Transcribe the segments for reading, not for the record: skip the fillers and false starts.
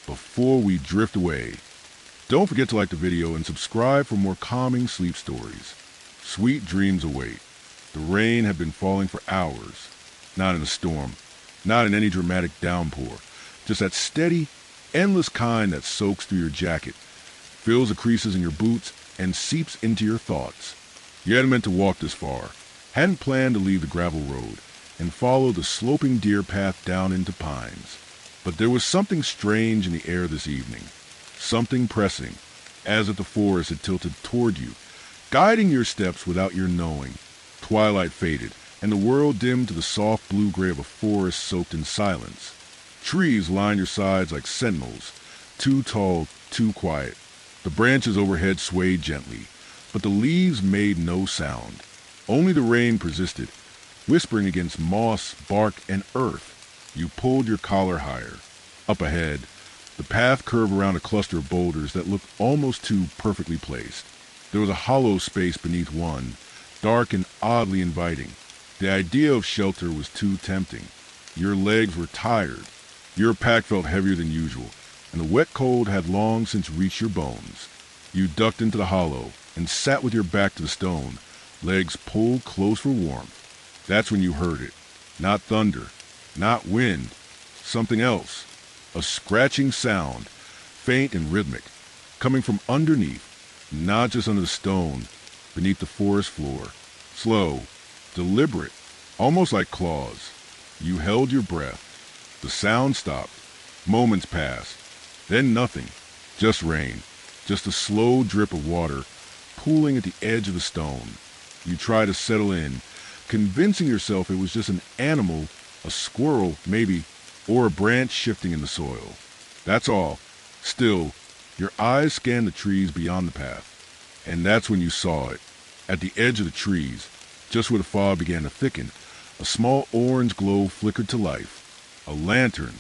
before we drift away, don't forget to like the video and subscribe for more calming sleep stories. Sweet dreams await. The rain had been falling for hours. Not in a storm, not in any dramatic downpour. Just that steady, endless kind that soaks through your jacket, fills the creases in your boots, and seeps into your thoughts. You hadn't meant to walk this far, hadn't planned to leave the gravel road and follow the sloping deer path down into pines. But there was something strange in the air this evening, something pressing, as if the forest had tilted toward you, guiding your steps without your knowing. Twilight faded, and the world dimmed to the soft blue-gray of a forest soaked in silence. Trees lined your sides like sentinels, too tall, too quiet. The branches overhead swayed gently, but the leaves made no sound. Only the rain persisted, whispering against moss, bark, and earth. You pulled your collar higher. Up ahead, the path curved around a cluster of boulders that looked almost too perfectly placed. There was a hollow space beneath one, dark and oddly inviting. The idea of shelter was too tempting. Your legs were tired. Your pack felt heavier than usual, and the wet cold had long since reached your bones. You ducked into the hollow and sat with your back to the stone, legs pulled close for warmth. That's when you heard it. Not thunder, not wind, something else. A scratching sound, faint and rhythmic, coming from underneath, not just under the stone, beneath the forest floor. Slow, deliberate, almost like claws. You held your breath. The sound stopped. Moments passed. Then nothing. Just rain. Just a slow drip of water pooling at the edge of the stone. You tried to settle in, convincing yourself it was just an animal, a squirrel maybe, or a branch shifting in the soil. That's all. Still, your eyes scanned the trees beyond the path. And that's when you saw it. At the edge of the trees, just where the fog began to thicken, a small orange glow flickered to life. A lantern,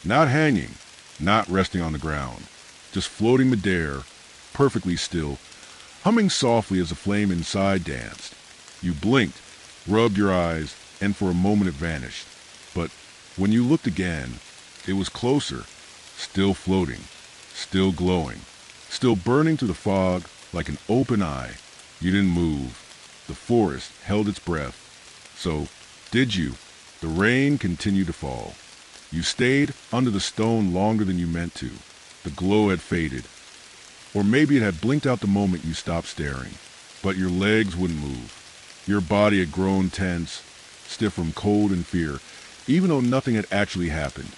not hanging, not resting on the ground, just floating midair, perfectly still, humming softly as the flame inside danced. You blinked, rubbed your eyes, and for a moment it vanished. But when you looked again, it was closer, still floating, still glowing, still burning through the fog like an open eye. You didn't move. The forest held its breath. So, did you? The rain continued to fall. You stayed under the stone longer than you meant to. The glow had faded. Or maybe it had blinked out the moment you stopped staring. But your legs wouldn't move. Your body had grown tense, stiff from cold and fear, even though nothing had actually happened.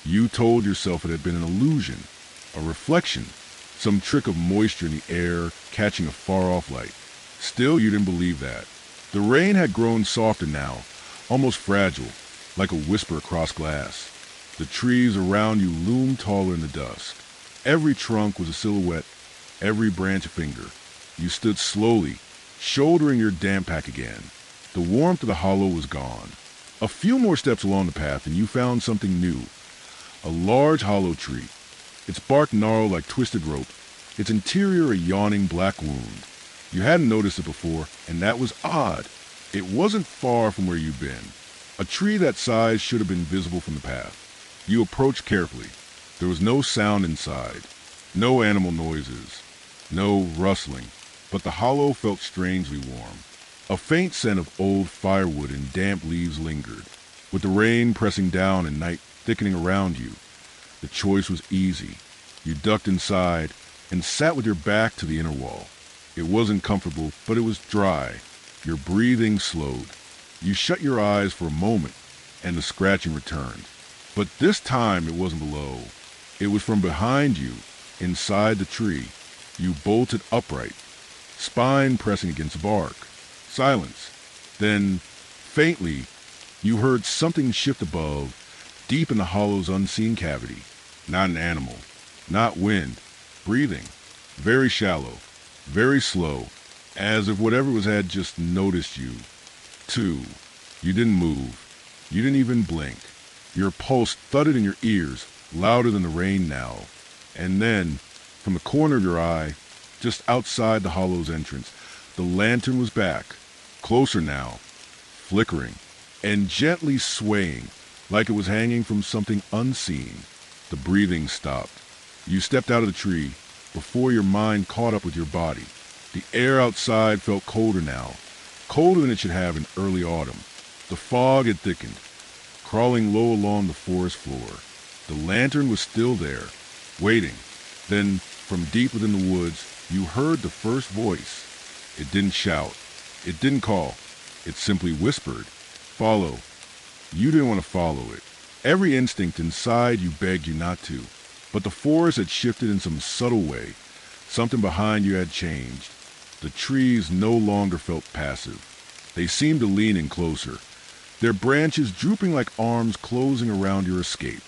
You told yourself it had been an illusion, a reflection, some trick of moisture in the air catching a far-off light. Still, you didn't believe that. The rain had grown softer now, almost fragile, like a whisper across glass. The trees around you loomed taller in the dusk. Every trunk was a silhouette, every branch a finger. You stood slowly, shouldering your damp pack again. The warmth of the hollow was gone. A few more steps along the path and you found something new. A large hollow tree, its bark gnarled like twisted rope, its interior a yawning black wound. You hadn't noticed it before, and that was odd. It wasn't far from where you'd been. A tree that size should have been visible from the path. You approached carefully. There was no sound inside, no animal noises, no rustling, but the hollow felt strangely warm. A faint scent of old firewood and damp leaves lingered. With the rain pressing down and night thickening around you, the choice was easy. You ducked inside and sat with your back to the inner wall. It wasn't comfortable, but it was dry. Your breathing slowed. You shut your eyes for a moment, and the scratching returned. But this time it wasn't below. It was from behind you, inside the tree. You bolted upright, spine pressing against bark. Silence. Then, faintly, you heard something shift above, deep in the hollow's unseen cavity. Not an animal, not wind, breathing. Very shallow, very slow, as if whatever was had just noticed you. Two. You didn't move. You didn't even blink. Your pulse thudded in your ears, louder than the rain now. And then, from the corner of your eye, just outside the hollow's entrance, the lantern was back, closer now, flickering, and gently swaying, like it was hanging from something unseen. The breathing stopped. You stepped out of the tree before your mind caught up with your body. The air outside felt colder now, colder than it should have in early autumn. The fog had thickened, crawling low along the forest floor. The lantern was still there, waiting. Then, from deep within the woods, you heard the first voice. It didn't shout. It didn't call. It simply whispered, "Follow." You didn't want to follow it. Every instinct inside you begged you not to. But the forest had shifted in some subtle way. Something behind you had changed. The trees no longer felt passive. They seemed to lean in closer, their branches drooping like arms closing around your escape.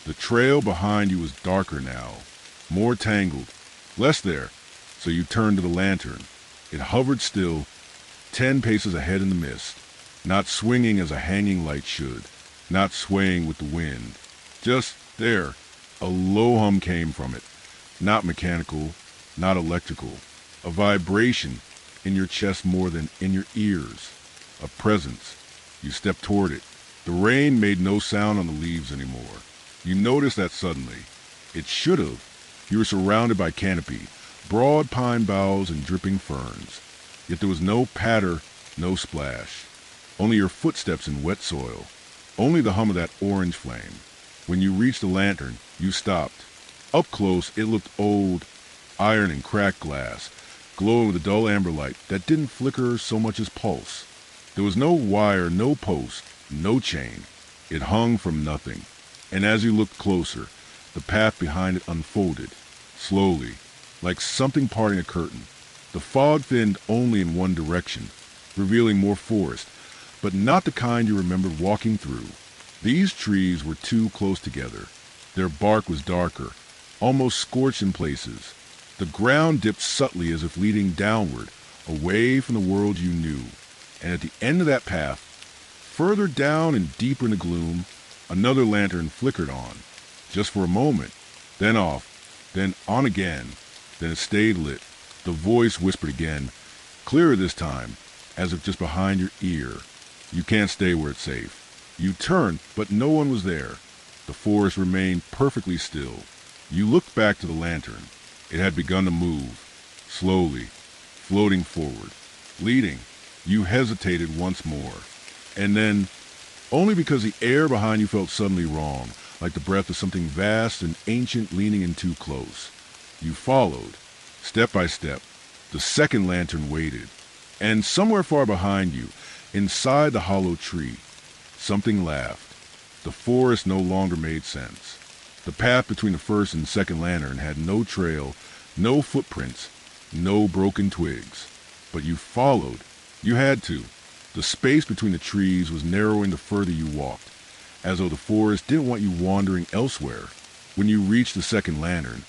The trail behind you was darker now, more tangled, less there, so you turned to the lantern. It hovered still, 10 paces ahead in the mist, not swinging as a hanging light should, not swaying with the wind. Just there, a low hum came from it, not mechanical, not electrical, a vibration in your chest more than in your ears, a presence. You stepped toward it. The rain made no sound on the leaves anymore. You noticed that suddenly. It should have. You were surrounded by canopy, broad pine boughs and dripping ferns. Yet there was no patter, no splash. Only your footsteps in wet soil. Only the hum of that orange flame. When you reached the lantern, you stopped. Up close, it looked old, iron and cracked glass, glowing with a dull amber light that didn't flicker so much as pulse. There was no wire, no post, no chain. It hung from nothing. And as you looked closer, the path behind it unfolded, slowly, like something parting a curtain. The fog thinned only in one direction, revealing more forest, but not the kind you remembered walking through. These trees were too close together. Their bark was darker, almost scorched in places. The ground dipped subtly as if leading downward, away from the world you knew. And at the end of that path, further down and deeper in the gloom, another lantern flickered on, just for a moment, then off, then on again, then it stayed lit. The voice whispered again, clearer this time, as if just behind your ear. You can't stay where it's safe. You turned, but no one was there. The forest remained perfectly still. You looked back to the lantern. It had begun to move, slowly, floating forward, leading. You hesitated once more. And then, only because the air behind you felt suddenly wrong, like the breath of something vast and ancient leaning in too close. You followed, step by step. The second lantern waited. And somewhere far behind you, inside the hollow tree, something laughed. The forest no longer made sense. The path between the first and second lantern had no trail, no footprints, no broken twigs. But you followed. You had to. The space between the trees was narrowing the further you walked, as though the forest didn't want you wandering elsewhere. When you reached the second lantern,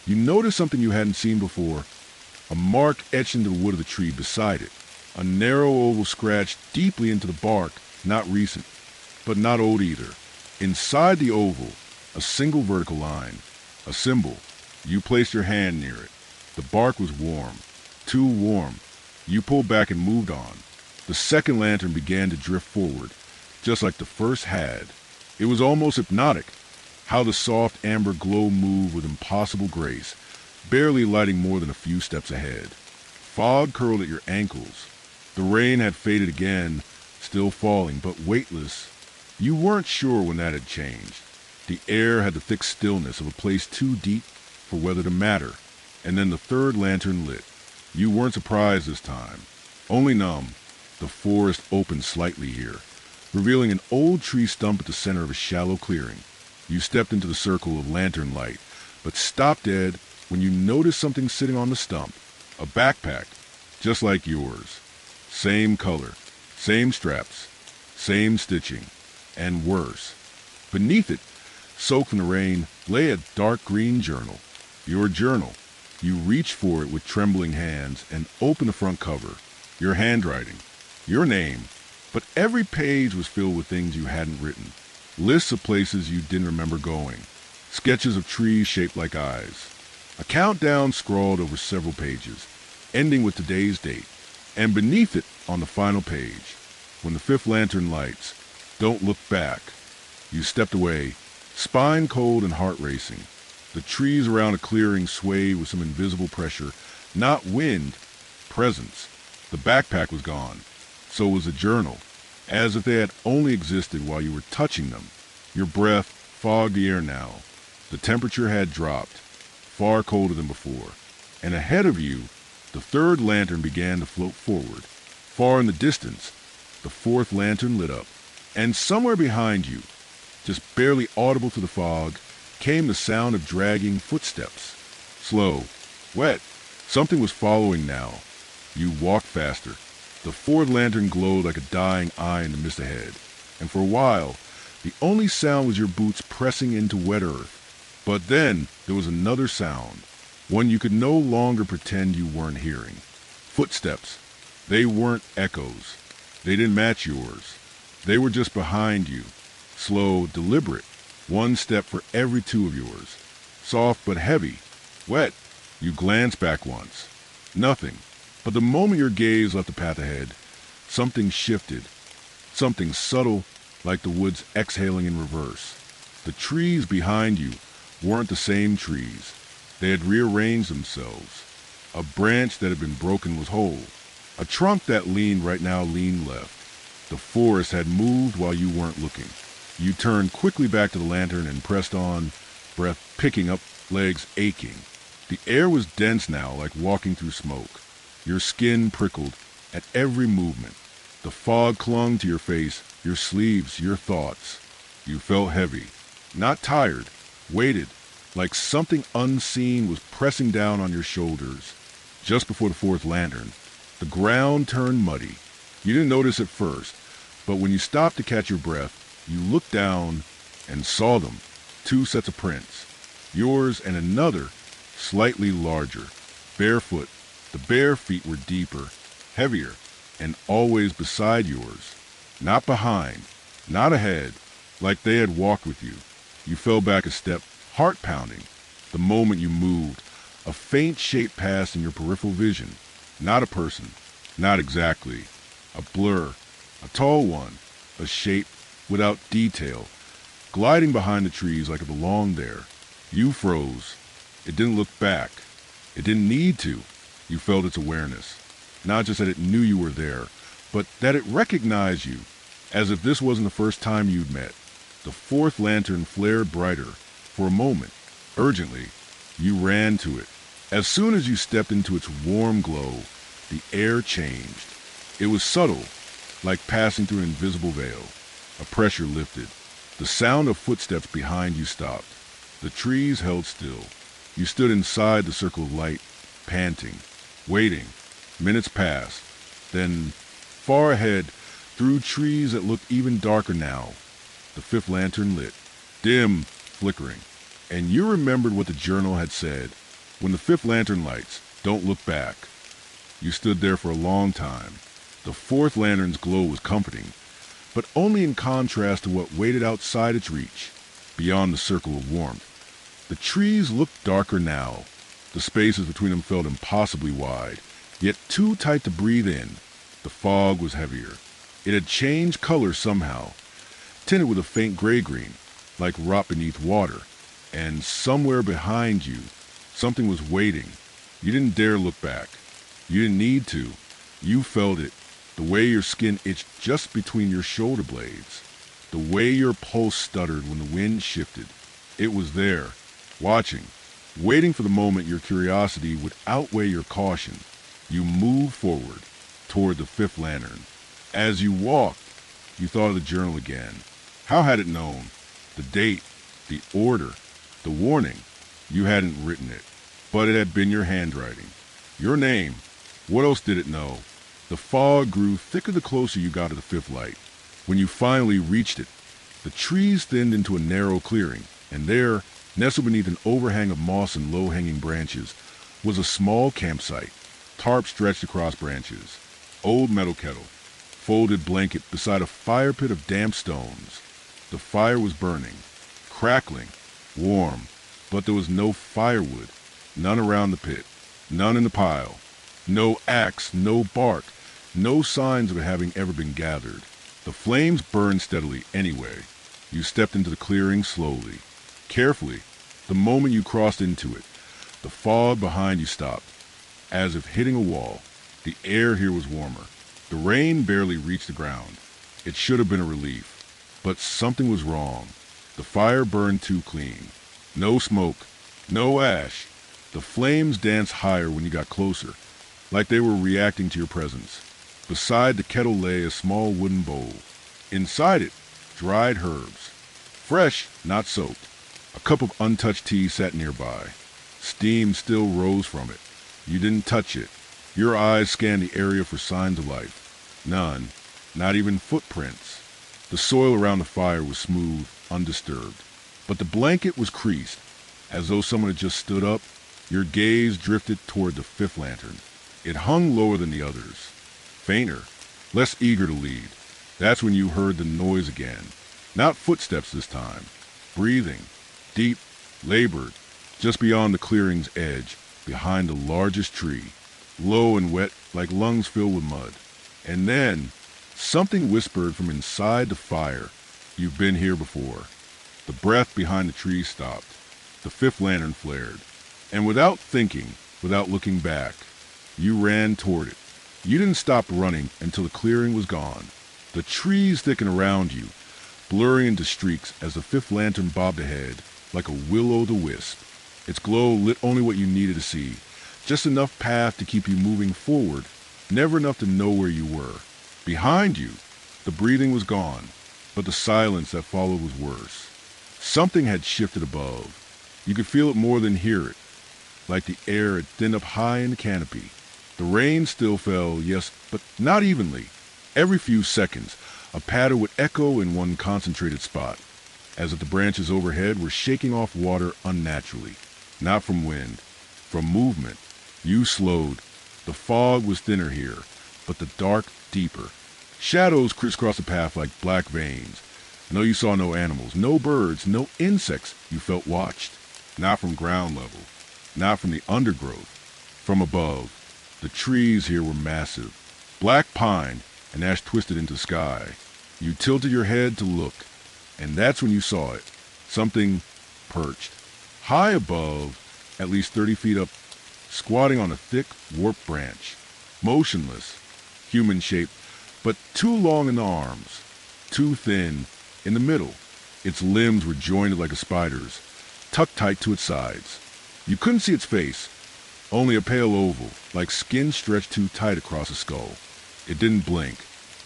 you noticed something you hadn't seen before. A mark etched into the wood of the tree beside it. A narrow oval scratched deeply into the bark, not recent, but not old either. Inside the oval, a single vertical line, a symbol. You placed your hand near it. The bark was warm, too warm. You pulled back and moved on. The second lantern began to drift forward, just like the first had. It was almost hypnotic, how the soft amber glow moved with impossible grace, barely lighting more than a few steps ahead. Fog curled at your ankles. The rain had faded again, still falling, but weightless. You weren't sure when that had changed. The air had the thick stillness of a place too deep for weather to matter. And then the third lantern lit. You weren't surprised this time, only numb. The forest opened slightly here, revealing an old tree stump at the center of a shallow clearing. You stepped into the circle of lantern light, but stopped dead when you noticed something sitting on the stump. A backpack, just like yours. Same color, same straps, same stitching, and worse. Beneath it, soaked from the rain, lay a dark green journal. Your journal. You reached for it with trembling hands and opened the front cover. Your handwriting. Your name. But every page was filled with things you hadn't written. Lists of places you didn't remember going. Sketches of trees shaped like eyes. A countdown scrawled over several pages, ending with today's date. And beneath it, on the final page, when the fifth lantern lights, don't look back. You stepped away, spine cold and heart racing. The trees around a clearing swayed with some invisible pressure, not wind, presence. The backpack was gone. So was the journal, as if they had only existed while you were touching them. Your breath fogged the air now. The temperature had dropped, far colder than before. And ahead of you, the third lantern began to float forward. Far in the distance, the fourth lantern lit up. And somewhere behind you, just barely audible through the fog, came the sound of dragging footsteps. Slow, wet. Something was following now. You walked faster. The fourth lantern glowed like a dying eye in the mist ahead. And for a while, the only sound was your boots pressing into wet earth. But then there was another sound, one you could no longer pretend you weren't hearing. Footsteps. They weren't echoes. They didn't match yours. They were just behind you. Slow, deliberate. One step for every two of yours. Soft but heavy. Wet. You glanced back once. Nothing. But the moment your gaze left the path ahead, something shifted. Something subtle, like the woods exhaling in reverse. The trees behind you weren't the same trees. They had rearranged themselves. A branch that had been broken was whole. A trunk that leaned right now leaned left. The forest had moved while you weren't looking. You turned quickly back to the lantern and pressed on, breath picking up, legs aching. The air was dense now, like walking through smoke. Your skin prickled at every movement. The fog clung to your face, your sleeves, your thoughts. You felt heavy, not tired, weighted, like something unseen was pressing down on your shoulders. Just before the fourth lantern, the ground turned muddy. You didn't notice at first, but when you stopped to catch your breath, you looked down and saw them. Two sets of prints. Yours and another, slightly larger. Barefoot. The bare feet were deeper, heavier, and always beside yours. Not behind, not ahead, like they had walked with you. You fell back a step, heart pounding. The moment you moved, a faint shape passed in your peripheral vision. Not a person, not exactly. A blur, a tall one, a shape without detail, gliding behind the trees like it belonged there. You froze. It didn't look back. It didn't need to. You felt its awareness. Not just that it knew you were there, but that it recognized you, as if this wasn't the first time you'd met. The fourth lantern flared brighter. For a moment, urgently, you ran to it. As soon as you stepped into its warm glow, the air changed. It was subtle, like passing through an invisible veil. A pressure lifted. The sound of footsteps behind you stopped. The trees held still. You stood inside the circle of light, panting, waiting. Minutes passed. Then, far ahead, through trees that looked even darker now, the fifth lantern lit, dim, flickering. And you remembered what the journal had said. When the fifth lantern lights, don't look back. You stood there for a long time. The fourth lantern's glow was comforting, but only in contrast to what waited outside its reach, beyond the circle of warmth. The trees looked darker now. The spaces between them felt impossibly wide, yet too tight to breathe in. The fog was heavier. It had changed color somehow, tinted with a faint gray-green, like rot beneath water. And somewhere behind you, something was waiting. You didn't dare look back. You didn't need to. You felt it, the way your skin itched just between your shoulder blades, the way your pulse stuttered when the wind shifted. It was there, watching, waiting for the moment your curiosity would outweigh your caution. You moved forward, toward the fifth lantern. As you walked, you thought of the journal again. How had it known? The date, the order, the warning. You hadn't written it, but it had been your handwriting. Your name. What else did it know? The fog grew thicker the closer you got to the fifth light. When you finally reached it, the trees thinned into a narrow clearing, and there, nestled beneath an overhang of moss and low-hanging branches, was a small campsite, tarp stretched across branches, old metal kettle, folded blanket beside a fire pit of damp stones. The fire was burning, crackling, warm, but there was no firewood, none around the pit, none in the pile, no axe, no bark, no signs of it having ever been gathered. The flames burned steadily anyway. You stepped into the clearing slowly, carefully, The moment you crossed into it, the fog behind you stopped, as if hitting a wall. The air here was warmer. The rain barely reached the ground. It should have been a relief. But something was wrong. The fire burned too clean. No smoke, no ash. The flames danced higher when you got closer, like they were reacting to your presence. Beside the kettle lay a small wooden bowl. Inside it, dried herbs. Fresh, not soaked. A cup of untouched tea sat nearby. Steam still rose from it. You didn't touch it. Your eyes scanned the area for signs of life. None. Not even footprints. The soil around the fire was smooth, undisturbed. But the blanket was creased, as though someone had just stood up. Your gaze drifted toward the fifth lantern. It hung lower than the others. Fainter. Less eager to lead. That's when you heard the noise again. Not footsteps this time. Breathing. Deep, labored, just beyond the clearing's edge, behind the largest tree, low and wet like lungs filled with mud. And then, something whispered from inside the fire, "You've been here before." The breath behind the tree stopped. The fifth lantern flared. And without thinking, without looking back, you ran toward it. You didn't stop running until the clearing was gone. The trees thickened around you, blurring into streaks as the fifth lantern bobbed ahead, like a will-o'-the-wisp. Its glow lit only what you needed to see, just enough path to keep you moving forward, never enough to know where you were. Behind you, the breathing was gone, but the silence that followed was worse. Something had shifted above. You could feel it more than hear it, like the air had thinned up high in the canopy. The rain still fell, yes, but not evenly. Every few seconds, a patter would echo in one concentrated spot, as if the branches overhead were shaking off water unnaturally. Not from wind, from movement. You slowed. The fog was thinner here, but the dark deeper. Shadows crisscrossed the path like black veins. No, you saw no animals, no birds, no insects. You felt watched. Not from ground level, not from the undergrowth. From above. The trees here were massive. Black pine and ash twisted into the sky. You tilted your head to look, and that's when you saw it. Something perched. High above, at least 30 feet up, squatting on a thick, warped branch. Motionless, human-shaped, but too long in the arms, too thin in the middle. Its limbs were jointed like a spider's, tucked tight to its sides. You couldn't see its face, only a pale oval, like skin stretched too tight across a skull. It didn't blink,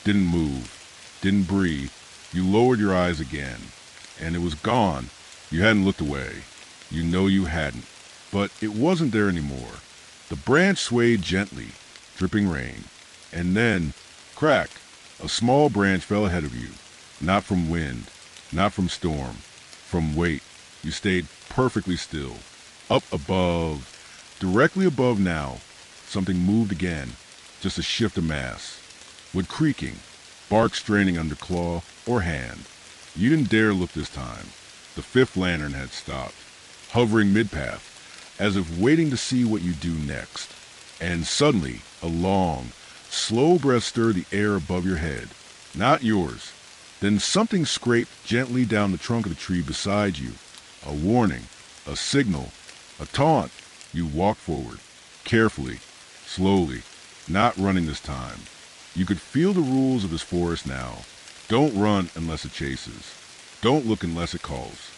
didn't move, didn't breathe. You lowered your eyes again, and it was gone. You hadn't looked away. You know you hadn't. But it wasn't there anymore. The branch swayed gently, dripping rain. And then, crack, a small branch fell ahead of you. Not from wind, not from storm, from weight. You stayed perfectly still. Up above, directly above now, something moved again, just a shift of mass. With creaking, bark straining under claw or hand. You didn't dare look this time. The fifth lantern had stopped, hovering mid-path, as if waiting to see what you do next. And suddenly, a long, slow breath stirred the air above your head. Not yours. Then something scraped gently down the trunk of the tree beside you. A warning, a signal, a taunt. You walked forward, carefully, slowly, not running this time. You could feel the rules of this forest now. Don't run unless it chases. Don't look unless it calls.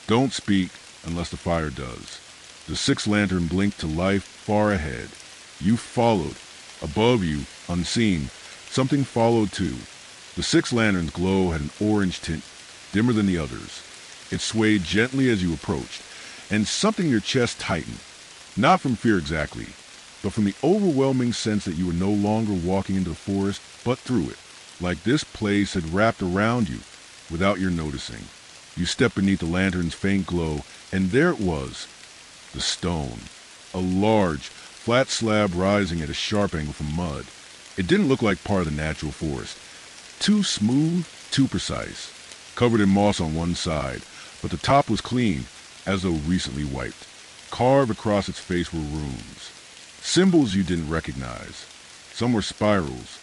Don't speak unless the fire does. The sixth lantern blinked to life far ahead. You followed. Above you, unseen, something followed too. The sixth lantern's glow had an orange tint, dimmer than the others. It swayed gently as you approached, and something in your chest tightened. Not from fear exactly, but from the overwhelming sense that you were no longer walking into the forest, but through it, like this place had wrapped around you, without your noticing. You stepped beneath the lantern's faint glow, and there it was, the stone. A large, flat slab rising at a sharp angle from mud. It didn't look like part of the natural forest. Too smooth, too precise. Covered in moss on one side, but the top was clean, as though recently wiped. Carved across its face were runes. Symbols you didn't recognize. Some were spirals.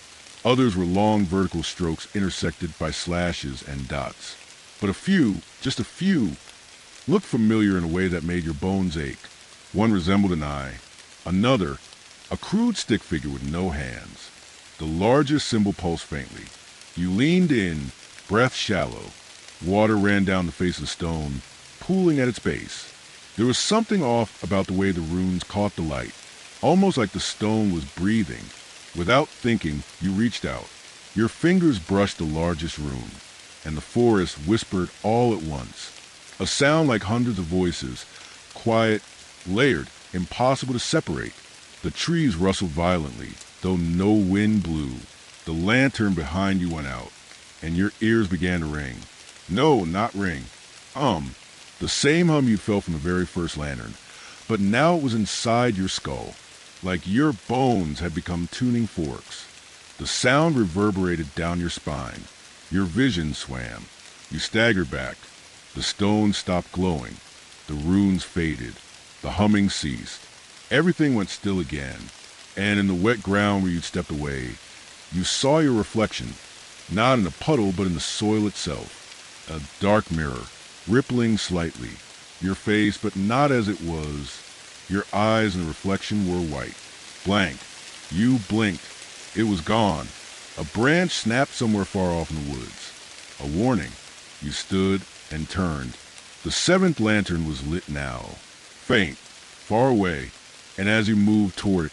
Others were long vertical strokes intersected by slashes and dots. But a few, just a few, looked familiar in a way that made your bones ache. One resembled an eye, another, a crude stick figure with no hands. The largest symbol pulsed faintly. You leaned in, breath shallow. Water ran down the face of the stone, pooling at its base. There was something off about the way the runes caught the light, almost like the stone was breathing. Without thinking, you reached out. Your fingers brushed the largest rune, and the forest whispered all at once. A sound like hundreds of voices, quiet, layered, impossible to separate. The trees rustled violently, though no wind blew. The lantern behind you went out, and your ears began to ring. No, not ring. The same hum you felt from the very first lantern, but now it was inside your skull, like your bones had become tuning forks. The sound reverberated down your spine. Your vision swam. You staggered back. The stone stopped glowing. The runes faded. The humming ceased. Everything went still again, and in the wet ground where you'd stepped away, you saw your reflection, not in a puddle but in the soil itself. A dark mirror, rippling slightly. Your face, but not as it was. Your eyes in the reflection were white. Blank. You blinked. It was gone. A branch snapped somewhere far off in the woods. A warning. You stood and turned. The seventh lantern was lit now. Faint. Far away. And as you moved toward it,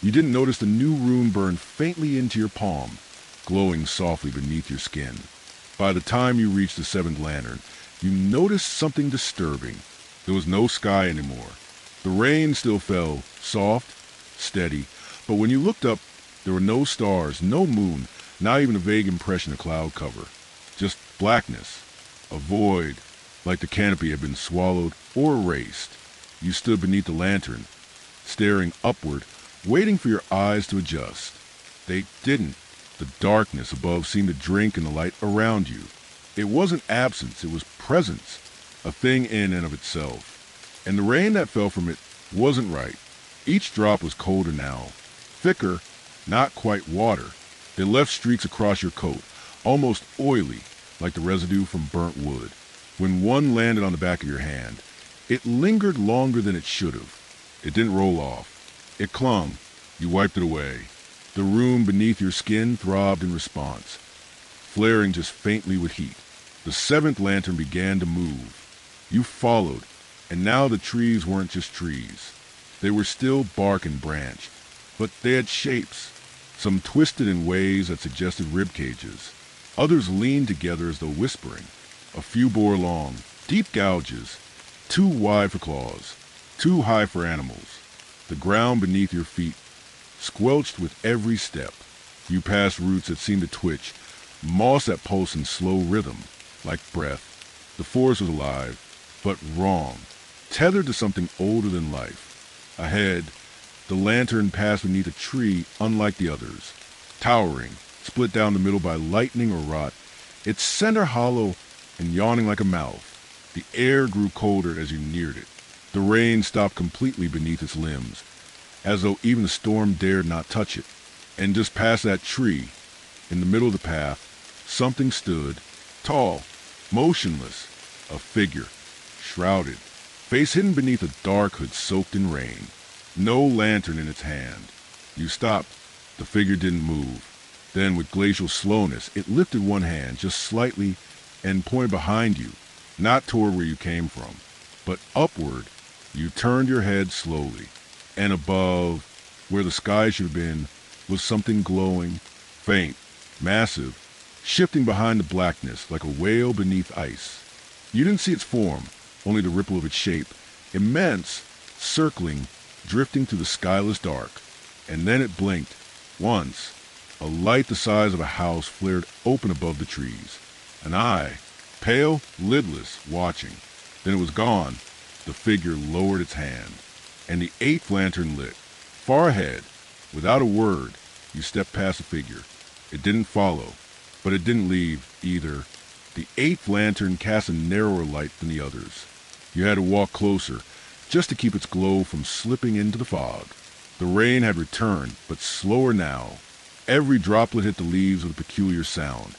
you didn't notice the new rune burn faintly into your palm, glowing softly beneath your skin. By the time you reached the seventh lantern, you noticed something disturbing. There was no sky anymore. The rain still fell, soft, steady, but when you looked up, there were no stars, no moon, not even a vague impression of cloud cover. Just blackness, a void, like the canopy had been swallowed or erased. You stood beneath the lantern, staring upward, waiting for your eyes to adjust. They didn't. The darkness above seemed to drink in the light around you. It wasn't absence, it was presence, a thing in and of itself. And the rain that fell from it wasn't right. Each drop was colder now, thicker, not quite water. They left streaks across your coat, almost oily, like the residue from burnt wood. When one landed on the back of your hand, it lingered longer than it should have. It didn't roll off. It clung. You wiped it away. The room beneath your skin throbbed in response, flaring just faintly with heat. The seventh lantern began to move. You followed, and now the trees weren't just trees. They were still bark and branch, but they had shapes. Some twisted in ways that suggested rib cages. Others leaned together as though whispering. A few bore long, deep gouges, too wide for claws, too high for animals. The ground beneath your feet squelched with every step. You passed roots that seemed to twitch, moss that pulsed in slow rhythm, like breath. The forest was alive, but wrong, tethered to something older than life. Ahead, the lantern passed beneath a tree unlike the others, towering, split down the middle by lightning or rot, its center hollow and yawning like a mouth. The air grew colder as you neared it. The rain stopped completely beneath its limbs, as though even the storm dared not touch it. And just past that tree, in the middle of the path, something stood, tall, motionless, a figure, shrouded, face hidden beneath a dark hood soaked in rain. No lantern in its hand. You stopped. The figure didn't move. Then, with glacial slowness, it lifted one hand just slightly and pointed behind you, not toward where you came from, but upward. You turned your head slowly, and above, where the sky should have been, was something glowing, faint, massive, shifting behind the blackness like a whale beneath ice. You didn't see its form, only the ripple of its shape, immense, circling, drifting through the skyless dark. And then it blinked. Once, a light the size of a house flared open above the trees. An eye, pale, lidless, watching. Then it was gone. The figure lowered its hand, and the eighth lantern lit. Far ahead, without a word, you stepped past the figure. It didn't follow, but it didn't leave either. The eighth lantern cast a narrower light than the others. You had to walk closer, just to keep its glow from slipping into the fog. The rain had returned, but slower now. Every droplet hit the leaves with a peculiar sound,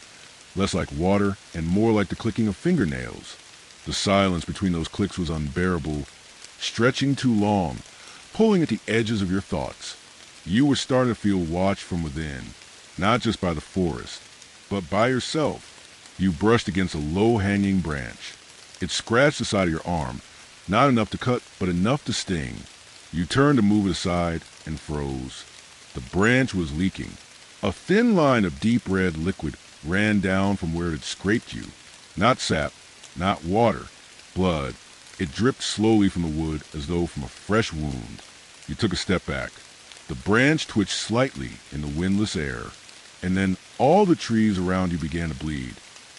less like water and more like the clicking of fingernails. The silence between those clicks was unbearable, stretching too long, pulling at the edges of your thoughts. You were starting to feel watched from within, not just by the forest, but by yourself. You brushed against a low-hanging branch. It scratched the side of your arm, not enough to cut, but enough to sting. You turned to move it aside and froze. The branch was leaking. A thin line of deep red liquid ran down from where it had scraped you. Not sap, not water, blood. It dripped slowly from the wood as though from a fresh wound. You took a step back. The branch twitched slightly in the windless air, and then all the trees around you began to bleed.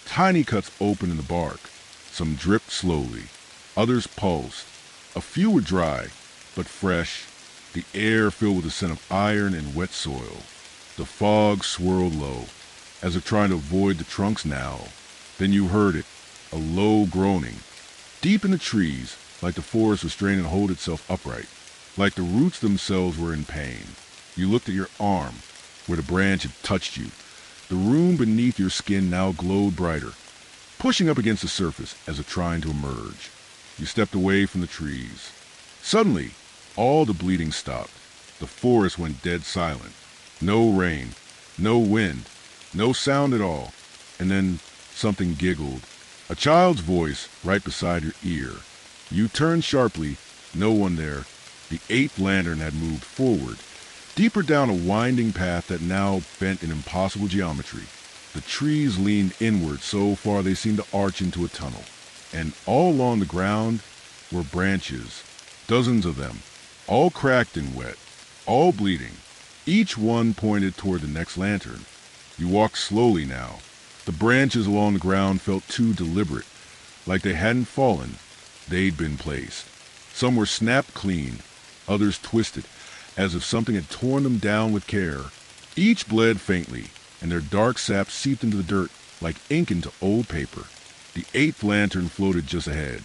Tiny cuts opened in the bark. Some dripped slowly. Others pulsed. A few were dry, but fresh, the air filled with the scent of iron and wet soil. The fog swirled low, as if trying to avoid the trunks now. Then you heard it, a low groaning. Deep in the trees, like the forest was straining to hold itself upright, like the roots themselves were in pain. You looked at your arm, where the branch had touched you. The room beneath your skin now glowed brighter, pushing up against the surface as if trying to emerge. You stepped away from the trees. Suddenly, all the bleeding stopped. The forest went dead silent. No rain, no wind, no sound at all. And then something giggled. A child's voice right beside your ear. You turned sharply. No one there. The 8th lantern had moved forward, deeper down a winding path that now bent in impossible geometry. The trees leaned inward so far they seemed to arch into a tunnel. And all along the ground were branches, dozens of them, all cracked and wet, all bleeding. Each one pointed toward the next lantern. You walked slowly now. The branches along the ground felt too deliberate, like they hadn't fallen, they'd been placed. Some were snapped clean, others twisted, as if something had torn them down with care. Each bled faintly, and their dark sap seeped into the dirt like ink into old paper. The 8th lantern floated just ahead,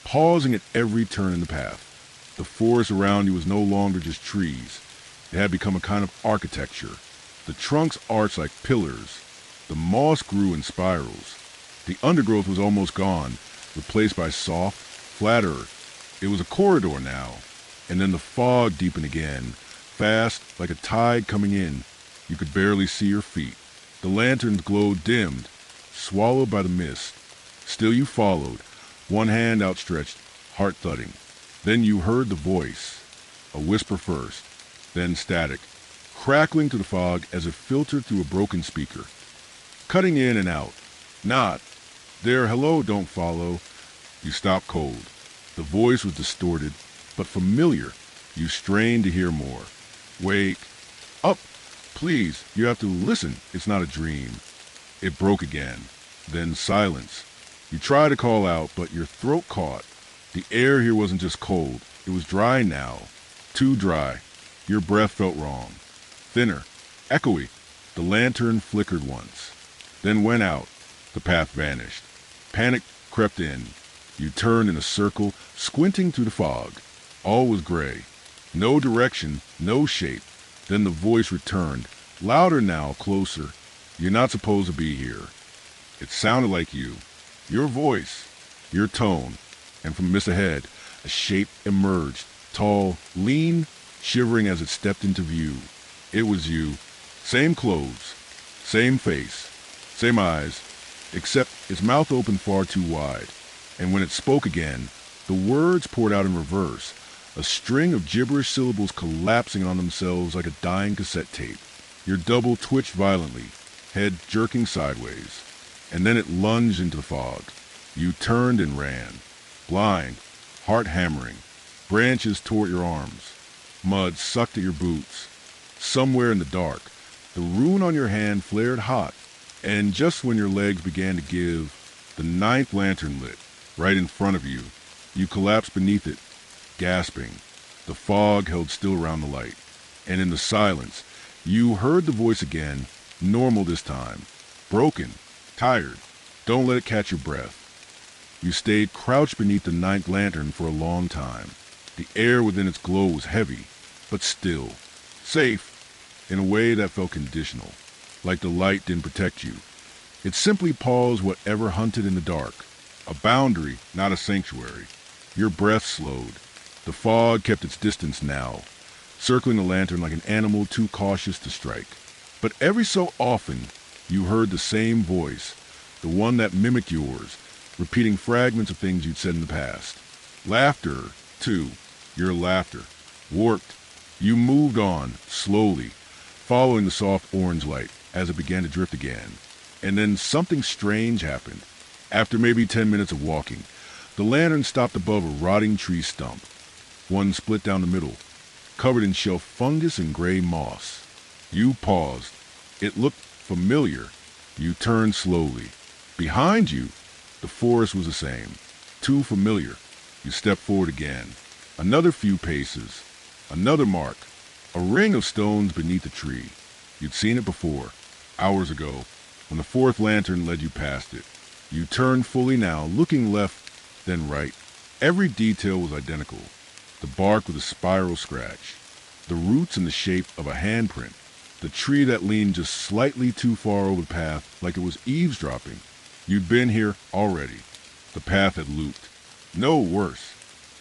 pausing at every turn in the path. The forest around you was no longer just trees. It had become a kind of architecture. The trunks arched like pillars. The moss grew in spirals. The undergrowth was almost gone, replaced by soft, flat earth. It was a corridor now. And then the fog deepened again, fast like a tide coming in. You could barely see your feet. The lantern's glow dimmed, swallowed by the mist. Still you followed, one hand outstretched, heart thudding. Then you heard the voice, a whisper first, then static, crackling through the fog as if filtered through a broken speaker. Cutting in and out. Not. There, hello, don't follow. You stopped cold. The voice was distorted, but familiar. You strained to hear more. Wake up, please, you have to listen. It's not a dream. It broke again. Then silence. You tried to call out, but your throat caught. The air here wasn't just cold. It was dry now. Too dry. Your breath felt wrong. Thinner. Echoey. The lantern flickered once. Then went out. The path vanished. Panic crept in. You turned in a circle, squinting through the fog. All was gray. No direction, no shape. Then the voice returned, louder now, closer. You're not supposed to be here. It sounded like you. Your voice. Your tone. And from mist ahead, a shape emerged, tall, lean, shivering as it stepped into view. It was you. Same clothes. Same face. Same eyes. Except its mouth opened far too wide. And when it spoke again, the words poured out in reverse, a string of gibberish syllables collapsing on themselves like a dying cassette tape. Your double twitched violently, head jerking sideways. And then it lunged into the fog. You turned and ran. Blind, heart hammering. Branches tore at your arms. Mud sucked at your boots. Somewhere in the dark, the rune on your hand flared hot. And just when your legs began to give, the 9th lantern lit, right in front of you. You collapsed beneath it, gasping. The fog held still around the light. And in the silence, you heard the voice again, normal this time. Broken, tired. Don't let it catch your breath. You stayed crouched beneath the 9th lantern for a long time. The air within its glow was heavy, but still. Safe, in a way that felt conditional. Like the light didn't protect you. It simply paused whatever hunted in the dark. A boundary, not a sanctuary. Your breath slowed. The fog kept its distance now, circling the lantern like an animal too cautious to strike. But every so often, you heard the same voice, the one that mimicked yours, repeating fragments of things you'd said in the past. Laughter, too. Your laughter. Warped. You moved on, slowly, following the soft orange light as it began to drift again. And then something strange happened. After maybe 10 minutes of walking, the lantern stopped above a rotting tree stump. One split down the middle, covered in shelf fungus and gray moss. You paused. It looked familiar. You turned slowly. Behind you, the forest was the same. Too familiar. You stepped forward again. Another few paces. Another mark. A ring of stones beneath the tree. You'd seen it before, hours ago, when the fourth lantern led you past it. You turned fully now, looking left, then right. Every detail was identical. The bark with a spiral scratch. The roots in the shape of a handprint. The tree that leaned just slightly too far over the path, like it was eavesdropping. You'd been here already. The path had looped. No, worse.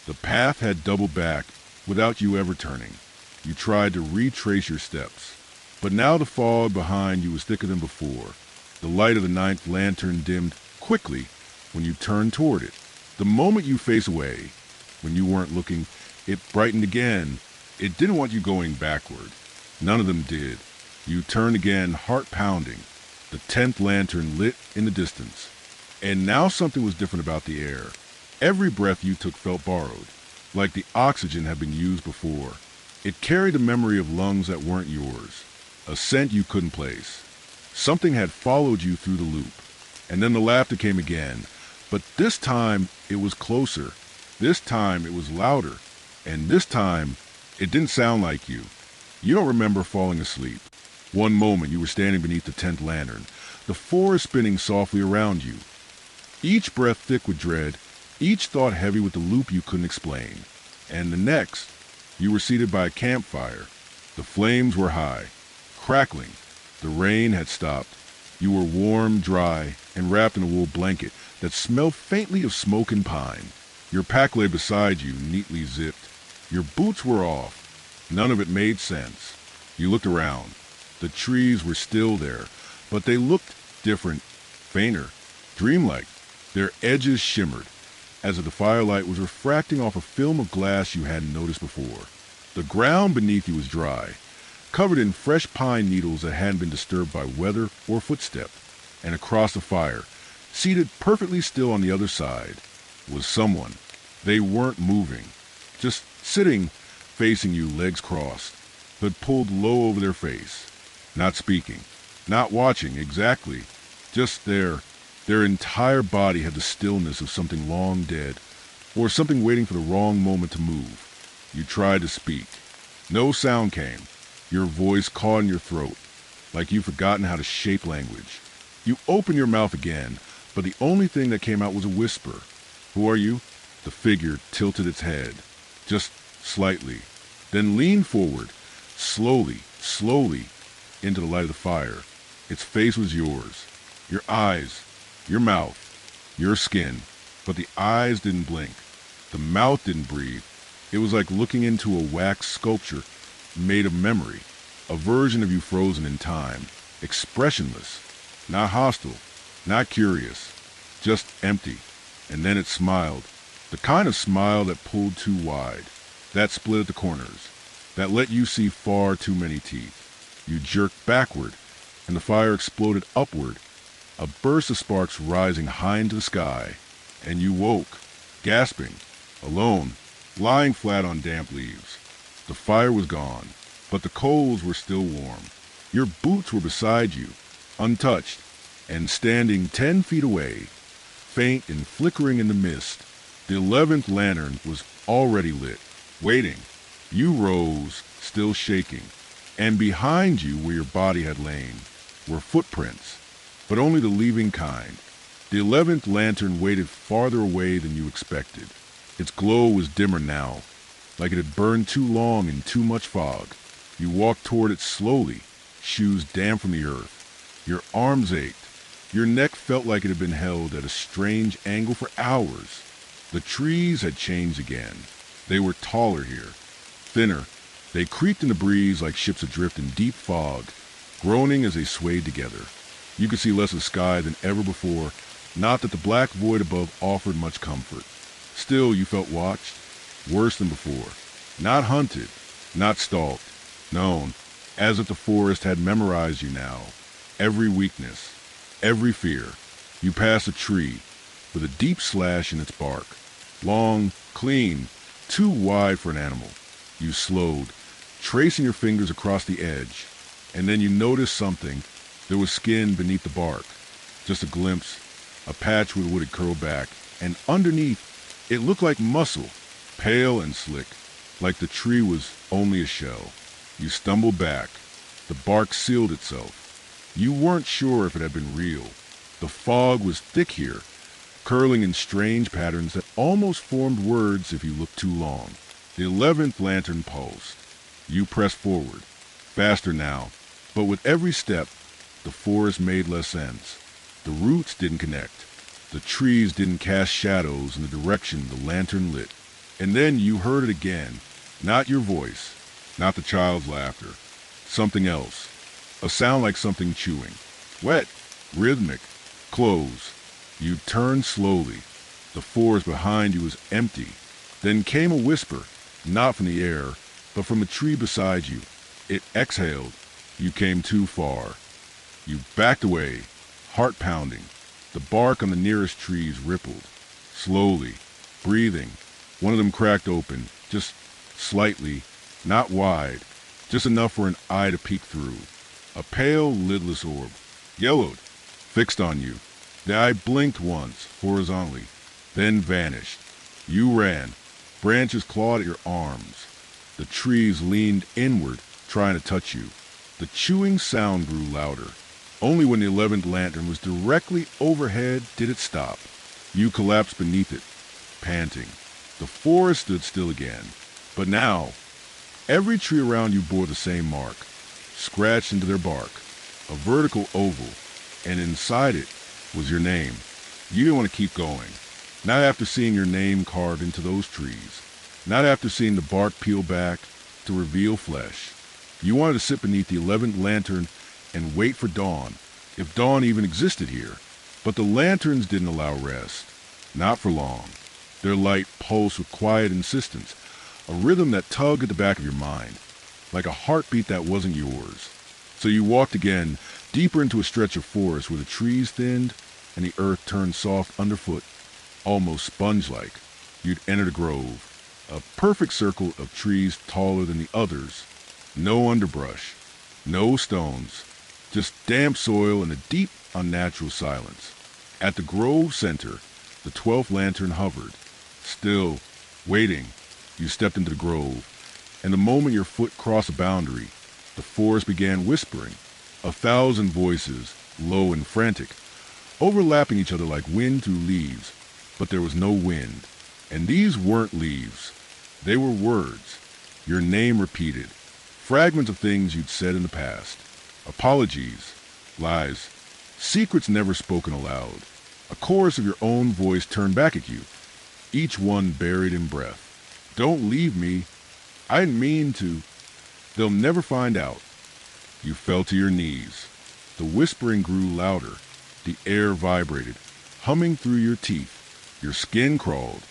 The path had doubled back without you ever turning. You tried to retrace your steps. But now the fog behind you was thicker than before. The light of the ninth lantern dimmed quickly when you turned toward it. The moment you faced away, when you weren't looking, it brightened again. It didn't want you going backward. None of them did. You turned again, heart pounding. The 10th lantern lit in the distance. And now something was different about the air. Every breath you took felt borrowed, like the oxygen had been used before. It carried a memory of lungs that weren't yours, a scent you couldn't place. Something had followed you through the loop. And then the laughter came again, but this time it was closer. This time it was louder. And this time it didn't sound like you. You don't remember falling asleep. One moment you were standing beneath the 10th lantern, the forest spinning softly around you. Each breath thick with dread, each thought heavy with the loop you couldn't explain. And the next, you were seated by a campfire. The flames were high, crackling. The rain had stopped. You were warm, dry, and wrapped in a wool blanket that smelled faintly of smoke and pine. Your pack lay beside you, neatly zipped. Your boots were off. None of it made sense. You looked around. The trees were still there, but they looked different, fainter, dreamlike. Their edges shimmered, as if the firelight was refracting off a film of glass you hadn't noticed before. The ground beneath you was dry, covered in fresh pine needles that hadn't been disturbed by weather or footstep. And across the fire, seated perfectly still on the other side, was someone. They weren't moving, just sitting, facing you, legs crossed, but pulled low over their face. Not speaking, not watching, exactly. Just there. Their entire body had the stillness of something long dead, or something waiting for the wrong moment to move. You tried to speak. No sound came. Your voice caught in your throat, like you'd forgotten how to shape language. You opened your mouth again, but the only thing that came out was a whisper. Who are you? The figure tilted its head, just slightly, then leaned forward, slowly, into the light of the fire. Its face was yours, your eyes, your mouth, your skin, but the eyes didn't blink. The mouth didn't breathe. It was like looking into a wax sculpture made of memory, a version of you frozen in time, expressionless, not hostile, not curious, just empty. And then it smiled, the kind of smile that pulled too wide, that split at the corners, that let you see far too many teeth. You jerked backward, and the fire exploded upward, a burst of sparks rising high into the sky, and you woke, gasping, alone, lying flat on damp leaves. The fire was gone, but the coals were still warm. Your boots were beside you, untouched, and standing 10 feet away, faint and flickering in the mist. The 11th lantern was already lit, waiting. You rose, still shaking, and behind you, where your body had lain, were footprints, but only the leaving kind. The 11th lantern waited farther away than you expected. Its glow was dimmer now, like it had burned too long in too much fog. You walked toward it slowly, shoes damp from the earth. Your arms ached. Your neck felt like it had been held at a strange angle for hours. The trees had changed again. They were taller here, thinner. They creaked in the breeze like ships adrift in deep fog, groaning as they swayed together. You could see less of sky than ever before, not that the black void above offered much comfort. Still, you felt watched, worse than before. Not hunted, not stalked, known, as if the forest had memorized you now. Every weakness, every fear. You passed a tree with a deep slash in its bark. Long, clean, too wide for an animal. You slowed, tracing your fingers across the edge, and then you noticed something. There was skin beneath the bark. Just a glimpse, a patch where the wood had curled back, and underneath, it looked like muscle, pale and slick, like the tree was only a shell. You stumbled back. The bark sealed itself. You weren't sure if it had been real. The fog was thick here, curling in strange patterns that almost formed words if you looked too long. The 11th lantern pulsed. You pressed forward, faster now, but with every step, the forest made less sense. The roots didn't connect. The trees didn't cast shadows in the direction the lantern lit. And then you heard it again. Not your voice, not the child's laughter. Something else. A sound like something chewing. Wet, rhythmic, close. You turned slowly. The forest behind you was empty. Then came a whisper, not from the air, but from a tree beside you. It exhaled. You came too far. You backed away, heart pounding. The bark on the nearest trees rippled. Slowly, breathing. One of them cracked open, just slightly, not wide, just enough for an eye to peek through. A pale, lidless orb, yellowed, fixed on you. The eye blinked once, horizontally, then vanished. You ran. Branches clawed at your arms. The trees leaned inward, trying to touch you. The chewing sound grew louder. Only when the 11th lantern was directly overhead did it stop. You collapsed beneath it, panting. The forest stood still again. But now, every tree around you bore the same mark, scratched into their bark, a vertical oval, and inside it was your name. You didn't want to keep going. Not after seeing your name carved into those trees. Not after seeing the bark peel back to reveal flesh. You wanted to sit beneath the 11th lantern and wait for dawn, if dawn even existed here. But the lanterns didn't allow rest. Not for long. Their light pulsed with quiet insistence, a rhythm that tugged at the back of your mind, like a heartbeat that wasn't yours. So you walked again, deeper into a stretch of forest where the trees thinned and the earth turned soft underfoot, almost sponge-like. You'd entered a grove, a perfect circle of trees taller than the others. No underbrush, no stones, just damp soil and a deep, unnatural silence. At the grove center, the 12th lantern hovered, still, waiting. You stepped into the grove, and the moment your foot crossed a boundary, the forest began whispering, 1,000 voices, low and frantic, overlapping each other like wind through leaves. But there was no wind, and these weren't leaves. They were words, your name repeated, fragments of things you'd said in the past. Apologies, lies, secrets never spoken aloud. A chorus of your own voice turned back at you, each one buried in breath. Don't leave me. I didn't mean to. They'll never find out. You fell to your knees. The whispering grew louder. The air vibrated, humming through your teeth. Your skin crawled,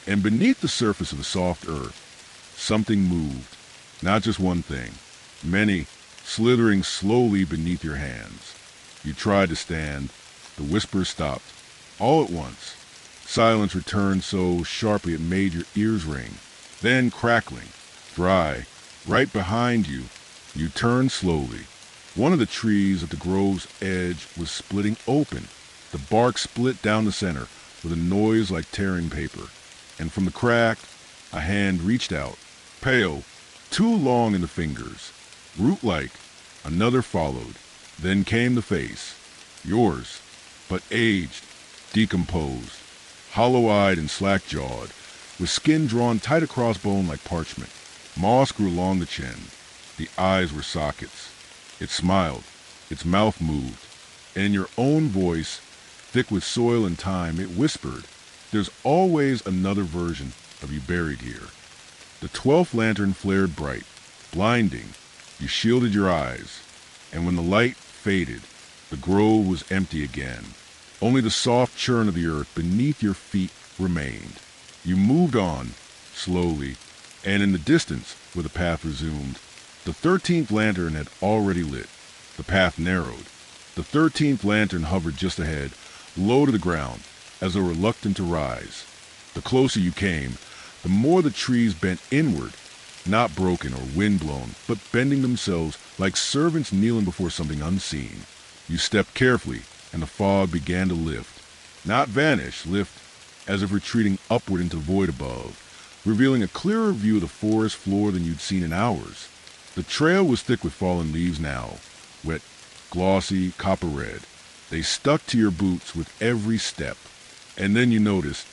and beneath the surface of the soft earth, something moved. Not just one thing. Many, slithering slowly beneath your hands. You tried to stand. The whispers stopped. All at once. Silence returned so sharply it made your ears ring. Then crackling, dry, right behind you, you turned slowly. One of the trees at the grove's edge was splitting open. The bark split down the center with a noise like tearing paper. And from the crack, a hand reached out, pale, too long in the fingers. Root-like, another followed. Then came the face. Yours, but aged, decomposed, hollow-eyed and slack-jawed, with skin drawn tight across bone like parchment. Moss grew along the chin. The eyes were sockets. It smiled. Its mouth moved. And in your own voice, thick with soil and time, it whispered, "There's always another version of you buried here." The 12th lantern flared bright, blinding. You shielded your eyes, and when the light faded, the grove was empty again. Only the soft churn of the earth beneath your feet remained. You moved on, slowly, and in the distance, where the path resumed, the 13th lantern had already lit. The path narrowed. The 13th lantern hovered just ahead, low to the ground, as though reluctant to rise. The closer you came, the more the trees bent inward, not broken or wind-blown, but bending themselves like servants kneeling before something unseen. You stepped carefully, and the fog began to lift. Not vanish, lift as if retreating upward into the void above, revealing a clearer view of the forest floor than you'd seen in hours. The trail was thick with fallen leaves now, wet, glossy, copper-red. They stuck to your boots with every step. And then you noticed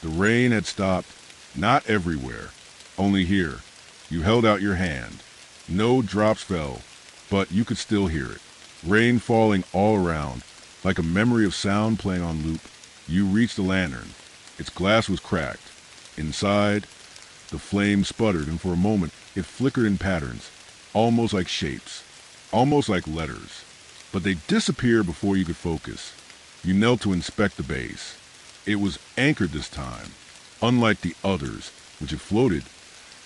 the rain had stopped, not everywhere, only here. You held out your hand. No drops fell, but you could still hear it. Rain falling all around, like a memory of sound playing on loop. You reached the lantern. Its glass was cracked. Inside, the flame sputtered, and for a moment it flickered in patterns, almost like shapes, almost like letters. But they disappeared before you could focus. You knelt to inspect the base. It was anchored this time. Unlike the others, which had floated,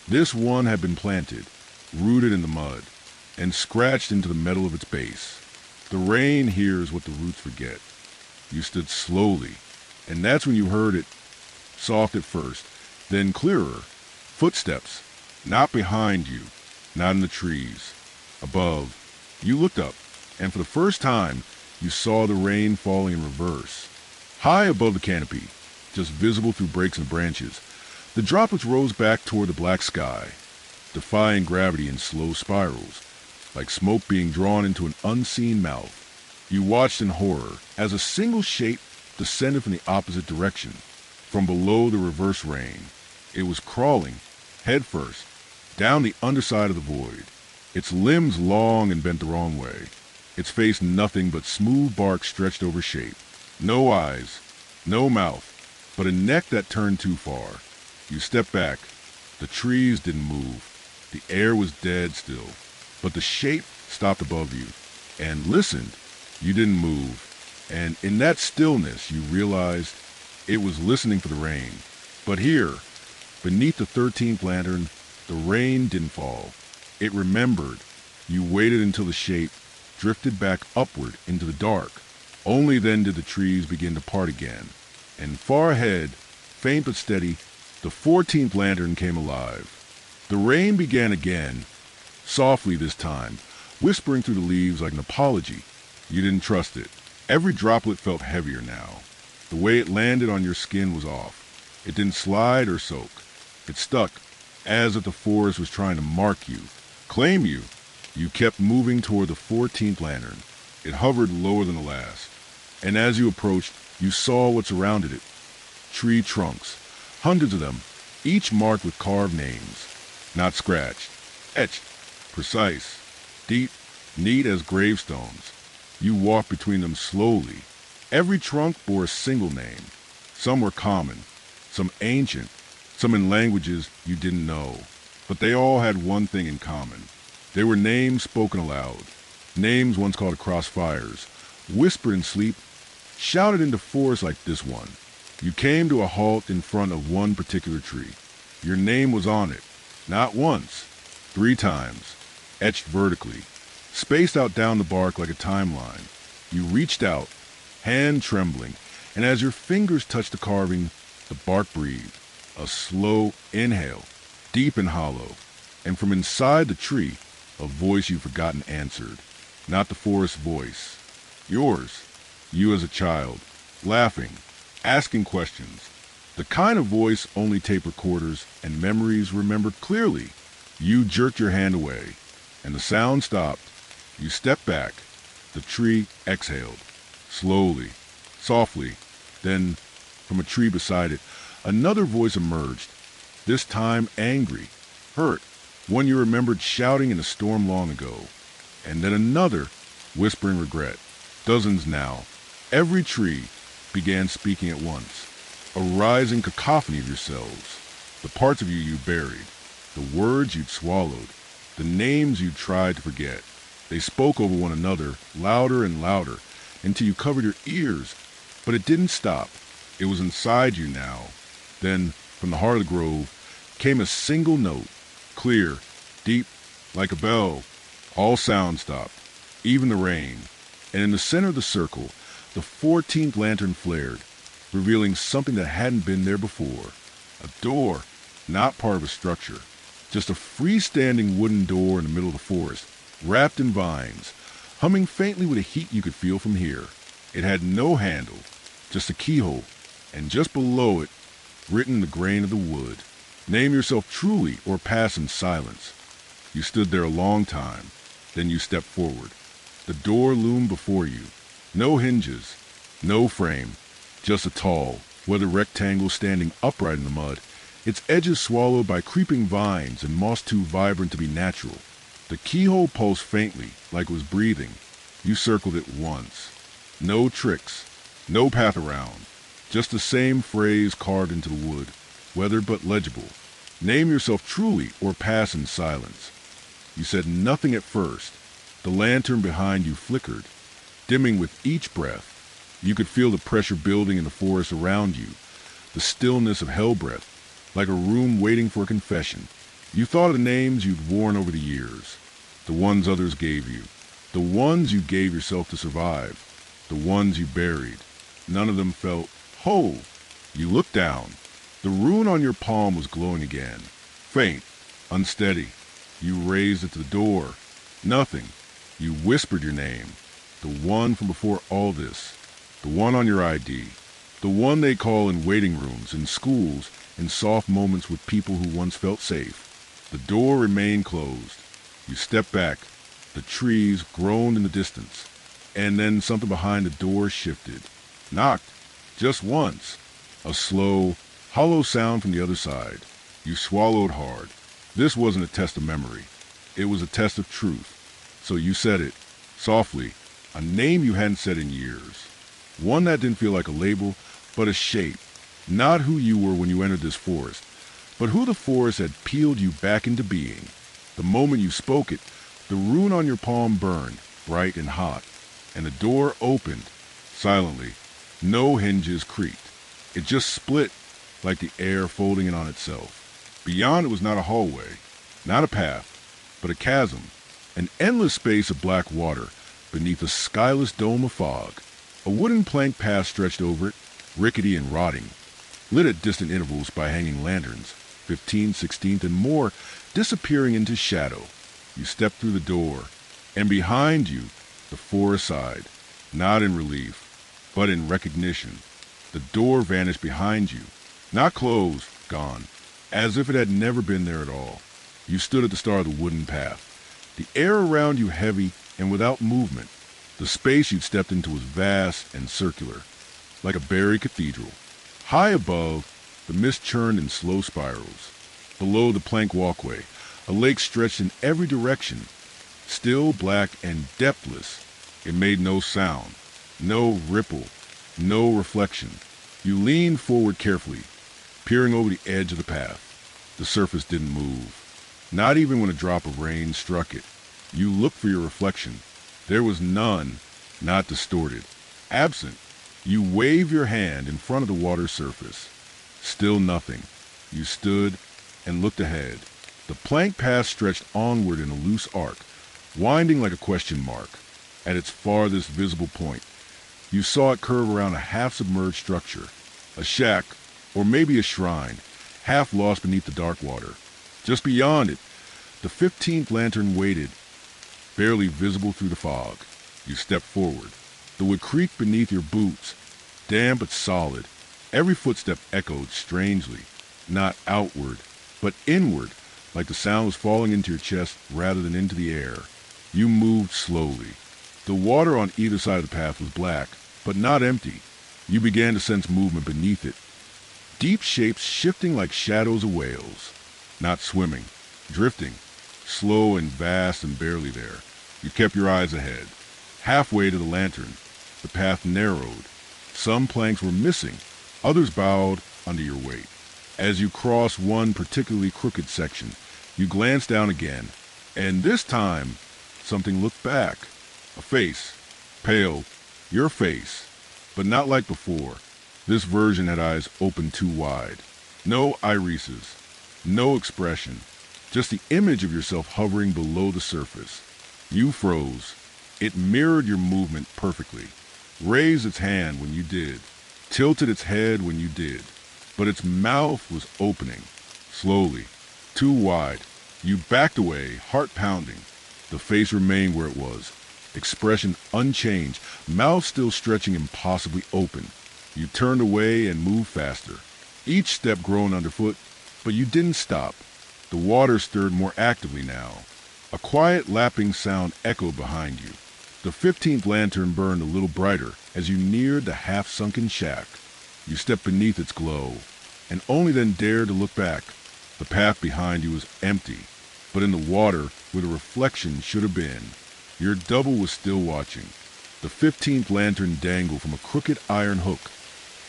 this one had been planted, rooted in the mud, and scratched into the metal of its base. The rain hears what the roots forget. You stood slowly, and that's when you heard it, soft at first, then clearer. Footsteps, not behind you, not in the trees. Above, you looked up, and for the first time, you saw the rain falling in reverse. High above the canopy, just visible through breaks and branches, the droplets rose back toward the black sky, defying gravity in slow spirals, like smoke being drawn into an unseen mouth. You watched in horror as a single shape descended from the opposite direction, from below the reverse rain. It was crawling, head first, down the underside of the void, its limbs long and bent the wrong way, its face nothing but smooth bark stretched over shape. No eyes, no mouth, but a neck that turned too far. You stepped back. The trees didn't move. The air was dead still. But the shape stopped above you and listened. You didn't move. And in that stillness, you realized it was listening for the rain. But here, beneath the 13th lantern, the rain didn't fall. It remembered. You waited until the shape drifted back upward into the dark. Only then did the trees begin to part again. And far ahead, faint but steady, the 14th lantern came alive. The rain began again, softly this time, whispering through the leaves like an apology. You didn't trust it. Every droplet felt heavier now. The way it landed on your skin was off. It didn't slide or soak. It stuck, as if the forest was trying to mark you, claim you. You kept moving toward the 14th lantern. It hovered lower than the last. And as you approached, you saw what surrounded it. Tree trunks, hundreds of them, each marked with carved names. Not scratched, etched, precise, deep, neat as gravestones. You walked between them slowly. Every trunk bore a single name. Some were common, some ancient, some in languages you didn't know. But they all had one thing in common. They were names spoken aloud, names once called across fires, whispered in sleep, shouted into forests like this one. You came to a halt in front of one particular tree. Your name was on it, not once, 3 times, etched vertically, spaced out down the bark like a timeline. You reached out, hand trembling, and as your fingers touched the carving, the bark breathed, a slow inhale, deep and hollow, and from inside the tree, a voice you'd forgotten answered. Not the forest's voice. Yours. You as a child. Laughing. Asking questions. The kind of voice only tape recorders and memories remembered clearly. You jerked your hand away, and the sound stopped. You stepped back. The tree exhaled. Slowly. Softly. Then, from a tree beside it, another voice emerged. This time angry. Hurt. One you remembered shouting in a storm long ago. And then another, whispering regret. Dozens now. Every tree began speaking at once. A rising cacophony of yourselves. The parts of you buried. The words you'd swallowed. The names you'd tried to forget. They spoke over one another, louder and louder, until you covered your ears. But it didn't stop. It was inside you now. Then, from the heart of the grove, came a single note. Clear, deep, like a bell. All sound stopped, even the rain. And in the center of the circle, the 14th lantern flared, revealing something that hadn't been there before. A door, not part of a structure. Just a freestanding wooden door in the middle of the forest, wrapped in vines, humming faintly with a heat you could feel from here. It had no handle, just a keyhole, and just below it, written in the grain of the wood, "Name yourself truly or pass in silence." You stood there a long time, then you stepped forward. The door loomed before you. No hinges, no frame, just a tall, weathered rectangle standing upright in the mud, its edges swallowed by creeping vines and moss too vibrant to be natural. The keyhole pulsed faintly, like it was breathing. You circled it once. No tricks, no path around, just the same phrase carved into the wood, weathered but legible. Name yourself truly or pass in silence. You said nothing at first. The lantern behind you flickered, dimming with each breath. You could feel the pressure building in the forest around you, the stillness of hell breath, like a room waiting for a confession. You thought of the names you'd worn over the years, the ones others gave you, the ones you gave yourself to survive, the ones you buried. None of them felt whole. You looked down. The rune on your palm was glowing again, faint, unsteady. You raised it to the door. Nothing. You whispered your name, the one from before all this, the one on your ID, the one they call in waiting rooms, in schools, in soft moments with people who once felt safe. The door remained closed. You stepped back. The trees groaned in the distance. And then something behind the door shifted. Knocked. Just once. A slow, hollow sound from the other side. You swallowed hard. This wasn't a test of memory. It was a test of truth. So you said it, softly, a name you hadn't said in years. One that didn't feel like a label, but a shape. Not who you were when you entered this forest, but who the forest had peeled you back into being. The moment you spoke it, the rune on your palm burned, bright and hot, and the door opened, silently. No hinges creaked. It just split, like the air folding in on itself. Beyond it was not a hallway, not a path, but a chasm, an endless space of black water beneath a skyless dome of fog. A wooden plank path stretched over it, rickety and rotting, lit at distant intervals by hanging lanterns, 15th, 16th, and more, disappearing into shadow. You stepped through the door, and behind you, the forest sighed, not in relief, but in recognition. The door vanished behind you, not closed, gone, as if it had never been there at all. You stood at the start of the wooden path, the air around you heavy and without movement. The space you'd stepped into was vast and circular, like a buried cathedral. High above, the mist churned in slow spirals. Below the plank walkway, a lake stretched in every direction, still, black, and depthless. It made no sound, no ripple, no reflection. You leaned forward carefully, peering over the edge of the path. The surface didn't move, not even when a drop of rain struck it. You looked for your reflection. There was none, not distorted, absent. You waved your hand in front of the water's surface. Still nothing. You stood and looked ahead. The plank path stretched onward in a loose arc, winding like a question mark. At its farthest visible point, you saw it curve around a half-submerged structure, a shack, or maybe a shrine, half lost beneath the dark water. Just beyond it, the 15th lantern waited, barely visible through the fog. You stepped forward. The wood creaked beneath your boots, damp but solid. Every footstep echoed strangely, not outward, but inward, like the sound was falling into your chest rather than into the air. You moved slowly. The water on either side of the path was black, but not empty. You began to sense movement beneath it. Deep shapes shifting like shadows of whales. Not swimming, drifting, slow and vast and barely there. You kept your eyes ahead. Halfway to the lantern, The path narrowed. Some planks were missing, others bowed under your weight. As you crossed one particularly crooked section, you glanced down again, and this time, something looked back. A face. Pale. Your face. But not like before. This version had eyes open too wide. No irises. No expression. Just the image of yourself hovering below the surface. You froze. It mirrored your movement perfectly. Raised its hand when you did. Tilted its head when you did. But its mouth was opening. Slowly. Too wide. You backed away, heart pounding. The face remained where it was. Expression unchanged. Mouth still stretching impossibly open. You turned away and moved faster. Each step grown underfoot, but you didn't stop. The water stirred more actively now. A quiet lapping sound echoed behind you. The 15th lantern burned a little brighter as you neared the half-sunken shack. You stepped beneath its glow, and only then dared to look back. The path behind you was empty, but in the water where the reflection should have been, your double was still watching. The 15th lantern dangled from a crooked iron hook,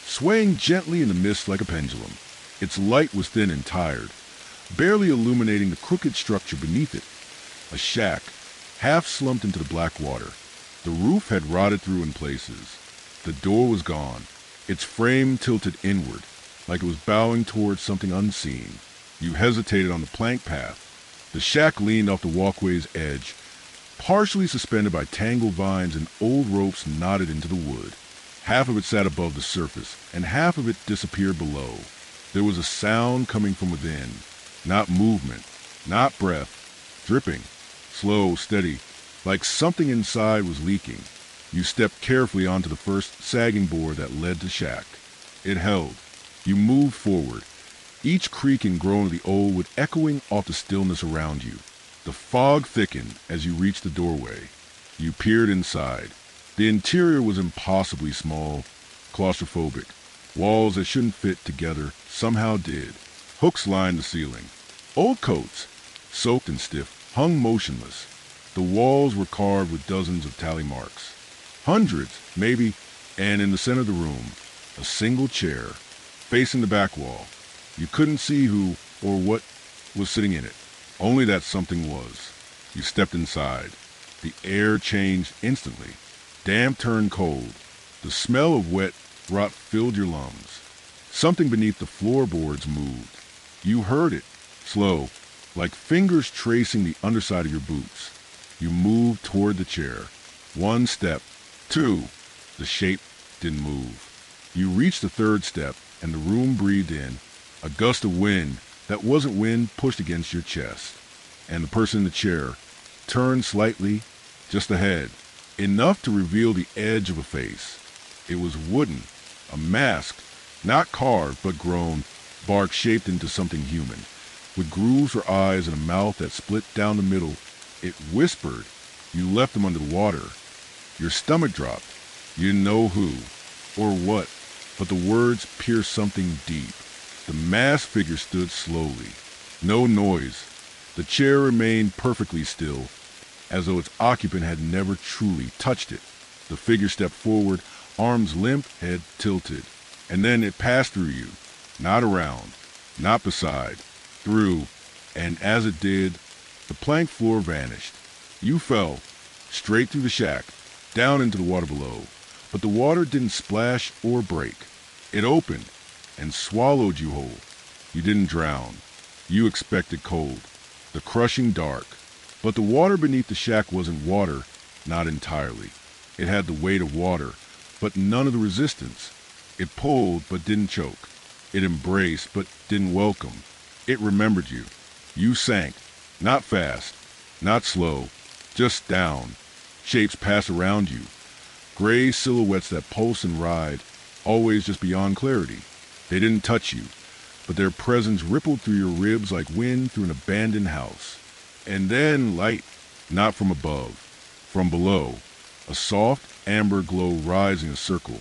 swaying gently in the mist like a pendulum. Its light was thin and tired, barely illuminating the crooked structure beneath it. A shack, half slumped into the black water. The roof had rotted through in places. The door was gone, its frame tilted inward, like it was bowing towards something unseen. You hesitated on the plank path. The shack leaned off the walkway's edge, partially suspended by tangled vines and old ropes knotted into the wood. Half of it sat above the surface, and half of it disappeared below. There was a sound coming from within, not movement, not breath, dripping, slow, steady, like something inside was leaking. You stepped carefully onto the first sagging board that led to shack. It held. You moved forward, each creak and groan of the old wood echoing off the stillness around you. The fog thickened as you reached the doorway. You peered inside. The interior was impossibly small, claustrophobic. Walls that shouldn't fit together somehow did. Hooks lined the ceiling. Old coats, soaked and stiff, hung motionless. The walls were carved with dozens of tally marks. Hundreds, maybe, and in the center of the room, a single chair, facing the back wall. You couldn't see who or what was sitting in it. Only that something was. You stepped inside. The air changed instantly. Damp turned cold. The smell of wet rot filled your lungs. Something beneath the floorboards moved. You heard it, slow, like fingers tracing the underside of your boots. You moved toward the chair. One step, two. The shape didn't move. You reached the third step, and the room breathed in. A gust of wind that wasn't wind pushed against your chest. And the person in the chair turned slightly, just ahead, enough to reveal the edge of a face. It was wooden, a mask, not carved but grown, bark shaped into something human, with grooves for eyes and a mouth that split down the middle. It whispered. You left them under the water. Your stomach dropped. You didn't know who or what, but the words pierced something deep. The masked figure stood slowly. No noise. The chair remained perfectly still, as though its occupant had never truly touched it. The figure stepped forward, arms limp, head tilted. And then it passed through you. Not around, not beside, through, and as it did, the plank floor vanished. You fell, straight through the shack, down into the water below. But the water didn't splash or break. It opened and swallowed you whole. You didn't drown. You expected cold, the crushing dark. But the water beneath the shack wasn't water, not entirely. It had the weight of water, but none of the resistance. It pulled but didn't choke. It embraced but didn't welcome. It remembered you. You sank, not fast, not slow, just down. Shapes passed around you. Gray silhouettes that pulse and ride, always just beyond clarity. They didn't touch you, but their presence rippled through your ribs like wind through an abandoned house. And then light, not from above, from below, a soft amber glow rising a circle,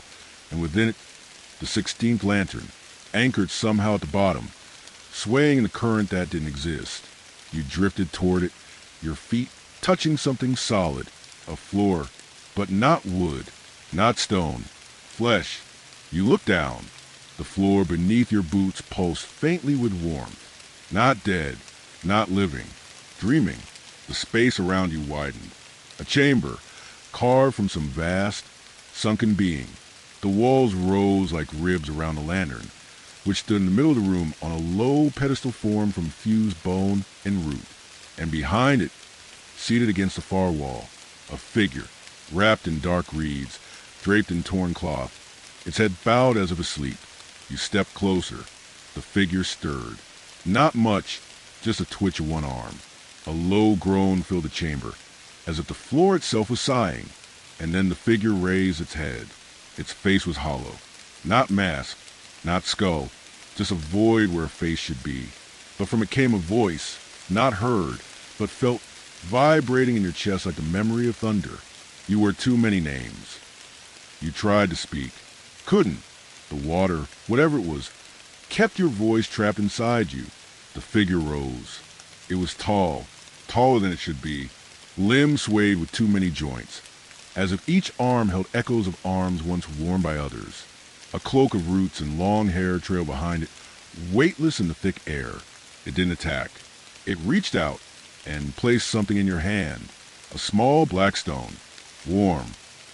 and within it the 16th lantern, anchored somehow at the bottom, swaying in the current that didn't exist. You drifted toward it, your feet touching something solid, a floor, but not wood. Not stone. Flesh. You look down. The floor beneath your boots pulsed faintly with warmth. Not dead. Not living. Dreaming. The space around you widened. A chamber, carved from some vast, sunken being. The walls rose like ribs around a lantern, which stood in the middle of the room on a low pedestal formed from fused bone and root. And behind it, seated against the far wall, a figure, wrapped in dark reeds, draped in torn cloth, its head bowed as if asleep. You stepped closer. The figure stirred. Not much, just a twitch of one arm. A low groan filled the chamber, as if the floor itself was sighing, and then the figure raised its head. Its face was hollow. Not mask, not skull, just a void where a face should be. But from it came a voice, not heard, but felt vibrating in your chest like the memory of thunder. You were too many names. You tried to speak. Couldn't. The water, whatever it was, kept your voice trapped inside you. The figure rose. It was tall, taller than it should be, limbs swayed with too many joints, as if each arm held echoes of arms once worn by others. A cloak of roots and long hair trailed behind it, weightless in the thick air. It didn't attack. It reached out and placed something in your hand, a small black stone, warm,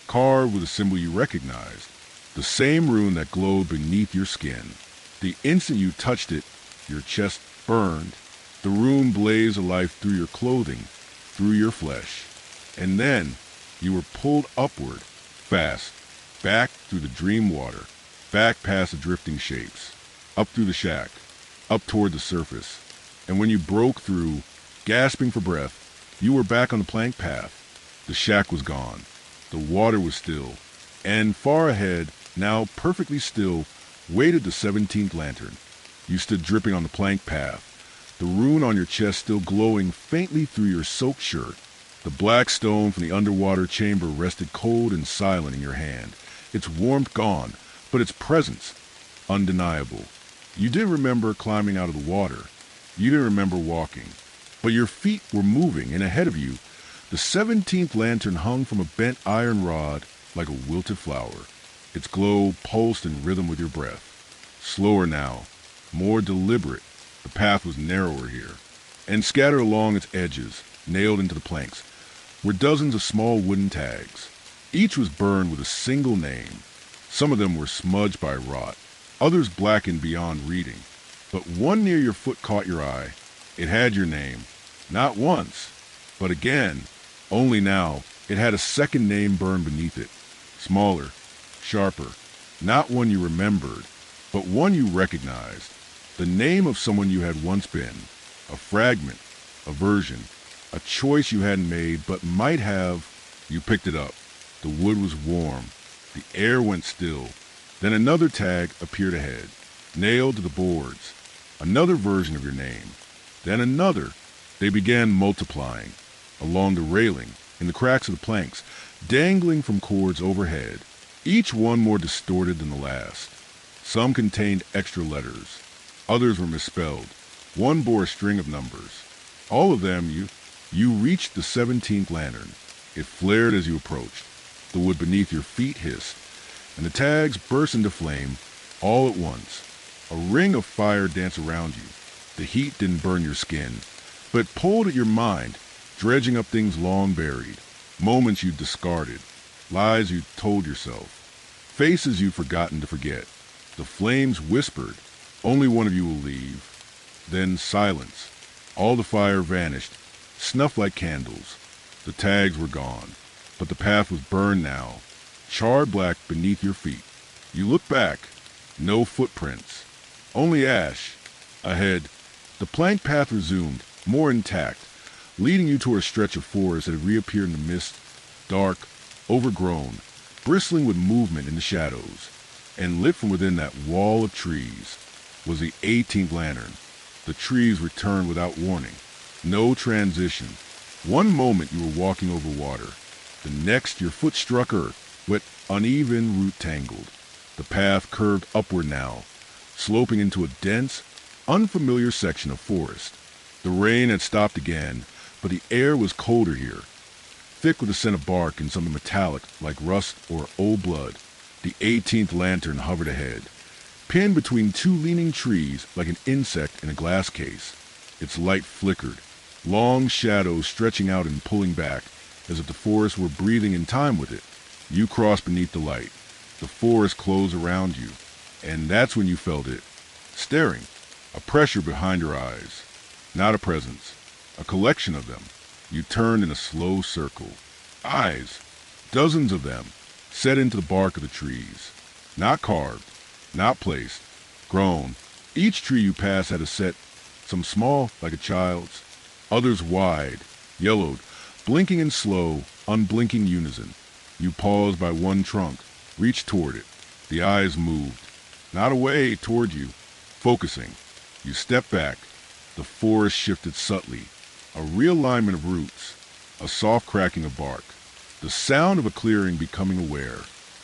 carved with a symbol you recognized, the same rune that glowed beneath your skin. The instant you touched it, your chest burned. The rune blazed alive through your clothing, through your flesh. And then you were pulled upward, fast, back through the dream water, back past the drifting shapes, up through the shack, up toward the surface. And when you broke through, gasping for breath, you were back on the plank path. The shack was gone. The water was still. And far ahead, now perfectly still, waited the 17th lantern. You stood dripping on the plank path, the rune on your chest still glowing faintly through your soaked shirt. The black stone from the underwater chamber rested cold and silent in your hand, its warmth gone, but its presence undeniable. You didn't remember climbing out of the water. You didn't remember walking. But your feet were moving, and ahead of you, the 17th lantern hung from a bent iron rod like a wilted flower. Its glow pulsed in rhythm with your breath. Slower now, more deliberate. The path was narrower here, and scattered along its edges, nailed into the planks, were dozens of small wooden tags. Each was burned with a single name. Some of them were smudged by rot, others blackened beyond reading. But one near your foot caught your eye. It had your name, not once, but again. Only now, it had a second name burned beneath it, smaller, sharper, not one you remembered, but one you recognized. The name of someone you had once been, a fragment, a version, a choice you hadn't made but might have. You picked it up. The wood was warm. The air went still. Then another tag appeared ahead, nailed to the boards. Another version of your name. Then another. They began multiplying, along the railing, in the cracks of the planks, dangling from cords overhead, each one more distorted than the last. Some contained extra letters. Others were misspelled. One bore a string of numbers. All of them, you reached the 17th lantern. It flared as you approached. The wood beneath your feet hissed, and the tags burst into flame all at once. A ring of fire danced around you. The heat didn't burn your skin, but pulled at your mind, dredging up things long buried, moments you'd discarded, lies you'd told yourself, faces you'd forgotten to forget. The flames whispered, "Only one of you will leave." Then silence. All the fire vanished, snuffed like candles. The tags were gone, but the path was burned now, charred black beneath your feet. You looked back. No footprints. Only ash. Ahead, the plank path resumed, more intact, leading you toward a stretch of forest that had reappeared in the mist, dark, overgrown, bristling with movement in the shadows. And lit from within that wall of trees was the 18th lantern. The trees returned without warning. No transition. One moment you were walking over water. The next your foot struck earth, wet, uneven, root tangled. The path curved upward now, sloping into a dense, unfamiliar section of forest. The rain had stopped again, but the air was colder here. thick with the scent of bark and something metallic like rust or old blood. The 18th lantern hovered ahead, pinned between two leaning trees like an insect in a glass case. Its light flickered, long shadows stretching out and pulling back, as if the forest were breathing in time with it. You crossed beneath the light. The forest closed around you, and that's when you felt it. Staring, a pressure behind your eyes. Not a presence, a collection of them. You turned in a slow circle. Eyes, dozens of them, set into the bark of the trees. Not carved, not placed, grown. Each tree you passed had a set, some small like a child's, others wide, yellowed, blinking in slow, unblinking unison. You paused by one trunk, reached toward it. The eyes moved, not away, toward you, focusing. You stepped back. The forest shifted subtly, a realignment of roots, a soft cracking of bark, the sound of a clearing becoming aware.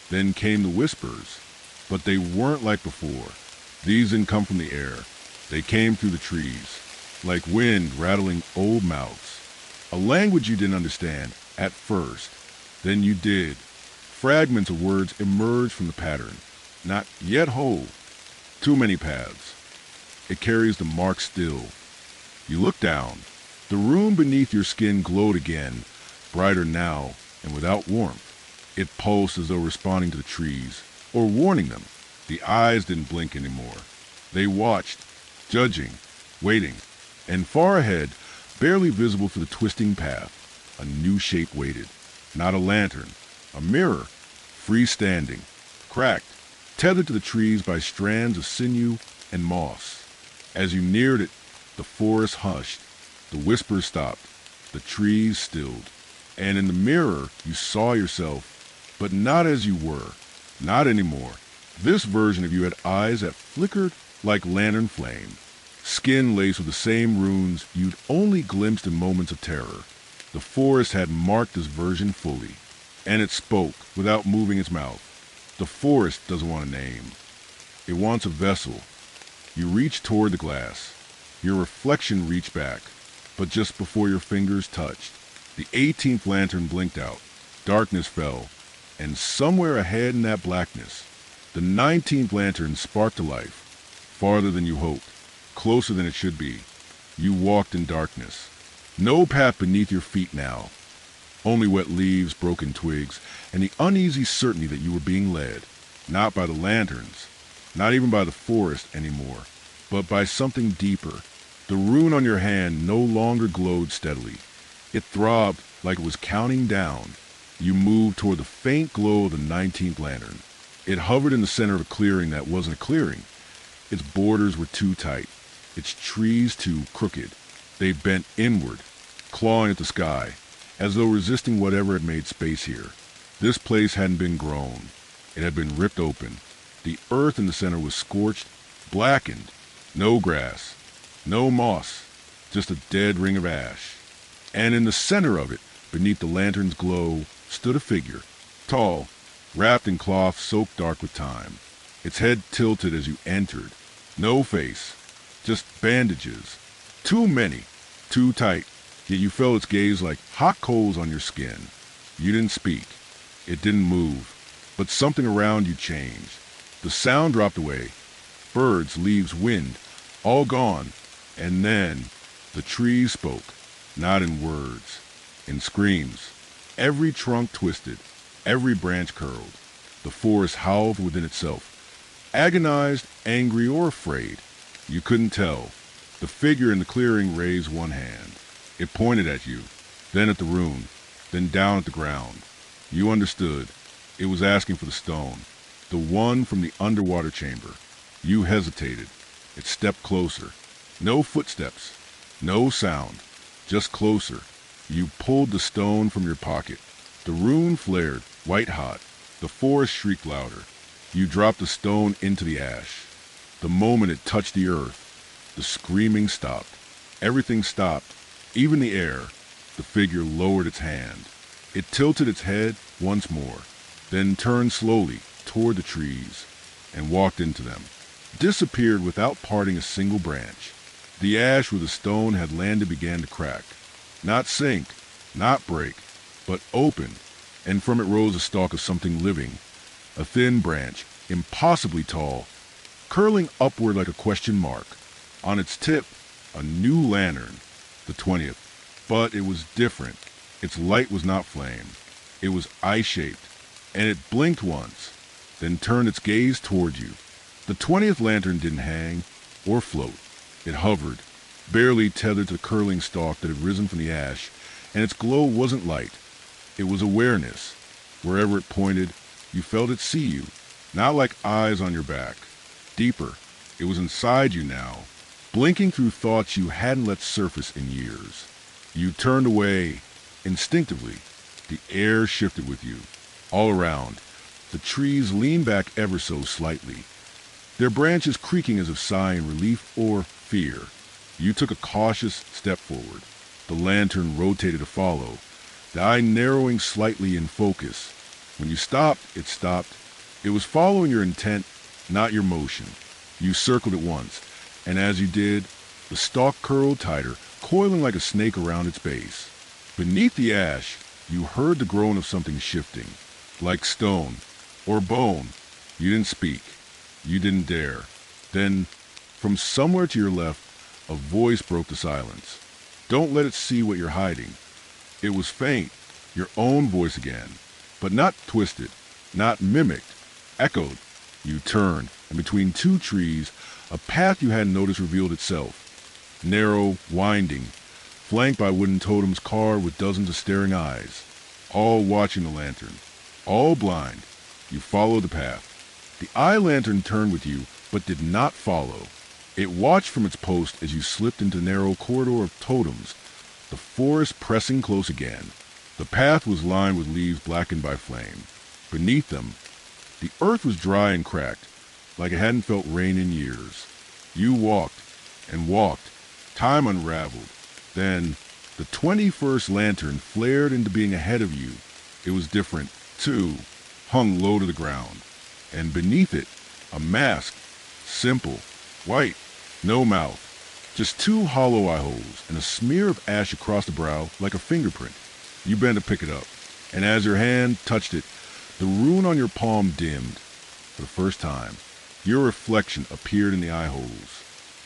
Then came the whispers, but they weren't like before. These didn't come from the air. They came through the trees, like wind rattling old mouths. A language you didn't understand at first. Then you did. Fragments of words emerged from the pattern, not yet whole. Too many paths. It carries the mark still. You look down. The room beneath your skin glowed again, brighter now and without warmth. It pulsed as though responding to the trees, or warning them. The eyes didn't blink anymore. They watched, judging, waiting, and far ahead, barely visible through the twisting path, a new shape waited. Not a lantern, a mirror, freestanding, cracked, tethered to the trees by strands of sinew and moss. As you neared it, the forest hushed, the whispers stopped, the trees stilled, and in the mirror you saw yourself, but not as you were, not anymore. This version of you had eyes that flickered like lantern flame, skin laced with the same runes you'd only glimpsed in moments of terror. The forest had marked this version fully, and it spoke without moving its mouth. The forest doesn't want a name. It wants a vessel. You reached toward the glass. Your reflection reached back, but just before your fingers touched, the 18th lantern blinked out. Darkness fell, and somewhere ahead in that blackness, the 19th lantern sparked to life, farther than you hoped, closer than it should be. You walked in darkness. No path beneath your feet now. Only wet leaves, broken twigs, and the uneasy certainty that you were being led, not by the lanterns, not even by the forest anymore, but by something deeper. The rune on your hand no longer glowed steadily. It throbbed like it was counting down. You moved toward the faint glow of the 19th lantern. It hovered in the center of a clearing that wasn't a clearing. Its borders were too tight, its trees too crooked. They bent inward, clawing at the sky, as though resisting whatever had made space here. This place hadn't been grown. It had been ripped open. The earth in the center was scorched, blackened. No grass, no moss, just a dead ring of ash. And in the center of it, beneath the lantern's glow, stood a figure, tall, wrapped in cloth soaked dark with time. Its head tilted as you entered. No face, just bandages. Too many, too tight, yet you felt its gaze like hot coals on your skin. You didn't speak. It didn't move. But something around you changed. The sound dropped away. Birds, leaves, wind, all gone. And then the trees spoke, not in words, in screams. Every trunk twisted, every branch curled. The forest howled within itself, agonized, angry, or afraid. You couldn't tell. The figure in the clearing raised one hand. It pointed at you, then at the rune, then down at the ground. You understood. It was asking for the stone, the one from the underwater chamber. You hesitated. It stepped closer. No footsteps, no sound, just closer. You pulled the stone from your pocket. The rune flared, white hot. The forest shrieked louder. You dropped the stone into the ash. The moment it touched the earth, the screaming stopped. Everything stopped, even the air. The figure lowered its hand. It tilted its head once more, then turned slowly toward the trees and walked into them. Disappeared without parting a single branch. The ash where the stone had landed began to crack. Not sink, not break, but open, and from it rose a stalk of something living, a thin branch, impossibly tall, curling upward like a question mark. On its tip, a new lantern, the 20th. But it was different. Its light was not flame. It was eye-shaped, and it blinked once, then turned its gaze toward you. The 20th lantern didn't hang or float. It hovered, barely tethered to the curling stalk that had risen from the ash, and its glow wasn't light. It was awareness. Wherever it pointed, you felt it see you, not like eyes on your back. Deeper, it was inside you now, blinking through thoughts you hadn't let surface in years. You turned away, instinctively. The air shifted with you. All around, the trees leaned back ever so slightly, their branches creaking as if sighing relief or fear. You took a cautious step forward. The lantern rotated to follow, the eye narrowing slightly in focus. When you stopped, it stopped. It was following your intent, not your motion. You circled it once, and as you did, the stalk curled tighter, coiling like a snake around its base. Beneath the ash, you heard the groan of something shifting, like stone or bone. You didn't speak. You didn't dare. Then, from somewhere to your left, a voice broke the silence. Don't let it see what you're hiding. It was faint, your own voice again, but not twisted, not mimicked, echoed. You turned, and between two trees, a path you hadn't noticed revealed itself. Narrow, winding, flanked by wooden totems carved with dozens of staring eyes, all watching the lantern, all blind. You followed the path. The eye lantern turned with you, but did not follow. It watched from its post as you slipped into the narrow corridor of totems, the forest pressing close again. The path was lined with leaves blackened by flame. Beneath them, the earth was dry and cracked, like it hadn't felt rain in years. You walked and walked. Time unraveled. Then, the 21st lantern flared into being ahead of you. It was different, too, hung low to the ground. And beneath it, a mask, simple, white, no mouth, just two hollow eye holes and a smear of ash across the brow like a fingerprint. You bent to pick it up, and as your hand touched it, the rune on your palm dimmed. For the first time, your reflection appeared in the eye holes.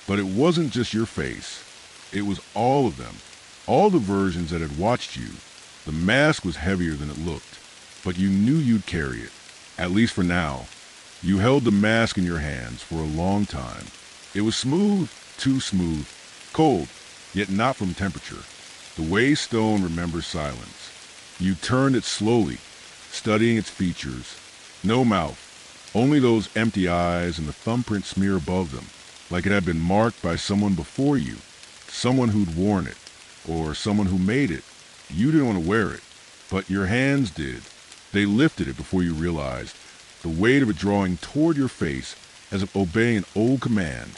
But it wasn't just your face. It was all of them, all the versions that had watched you. The mask was heavier than it looked, but you knew you'd carry it, at least for now. You held the mask in your hands for a long time. It was smooth, too smooth, cold, yet not from temperature. The way stone remembers silence. You turned it slowly, studying its features. No mouth, only those empty eyes and the thumbprint smear above them, like it had been marked by someone before you, someone who'd worn it, or someone who made it. You didn't want to wear it, but your hands did. They lifted it before you realized, the weight of it drawing toward your face as if obeying an old command.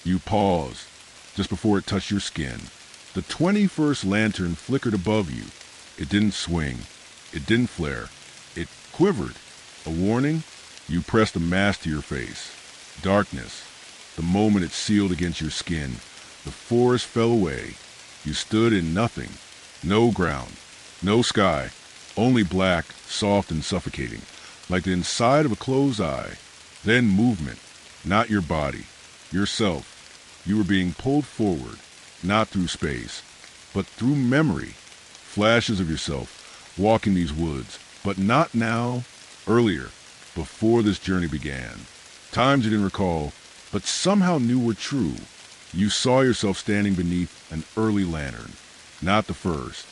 You paused, just before it touched your skin. The 21st lantern flickered above you. It didn't swing. It didn't flare. It quivered. A warning? You pressed the mask to your face. Darkness. The moment it sealed against your skin, the forest fell away. You stood in nothing. No ground. No sky. Only black, soft and suffocating, like the inside of a closed eye. Then movement. Not your body. Yourself. You were being pulled forward, not through space, but through memory. Flashes of yourself, walking these woods, but not now, earlier, before this journey began. Times you didn't recall, but somehow knew were true. You saw yourself standing beneath an early lantern. Not the first,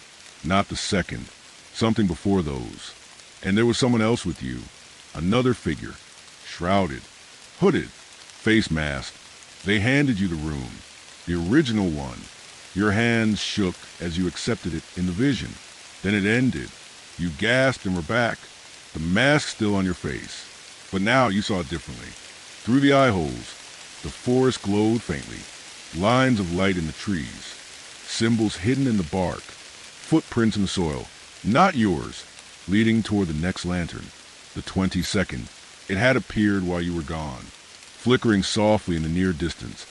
not the second, something before those. And there was someone else with you, another figure, shrouded, hooded, face masked. They handed you the rune, the original one. Your hands shook as you accepted it in the vision. Then it ended. You gasped and were back, the mask still on your face. But now you saw it differently. Through the eye holes, the forest glowed faintly, lines of light in the trees, symbols hidden in the bark, footprints in the soil, not yours, leading toward the next lantern, the 22nd. It had appeared while you were gone, flickering softly in the near distance,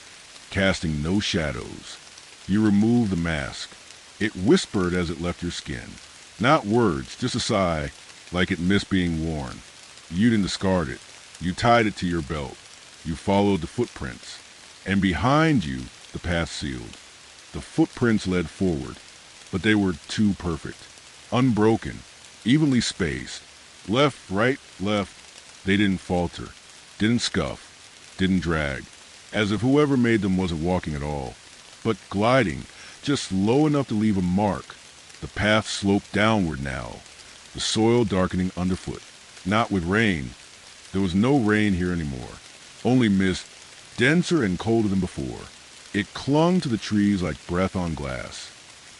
casting no shadows. You removed the mask. It whispered as it left your skin. Not words, just a sigh, like it missed being worn. You didn't discard it. You tied it to your belt. You followed the footprints. And behind you, the path sealed. The footprints led forward, but they were too perfect. Unbroken, evenly spaced. Left, right, left. They didn't falter, didn't scuff, didn't drag. As if whoever made them wasn't walking at all, but gliding, just low enough to leave a mark. The path sloped downward now, the soil darkening underfoot. Not with rain. There was no rain here anymore, only mist, denser and colder than before. It clung to the trees like breath on glass.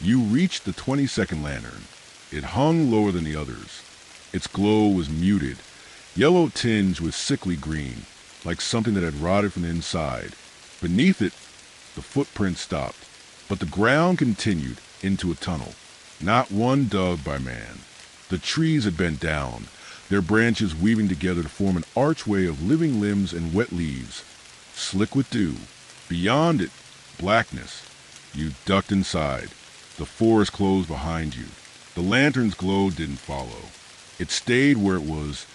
You reached the 20-second lantern. It hung lower than the others. Its glow was muted, yellow tinged with sickly green, like something that had rotted from the inside. Beneath it, the footprints stopped, but the ground continued into a tunnel, not one dug by man. The trees had bent down, their branches weaving together to form an archway of living limbs and wet leaves, slick with dew. Beyond it, blackness. You ducked inside. The forest closed behind you. The lantern's glow didn't follow. It stayed where it was,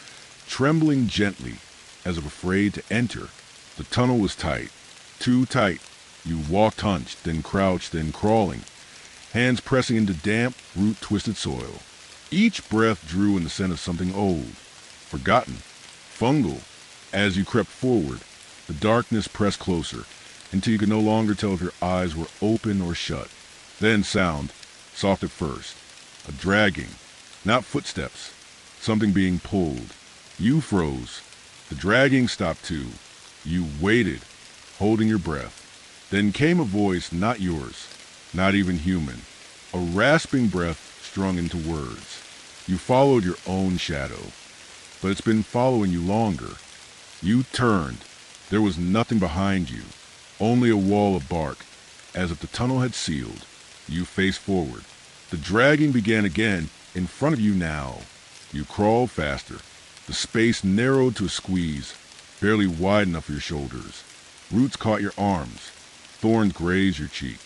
trembling gently, as if afraid to enter. The tunnel was tight, too tight. You walked hunched, then crouched, then crawling, hands pressing into damp, root-twisted soil. Each breath drew in the scent of something old, forgotten, fungal. As you crept forward, the darkness pressed closer, until you could no longer tell if your eyes were open or shut. Then sound, soft at first, a dragging, not footsteps, something being pulled. You froze. The dragging stopped too. You waited, holding your breath. Then came a voice not yours, not even human, a rasping breath strung into words. You followed your own shadow, but it's been following you longer. You turned. There was nothing behind you, only a wall of bark, as if the tunnel had sealed. You faced forward. The dragging began again, in front of you now. You crawled faster. The space narrowed to a squeeze, barely wide enough for your shoulders. Roots caught your arms. Thorns grazed your cheek.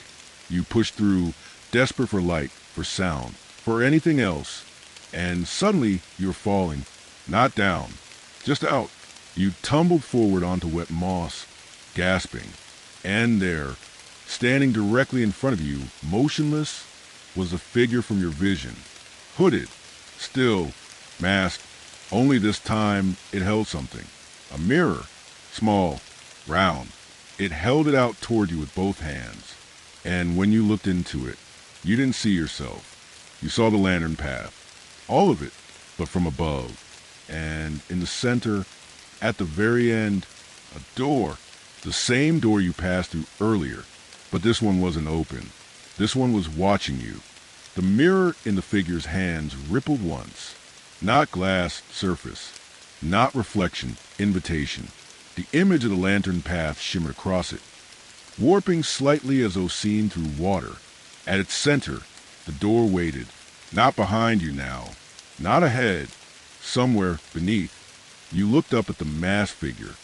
You pushed through, desperate for light, for sound, for anything else. And suddenly you were falling, not down, just out. You tumbled forward onto wet moss, gasping. And there, standing directly in front of you, motionless, was a figure from your vision. Hooded, still, masked. Only this time it held something. A mirror, small, round. It held it out toward you with both hands. And when you looked into it, you didn't see yourself. You saw the lantern path. All of it, but from above. And in the center, at the very end, a door. The same door you passed through earlier, but this one wasn't open. This one was watching you. The mirror in the figure's hands rippled once. Not glass, surface. Not reflection, invitation. The image of the lantern path shimmered across it, warping slightly as though seen through water. At its center, the door waited. Not behind you now. Not ahead. Somewhere beneath. You looked up at the masked figure.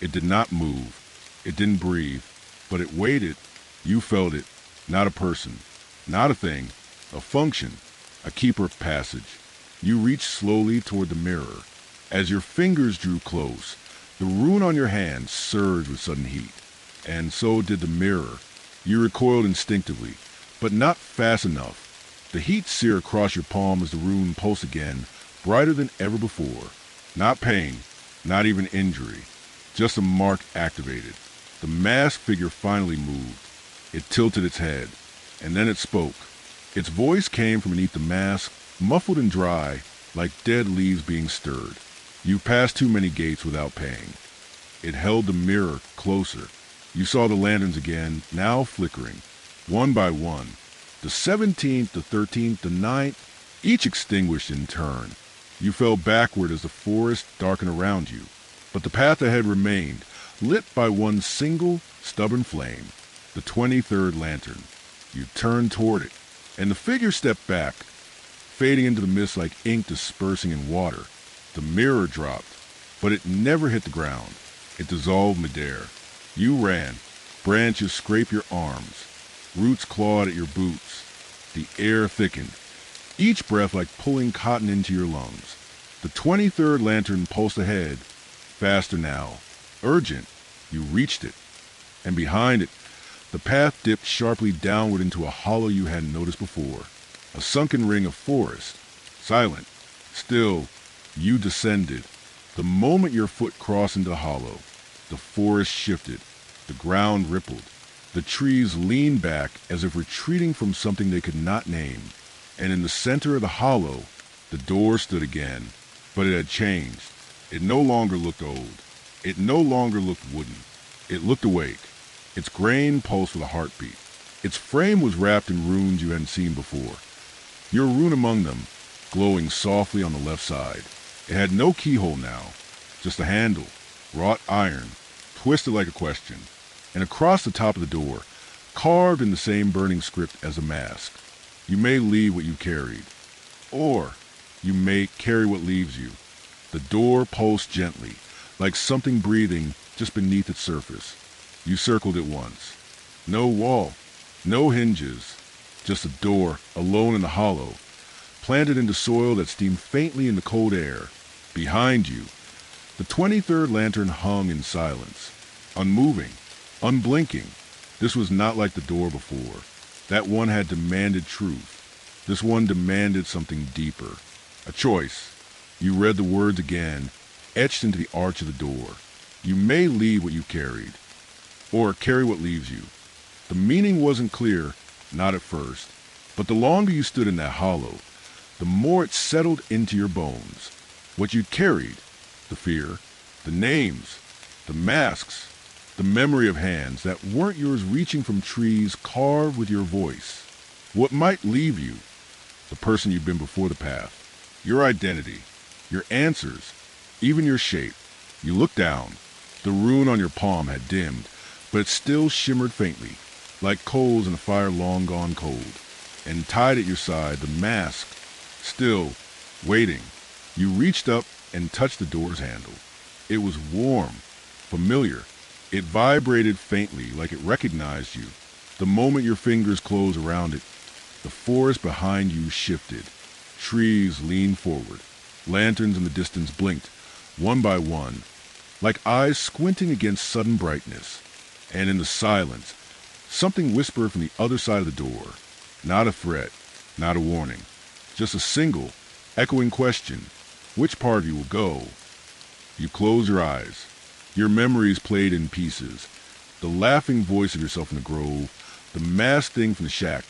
It did not move. It didn't breathe. But it waited. You felt it. Not a person. Not a thing. A function. A keeper of passage. You reached slowly toward the mirror. As your fingers drew close, the rune on your hand surged with sudden heat. And so did the mirror. You recoiled instinctively, but not fast enough. The heat seared across your palm as the rune pulsed again, brighter than ever before. Not pain, not even injury, just a mark activated. The masked figure finally moved. It tilted its head, and then it spoke. Its voice came from beneath the mask, muffled and dry, like dead leaves being stirred. You passed too many gates without paying. It held the mirror closer. You saw the lanterns again, now flickering, one by one. The 17th, the 13th, the 9th, each extinguished in turn. You fell backward as the forest darkened around you. But the path ahead remained, lit by one single, stubborn flame, the 23rd lantern. You turned toward it, and the figure stepped back, fading into the mist like ink dispersing in water. The mirror dropped, but it never hit the ground. It dissolved midair. You ran. Branches scraped your arms. Roots clawed at your boots. The air thickened. each breath like pulling cotton into your lungs. The 23rd lantern pulsed ahead, faster now, urgent. You reached it, and behind it, the path dipped sharply downward into a hollow you hadn't noticed before. A sunken ring of forest, silent, still. You descended. The moment your foot crossed into the hollow, the forest shifted, the ground rippled. The trees leaned back as if retreating from something they could not name. And in the center of the hollow, the door stood again. But it had changed. It no longer looked old. It no longer looked wooden. It looked awake. Its grain pulsed with a heartbeat. Its frame was wrapped in runes you hadn't seen before. Your rune among them, glowing softly on the left side. It had no keyhole now, just a handle, wrought iron, twisted like a question. And across the top of the door, carved in the same burning script as a mask, you may leave what you carried, or you may carry what leaves you. The door pulsed gently, like something breathing just beneath its surface. You circled it once. No wall, no hinges, just a door, alone in the hollow, planted into soil that steamed faintly in the cold air. Behind you, the 23rd lantern hung in silence, unmoving, unblinking. This was not like the door before. That one had demanded truth. This one demanded something deeper. A choice. You read the words again, etched into the arch of the door. You may leave what you carried, or carry what leaves you. The meaning wasn't clear, not at first, but the longer you stood in that hollow, the more it settled into your bones. What you'd carried, the fear, the names, the masks, the memory of hands that weren't yours reaching from trees carved with your voice. What might leave you, the person you've been before the path, your identity, your answers, even your shape. You looked down. The rune on your palm had dimmed, but it still shimmered faintly, like coals in a fire long gone cold. And tied at your side, the mask, still, waiting. You reached up and touched the door's handle. It was warm, familiar. It vibrated faintly, like it recognized you. The moment your fingers closed around it, the forest behind you shifted. Trees leaned forward. Lanterns in the distance blinked, one by one, like eyes squinting against sudden brightness. And in the silence, something whispered from the other side of the door. Not a threat, not a warning. Just a single, echoing question. Which part of you will go? You close your eyes. Your memories played in pieces. The laughing voice of yourself in the grove, the masked thing from the shack,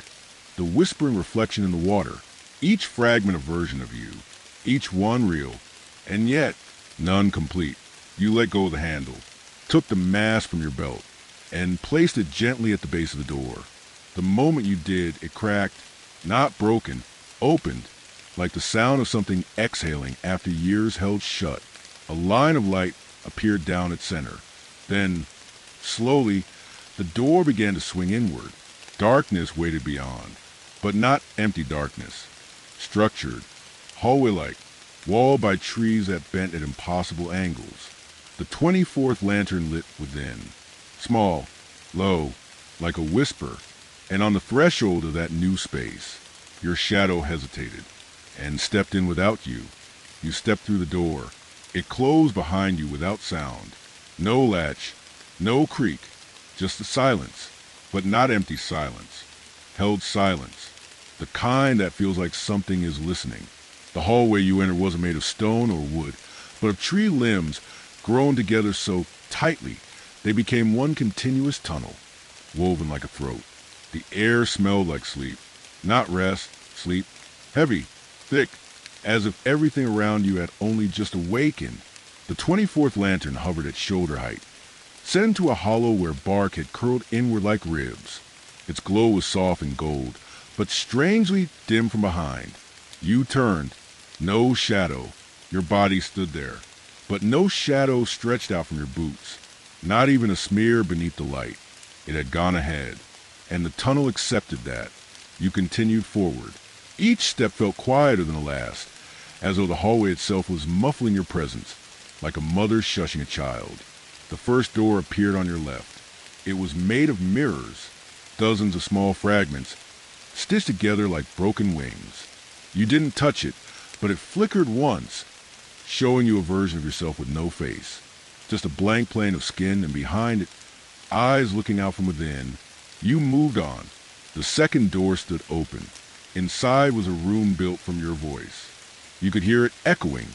the whispering reflection in the water. Each fragment a version of you. Each one real, and yet none complete. You let go of the handle, took the mask from your belt, and placed it gently at the base of the door. The moment you did, it cracked, not broken, opened, like the sound of something exhaling after years held shut. A line of light appeared down its center. Then, slowly, the door began to swing inward. Darkness waited beyond, but not empty darkness. Structured, hallway-like, walled by trees that bent at impossible angles. The 24th lantern lit within, small, low, like a whisper, and on the threshold of that new space, your shadow hesitated and stepped in without you. You stepped through the door. It closed behind you without sound. No latch, no creak, just the silence, but not empty silence. Held silence, the kind that feels like something is listening. The hallway you entered wasn't made of stone or wood, but of tree limbs grown together so tightly they became one continuous tunnel, woven like a throat. The air smelled like sleep, not rest, sleep, heavy, thick, as if everything around you had only just awakened. The 24th lantern hovered at shoulder height, set into a hollow where bark had curled inward like ribs. Its glow was soft and gold, but strangely dim from behind. You turned. No shadow. Your body stood there, but no shadow stretched out from your boots, not even a smear beneath the light. It had gone ahead, and the tunnel accepted that. You continued forward. Each step felt quieter than the last, as though the hallway itself was muffling your presence, like a mother shushing a child. The first door appeared on your left. It was made of mirrors, dozens of small fragments, stitched together like broken wings. You didn't touch it, but it flickered once, showing you a version of yourself with no face. Just a blank plane of skin, and behind it, eyes looking out from within. You moved on. The second door stood open. Inside was a room built from your voice. You could hear it echoing.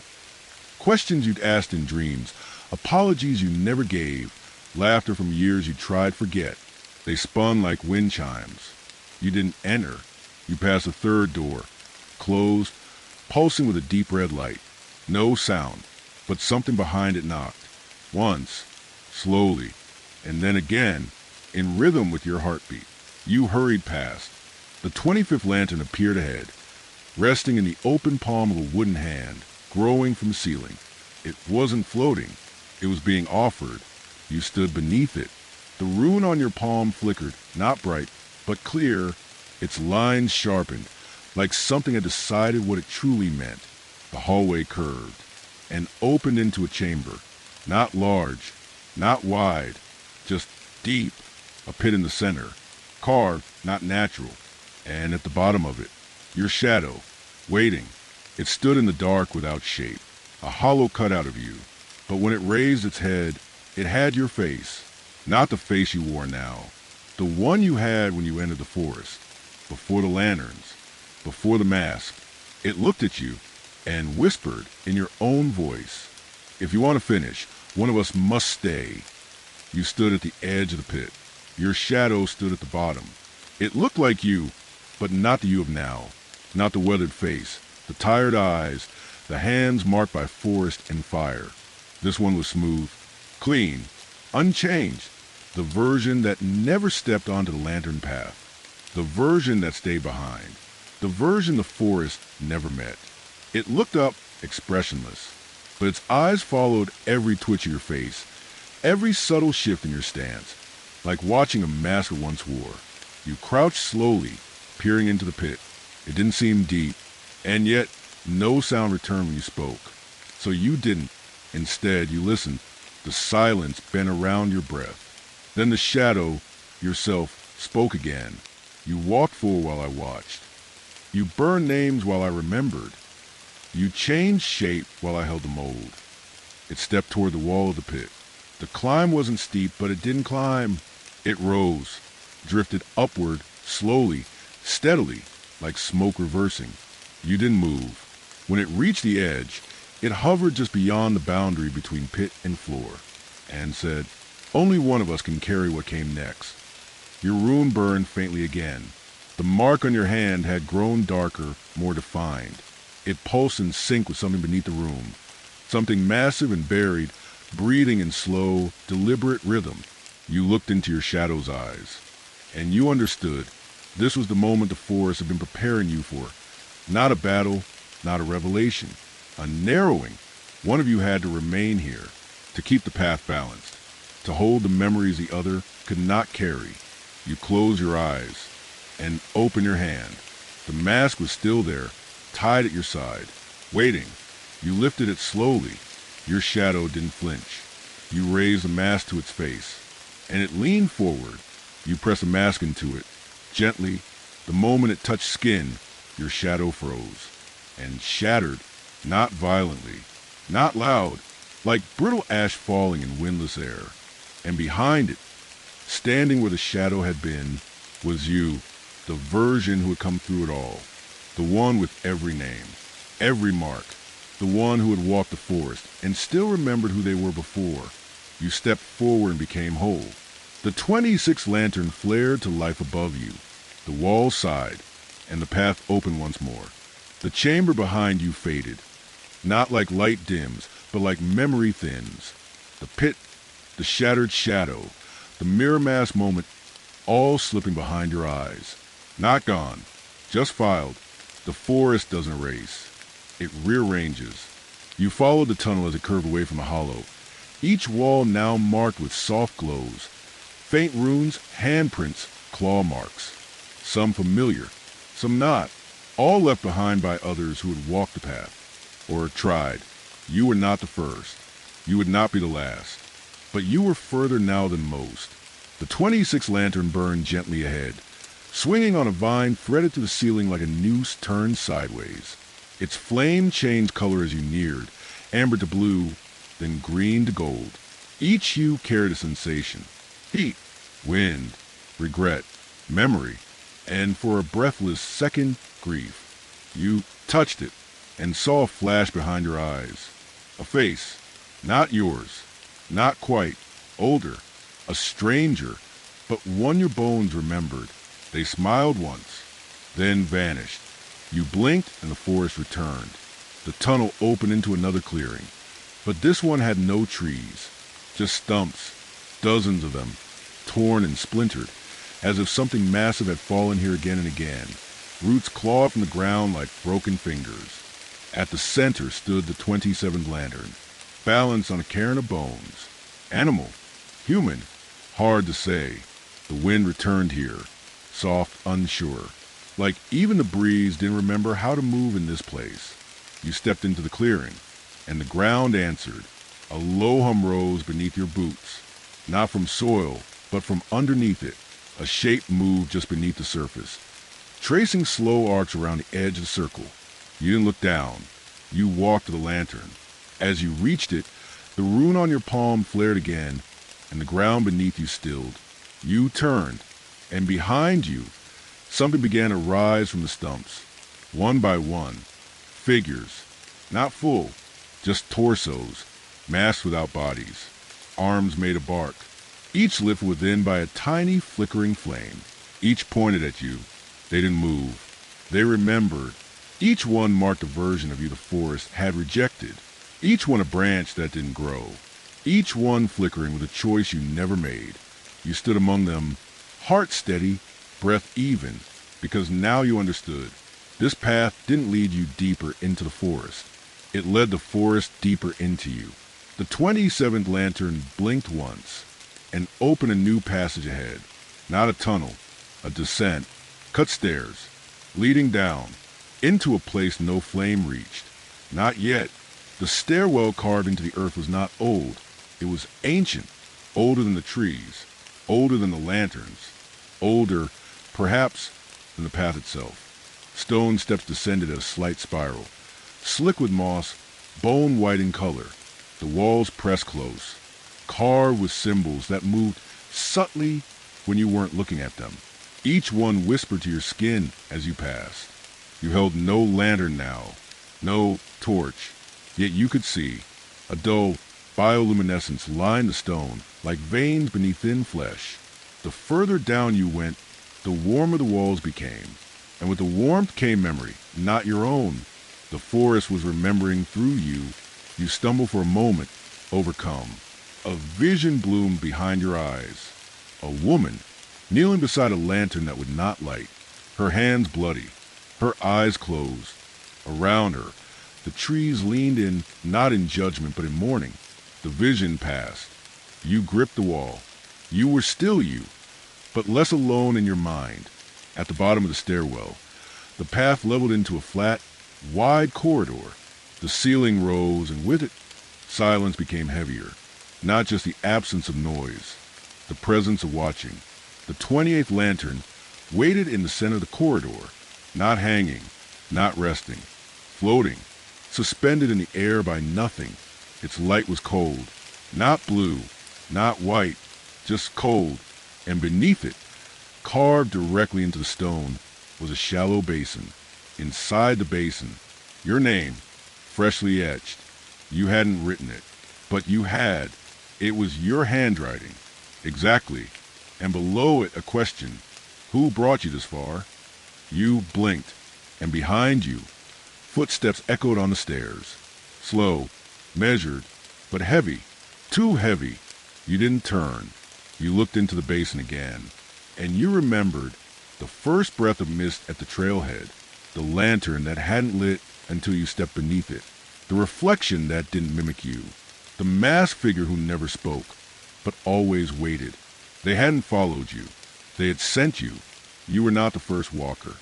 Questions you'd asked in dreams, apologies you never gave, laughter from years you tried to forget. They spun like wind chimes. You didn't enter. You passed a third door, closed, pulsing with a deep red light. No sound, but something behind it knocked. Once, slowly, and then again, in rhythm with your heartbeat. You hurried past. The 25th lantern appeared ahead, resting in the open palm of a wooden hand, growing from the ceiling. It wasn't floating. It was being offered. You stood beneath it. The rune on your palm flickered, not bright, but clear, its lines sharpened, like something had decided what it truly meant. The hallway curved and opened into a chamber, not large, not wide, just deep, a pit in the center, carved, not natural, and at the bottom of it, your shadow, waiting. It stood in the dark without shape, a hollow cutout of you, but when it raised its head, it had your face, not the face you wore now, the one you had when you entered the forest, before the lanterns, before the mask. It looked at you and whispered in your own voice, "If you want to finish, one of us must stay." You stood at the edge of the pit. Your shadow stood at the bottom. It looked like you, but not the you of now, not the weathered face, the tired eyes, the hands marked by forest and fire. This one was smooth, clean, unchanged, the version that never stepped onto the lantern path, the version that stayed behind, the version the forest never met. It looked up, expressionless, but its eyes followed every twitch of your face, every subtle shift in your stance, like watching a mask it once wore. You crouched slowly, peering into the pit. It didn't seem deep, and yet no sound returned when you spoke. So you didn't. Instead, you listened. The silence bent around your breath. Then the shadow, yourself, spoke again. You walked forward while I watched. You burned names while I remembered. You changed shape while I held the mold. It stepped toward the wall of the pit. The climb wasn't steep, but it didn't climb. It rose, drifted upward, slowly, steadily, like smoke reversing. You didn't move. When it reached the edge, it hovered just beyond the boundary between pit and floor, and said, "Only one of us can carry what came next." Your rune burned faintly again. The mark on your hand had grown darker, more defined. It pulsed in sync with something beneath the room, something massive and buried, breathing in slow, deliberate rhythm. You looked into your shadow's eyes, and you understood. This was the moment the forest had been preparing you for. Not a battle, not a revelation, a narrowing. One of you had to remain here, to keep the path balanced, to hold the memories the other could not carry. You closed your eyes and opened your hand. The mask was still there, tied at your side, waiting. You lifted it slowly. Your shadow didn't flinch. You raised the mask to its face, and it leaned forward. You pressed the mask into it, gently. The moment it touched skin, your shadow froze, and shattered, not violently, not loud, like brittle ash falling in windless air. And behind it, standing where the shadow had been, was you, the version who had come through it all, the one with every name, every mark, the one who had walked the forest and still remembered who they were before. You stepped forward and became whole. The 26th lantern flared to life above you. The wall sighed, and the path opened once more. The chamber behind you faded, not like light dims, but like memory thins. The pit, the shattered shadow, the mirror mask moment, all slipping behind your eyes. Not gone, just filed. The forest doesn't erase. It rearranges. You followed the tunnel as it curved away from the hollow, each wall now marked with soft glows, faint runes, handprints, claw marks. Some familiar, some not, all left behind by others who had walked the path, or tried. You were not the first. You would not be the last. But you were further now than most. The 26th lantern burned gently ahead, swinging on a vine threaded to the ceiling like a noose turned sideways. Its flame changed color as you neared, amber to blue, then green to gold. Each hue carried a sensation: heat, wind, regret, memory, and for a breathless second, grief. You touched it and saw a flash behind your eyes. A face, not yours, not quite, older, a stranger, but one your bones remembered. They smiled once, then vanished. You blinked and the forest returned. The tunnel opened into another clearing, but this one had no trees, just stumps, dozens of them, torn and splintered, as if something massive had fallen here again and again. Roots clawed from the ground like broken fingers. At the center stood the 27th lantern, balanced on a cairn of bones. Animal, human, hard to say. The wind returned here, soft, unsure, like even the breeze didn't remember how to move in this place. You stepped into the clearing, and the ground answered. A low hum rose beneath your boots, not from soil, but from underneath it. A shape moved just beneath the surface, tracing slow arcs around the edge of the circle. You didn't look down. You walked to the lantern. As you reached it, the rune on your palm flared again, and the ground beneath you stilled. You turned, and behind you, something began to rise from the stumps. One by one, figures, not full, just torsos, masked without bodies, arms made of bark, each lifted within by a tiny flickering flame. Each pointed at you. They didn't move. They remembered. Each one marked a version of you the forest had rejected. Each one a branch that didn't grow. Each one flickering with a choice you never made. You stood among them, heart steady, breath even, because now you understood. This path didn't lead you deeper into the forest. It led the forest deeper into you. The 27th lantern blinked once and opened a new passage ahead. Not a tunnel, a descent, cut stairs, leading down, into a place no flame reached. Not yet. The stairwell carved into the earth was not old. It was ancient, older than the trees, older than the lanterns, older, perhaps, than the path itself. Stone steps descended at a slight spiral, slick with moss, bone white in color. The walls pressed close, carved with symbols that moved subtly when you weren't looking at them. Each one whispered to your skin as you passed. You held no lantern now, no torch, yet you could see. A dull bioluminescence lined the stone like veins beneath thin flesh. The further down you went, the warmer the walls became. And with the warmth came memory, not your own. The forest was remembering through you. You stumbled for a moment, overcome. A vision bloomed behind your eyes. A woman, kneeling beside a lantern that would not light, her hands bloody, her eyes closed. Around her, the trees leaned in, not in judgment, but in mourning. The vision passed. You gripped the wall. You were still you, but less alone in your mind. At the bottom of the stairwell, the path leveled into a flat, wide corridor. The ceiling rose, and with it, silence became heavier. Not just the absence of noise, the presence of watching. The 28th lantern waited in the center of the corridor, not hanging, not resting, floating, suspended in the air by nothing. Its light was cold, not blue, not white, just cold, and beneath it, carved directly into the stone, was a shallow basin. Inside the basin, your name, freshly etched. You hadn't written it, but you had. It was your handwriting. Exactly. And below it a question. Who brought you this far? You blinked, and behind you, footsteps echoed on the stairs. Slow, measured, but heavy. Too heavy. You didn't turn. You looked into the basin again, and you remembered the first breath of mist at the trailhead, the lantern that hadn't lit until you stepped beneath it, the reflection that didn't mimic you, the masked figure who never spoke, but always waited. They hadn't followed you. They had sent you. You were not the first walker.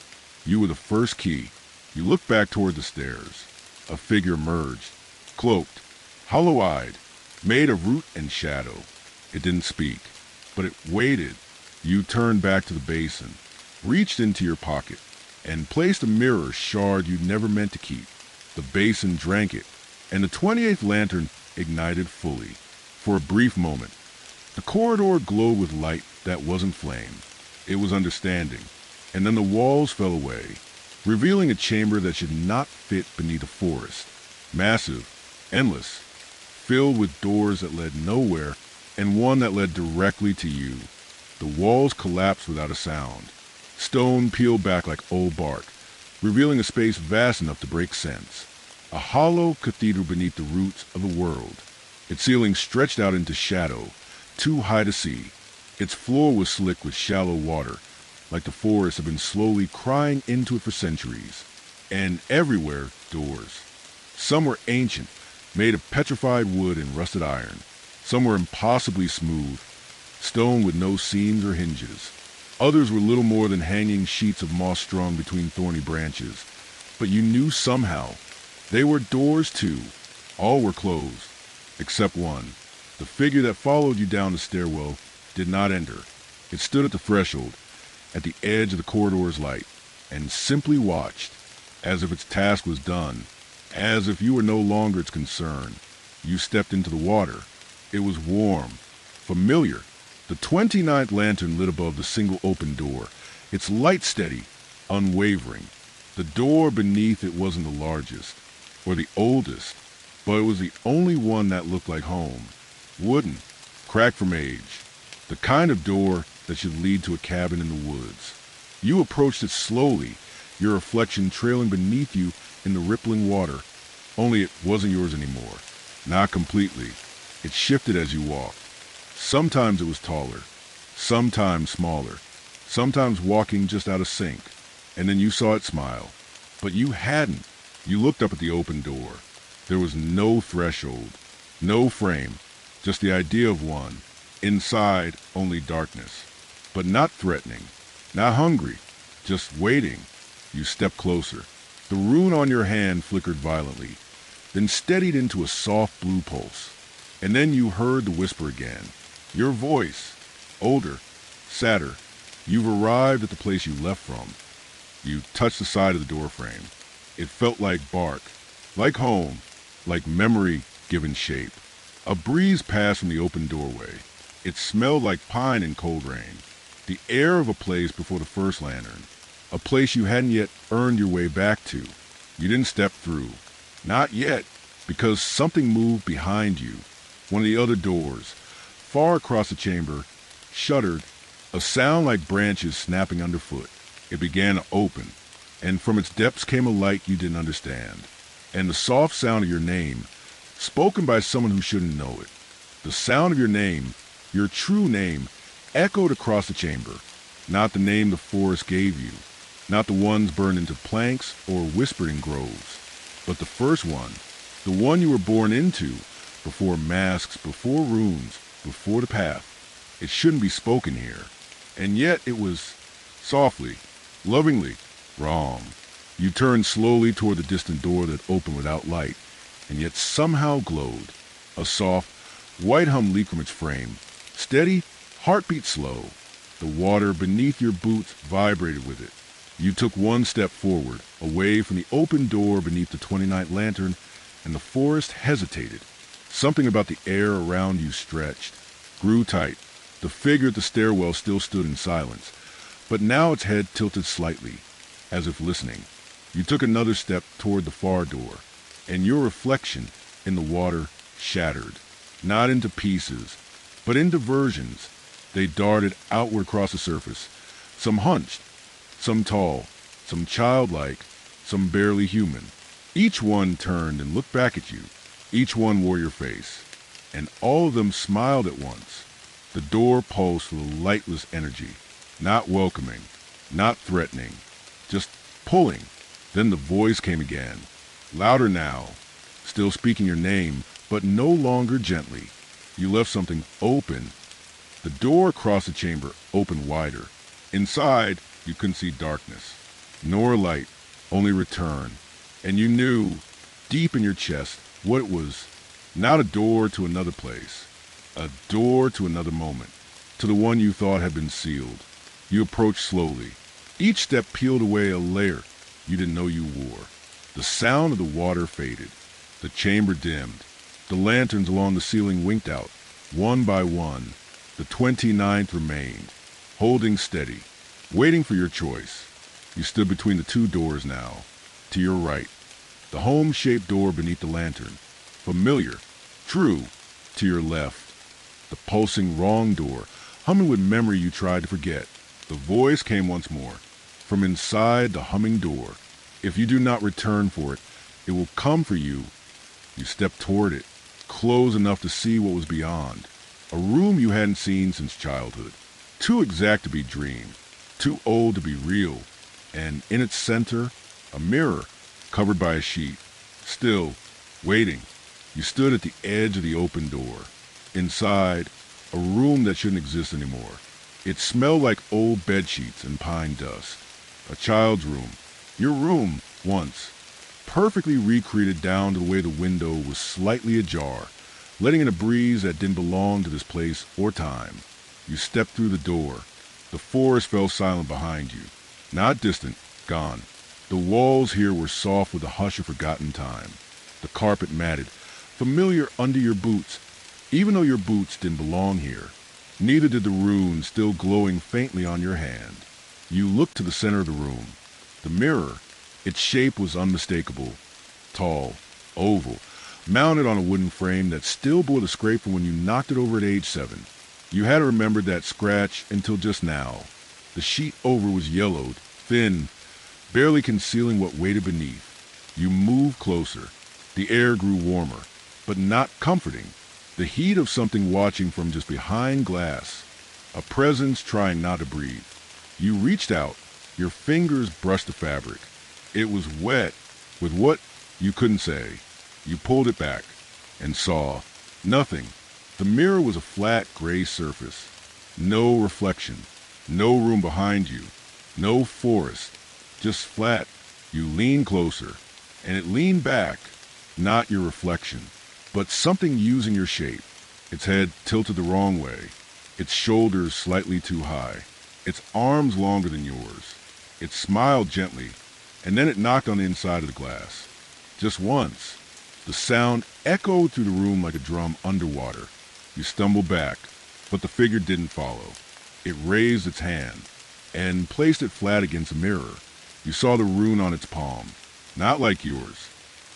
You were the first key. You looked back toward the stairs. A figure emerged, cloaked, hollow-eyed, made of root and shadow. It didn't speak, but it waited. You turned back to the basin. reached into your pocket, and placed a mirror shard you'd never meant to keep. The basin drank it, and the 28th lantern ignited fully. For a brief moment, the corridor glowed with light that wasn't flame. It was understanding. And then the walls fell away, revealing a chamber that should not fit beneath a forest. Massive, endless, filled with doors that led nowhere, and one that led directly to you. The walls collapsed without a sound. Stone peeled back like old bark, revealing a space vast enough to break sense. A hollow cathedral beneath the roots of a world. Its ceiling stretched out into shadow, too high to see. Its floor was slick with shallow water, like the forest had been slowly crying into it for centuries. And everywhere, doors. Some were ancient, made of petrified wood and rusted iron. Some were impossibly smooth, stone with no seams or hinges. Others were little more than hanging sheets of moss strung between thorny branches. But you knew somehow. They were doors too. All were closed, except one. The figure that followed you down the stairwell did not enter. It stood at the threshold, at the edge of the corridor's light, and simply watched, as if its task was done, as if you were no longer its concern. You stepped into the water. It was warm, familiar. The 29th lantern lit above the single open door, its light steady, unwavering. The door beneath it wasn't the largest, or the oldest, but it was the only one that looked like home. Wooden, cracked from age. The kind of door that should lead to a cabin in the woods. You approached it slowly, your reflection trailing beneath you in the rippling water. Only it wasn't yours anymore. Not completely. It shifted as you walked. Sometimes it was taller, sometimes smaller, sometimes walking just out of sync. And then you saw it smile. But you hadn't. You looked up at the open door. There was no threshold, no frame, just the idea of one. Inside, only darkness. But not threatening, not hungry, just waiting. You stepped closer. The rune on your hand flickered violently, then steadied into a soft blue pulse. And then you heard the whisper again. Your voice, older, sadder. You've arrived at the place you left from. You touched the side of the doorframe. It felt like bark, like home, like memory given shape. A breeze passed from the open doorway. It smelled like pine and cold rain. The air of a place before the first lantern. A place you hadn't yet earned your way back to. You didn't step through. Not yet, because something moved behind you. One of the other doors, far across the chamber, shuddered, a sound like branches snapping underfoot. It began to open, and from its depths came a light you didn't understand. And the soft sound of your name, spoken by someone who shouldn't know it. The sound of your name, your true name, echoed across the chamber. Not the name the forest gave you, not the ones burned into planks or whispered in groves, but the first one, the one you were born into, before masks, before runes, before the path. It shouldn't be spoken here. And yet it was softly, lovingly, wrong. You turned slowly toward the distant door that opened without light, and yet somehow glowed. A soft, white hum leaked from its frame. Steady, heartbeat slow. The water beneath your boots vibrated with it. You took one step forward, away from the open door beneath the 29th lantern, and the forest hesitated. Something about the air around you stretched, grew tight. The figure at the stairwell still stood in silence, but now its head tilted slightly, as if listening. You took another step toward the far door, and your reflection in the water shattered, not into pieces, but into versions. They darted outward across the surface, some hunched, some tall, some childlike, some barely human. Each one turned and looked back at you. Each one wore your face, and all of them smiled at once. The door pulsed with a lightless energy, not welcoming, not threatening, just pulling. Then the voice came again, louder now, still speaking your name, but no longer gently. You left something open. The door across the chamber opened wider. Inside, you couldn't see darkness, nor light, only return. And you knew, deep in your chest, what it was. Not a door to another place, a door to another moment, to the one you thought had been sealed. You approached slowly, Each step peeled away a layer you didn't know you wore. The sound of the water faded. The chamber dimmed. The lanterns along the ceiling winked out. One by one, the 29th remained, holding steady, waiting for your choice. You stood between the two doors now. To your right, the home-shaped door beneath the lantern. Familiar, true. To your left, the pulsing wrong door, humming with memory you tried to forget. The voice came once more, from inside the humming door. If you do not return for it, it will come for you. You stepped toward it, close enough to see what was beyond. A room you hadn't seen since childhood. Too exact to be dreamed, too old to be real. And in its center, a mirror, covered by a sheet. Still, waiting. You stood at the edge of the open door. Inside, a room that shouldn't exist anymore. It smelled like old bedsheets and pine dust. A child's room. Your room, once. Perfectly recreated down to the way the window was slightly ajar, letting in a breeze that didn't belong to this place or time. You stepped through the door. The forest fell silent behind you. Not distant, gone. The walls here were soft with the hush of forgotten time. The carpet matted, familiar under your boots, even though your boots didn't belong here. Neither did the runes still glowing faintly on your hand. You looked to the center of the room. The mirror, its shape was unmistakable. Tall, oval, mounted on a wooden frame that still bore the scrape from when you knocked it over at age 7. You hadn't remembered that scratch until just now. The sheet over was yellowed, thin, barely concealing what waited beneath. You moved closer. The air grew warmer, but not comforting. The heat of something watching from just behind glass. A presence trying not to breathe. You reached out. Your fingers brushed the fabric. It was wet with what you couldn't say. You pulled it back and saw nothing. The mirror was a flat gray surface. No reflection. No room behind you. No forest. Just flat. You leaned closer, and it leaned back. Not your reflection, but something using your shape. Its head tilted the wrong way. Its shoulders slightly too high. Its arms longer than yours. It smiled gently, and then it knocked on the inside of the glass. Just once. The sound echoed through the room like a drum underwater. You stumbled back, but the figure didn't follow. It raised its hand and placed it flat against a mirror. You saw the rune on its palm, not like yours,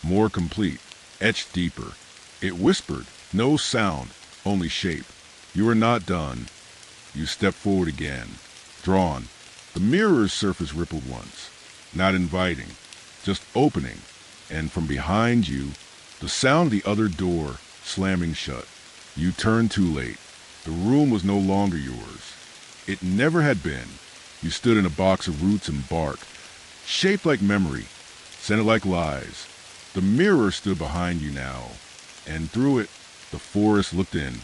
more complete, etched deeper. It whispered, no sound, only shape. You are not done. You stepped forward again, drawn. The mirror's surface rippled once, not inviting, just opening, and from behind you, the sound of the other door slamming shut. You turned too late. The room was no longer yours. It never had been. You stood in a box of roots and bark, shaped like memory, scented like lies. The mirror stood behind you now, and through it, the forest looked in.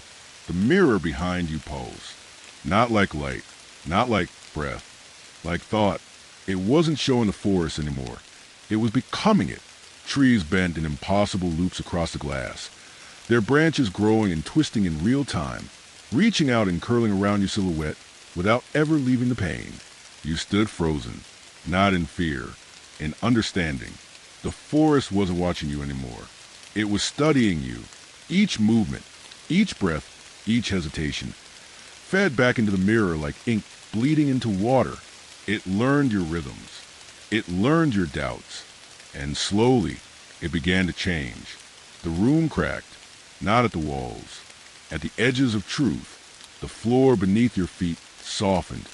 The mirror behind you pulsed. Not like light, not like breath, like thought. It wasn't showing the forest anymore. It was becoming it. Trees bent in impossible loops across the glass, their branches growing and twisting in real time, reaching out and curling around your silhouette without ever leaving the pain. You stood frozen, not in fear, in understanding. The forest wasn't watching you anymore. It was studying you. Each movement, each breath, each hesitation, fed back into the mirror like ink bleeding into water. It learned your rhythms. It learned your doubts. And slowly, it began to change. The room cracked, not at the walls. At the edges of truth, the floor beneath your feet softened,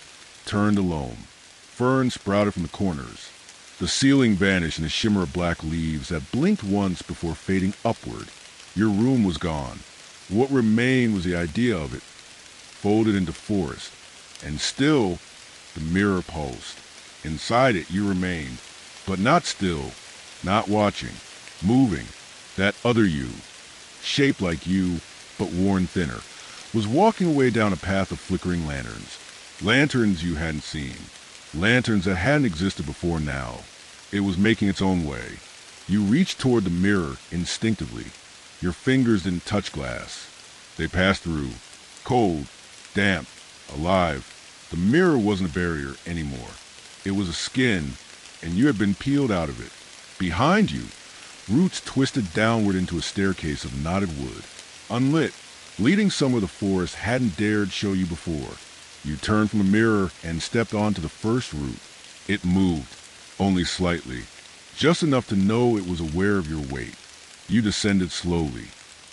turned to loam. Ferns sprouted from the corners. The ceiling vanished in a shimmer of black leaves that blinked once before fading upward. Your room was gone. What remained was the idea of it, folded into forest. And still, the mirror pulsed. Inside it, you remained, but not still, not watching, moving. That other you, shaped like you, but worn thinner, was walking away down a path of flickering lanterns. Lanterns you hadn't seen. Lanterns that hadn't existed before now. It was making its own way. You reached toward the mirror instinctively. Your fingers didn't touch glass. They passed through. Cold, damp, alive. The mirror wasn't a barrier anymore. It was a skin, and you had been peeled out of it. Behind you, roots twisted downward into a staircase of knotted wood, unlit, leading somewhere the forest hadn't dared show you before. You turned from a mirror and stepped onto the first root. It moved, only slightly, just enough to know it was aware of your weight. You descended slowly.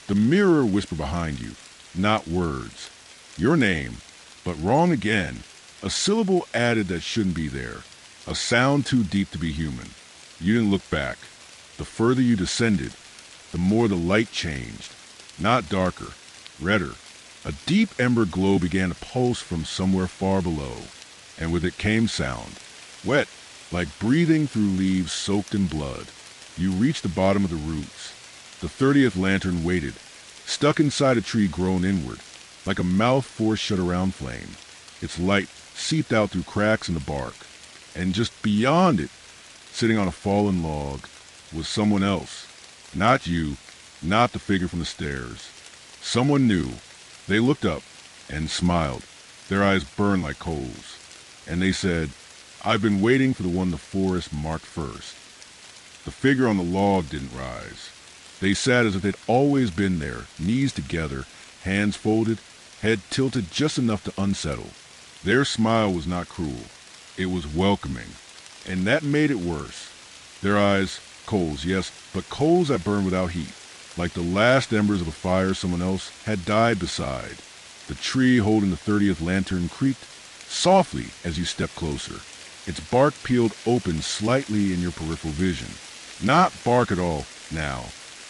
The mirror whispered behind you, not words. Your name, but wrong again. A syllable added that shouldn't be there. A sound too deep to be human. You didn't look back. The further you descended, the more the light changed. Not darker, redder. A deep ember glow began to pulse from somewhere far below, and with it came sound. Wet, like breathing through leaves soaked in blood. You reached the bottom of the roots. The 30th lantern waited, stuck inside a tree grown inward, like a mouth force shut around flame. Its light seeped out through cracks in the bark, and just beyond it, sitting on a fallen log, was someone else. Not you, not the figure from the stairs. Someone new. They looked up and smiled. Their eyes burned like coals. And they said, "I've been waiting for the one the forest marked first." The figure on the log didn't rise. They sat as if they'd always been there, knees together, hands folded, head tilted just enough to unsettle. Their smile was not cruel. It was welcoming. And that made it worse. Their eyes, coals, yes, but coals that burn without heat, like the last embers of a fire someone else had died beside. The tree holding the 30th lantern creaked softly as you stepped closer. Its bark peeled open slightly in your peripheral vision. Not bark at all now.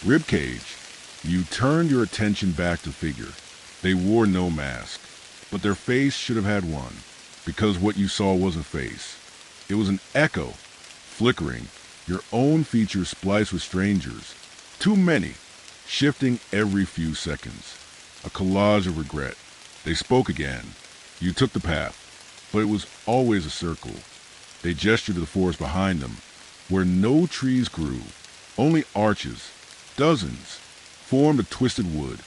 Ribcage. You turned your attention back to the figure. They wore no mask, but their face should have had one, because what you saw wasn't a face. It was an echo, flickering, your own features spliced with strangers. Too many, shifting every few seconds. A collage of regret. They spoke again. You took the path, but it was always a circle. They gestured to the forest behind them, where no trees grew, only arches, dozens, formed of twisted wood,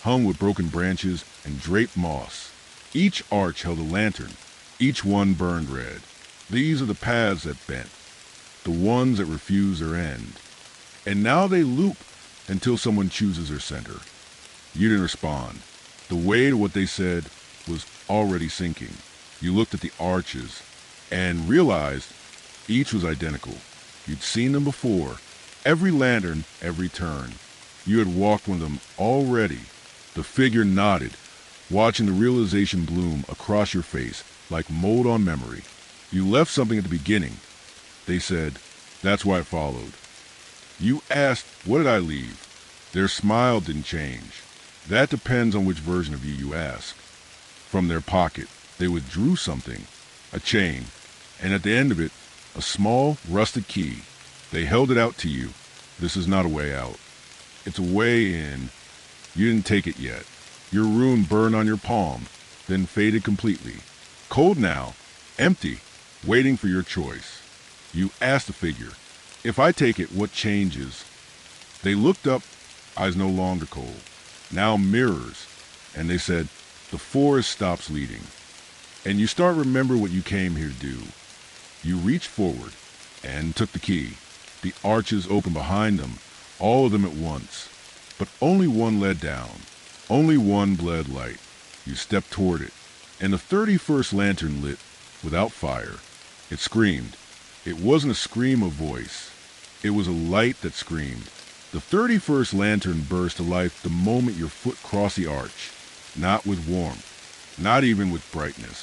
hung with broken branches and draped moss. Each arch held a lantern, each one burned red. These are the paths that bent, the ones that refuse their end. And now they loop until someone chooses their center. You didn't respond. The weight of what they said was already sinking. You looked at the arches and realized each was identical. You'd seen them before. Every lantern, every turn. You had walked one of them already. The figure nodded, watching the realization bloom across your face like mold on memory. You left something at the beginning. They said, "That's why it followed." You asked, "What did I leave?" Their smile didn't change. That depends on which version of you ask. From their pocket, they withdrew something, a chain, and at the end of it, a small, rusted key. They held it out to you. This is not a way out. It's a way in. You didn't take it yet. Your rune burned on your palm, then faded completely. Cold now, empty, waiting for your choice. You asked the figure, "If I take it, what changes?" They looked up, eyes no longer cold, now mirrors, and they said, "The forest stops leading." And you start to remember what you came here to do. You reached forward and took the key. The arches opened behind them, all of them at once. But only one led down. Only one bled light. You stepped toward it, and the 31st lantern lit, without fire. It screamed. It wasn't a scream of voice. It was a light that screamed. The 31st lantern burst to life the moment your foot crossed the arch. Not with warmth, not even with brightness,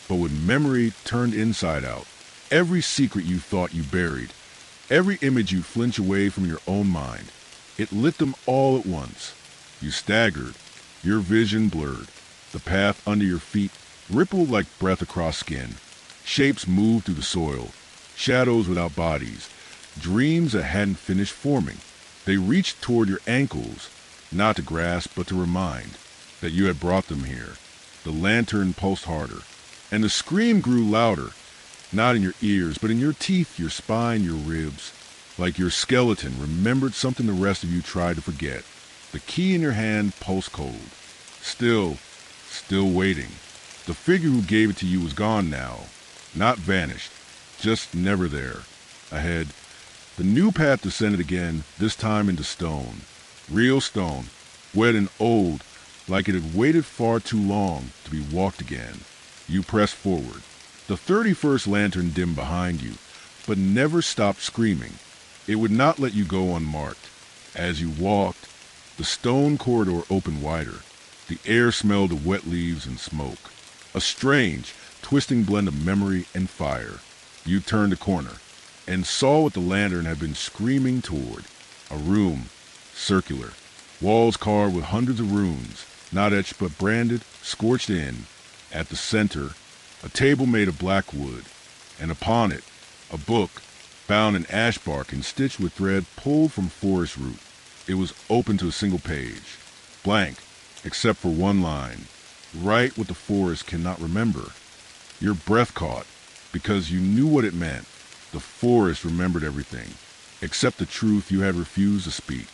but with memory turned inside out. Every secret you thought you buried, every image you flinch away from your own mind. It lit them all at once. You staggered, your vision blurred. The path under your feet rippled like breath across skin. Shapes moved through the soil, shadows without bodies, dreams that hadn't finished forming. They reached toward your ankles, not to grasp but to remind that you had brought them here. The lantern pulsed harder, and the scream grew louder, not in your ears, but in your teeth, your spine, your ribs. Like your skeleton remembered something the rest of you tried to forget. The key in your hand pulsed cold. Still waiting. The figure who gave it to you was gone now, not vanished, just never there. Ahead, the new path descended again, this time into stone. Real stone, wet and old, like it had waited far too long to be walked again. You pressed forward. The 31st lantern dimmed behind you, but never stopped screaming. It would not let you go unmarked. As you walked, the stone corridor opened wider. The air smelled of wet leaves and smoke. A strange, twisting blend of memory and fire. You turned a corner and saw what the lantern had been screaming toward. A room, circular, walls carved with hundreds of runes, not etched but branded, scorched in. At the center, a table made of black wood, and upon it, a book, bound in ash bark and stitched with thread pulled from forest root. It was open to a single page, blank, except for one line. Write what the forest cannot remember. Your breath caught, because you knew what it meant. The forest remembered everything, except the truth you had refused to speak.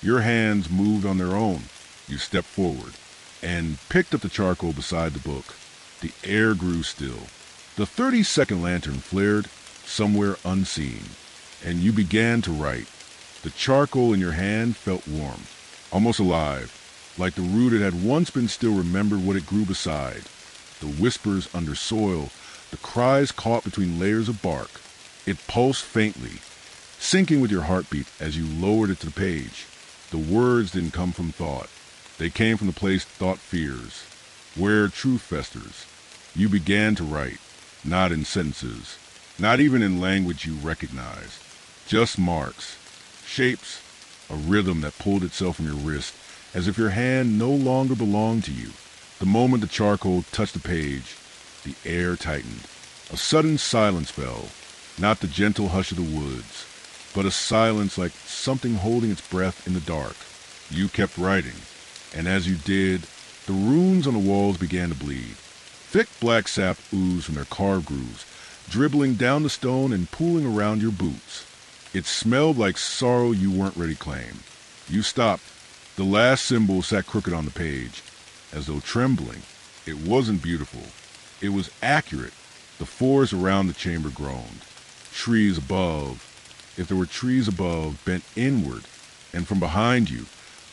Your hands moved on their own. You stepped forward and picked up the charcoal beside the book. The air grew still. The 32nd lantern flared somewhere unseen, and you began to write. The charcoal in your hand felt warm, almost alive, like the root it had once been still remembered what it grew beside. The whispers under soil, the cries caught between layers of bark. It pulsed faintly, syncing with your heartbeat as you lowered it to the page. The words didn't come from thought. They came from the place thought fears, where truth festers. You began to write, not in sentences, not even in language you recognized. Just marks, shapes, a rhythm that pulled itself from your wrist, as if your hand no longer belonged to you. The moment the charcoal touched the page, the air tightened. A sudden silence fell, not the gentle hush of the woods, but a silence like something holding its breath in the dark. You kept writing, and as you did, the runes on the walls began to bleed. Thick black sap oozed from their carved grooves, dribbling down the stone and pooling around your boots. It smelled like sorrow you weren't ready to claim. You stopped. The last symbol sat crooked on the page, as though trembling. It wasn't beautiful. It was accurate. The forest around the chamber groaned. Trees above, if there were trees above, bent inward, and from behind you,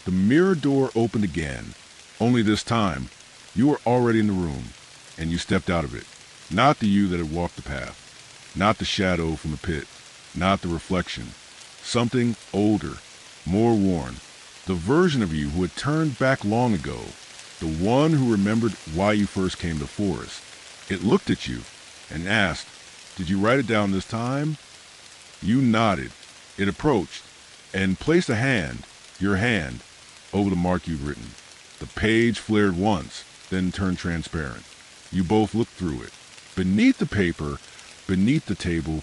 the mirror door opened again. Only this time, you were already in the room, and you stepped out of it. Not the you that had walked the path, not the shadow from the pit, not the reflection. Something older, more worn, the version of you who had turned back long ago, the one who remembered why you first came to the forest. It looked at you and asked, "Did you write it down this time?" You nodded. It approached and placed a hand, your hand, over the mark you'd written. The page flared once, then turned transparent. You both looked through it. Beneath the paper, beneath the table,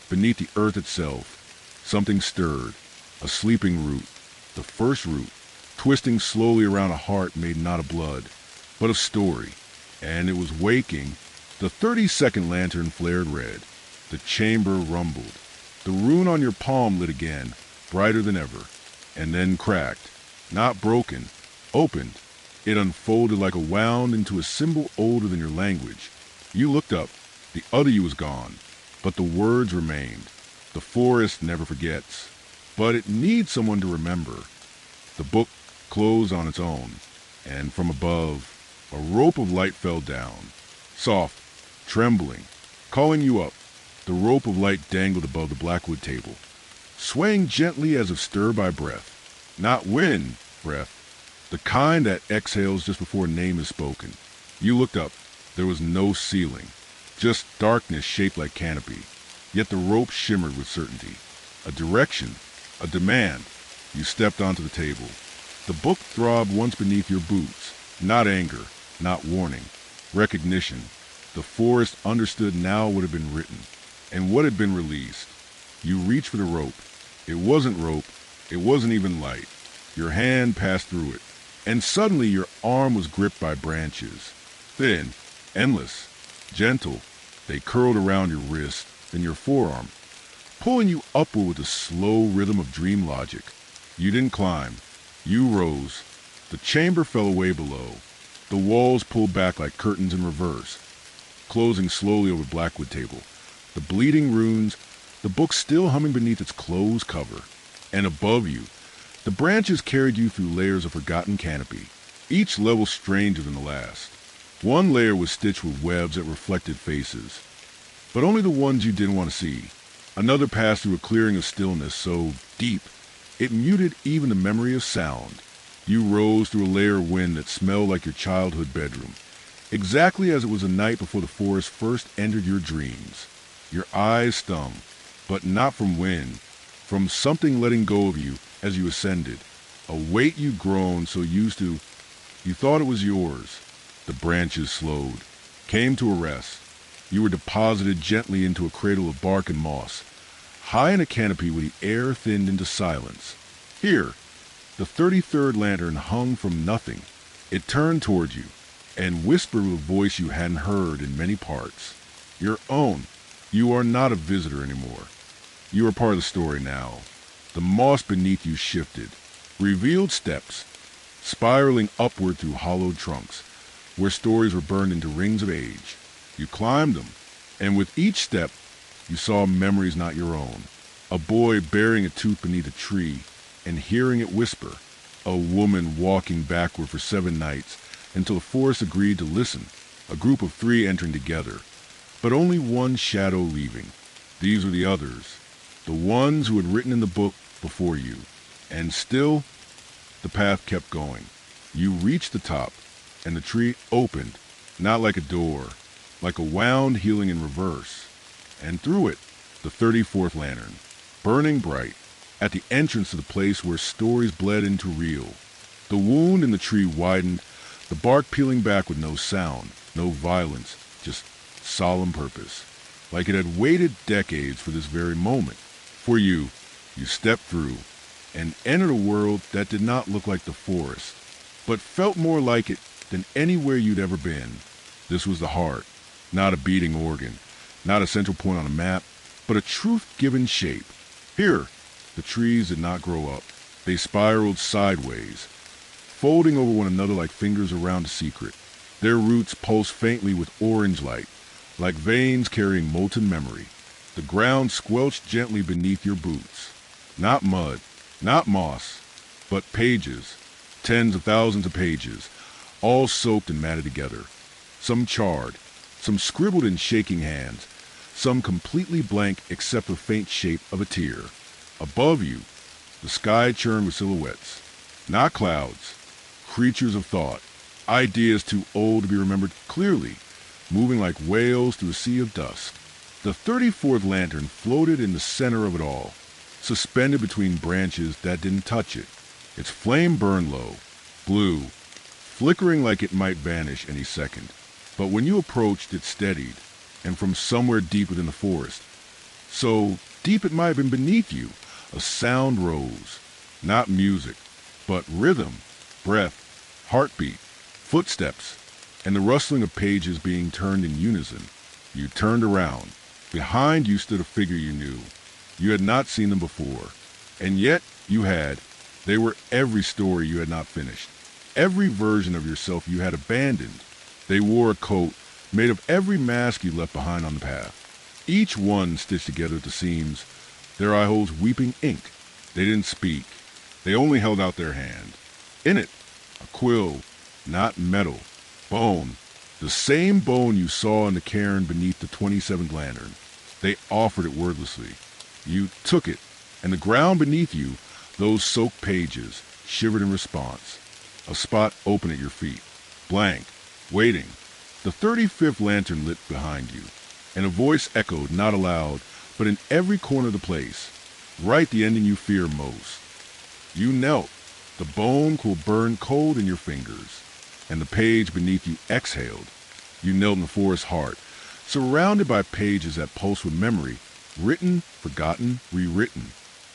beneath the earth itself, something stirred, a sleeping root, the first root, twisting slowly around a heart made not of blood, but of story. And it was waking. The 32nd lantern flared red. The chamber rumbled. The rune on your palm lit again, brighter than ever, and then cracked. Not broken, opened. It unfolded like a wound into a symbol older than your language. You looked up. The other you was gone, but the words remained. The forest never forgets, but it needs someone to remember. The book closed on its own, and from above, a rope of light fell down, soft, trembling, calling you up. The rope of light dangled above the blackwood table, swaying gently as if stirred by breath. Not wind breath, the kind that exhales just before a name is spoken. You looked up. There was no ceiling, just darkness shaped like canopy. Yet the rope shimmered with certainty. A direction, a demand. You stepped onto the table. The book throbbed once beneath your boots. Not anger, not warning. Recognition. The forest understood now what had been written, and what had been released. You reached for the rope. It wasn't rope. It wasn't even light. Your hand passed through it, and suddenly your arm was gripped by branches. Thin, endless, gentle. They curled around your wrist, then your forearm, pulling you upward with a slow rhythm of dream logic. You didn't climb. You rose. The chamber fell away below. The walls pulled back like curtains in reverse, closing slowly over the blackwood table. the bleeding runes, the book still humming beneath its closed cover. And above you, the branches carried you through layers of forgotten canopy, each level stranger than the last. One layer was stitched with webs that reflected faces, but only the ones you didn't want to see. Another passed through a clearing of stillness so deep, it muted even the memory of sound. You rose through a layer of wind that smelled like your childhood bedroom, exactly as it was the night before the forest first entered your dreams. Your eyes stung, but not from wind, from something letting go of you as you ascended. A weight you'd grown so used to, you thought it was yours. The branches slowed, came to a rest. You were deposited gently into a cradle of bark and moss, high in a canopy where the air thinned into silence. Here, the 33rd lantern hung from nothing. It turned toward you and whispered with a voice you hadn't heard in many parts. Your own. You are not a visitor anymore. You are part of the story now. The moss beneath you shifted, revealed steps, spiraling upward through hollowed trunks, where stories were burned into rings of age. You climbed them, and with each step, you saw memories not your own. A boy burying a tooth beneath a tree and hearing it whisper. A woman walking backward for 7 nights until the forest agreed to listen. A group of 3 entering together, but only one shadow leaving. These were the others, the ones who had written in the book before you. And still, the path kept going. You reached the top, and the tree opened, not like a door, like a wound healing in reverse. And through it, the 34th lantern, burning bright, at the entrance to the place where stories bled into real. The wound in the tree widened, the bark peeling back with no sound, no violence, just solemn purpose, like it had waited decades for this very moment. For you stepped through and entered a world that did not look like the forest, but felt more like it than anywhere you'd ever been. This was the heart, not a beating organ, not a central point on a map, but a truth-given shape. Here, the trees did not grow up. They spiraled sideways, folding over one another like fingers around a secret. Their roots pulsed faintly with orange light, like veins carrying molten memory. The ground squelched gently beneath your boots. Not mud, not moss, but pages, tens of thousands of pages, all soaked and matted together. Some charred, some scribbled in shaking hands, some completely blank except the faint shape of a tear. Above you, the sky churned with silhouettes, not clouds, creatures of thought, ideas too old to be remembered clearly, moving like whales through a sea of dust. The 34th lantern floated in the center of it all, suspended between branches that didn't touch it. Its flame burned low, blue, flickering like it might vanish any second. But when you approached, it steadied, and from somewhere deep within the forest, so deep it might have been beneath you, a sound rose. Not music, but rhythm, breath, heartbeat, footsteps, and the rustling of pages being turned in unison. You turned around. Behind you stood a figure you knew. You had not seen them before, and yet you had. They were every story you had not finished, every version of yourself you had abandoned. They wore a coat made of every mask you left behind on the path, each one stitched together at the seams, their eye holes weeping ink. They didn't speak. They only held out their hand. In it, a quill, not metal, bone, the same bone you saw in the cairn beneath the 27th lantern. They offered it wordlessly. You took it, and the ground beneath you, those soaked pages, shivered in response. A spot opened at your feet, blank, waiting. The 35th lantern lit behind you, and a voice echoed, not aloud, but in every corner of the place, right the ending you fear most. You knelt, the bone quill burned cold in your fingers, and the page beneath you exhaled. You knelt in the forest's heart, surrounded by pages that pulsed with memory, written, forgotten, rewritten.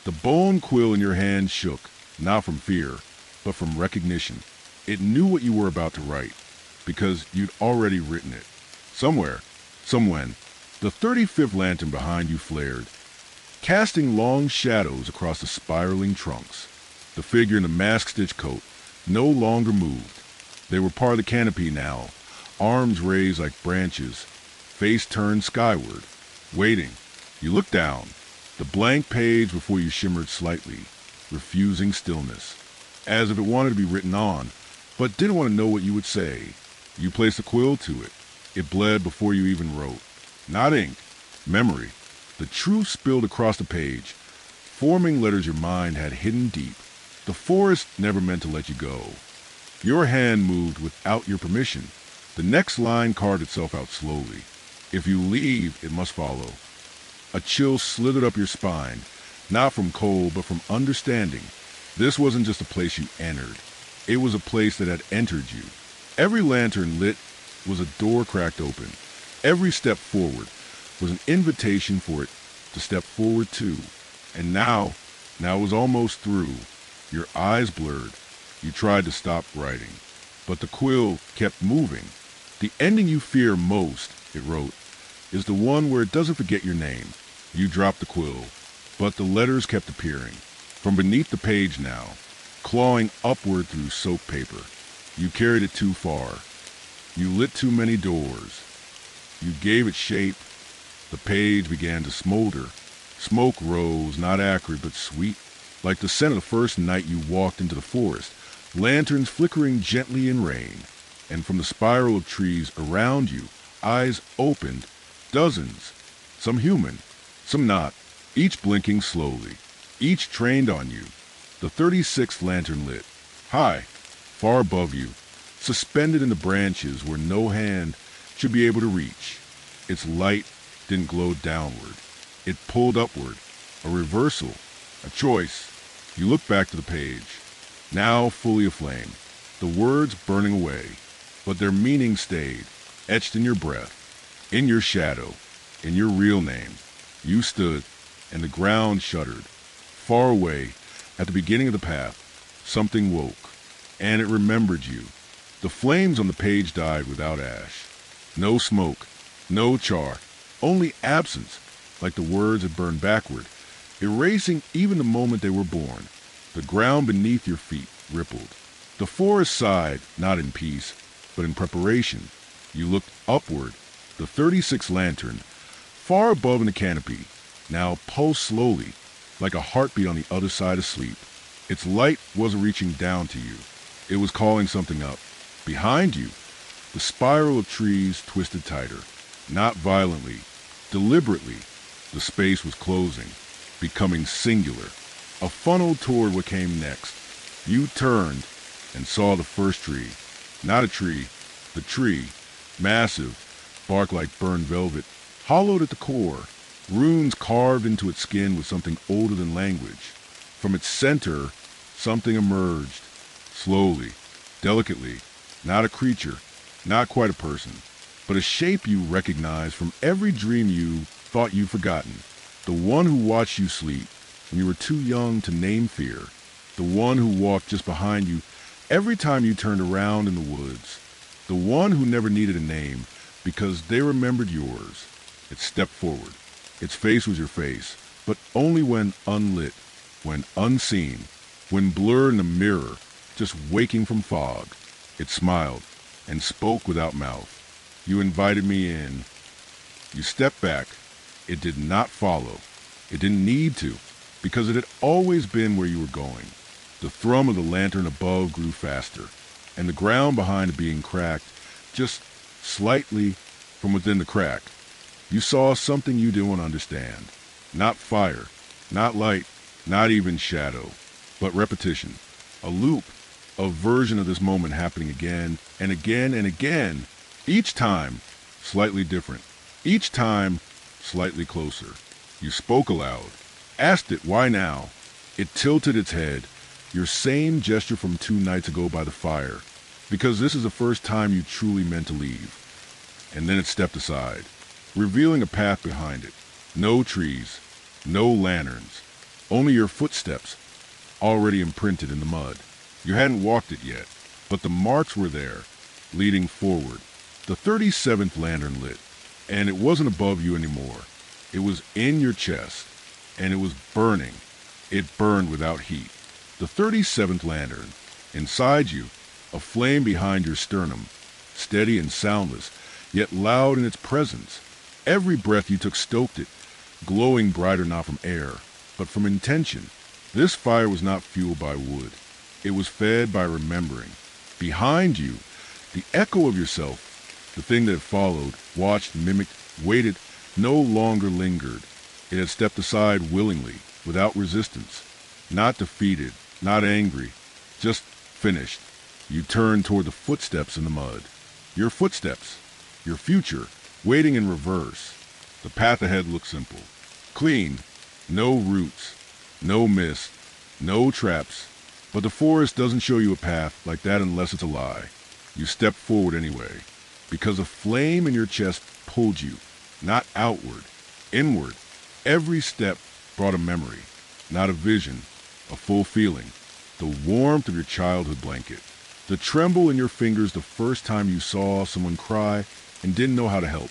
The bone quill in your hand shook, not from fear, but from recognition. It knew what you were about to write, because you'd already written it. Somewhere, somewhen, the 35th lantern behind you flared, casting long shadows across the spiraling trunks. The figure in the mask-stitched coat no longer moved. They were part of the canopy now, arms raised like branches, face turned skyward. waiting. You looked down. The blank page before you shimmered slightly, refusing stillness, as if it wanted to be written on, but didn't want to know what you would say. You placed a quill to it. It bled before you even wrote. Not ink, memory. The truth spilled across the page, forming letters your mind had hidden deep. The forest never meant to let you go. Your hand moved without your permission. The next line carved itself out slowly. If you leave, it must follow. A chill slithered up your spine, not from cold, but from understanding. This wasn't just a place you entered. It was a place that had entered you. Every lantern lit was a door cracked open. Every step forward was an invitation for it to step forward too. And now it was almost through. Your eyes blurred. You tried to stop writing, but the quill kept moving. The ending you fear most, it wrote, is the one where it doesn't forget your name. You dropped the quill, but the letters kept appearing. From beneath the page now, clawing upward through soap paper. You carried it too far. You lit too many doors. You gave it shape. The page began to smolder. Smoke rose, not acrid but sweet, like the scent of the first night you walked into the forest. Lanterns flickering gently in rain. And from the spiral of trees around you, eyes opened, dozens, some human, some not, each blinking slowly, each trained on you. The 36th lantern lit, high, far above you, suspended in the branches where no hand should be able to reach. Its light didn't glow downward. It pulled upward, a reversal, a choice. You looked back to the page, now fully aflame, the words burning away, but their meaning stayed, etched in your breath, in your shadow, in your real name. You stood, and the ground shuddered. Far away, at the beginning of the path, something woke, and it remembered you. The flames on the page died without ash. No smoke, no char, only absence, like the words had burned backward, erasing even the moment they were born. The ground beneath your feet rippled. The forest sighed, not in peace, but in preparation. You looked upward. The 36th lantern, far above in the canopy, now pulsed slowly, like a heartbeat on the other side of sleep. Its light wasn't reaching down to you. It was calling something up. Behind you, the spiral of trees twisted tighter, not violently, deliberately. The space was closing, becoming singular, a funnel toward what came next. You turned and saw the first tree. Not a tree, the tree, massive, bark like burned velvet, hollowed at the core, runes carved into its skin with something older than language. From its center, something emerged, slowly, delicately, not a creature, not quite a person, but a shape you recognized from every dream you thought you'd forgotten. The one who watched you sleep when you were too young to name fear. The one who walked just behind you every time you turned around in the woods. The one who never needed a name because they remembered yours. It stepped forward. Its face was your face, but only when unlit, when unseen, when blurred in a mirror, just waking from fog. It smiled and spoke without mouth. You invited me in. You stepped back. It did not follow. It didn't need to, because it had always been where you were going. The thrum of the lantern above grew faster, and the ground behind it being cracked just slightly from within the crack. You saw something you didn't understand. Not fire, not light, not even shadow, but repetition. A loop, a version of this moment happening again and again and again. Each time, slightly different. Each time, slightly closer. You spoke aloud, asked it why now. It tilted its head, your same gesture from 2 nights ago by the fire, because this is the first time you truly meant to leave. And then it stepped aside, revealing a path behind it. No trees, no lanterns, only your footsteps, already imprinted in the mud. You hadn't walked it yet, but the marks were there, leading forward. The 37th lantern lit, and it wasn't above you anymore. It was in your chest, and it was burning. It burned without heat. The 37th lantern, inside you, a flame behind your sternum, steady and soundless, yet loud in its presence. Every breath you took stoked it, glowing brighter not from air, but from intention. This fire was not fueled by wood. It was fed by remembering. Behind you, the echo of yourself, the thing that followed, watched, mimicked, waited, no longer lingered. It had stepped aside willingly, without resistance. Not defeated, not angry, just finished. You turned toward the footsteps in the mud. Your footsteps, your future, waiting in reverse. The path ahead looked simple. Clean, no roots, no mist, no traps. But the forest doesn't show you a path like that unless it's a lie. You stepped forward anyway, because a flame in your chest pulled you, not outward, inward. Every step brought a memory, not a vision, a full feeling. The warmth of your childhood blanket. The tremble in your fingers the first time you saw someone cry and didn't know how to help.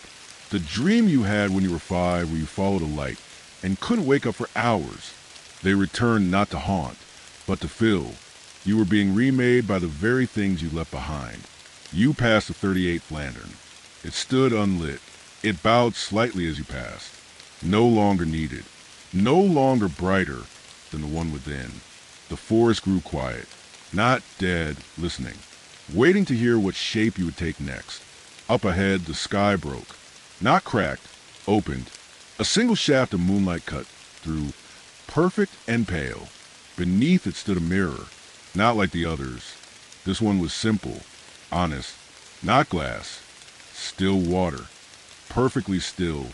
The dream you had when you were 5 where you followed a light and couldn't wake up for hours. They returned not to haunt, but to fill. You were being remade by the very things you left behind. You passed the 38th lantern. It stood unlit. It bowed slightly as you passed. No longer needed. No longer brighter than the one within. The forest grew quiet. Not dead, listening. Waiting to hear what shape you would take next. Up ahead, the sky broke. Not cracked, opened. A single shaft of moonlight cut through, perfect and pale. Beneath it stood a mirror, not like the others. This one was simple, honest, not glass, still water, perfectly still,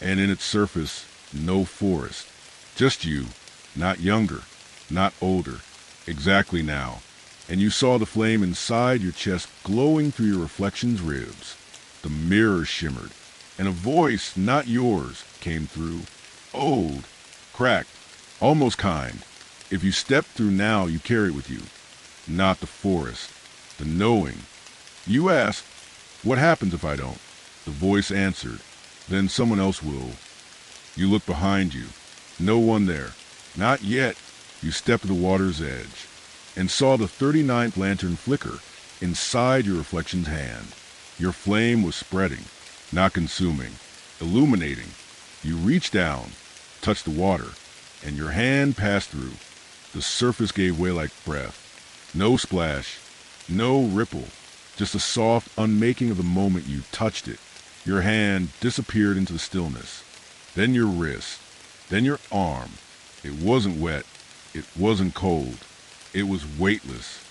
and in its surface, no forest. Just you, not younger, not older, exactly now. And you saw the flame inside your chest glowing through your reflection's ribs. The mirror shimmered, and a voice, not yours, came through. Old, cracked, almost kind. If you step through now, you carry it with you. Not the forest, the knowing. You asked, what happens if I don't? The voice answered, then someone else will. You look behind you. No one there. Not yet. You stepped to the water's edge and saw the 39th lantern flicker inside your reflection's hand. Your flame was spreading, not consuming, illuminating. You reached down, touched the water, and your hand passed through. The surface gave way like breath. No splash, no ripple, just a soft unmaking of the moment you touched it. Your hand disappeared into the stillness. Then your wrist, then your arm. It wasn't wet, it wasn't cold. It was weightless,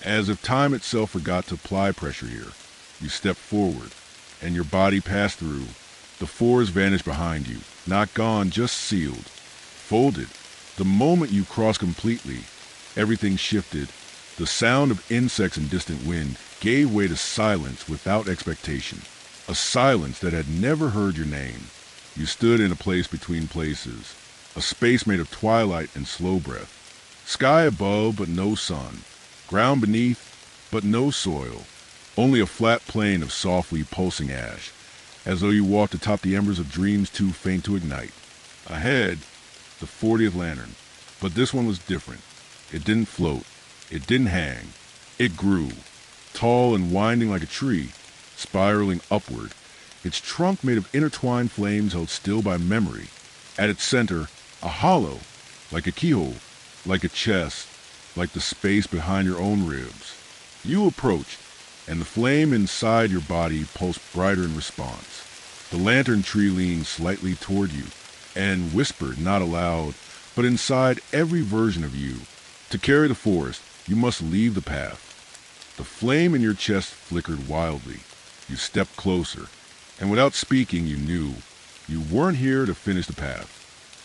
as if time itself forgot to apply pressure here. You stepped forward, and your body passed through. The forest vanished behind you, not gone, just sealed, folded. The moment you crossed completely, everything shifted. The sound of insects and distant wind gave way to silence without expectation, a silence that had never heard your name. You stood in a place between places, a space made of twilight and slow breath. Sky above, but no sun. Ground beneath, but no soil. Only a flat plain of softly pulsing ash, as though you walked atop the embers of dreams too faint to ignite. Ahead, the 40th lantern. But this one was different. It didn't float. It didn't hang. It grew, tall and winding like a tree, spiraling upward, its trunk made of intertwined flames held still by memory. At its center, a hollow, like a keyhole, like a chest, like the space behind your own ribs. You approached, and the flame inside your body pulsed brighter in response. The lantern tree leaned slightly toward you, and whispered, not aloud, but inside every version of you. To carry the forest, you must leave the path. The flame in your chest flickered wildly. You stepped closer, and without speaking, you knew. You weren't here to finish the path.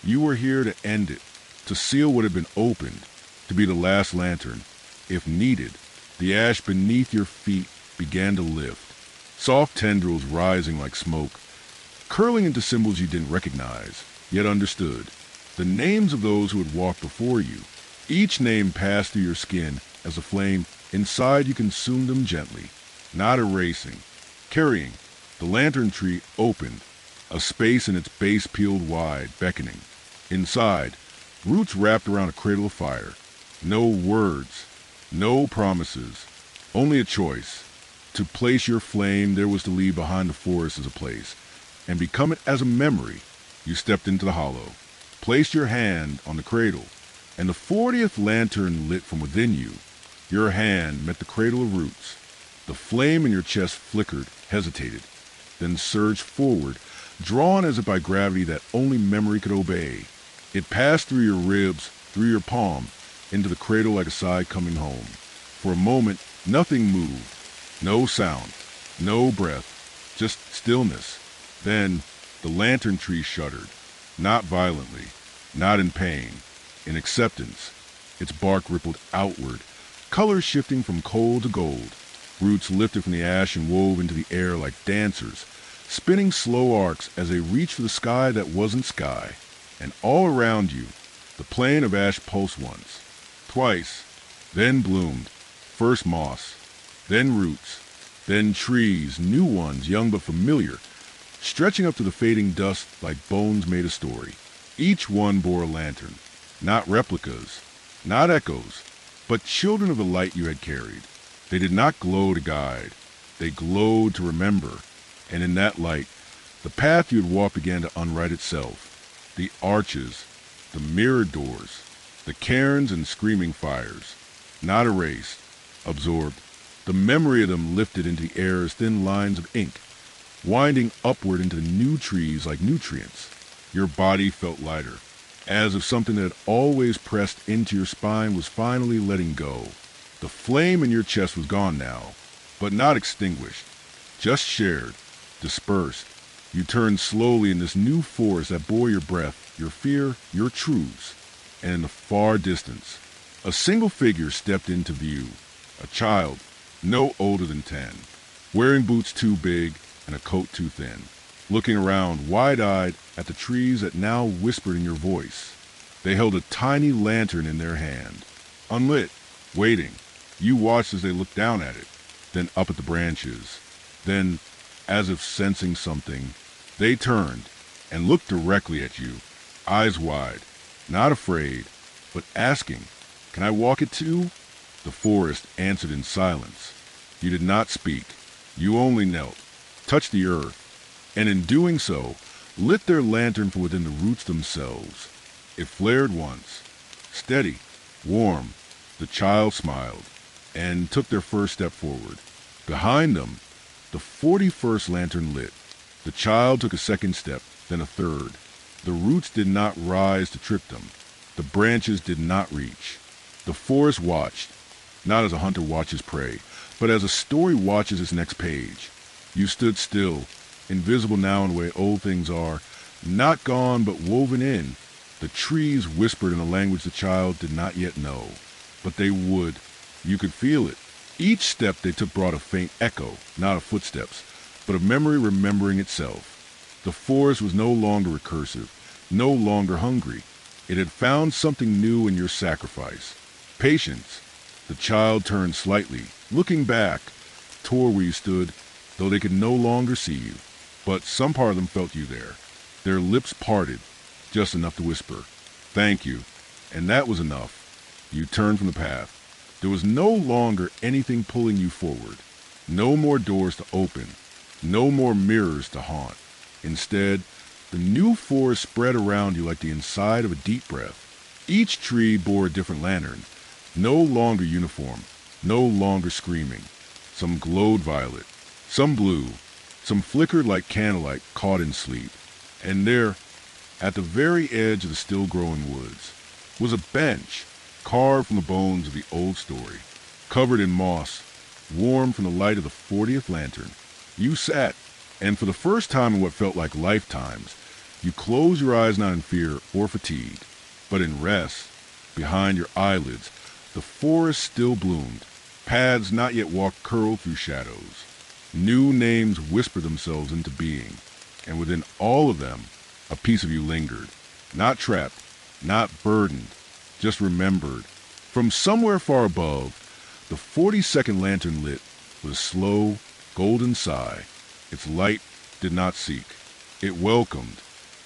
You were here to end it, to seal what had been opened, to be the last lantern. If needed, the ash beneath your feet began to lift, soft tendrils rising like smoke, curling into symbols you didn't recognize, yet understood. The names of those who had walked before you. Each name passed through your skin as a flame inside you consumed them gently, not erasing, carrying. The lantern tree opened, a space in its base peeled wide, beckoning. Inside, roots wrapped around a cradle of fire. No words, no promises, only a choice. To place your flame there was to leave behind the forest as a place, and become it as a memory. You stepped into the hollow, placed your hand on the cradle, and the 40th lantern lit from within you. Your hand met the cradle of roots. The flame in your chest flickered, hesitated, then surged forward, drawn as if by gravity that only memory could obey. It passed through your ribs, through your palm, into the cradle like a sigh coming home. For a moment, nothing moved. No sound, no breath, just stillness. Then the lantern tree shuddered, not violently, not in pain, in acceptance. Its bark rippled outward, colors shifting from coal to gold. Roots lifted from the ash and wove into the air like dancers, spinning slow arcs as they reached for the sky that wasn't sky. And all around you, the plain of ash pulsed once, twice, then bloomed, first moss, then roots, then trees, new ones, young but familiar, stretching up to the fading dust like bones made of story. Each one bore a lantern, not replicas, not echoes, but children of the light you had carried. They did not glow to guide, they glowed to remember, and in that light, the path you had walked began to unwrite itself. The arches, the mirrored doors, the cairns and screaming fires, not erased, absorbed. The memory of them lifted into the air as thin lines of ink, winding upward into the new trees like nutrients. Your body felt lighter, as if something that had always pressed into your spine was finally letting go. The flame in your chest was gone now, but not extinguished, just shared, dispersed. You turned slowly in this new forest that bore your breath, your fear, your truths. And in the far distance, a single figure stepped into view, a child, no older than 10, wearing boots too big and a coat too thin, looking around wide-eyed at the trees that now whispered in your voice. They held a tiny lantern in their hand, unlit, waiting. You watched as they looked down at it, then up at the branches. Then, as if sensing something, they turned and looked directly at you, eyes wide, not afraid, but asking, "Can I walk it too?" The forest answered in silence. You did not speak. You only knelt, touched the earth, and in doing so, lit their lantern from within the roots themselves. It flared once, steady, warm. The child smiled and took their first step forward. Behind them, the 41st lantern lit. The child took a second step, then a third. The roots did not rise to trip them. The branches did not reach. The forest watched, not as a hunter watches prey, but as a story watches its next page. You stood still, invisible now in the way old things are, not gone but woven in. The trees whispered in a language the child did not yet know, but they would. You could feel it. Each step they took brought a faint echo, not of footsteps, but of memory remembering itself. The forest was no longer recursive, no longer hungry. It had found something new in your sacrifice. Patience. The child turned slightly, looking back toward where you stood, though they could no longer see you. But some part of them felt you there. Their lips parted, just enough to whisper, "Thank you." And that was enough. You turned from the path. There was no longer anything pulling you forward. No more doors to open. No more mirrors to haunt. Instead, the new forest spread around you like the inside of a deep breath. Each tree bore a different lantern, no longer uniform, no longer screaming. Some glowed violet, some blue, some flickered like candlelight caught in sleep. And there, at the very edge of the still-growing woods, was a bench carved from the bones of the old story, covered in moss, warm from the light of the 40th lantern. You sat, and for the first time in what felt like lifetimes, you closed your eyes not in fear or fatigue, but in rest. Behind your eyelids, the forest still bloomed. Paths not yet walked curled through shadows. New names whispered themselves into being, and within all of them, a piece of you lingered, not trapped, not burdened, just remembered. From somewhere far above, the 42nd lantern lit with a slow, golden sigh. Its light did not seek. It welcomed.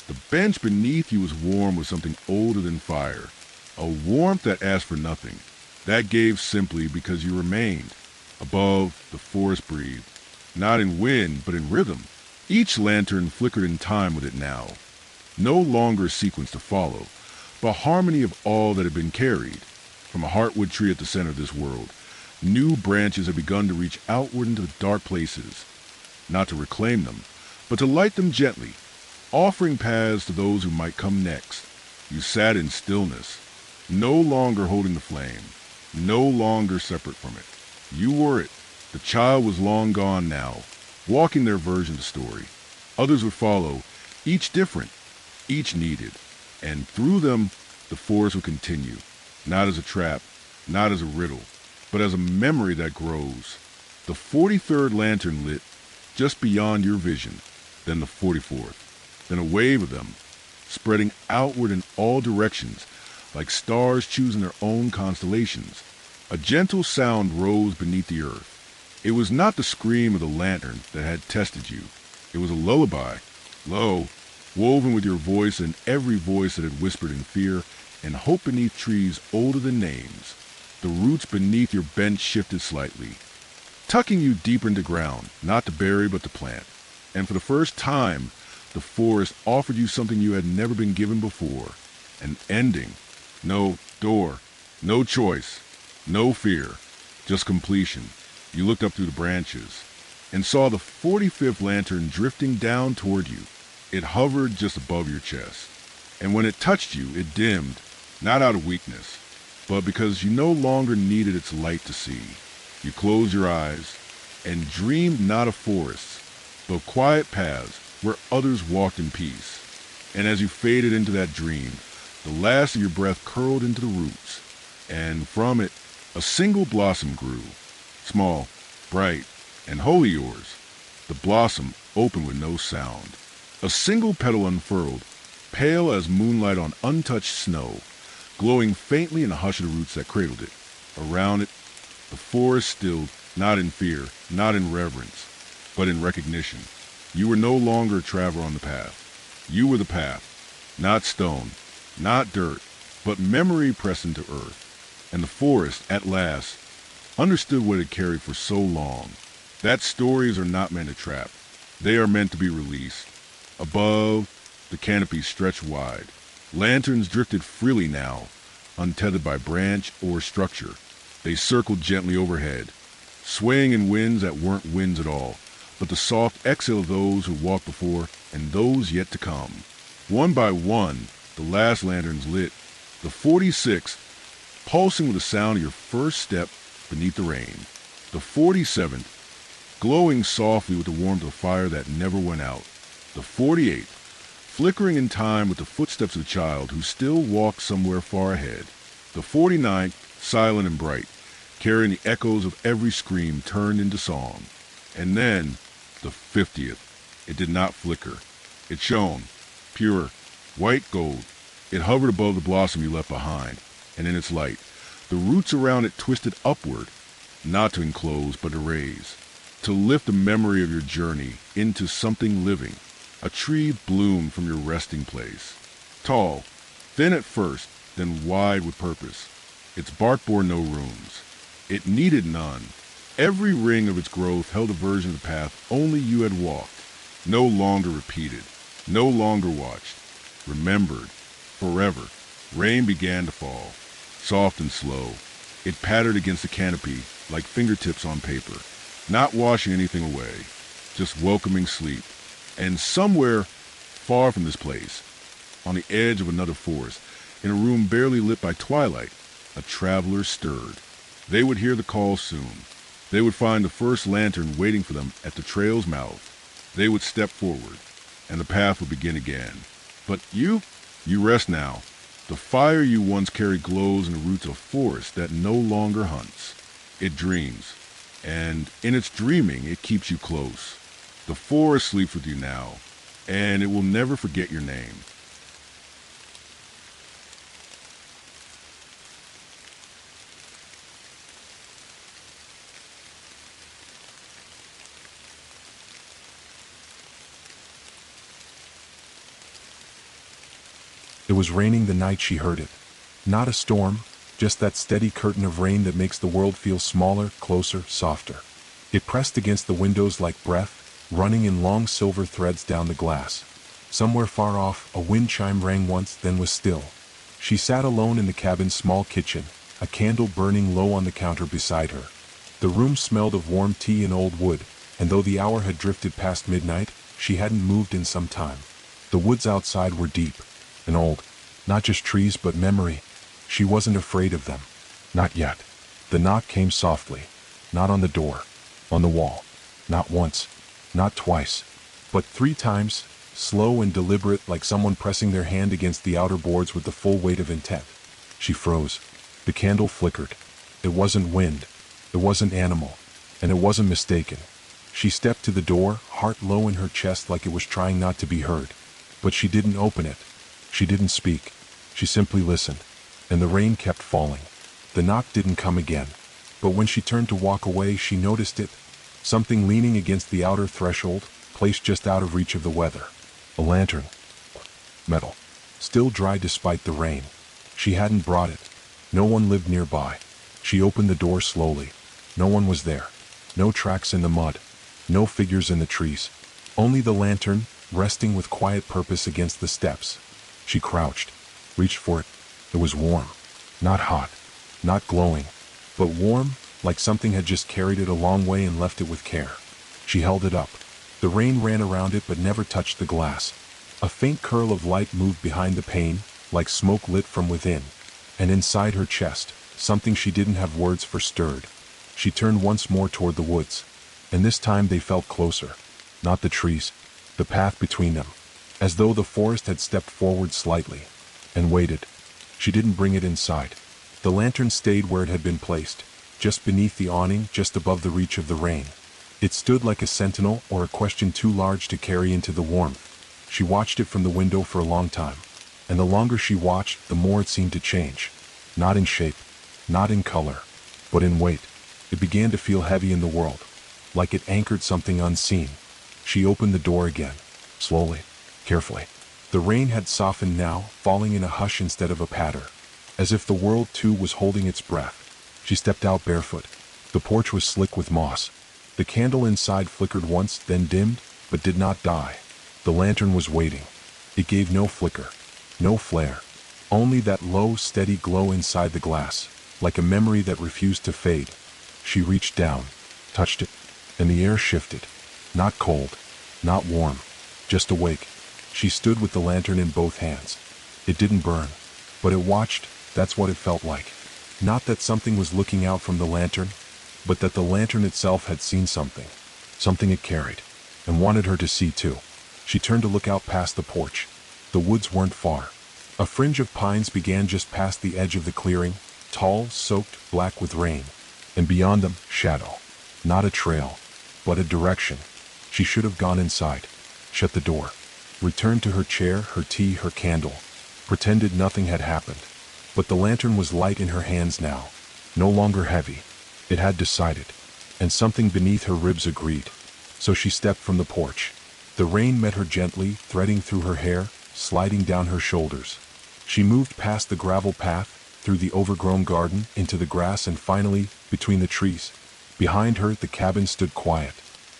The bench beneath you was warm with something older than fire, a warmth that asked for nothing, that gave simply because you remained. Above, the forest breathed, not in wind, but in rhythm, Each lantern flickered in time with it now, no longer sequence to follow, but harmony of all that had been carried. From a heartwood tree at the center of this world, new branches had begun to reach outward into the dark places, not to reclaim them, but to light them gently, offering paths to those who might come next. You sat in stillness, no longer holding the flame, no longer separate from it. You were it. The child was long gone now, walking their version of the story. Others would follow, each different, each needed, and through them the forest would continue, not as a trap, not as a riddle, but as a memory that grows. The 43rd lantern lit just beyond your vision, then the 44th, then a wave of them, spreading outward in all directions, like stars choosing their own constellations. A gentle sound rose beneath the earth. It was not the scream of the lantern that had tested you. It was a lullaby, low, woven with your voice and every voice that had whispered in fear and hope beneath trees older than names. The roots beneath your bench shifted slightly, tucking you deeper into ground, not to bury but to plant. And for the first time, the forest offered you something you had never been given before, an ending. No door, no choice, no fear, just completion. You looked up through the branches and saw the 45th lantern drifting down toward you. It hovered just above your chest, and when it touched you, it dimmed, not out of weakness, but because you no longer needed its light to see. You closed your eyes and dreamed not of forests, but quiet paths where others walked in peace. And as you faded into that dream, the last of your breath curled into the roots, and from it a single blossom grew, small, bright, and wholly yours. The blossom opened with no sound. A single petal unfurled, pale as moonlight on untouched snow, glowing faintly in the hush of the roots that cradled it. Around it, the forest stilled, not in fear, not in reverence, but in recognition. You were no longer a traveler on the path. You were the path, not stone, not dirt, but memory pressed into earth. And the forest, at last, understood what it carried for so long, that stories are not meant to trap. They are meant to be released. Above, the canopy stretched wide. Lanterns drifted freely now, untethered by branch or structure. They circled gently overhead, swaying in winds that weren't winds at all, but the soft exhale of those who walked before and those yet to come. One by one, the last lanterns lit, the 46th pulsing with the sound of your first step beneath the rain. The 47th glowing softly with the warmth of fire that never went out. The 48th flickering in time with the footsteps of a child who still walked somewhere far ahead. The 49th silent and bright, carrying the echoes of every scream turned into song. And then, the 50th. It did not flicker. It shone, pure, white gold. It hovered above the blossom you left behind, and in its light, the roots around it twisted upward, not to enclose but to raise, to lift the memory of your journey into something living. A tree bloomed from your resting place, tall, thin at first, then wide with purpose. Its bark bore no runes. It needed none. Every ring of its growth held a version of the path only you had walked, no longer repeated, no longer watched, remembered, forever. Rain began to fall, soft and slow. It pattered against the canopy like fingertips on paper, not washing anything away, just welcoming sleep. And somewhere far from this place, on the edge of another forest, in a room barely lit by twilight, a traveler stirred. They would hear the call soon. They would find the first lantern waiting for them at the trail's mouth. They would step forward, and the path would begin again. But you rest now. The fire you once carried glows in the roots of a forest that no longer hunts. It dreams, and in its dreaming it keeps you close. The forest sleeps with you now, and it will never forget your name. It was raining the night she heard it. Not a storm, just that steady curtain of rain that makes the world feel smaller, closer, softer. It pressed against the windows like breath, running in long silver threads down the glass. Somewhere far off, a wind chime rang once, then was still. She sat alone in the cabin's small kitchen, a candle burning low on the counter beside her. The room smelled of warm tea and old wood, and though the hour had drifted past midnight, she hadn't moved in some time. The woods outside were deep and old, not just trees but memory. She wasn't afraid of them. Not yet. The knock came softly, not on the door, on the wall. Not once, not twice, but 3 times, slow and deliberate, like someone pressing their hand against the outer boards with the full weight of intent. She froze. The candle flickered. It wasn't wind. It wasn't animal. And it wasn't mistaken. She stepped to the door, heart low in her chest like it was trying not to be heard. But she didn't open it. She didn't speak. She simply listened. And the rain kept falling. The knock didn't come again. But when she turned to walk away, she noticed it. Something leaning against the outer threshold, placed just out of reach of the weather. A lantern. Metal. Still dry despite the rain. She hadn't brought it. No one lived nearby. She opened the door slowly. No one was there. No tracks in the mud. No figures in the trees. Only the lantern, resting with quiet purpose against the steps. She crouched. Reached for it. It was warm. Not hot. Not glowing. But warm, like something had just carried it a long way and left it with care. She held it up. The rain ran around it but never touched the glass. A faint curl of light moved behind the pane, like smoke lit from within. And inside her chest, something she didn't have words for stirred. She turned once more toward the woods. And this time they felt closer. Not the trees. The path between them. As though the forest had stepped forward slightly. And waited. She didn't bring it inside. The lantern stayed where it had been placed. Just beneath the awning, just above the reach of the rain. It stood like a sentinel or a question too large to carry into the warmth. She watched it from the window for a long time. And the longer she watched, the more it seemed to change. Not in shape, not in color, but in weight. It began to feel heavy in the world, like it anchored something unseen. She opened the door again, slowly, carefully. The rain had softened now, falling in a hush instead of a patter, as if the world too was holding its breath. She stepped out barefoot. The porch was slick with moss. The candle inside flickered once, then dimmed, but did not die. The lantern was waiting. It gave no flicker, no flare, only that low, steady glow inside the glass, like a memory that refused to fade. She reached down, touched it, and the air shifted. Not cold, not warm, just awake. She stood with the lantern in both hands. It didn't burn, but it watched. That's what it felt like. Not that something was looking out from the lantern, but that the lantern itself had seen something. Something it carried, and wanted her to see too. She turned to look out past the porch. The woods weren't far. A fringe of pines began just past the edge of the clearing, tall, soaked, black with rain. And beyond them, shadow. Not a trail, but a direction. She should have gone inside, shut the door, returned to her chair, her tea, her candle, pretended nothing had happened. But the lantern was light in her hands now, no longer heavy. It had decided, and something beneath her ribs agreed. So she stepped from the porch. The rain met her gently, threading through her hair, sliding down her shoulders. She moved past the gravel path, through the overgrown garden, into the grass, and finally, between the trees. Behind her, the cabin stood quiet.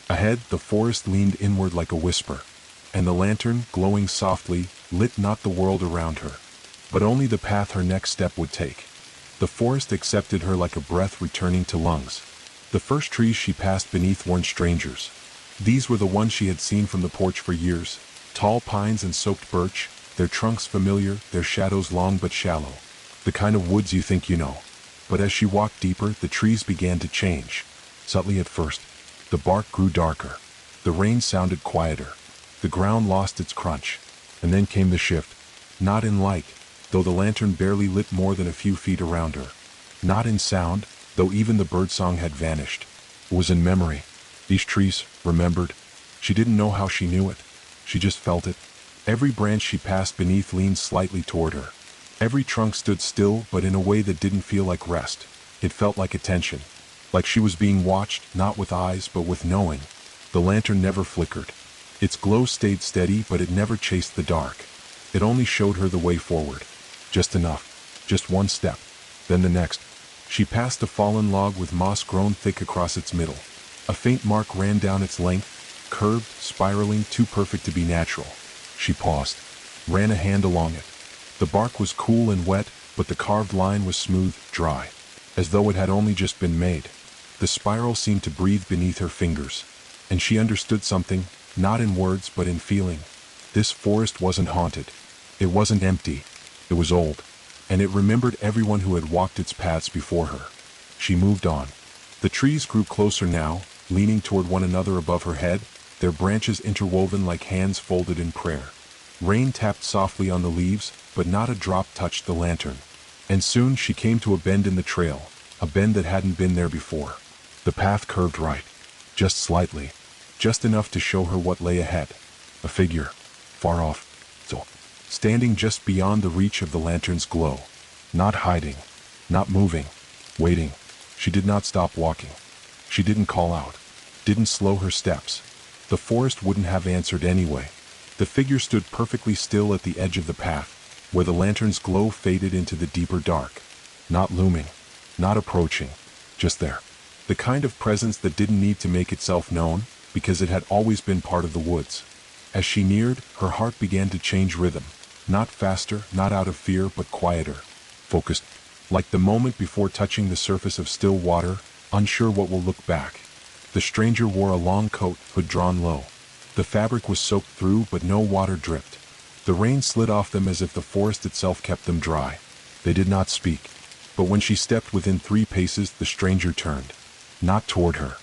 Ahead, the forest leaned inward like a whisper. And the lantern, glowing softly, lit not the world around her, but only the path her next step would take. The forest accepted her like a breath returning to lungs. The first trees she passed beneath weren't strangers. These were the ones she had seen from the porch for years. Tall pines and soaked birch, their trunks familiar, their shadows long but shallow. The kind of woods you think you know. But as she walked deeper, the trees began to change. Subtly at first. The bark grew darker. The rain sounded quieter. The ground lost its crunch. And then came the shift. Not in light, though the lantern barely lit more than a few feet around her. Not in sound, though even the birdsong had vanished. It was in memory. These trees, remembered. She didn't know how she knew it. She just felt it. Every branch she passed beneath leaned slightly toward her. Every trunk stood still, but in a way that didn't feel like rest. It felt like attention. Like she was being watched, not with eyes, but with knowing. The lantern never flickered. Its glow stayed steady, but it never chased the dark. It only showed her the way forward. Just enough. Just one step. Then the next. She passed a fallen log with moss grown thick across its middle. A faint mark ran down its length, curved, spiraling, too perfect to be natural. She paused, ran a hand along it. The bark was cool and wet, but the carved line was smooth, dry, as though it had only just been made. The spiral seemed to breathe beneath her fingers, and she understood something, not in words but in feeling. This forest wasn't haunted. It wasn't empty. It was old, and it remembered everyone who had walked its paths before her. She moved on. The trees grew closer now, leaning toward one another above her head, their branches interwoven like hands folded in prayer. Rain tapped softly on the leaves, but not a drop touched the lantern. And soon she came to a bend in the trail, a bend that hadn't been there before. The path curved right, just slightly, just enough to show her what lay ahead. A figure, far off, standing just beyond the reach of the lantern's glow. Not hiding, not moving, waiting. She did not stop walking. She didn't call out, didn't slow her steps. The forest wouldn't have answered anyway. The figure stood perfectly still at the edge of the path, where the lantern's glow faded into the deeper dark. Not looming, not approaching, just there. The kind of presence that didn't need to make itself known, because it had always been part of the woods. As she neared, her heart began to change rhythm. Not faster, not out of fear, but quieter, focused, like the moment before touching the surface of still water, unsure what will look back. The stranger wore a long coat, hood drawn low. The fabric was soaked through, but no water dripped. The rain slid off them as if the forest itself kept them dry. They did not speak, but when she stepped within 3 paces, the stranger turned. Not toward her,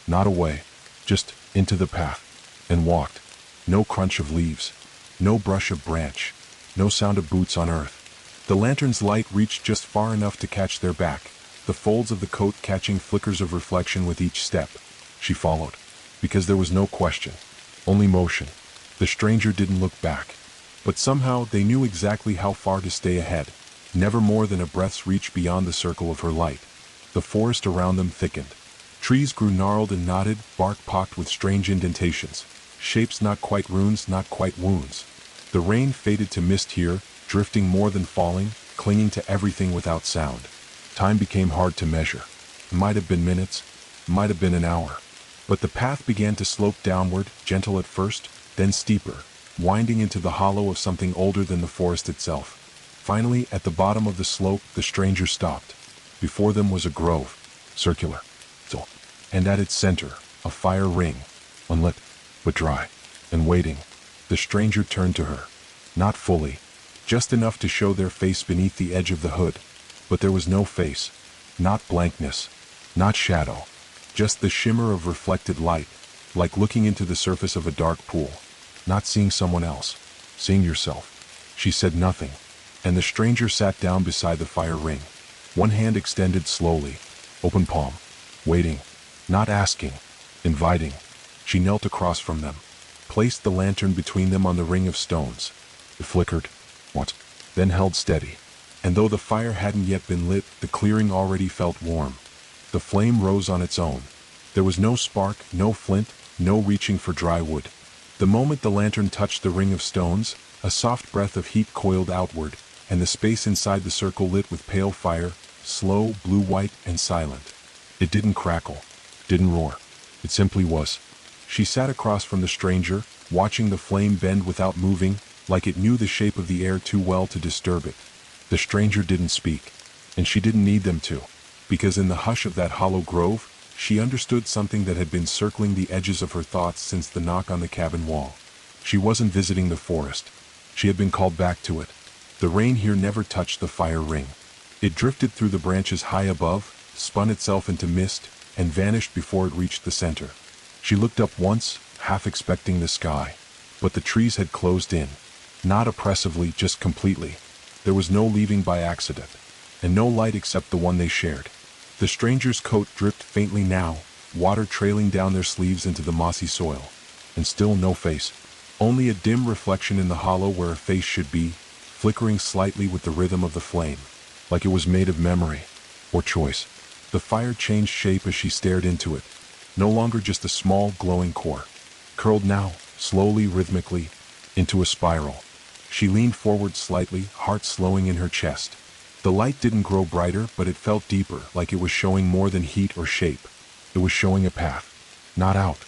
not away, just into the path, and walked. No crunch of leaves, no brush of branch, no sound of boots on earth. The lantern's light reached just far enough to catch their back, the folds of the coat catching flickers of reflection with each step. She followed, because there was no question, only motion. The stranger didn't look back, but somehow they knew exactly how far to stay ahead, never more than a breath's reach beyond the circle of her light. The forest around them thickened. Trees grew gnarled and knotted, bark pocked with strange indentations, shapes not quite runes, not quite wounds. The rain faded to mist here, drifting more than falling, clinging to everything without sound. Time became hard to measure. It might have been minutes, might have been an hour. But the path began to slope downward, gentle at first, then steeper, winding into the hollow of something older than the forest itself. Finally, at the bottom of the slope, the stranger stopped. Before them was a grove, circular, and at its center, a fire ring, unlit, but dry, and waiting. The stranger turned to her. Not fully, just enough to show their face beneath the edge of the hood. But there was no face, not blankness, not shadow, just the shimmer of reflected light, like looking into the surface of a dark pool. Not seeing someone else, seeing yourself. She said nothing, and the stranger sat down beside the fire ring, one hand extended slowly, open palm, waiting, not asking, inviting. She knelt across from them, placed the lantern between them on the ring of stones. It flickered, once, then held steady. And though the fire hadn't yet been lit, the clearing already felt warm. The flame rose on its own. There was no spark, no flint, no reaching for dry wood. The moment the lantern touched the ring of stones, a soft breath of heat coiled outward, and the space inside the circle lit with pale fire, slow, blue-white, and silent. It didn't crackle, didn't roar. It simply was. She sat across from the stranger, watching the flame bend without moving, like it knew the shape of the air too well to disturb it. The stranger didn't speak, and she didn't need them to, because in the hush of that hollow grove, she understood something that had been circling the edges of her thoughts since the knock on the cabin wall. She wasn't visiting the forest. She had been called back to it. The rain here never touched the fire ring. It drifted through the branches high above, spun itself into mist, and vanished before it reached the center. She looked up once, half expecting the sky, but the trees had closed in. Not oppressively, just completely. There was no leaving by accident, and no light except the one they shared. The stranger's coat dripped faintly now, water trailing down their sleeves into the mossy soil. And still no face. Only a dim reflection in the hollow where a face should be, flickering slightly with the rhythm of the flame, like it was made of memory, or choice. The fire changed shape as she stared into it. No longer just a small, glowing core. Curled now, slowly, rhythmically, into a spiral. She leaned forward slightly, heart slowing in her chest. The light didn't grow brighter, but it felt deeper, like it was showing more than heat or shape. It was showing a path. Not out,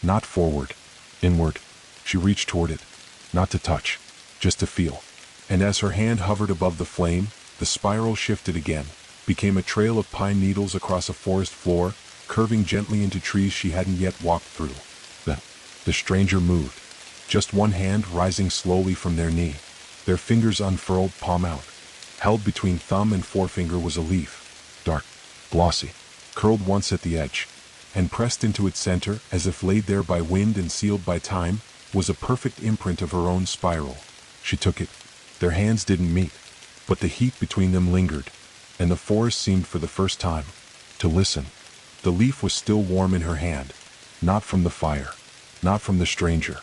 not forward, Inward. She reached toward it. Not to touch, just to feel. And as her hand hovered above the flame, the spiral shifted again, became a trail of pine needles across a forest floor, curving gently into trees she hadn't yet walked through. The stranger moved. Just one hand rising slowly from their knee. Their fingers unfurled, palm out. Held between thumb and forefinger was a leaf. Dark, glossy, curled once at the edge, and pressed into its center, as if laid there by wind and sealed by time, was a perfect imprint of her own spiral. She took it. Their hands didn't meet, but the heat between them lingered, and the forest seemed for the first time to listen. The leaf was still warm in her hand, not from the fire, not from the stranger,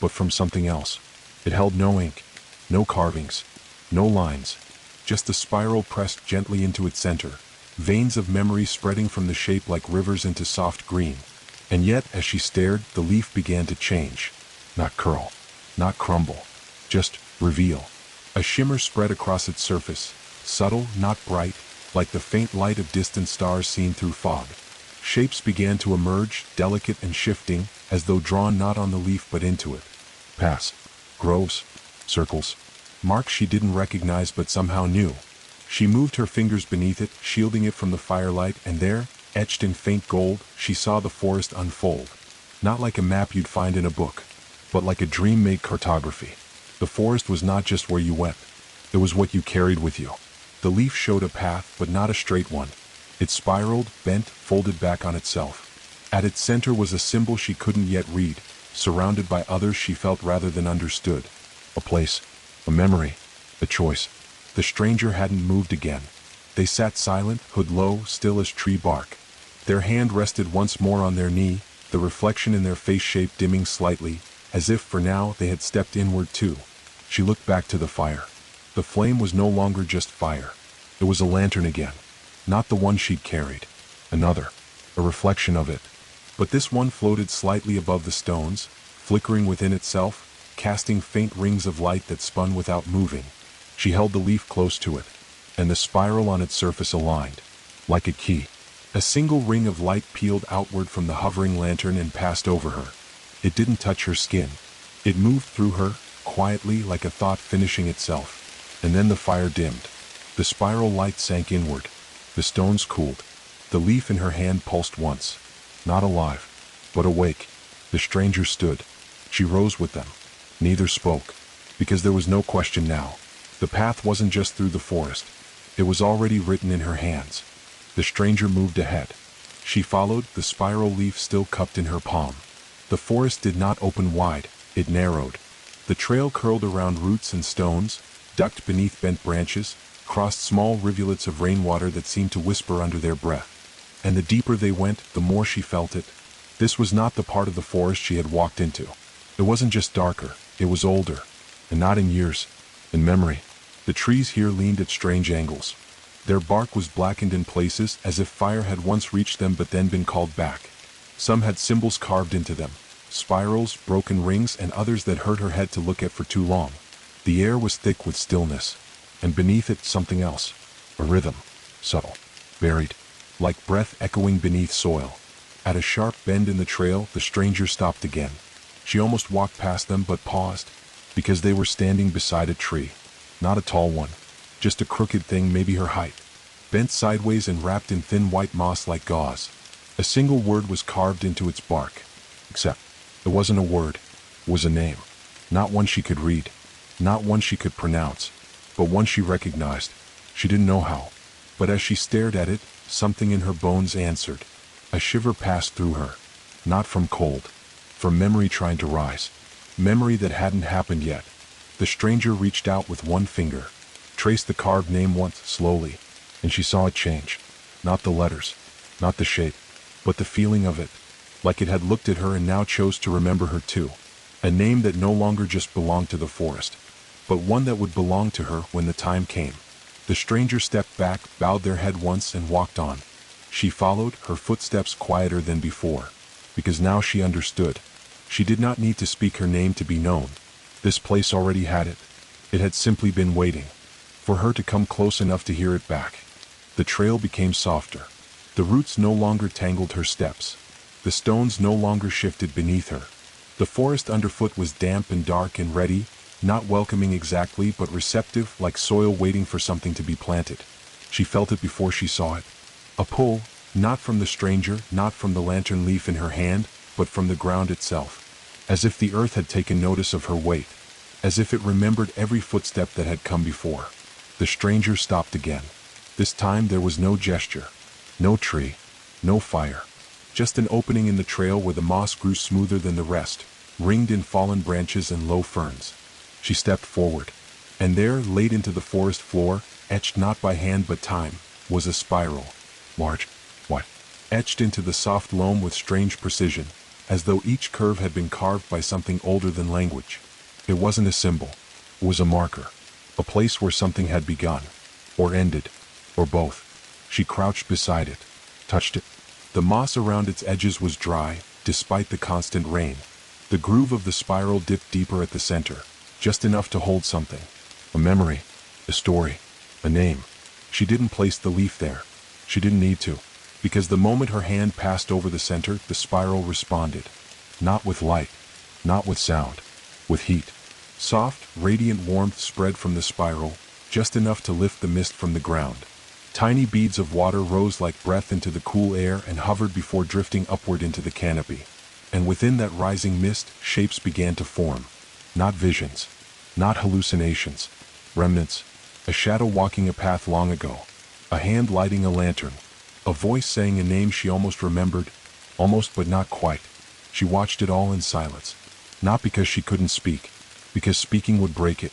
but from something else. It held no ink, no carvings, no lines, just the spiral pressed gently into its center, veins of memory spreading from the shape like rivers into soft green. And yet, as she stared, the leaf began to change. Not curl, not crumble, just reveal. A shimmer spread across its surface, subtle, not bright, like the faint light of distant stars seen through fog. Shapes began to emerge, delicate and shifting, as though drawn not on the leaf but into it. Paths, groves, circles, marks she didn't recognize but somehow knew. She moved her fingers beneath it, shielding it from the firelight, and there, etched in faint gold, she saw the forest unfold. Not like a map you'd find in a book, but like a dream-made cartography. The forest was not just where you went. It was what you carried with you. The leaf showed a path, but not a straight one. It spiraled, bent, folded back on itself. At its center was a symbol she couldn't yet read, surrounded by others she felt rather than understood. A place, a memory, a choice. The stranger hadn't moved again. They sat silent, hood low, still as tree bark. Their hand rested once more on their knee, the reflection in their face shape dimming slightly, as if for now they had stepped inward too. She looked back to the fire. The flame was no longer just fire. It was a lantern again. Not the one she'd carried. Another. A reflection of it. But this one floated slightly above the stones, flickering within itself, casting faint rings of light that spun without moving. She held the leaf close to it, and the spiral on its surface aligned. Like a key. A single ring of light peeled outward from the hovering lantern and passed over her. It didn't touch her skin. It moved through her, quietly like a thought finishing itself. And then the fire dimmed. The spiral light sank inward. The stones cooled. The leaf in her hand pulsed once. Not alive, but awake. The stranger stood. She rose with them. Neither spoke, because there was no question now. The path wasn't just through the forest. It was already written in her hands. The stranger moved ahead. She followed, the spiral leaf still cupped in her palm. The forest did not open wide, it narrowed. The trail curled around roots and stones, ducked beneath bent branches, crossed small rivulets of rainwater that seemed to whisper under their breath. And the deeper they went, the more she felt it. This was not the part of the forest she had walked into. It wasn't just darker, it was older. And not in years, in memory. The trees here leaned at strange angles. Their bark was blackened in places as if fire had once reached them but then been called back. Some had symbols carved into them, spirals, broken rings, and others that hurt her head to look at for too long. The air was thick with stillness. And beneath it, something else. A rhythm. Subtle. Buried. Like breath echoing beneath soil. At a sharp bend in the trail, the stranger stopped again. She almost walked past them but paused, because they were standing beside a tree. Not a tall one. Just a crooked thing, maybe her height. Bent sideways and wrapped in thin white moss like gauze. A single word was carved into its bark. Except, it wasn't a word. It was a name. Not one she could read. Not one she could pronounce. But one she recognized. She didn't know how. But as she stared at it, something in her bones answered. A shiver passed through her. Not from cold. From memory trying to rise. Memory that hadn't happened yet. The stranger reached out with one finger. Traced the carved name once, slowly. And she saw it change. Not the letters. Not the shape. But the feeling of it. Like it had looked at her and now chose to remember her too. A name that no longer just belonged to the forest. But one that would belong to her when the time came. The stranger stepped back, bowed their head once, and walked on. She followed, her footsteps quieter than before. Because now she understood. She did not need to speak her name to be known. This place already had it. It had simply been waiting. For her to come close enough to hear it back. The trail became softer. The roots no longer tangled her steps. The stones no longer shifted beneath her. The forest underfoot was damp and dark and ready, not welcoming exactly but receptive, like soil waiting for something to be planted. She felt it before she saw it. A pull, not from the stranger, not from the lantern leaf in her hand, but from the ground itself. As if the earth had taken notice of her weight. As if it remembered every footstep that had come before. The stranger stopped again. This time there was no gesture. No tree. No fire. Just an opening in the trail where the moss grew smoother than the rest, ringed in fallen branches and low ferns. She stepped forward. And there, laid into the forest floor, etched not by hand but time, was a spiral. Large, white, etched into the soft loam with strange precision, as though each curve had been carved by something older than language. It wasn't a symbol. It was a marker. A place where something had begun. Or ended. Or both. She crouched beside it. Touched it. The moss around its edges was dry, despite the constant rain. The groove of the spiral dipped deeper at the center, just enough to hold something. A memory. A story. A name. She didn't place the leaf there. She didn't need to. Because the moment her hand passed over the center, the spiral responded. Not with light. Not with sound. With heat. Soft, radiant warmth spread from the spiral, just enough to lift the mist from the ground. Tiny beads of water rose like breath into the cool air and hovered before drifting upward into the canopy. And within that rising mist, shapes began to form. Not visions. Not hallucinations. Remnants. A shadow walking a path long ago. A hand lighting a lantern. A voice saying a name she almost remembered. Almost but not quite. She watched it all in silence. Not because she couldn't speak. Because speaking would break it.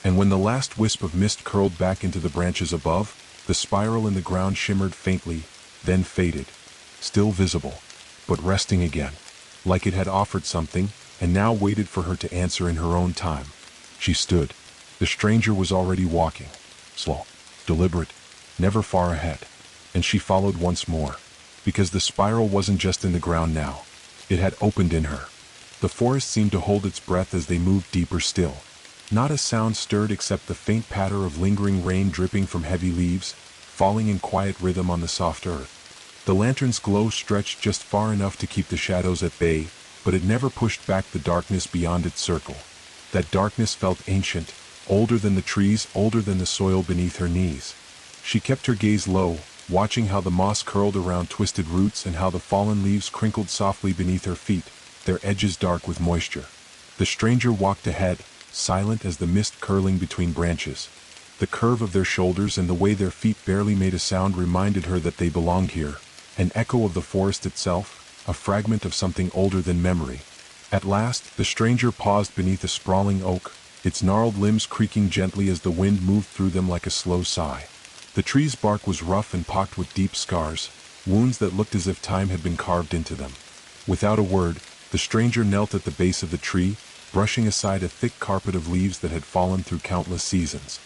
And when the last wisp of mist curled back into the branches above, the spiral in the ground shimmered faintly, then faded. Still visible. But resting again. Like it had offered something, and now waited for her to answer in her own time. She stood. The stranger was already walking. Slow. Deliberate. Never far ahead. And she followed once more. Because the spiral wasn't just in the ground now. It had opened in her. The forest seemed to hold its breath as they moved deeper still. Not a sound stirred except the faint patter of lingering rain dripping from heavy leaves, falling in quiet rhythm on the soft earth. The lantern's glow stretched just far enough to keep the shadows at bay, but it never pushed back the darkness beyond its circle. That darkness felt ancient, older than the trees, older than the soil beneath her knees. She kept her gaze low, watching how the moss curled around twisted roots and how the fallen leaves crinkled softly beneath her feet, their edges dark with moisture. The stranger walked ahead, silent as the mist curling between branches. The curve of their shoulders and the way their feet barely made a sound reminded her that they belonged here, an echo of the forest itself, a fragment of something older than memory. At last, the stranger paused beneath a sprawling oak, its gnarled limbs creaking gently as the wind moved through them like a slow sigh. The tree's bark was rough and pocked with deep scars, wounds that looked as if time had been carved into them. Without a word, the stranger knelt at the base of the tree, brushing aside a thick carpet of leaves that had fallen through countless seasons.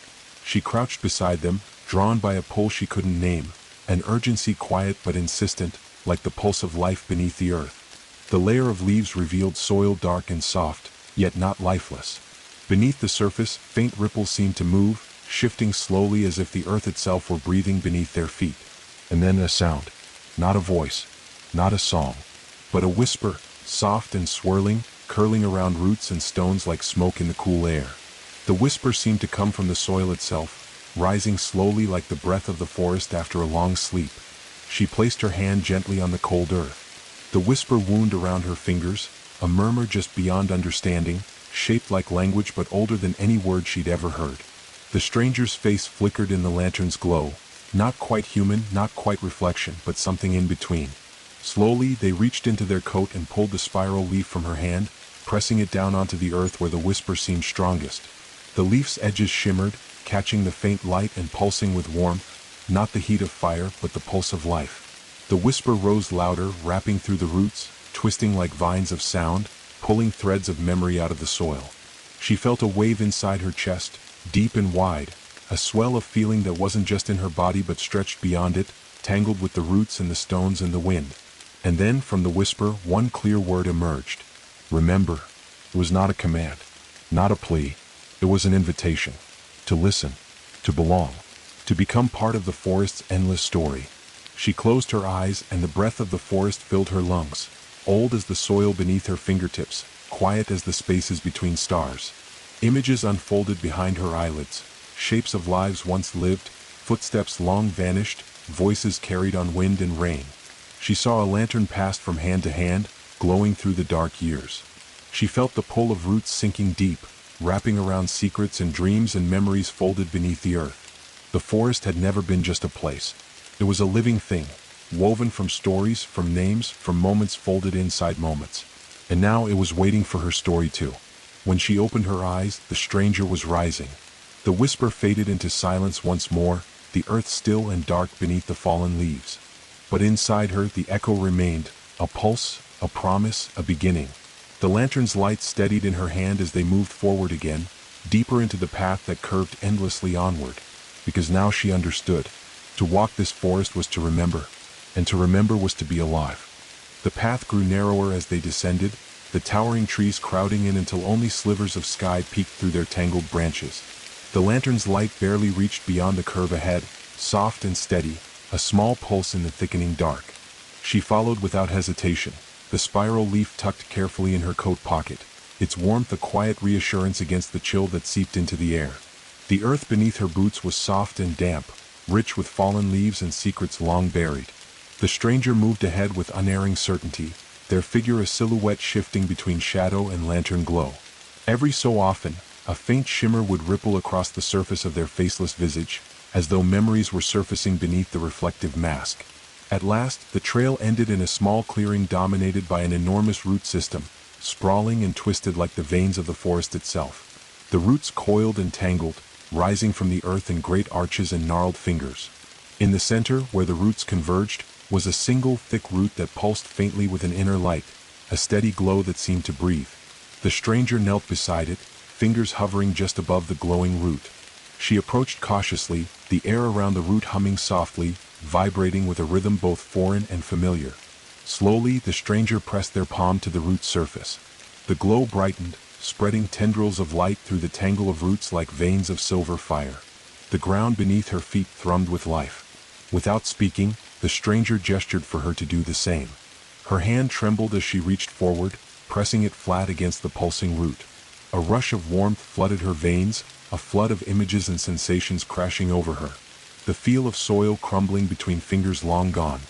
She crouched beside them, drawn by a pull she couldn't name, an urgency quiet but insistent, like the pulse of life beneath the earth. The layer of leaves revealed soil dark and soft, yet not lifeless. Beneath the surface, faint ripples seemed to move, shifting slowly as if the earth itself were breathing beneath their feet. And then a sound. Not a voice. Not a song. But a whisper, soft and swirling, curling around roots and stones like smoke in the cool air. The whisper seemed to come from the soil itself, rising slowly like the breath of the forest after a long sleep. She placed her hand gently on the cold earth. The whisper wound around her fingers, a murmur just beyond understanding, shaped like language but older than any word she'd ever heard. The stranger's face flickered in the lantern's glow, not quite human, not quite reflection, but something in between. Slowly, they reached into their coat and pulled the spiral leaf from her hand, pressing it down onto the earth where the whisper seemed strongest. The leaf's edges shimmered, catching the faint light and pulsing with warmth, not the heat of fire, but the pulse of life. The whisper rose louder, wrapping through the roots, twisting like vines of sound, pulling threads of memory out of the soil. She felt a wave inside her chest, deep and wide, a swell of feeling that wasn't just in her body but stretched beyond it, tangled with the roots and the stones and the wind. And then, from the whisper, one clear word emerged. Remember. It was not a command, not a plea. It was an invitation. To listen. To belong. To become part of the forest's endless story. She closed her eyes and the breath of the forest filled her lungs, old as the soil beneath her fingertips, quiet as the spaces between stars. Images unfolded behind her eyelids, shapes of lives once lived, footsteps long vanished, voices carried on wind and rain. She saw a lantern passed from hand to hand, glowing through the dark years. She felt the pull of roots sinking deep, wrapping around secrets and dreams and memories folded beneath the earth. The forest had never been just a place. It was a living thing, woven from stories, from names, from moments folded inside moments. And now it was waiting for her story too. When she opened her eyes, the stranger was rising. The whisper faded into silence once more, the earth still and dark beneath the fallen leaves. But inside her the echo remained, a pulse, a promise, a beginning. The lantern's light steadied in her hand as they moved forward again, deeper into the path that curved endlessly onward. Because now she understood. To walk this forest was to remember, and to remember was to be alive. The path grew narrower as they descended, the towering trees crowding in until only slivers of sky peeked through their tangled branches. The lantern's light barely reached beyond the curve ahead, soft and steady, a small pulse in the thickening dark. She followed without hesitation, the spiral leaf tucked carefully in her coat pocket, its warmth a quiet reassurance against the chill that seeped into the air. The earth beneath her boots was soft and damp, rich with fallen leaves and secrets long buried. The stranger moved ahead with unerring certainty, their figure a silhouette shifting between shadow and lantern glow. Every so often, a faint shimmer would ripple across the surface of their faceless visage, as though memories were surfacing beneath the reflective mask. At last, the trail ended in a small clearing dominated by an enormous root system, sprawling and twisted like the veins of the forest itself. The roots coiled and tangled, rising from the earth in great arches and gnarled fingers. In the center, where the roots converged, was a single thick root that pulsed faintly with an inner light, a steady glow that seemed to breathe. The stranger knelt beside it, fingers hovering just above the glowing root. She approached cautiously, the air around the root humming softly, vibrating with a rhythm both foreign and familiar. Slowly, the stranger pressed their palm to the root's surface. The glow brightened, spreading tendrils of light through the tangle of roots like veins of silver fire. The ground beneath her feet thrummed with life. Without speaking, the stranger gestured for her to do the same. Her hand trembled as she reached forward, pressing it flat against the pulsing root. A rush of warmth flooded her veins, a flood of images and sensations crashing over her. The feel of soil crumbling between fingers long gone.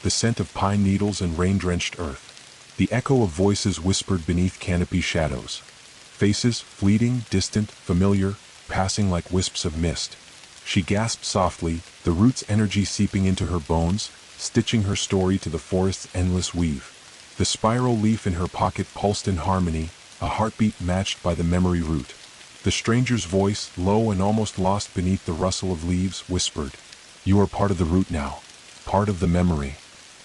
The scent of pine needles and rain-drenched earth. The echo of voices whispered beneath canopy shadows. Faces, fleeting, distant, familiar, passing like wisps of mist. She gasped softly, the root's energy seeping into her bones, stitching her story to the forest's endless weave. The spiral leaf in her pocket pulsed in harmony, a heartbeat matched by the memory root. The stranger's voice, low and almost lost beneath the rustle of leaves, whispered, "You are part of the root now, part of the memory."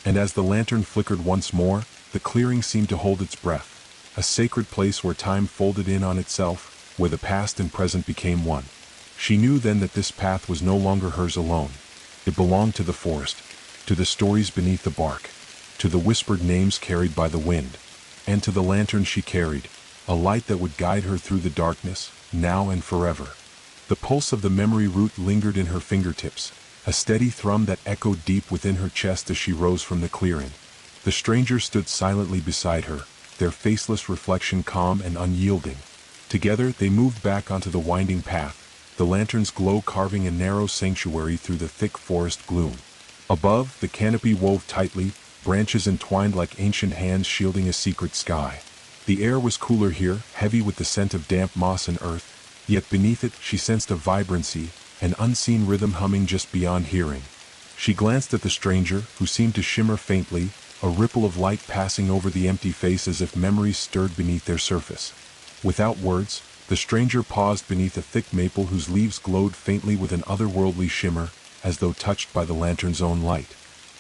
And as the lantern flickered once more, the clearing seemed to hold its breath, a sacred place where time folded in on itself, where the past and present became one. She knew then that this path was no longer hers alone. It belonged to the forest, to the stories beneath the bark, to the whispered names carried by the wind, and to the lantern she carried, a light that would guide her through the darkness, now and forever. The pulse of the memory root lingered in her fingertips, a steady thrum that echoed deep within her chest as she rose from the clearing. The stranger stood silently beside her, their faceless reflection calm and unyielding. Together they moved back onto the winding path, the lantern's glow carving a narrow sanctuary through the thick forest gloom. Above, the canopy wove tightly, branches entwined like ancient hands shielding a secret sky. The air was cooler here, heavy with the scent of damp moss and earth, yet beneath it she sensed a vibrancy, an unseen rhythm humming just beyond hearing. She glanced at the stranger, who seemed to shimmer faintly, a ripple of light passing over the empty face as if memories stirred beneath their surface. Without words, the stranger paused beneath a thick maple whose leaves glowed faintly with an otherworldly shimmer, as though touched by the lantern's own light.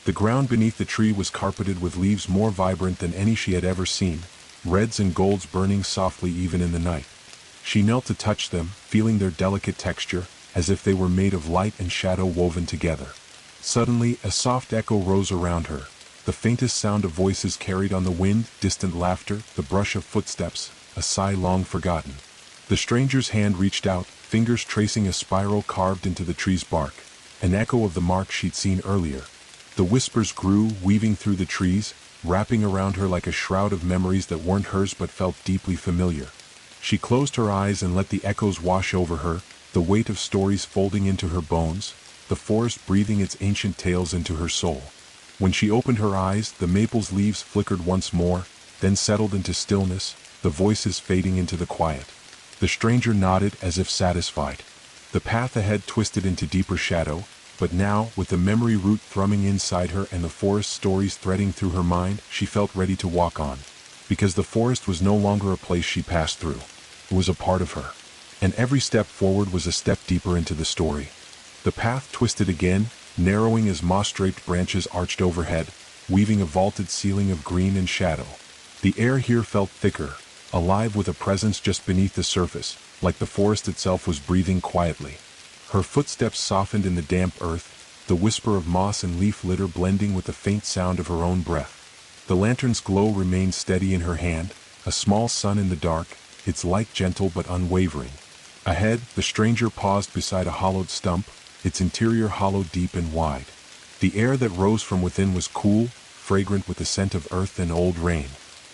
The ground beneath the tree was carpeted with leaves more vibrant than any she had ever seen, reds and golds burning softly even in the night. She knelt to touch them, feeling their delicate texture, as if they were made of light and shadow woven together. Suddenly, a soft echo rose around her, the faintest sound of voices carried on the wind, distant laughter, the brush of footsteps, a sigh long forgotten. The stranger's hand reached out, fingers tracing a spiral carved into the tree's bark, an echo of the mark she'd seen earlier. The whispers grew, weaving through the trees, wrapping around her like a shroud of memories that weren't hers but felt deeply familiar. She closed her eyes and let the echoes wash over her, the weight of stories folding into her bones, the forest breathing its ancient tales into her soul. When she opened her eyes, the maple's leaves flickered once more, then settled into stillness, the voices fading into the quiet. The stranger nodded as if satisfied. The path ahead twisted into deeper shadow, but now, with the memory root thrumming inside her and the forest stories threading through her mind, she felt ready to walk on. Because the forest was no longer a place she passed through. It was a part of her. And every step forward was a step deeper into the story. The path twisted again, narrowing as moss-draped branches arched overhead, weaving a vaulted ceiling of green and shadow. The air here felt thicker, alive with a presence just beneath the surface, like the forest itself was breathing quietly. Her footsteps softened in the damp earth, the whisper of moss and leaf litter blending with the faint sound of her own breath. The lantern's glow remained steady in her hand, a small sun in the dark, its light gentle but unwavering. Ahead, the stranger paused beside a hollowed stump, its interior hollow deep and wide. The air that rose from within was cool, fragrant with the scent of earth and old rain.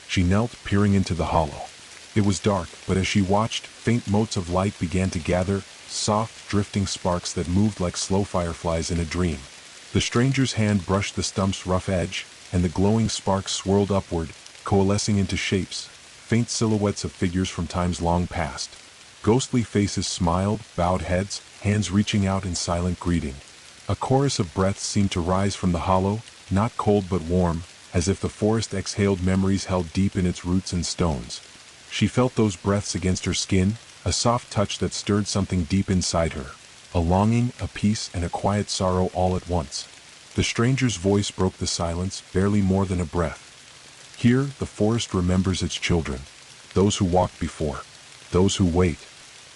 She knelt, peering into the hollow. It was dark, but as she watched, faint motes of light began to gather, soft, drifting sparks that moved like slow fireflies in a dream. The stranger's hand brushed the stump's rough edge, and the glowing sparks swirled upward, coalescing into shapes, faint silhouettes of figures from times long past. Ghostly faces smiled, bowed heads, hands reaching out in silent greeting. A chorus of breaths seemed to rise from the hollow, not cold but warm, as if the forest exhaled memories held deep in its roots and stones. She felt those breaths against her skin, a soft touch that stirred something deep inside her. A longing, a peace, and a quiet sorrow all at once. The stranger's voice broke the silence, barely more than a breath. Here, the forest remembers its children. Those who walked before. Those who wait.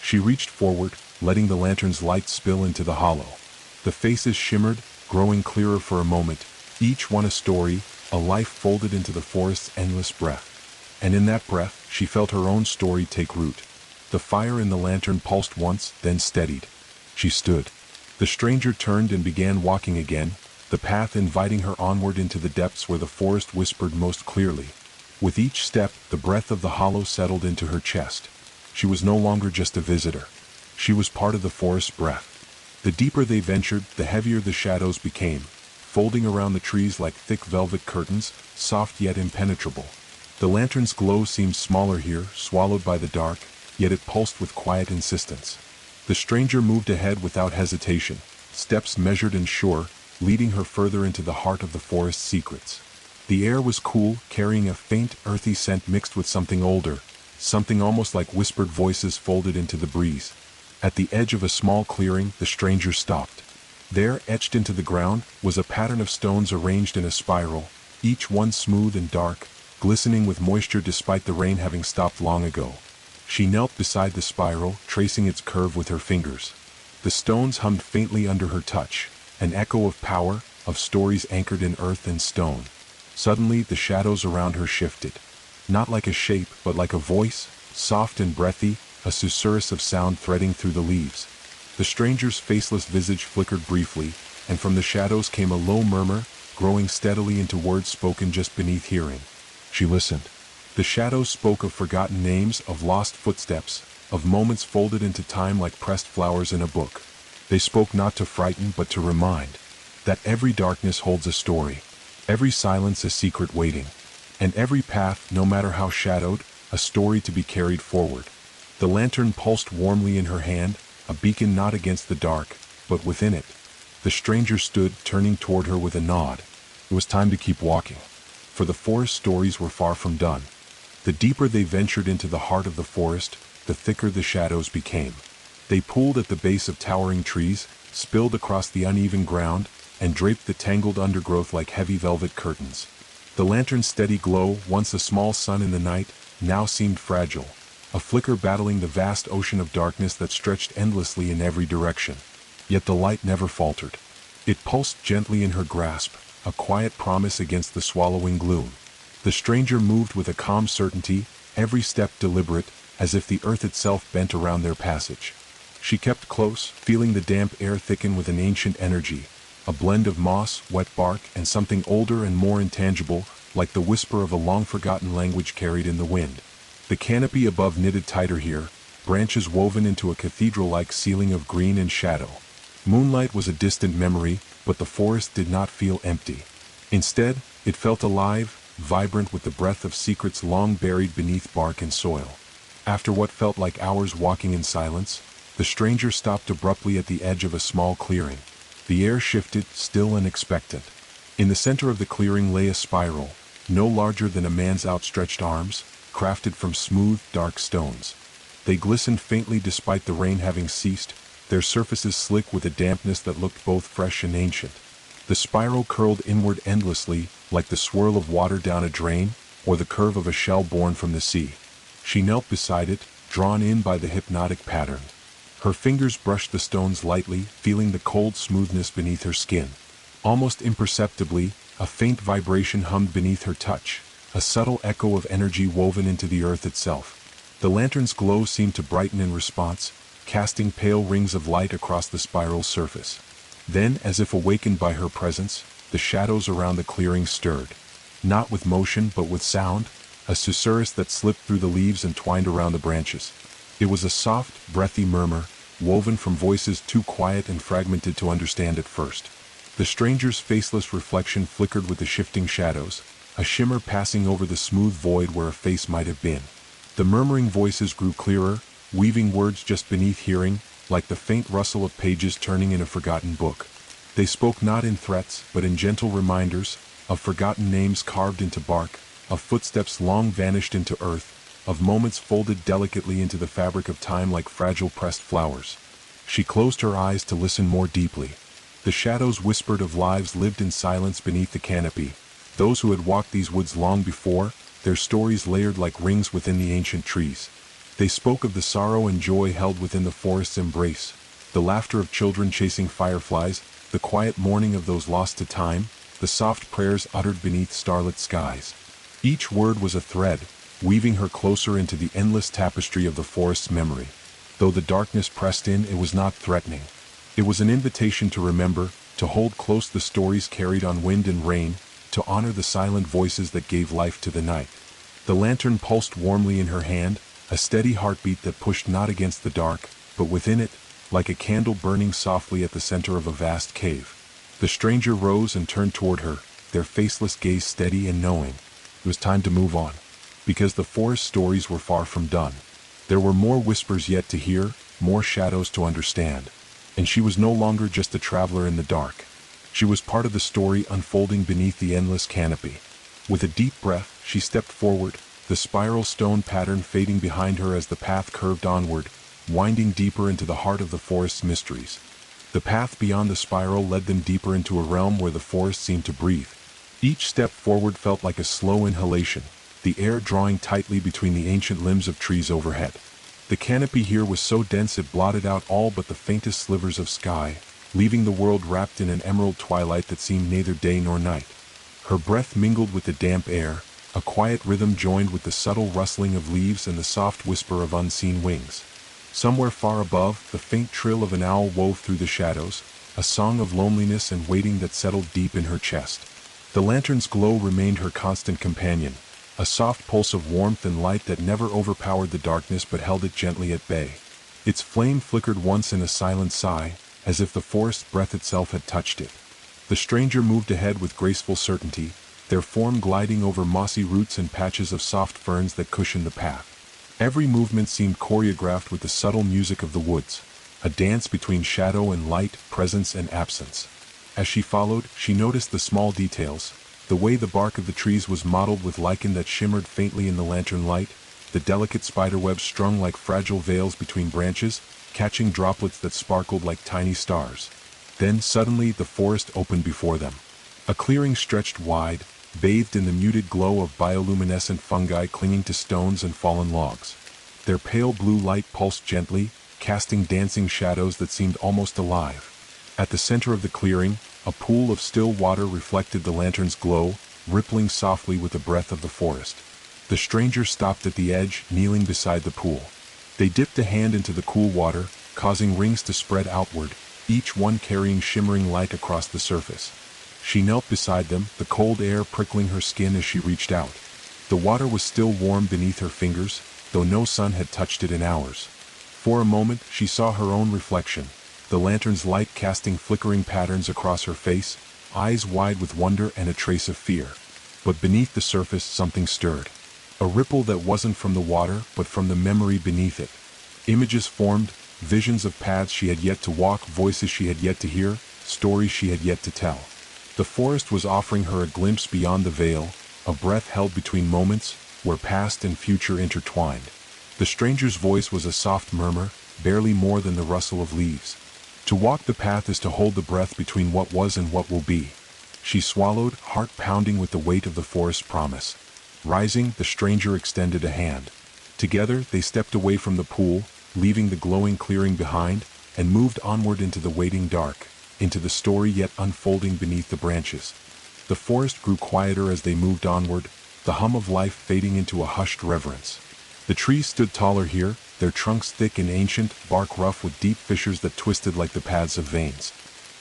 She reached forward, letting the lantern's light spill into the hollow. The faces shimmered, growing clearer for a moment, each one a story, a life folded into the forest's endless breath. And in that breath, she felt her own story take root. The fire in the lantern pulsed once, then steadied. She stood. The stranger turned and began walking again, the path inviting her onward into the depths where the forest whispered most clearly. With each step, the breath of the hollow settled into her chest. She was no longer just a visitor. She was part of the forest's breath. The deeper they ventured, the heavier the shadows became, folding around the trees like thick velvet curtains, soft yet impenetrable. The lantern's glow seemed smaller here, swallowed by the dark, yet it pulsed with quiet insistence. The stranger moved ahead without hesitation, steps measured and sure, leading her further into the heart of the forest's secrets. The air was cool, carrying a faint, earthy scent mixed with something older, something almost like whispered voices folded into the breeze. At the edge of a small clearing, the stranger stopped. There, etched into the ground, was a pattern of stones arranged in a spiral, each one smooth and dark, glistening with moisture despite the rain having stopped long ago. She knelt beside the spiral, tracing its curve with her fingers. The stones hummed faintly under her touch, an echo of power, of stories anchored in earth and stone. Suddenly, the shadows around her shifted. Not like a shape, but like a voice, soft and breathy, a susurrus of sound threading through the leaves. The stranger's faceless visage flickered briefly, and from the shadows came a low murmur, growing steadily into words spoken just beneath hearing. She listened. The shadows spoke of forgotten names, of lost footsteps, of moments folded into time like pressed flowers in a book. They spoke not to frighten but to remind that every darkness holds a story, every silence a secret waiting, and every path, no matter how shadowed, a story to be carried forward. The lantern pulsed warmly in her hand, a beacon not against the dark, but within it. The stranger stood, turning toward her with a nod. It was time to keep walking, for the forest stories were far from done. The deeper they ventured into the heart of the forest, the thicker the shadows became. They pooled at the base of towering trees, spilled across the uneven ground, and draped the tangled undergrowth like heavy velvet curtains. The lantern's steady glow, once a small sun in the night, now seemed fragile, a flicker battling the vast ocean of darkness that stretched endlessly in every direction. Yet the light never faltered. It pulsed gently in her grasp, a quiet promise against the swallowing gloom. The stranger moved with a calm certainty, every step deliberate, as if the earth itself bent around their passage. She kept close, feeling the damp air thicken with an ancient energy, a blend of moss, wet bark, and something older and more intangible, like the whisper of a long-forgotten language carried in the wind. The canopy above knitted tighter here, branches woven into a cathedral-like ceiling of green and shadow. Moonlight was a distant memory, but the forest did not feel empty. Instead, it felt alive, vibrant with the breath of secrets long buried beneath bark and soil. After what felt like hours walking in silence, the stranger stopped abruptly at the edge of a small clearing. The air shifted, still and expectant. In the center of the clearing lay a spiral, no larger than a man's outstretched arms, crafted from smooth, dark stones. They glistened faintly despite the rain having ceased, their surfaces slick with a dampness that looked both fresh and ancient. The spiral curled inward endlessly, like the swirl of water down a drain, or the curve of a shell born from the sea. She knelt beside it, drawn in by the hypnotic pattern. Her fingers brushed the stones lightly, feeling the cold smoothness beneath her skin. Almost imperceptibly, a faint vibration hummed beneath her touch, a subtle echo of energy woven into the earth itself. The lantern's glow seemed to brighten in response, casting pale rings of light across the spiral's surface. Then, as if awakened by her presence, the shadows around the clearing stirred. Not with motion but with sound, a susurrus that slipped through the leaves and twined around the branches. It was a soft, breathy murmur, woven from voices too quiet and fragmented to understand at first. The stranger's faceless reflection flickered with the shifting shadows, a shimmer passing over the smooth void where a face might have been. The murmuring voices grew clearer, weaving words just beneath hearing, like the faint rustle of pages turning in a forgotten book. They spoke not in threats, but in gentle reminders, of forgotten names carved into bark, of footsteps long vanished into earth, of moments folded delicately into the fabric of time like fragile pressed flowers. She closed her eyes to listen more deeply. The shadows whispered of lives lived in silence beneath the canopy, those who had walked these woods long before, their stories layered like rings within the ancient trees. They spoke of the sorrow and joy held within the forest's embrace, the laughter of children chasing fireflies, the quiet mourning of those lost to time, the soft prayers uttered beneath starlit skies. Each word was a thread, weaving her closer into the endless tapestry of the forest's memory. Though the darkness pressed in, it was not threatening. It was an invitation to remember, to hold close the stories carried on wind and rain, to honor the silent voices that gave life to the night. The lantern pulsed warmly in her hand, a steady heartbeat that pushed not against the dark, but within it, like a candle burning softly at the center of a vast cave. The stranger rose and turned toward her, their faceless gaze steady and knowing. It was time to move on. Because the forest stories were far from done. There were more whispers yet to hear, more shadows to understand. And she was no longer just a traveler in the dark. She was part of the story unfolding beneath the endless canopy. With a deep breath, she stepped forward, the spiral stone pattern fading behind her as the path curved onward, winding deeper into the heart of the forest's mysteries. The path beyond the spiral led them deeper into a realm where the forest seemed to breathe. Each step forward felt like a slow inhalation, the air drawing tightly between the ancient limbs of trees overhead. The canopy here was so dense it blotted out all but the faintest slivers of sky, leaving the world wrapped in an emerald twilight that seemed neither day nor night. Her breath mingled with the damp air, a quiet rhythm joined with the subtle rustling of leaves and the soft whisper of unseen wings. Somewhere far above, the faint trill of an owl wove through the shadows, a song of loneliness and waiting that settled deep in her chest. The lantern's glow remained her constant companion, a soft pulse of warmth and light that never overpowered the darkness but held it gently at bay. Its flame flickered once in a silent sigh, as if the forest's breath itself had touched it. The stranger moved ahead with graceful certainty, their form gliding over mossy roots and patches of soft ferns that cushioned the path. Every movement seemed choreographed with the subtle music of the woods, a dance between shadow and light, presence and absence. As she followed, she noticed the small details, the way the bark of the trees was mottled with lichen that shimmered faintly in the lantern light, the delicate spiderwebs strung like fragile veils between branches, catching droplets that sparkled like tiny stars. Then, suddenly, the forest opened before them. A clearing stretched wide, bathed in the muted glow of bioluminescent fungi clinging to stones and fallen logs. Their pale blue light pulsed gently, casting dancing shadows that seemed almost alive. At the center of the clearing, a pool of still water reflected the lantern's glow, rippling softly with the breath of the forest. The stranger stopped at the edge, kneeling beside the pool. They dipped a hand into the cool water, causing rings to spread outward, each one carrying shimmering light across the surface. She knelt beside them, the cold air prickling her skin as she reached out. The water was still warm beneath her fingers, though no sun had touched it in hours. For a moment, she saw her own reflection, the lantern's light casting flickering patterns across her face, eyes wide with wonder and a trace of fear. But beneath the surface something stirred. A ripple that wasn't from the water, but from the memory beneath it. Images formed, visions of paths she had yet to walk, voices she had yet to hear, stories she had yet to tell. The forest was offering her a glimpse beyond the veil, a breath held between moments, where past and future intertwined. The stranger's voice was a soft murmur, barely more than the rustle of leaves. To walk the path is to hold the breath between what was and what will be. She swallowed, heart pounding with the weight of the forest's promise. Rising, the stranger extended a hand. Together, they stepped away from the pool, leaving the glowing clearing behind, and moved onward into the waiting dark, into the story yet unfolding beneath the branches. The forest grew quieter as they moved onward, the hum of life fading into a hushed reverence. The trees stood taller here, their trunks thick and ancient, bark rough with deep fissures that twisted like the paths of veins.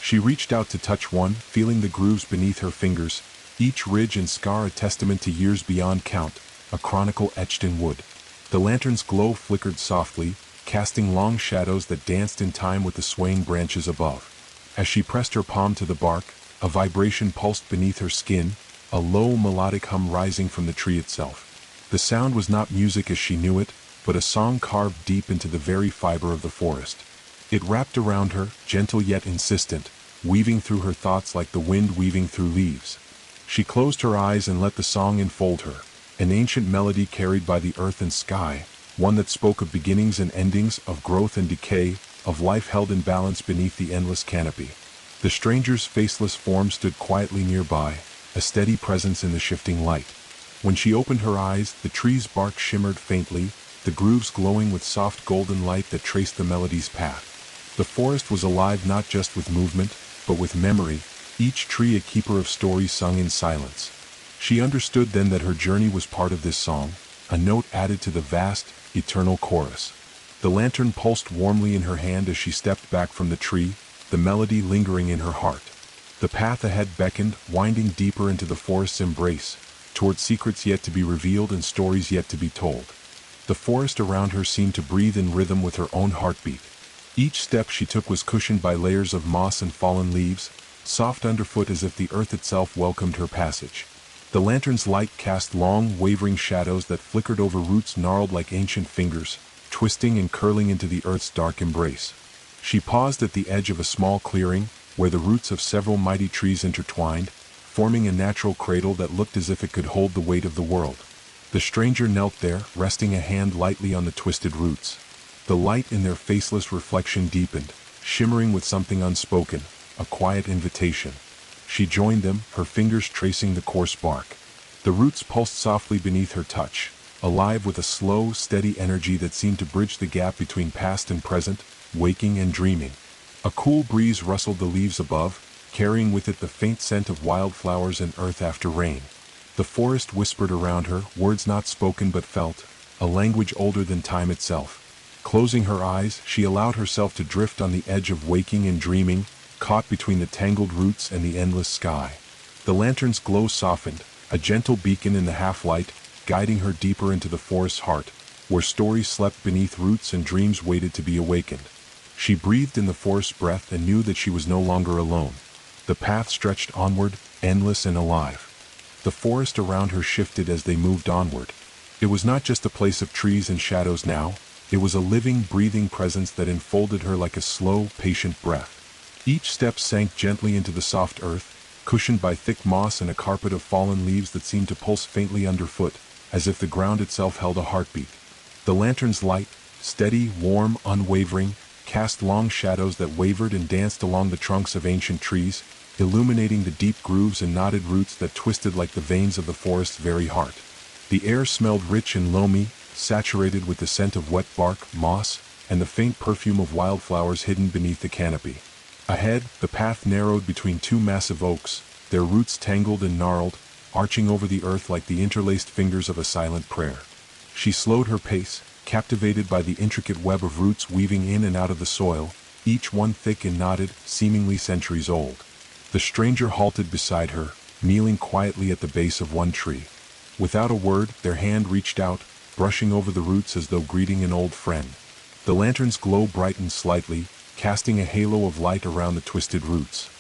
She reached out to touch one, feeling the grooves beneath her fingers, each ridge and scar a testament to years beyond count, a chronicle etched in wood. The lantern's glow flickered softly, casting long shadows that danced in time with the swaying branches above. As she pressed her palm to the bark, a vibration pulsed beneath her skin, a low melodic hum rising from the tree itself. The sound was not music as she knew it, but a song carved deep into the very fiber of the forest. It wrapped around her, gentle yet insistent, weaving through her thoughts like the wind weaving through leaves. She closed her eyes and let the song enfold her, an ancient melody carried by the earth and sky, one that spoke of beginnings and endings, of growth and decay, of life held in balance beneath the endless canopy. The stranger's faceless form stood quietly nearby, a steady presence in the shifting light. When she opened her eyes, the tree's bark shimmered faintly, the grooves glowing with soft golden light that traced the melody's path. The forest was alive not just with movement, but with memory, each tree a keeper of stories sung in silence. She understood then that her journey was part of this song, a note added to the vast, eternal chorus. The lantern pulsed warmly in her hand as she stepped back from the tree, the melody lingering in her heart. The path ahead beckoned, winding deeper into the forest's embrace, toward secrets yet to be revealed and stories yet to be told. The forest around her seemed to breathe in rhythm with her own heartbeat. Each step she took was cushioned by layers of moss and fallen leaves, soft underfoot as if the earth itself welcomed her passage. The lantern's light cast long, wavering shadows that flickered over roots gnarled like ancient fingers, twisting and curling into the earth's dark embrace. She paused at the edge of a small clearing, where the roots of several mighty trees intertwined, forming a natural cradle that looked as if it could hold the weight of the world. The stranger knelt there, resting a hand lightly on the twisted roots. The light in their faceless reflection deepened, shimmering with something unspoken, a quiet invitation. She joined them, her fingers tracing the coarse bark. The roots pulsed softly beneath her touch, alive with a slow, steady energy that seemed to bridge the gap between past and present, waking and dreaming. A cool breeze rustled the leaves above, carrying with it the faint scent of wildflowers and earth after rain. The forest whispered around her, words not spoken but felt, a language older than time itself. Closing her eyes, she allowed herself to drift on the edge of waking and dreaming, caught between the tangled roots and the endless sky. The lantern's glow softened, a gentle beacon in the half-light, guiding her deeper into the forest's heart, where stories slept beneath roots and dreams waited to be awakened. She breathed in the forest's breath and knew that she was no longer alone. The path stretched onward, endless and alive. The forest around her shifted as they moved onward. It was not just a place of trees and shadows now, it was a living, breathing presence that enfolded her like a slow, patient breath. Each step sank gently into the soft earth, cushioned by thick moss and a carpet of fallen leaves that seemed to pulse faintly underfoot, as if the ground itself held a heartbeat. The lantern's light, steady, warm, unwavering, cast long shadows that wavered and danced along the trunks of ancient trees, illuminating the deep grooves and knotted roots that twisted like the veins of the forest's very heart. The air smelled rich and loamy, saturated with the scent of wet bark, moss, and the faint perfume of wildflowers hidden beneath the canopy. Ahead, the path narrowed between two massive oaks, their roots tangled and gnarled, arching over the earth like the interlaced fingers of a silent prayer. She slowed her pace, captivated by the intricate web of roots weaving in and out of the soil, each one thick and knotted, seemingly centuries old. The stranger halted beside her, kneeling quietly at the base of one tree. Without a word, their hand reached out, brushing over the roots as though greeting an old friend. The lantern's glow brightened slightly, casting a halo of light around the twisted roots.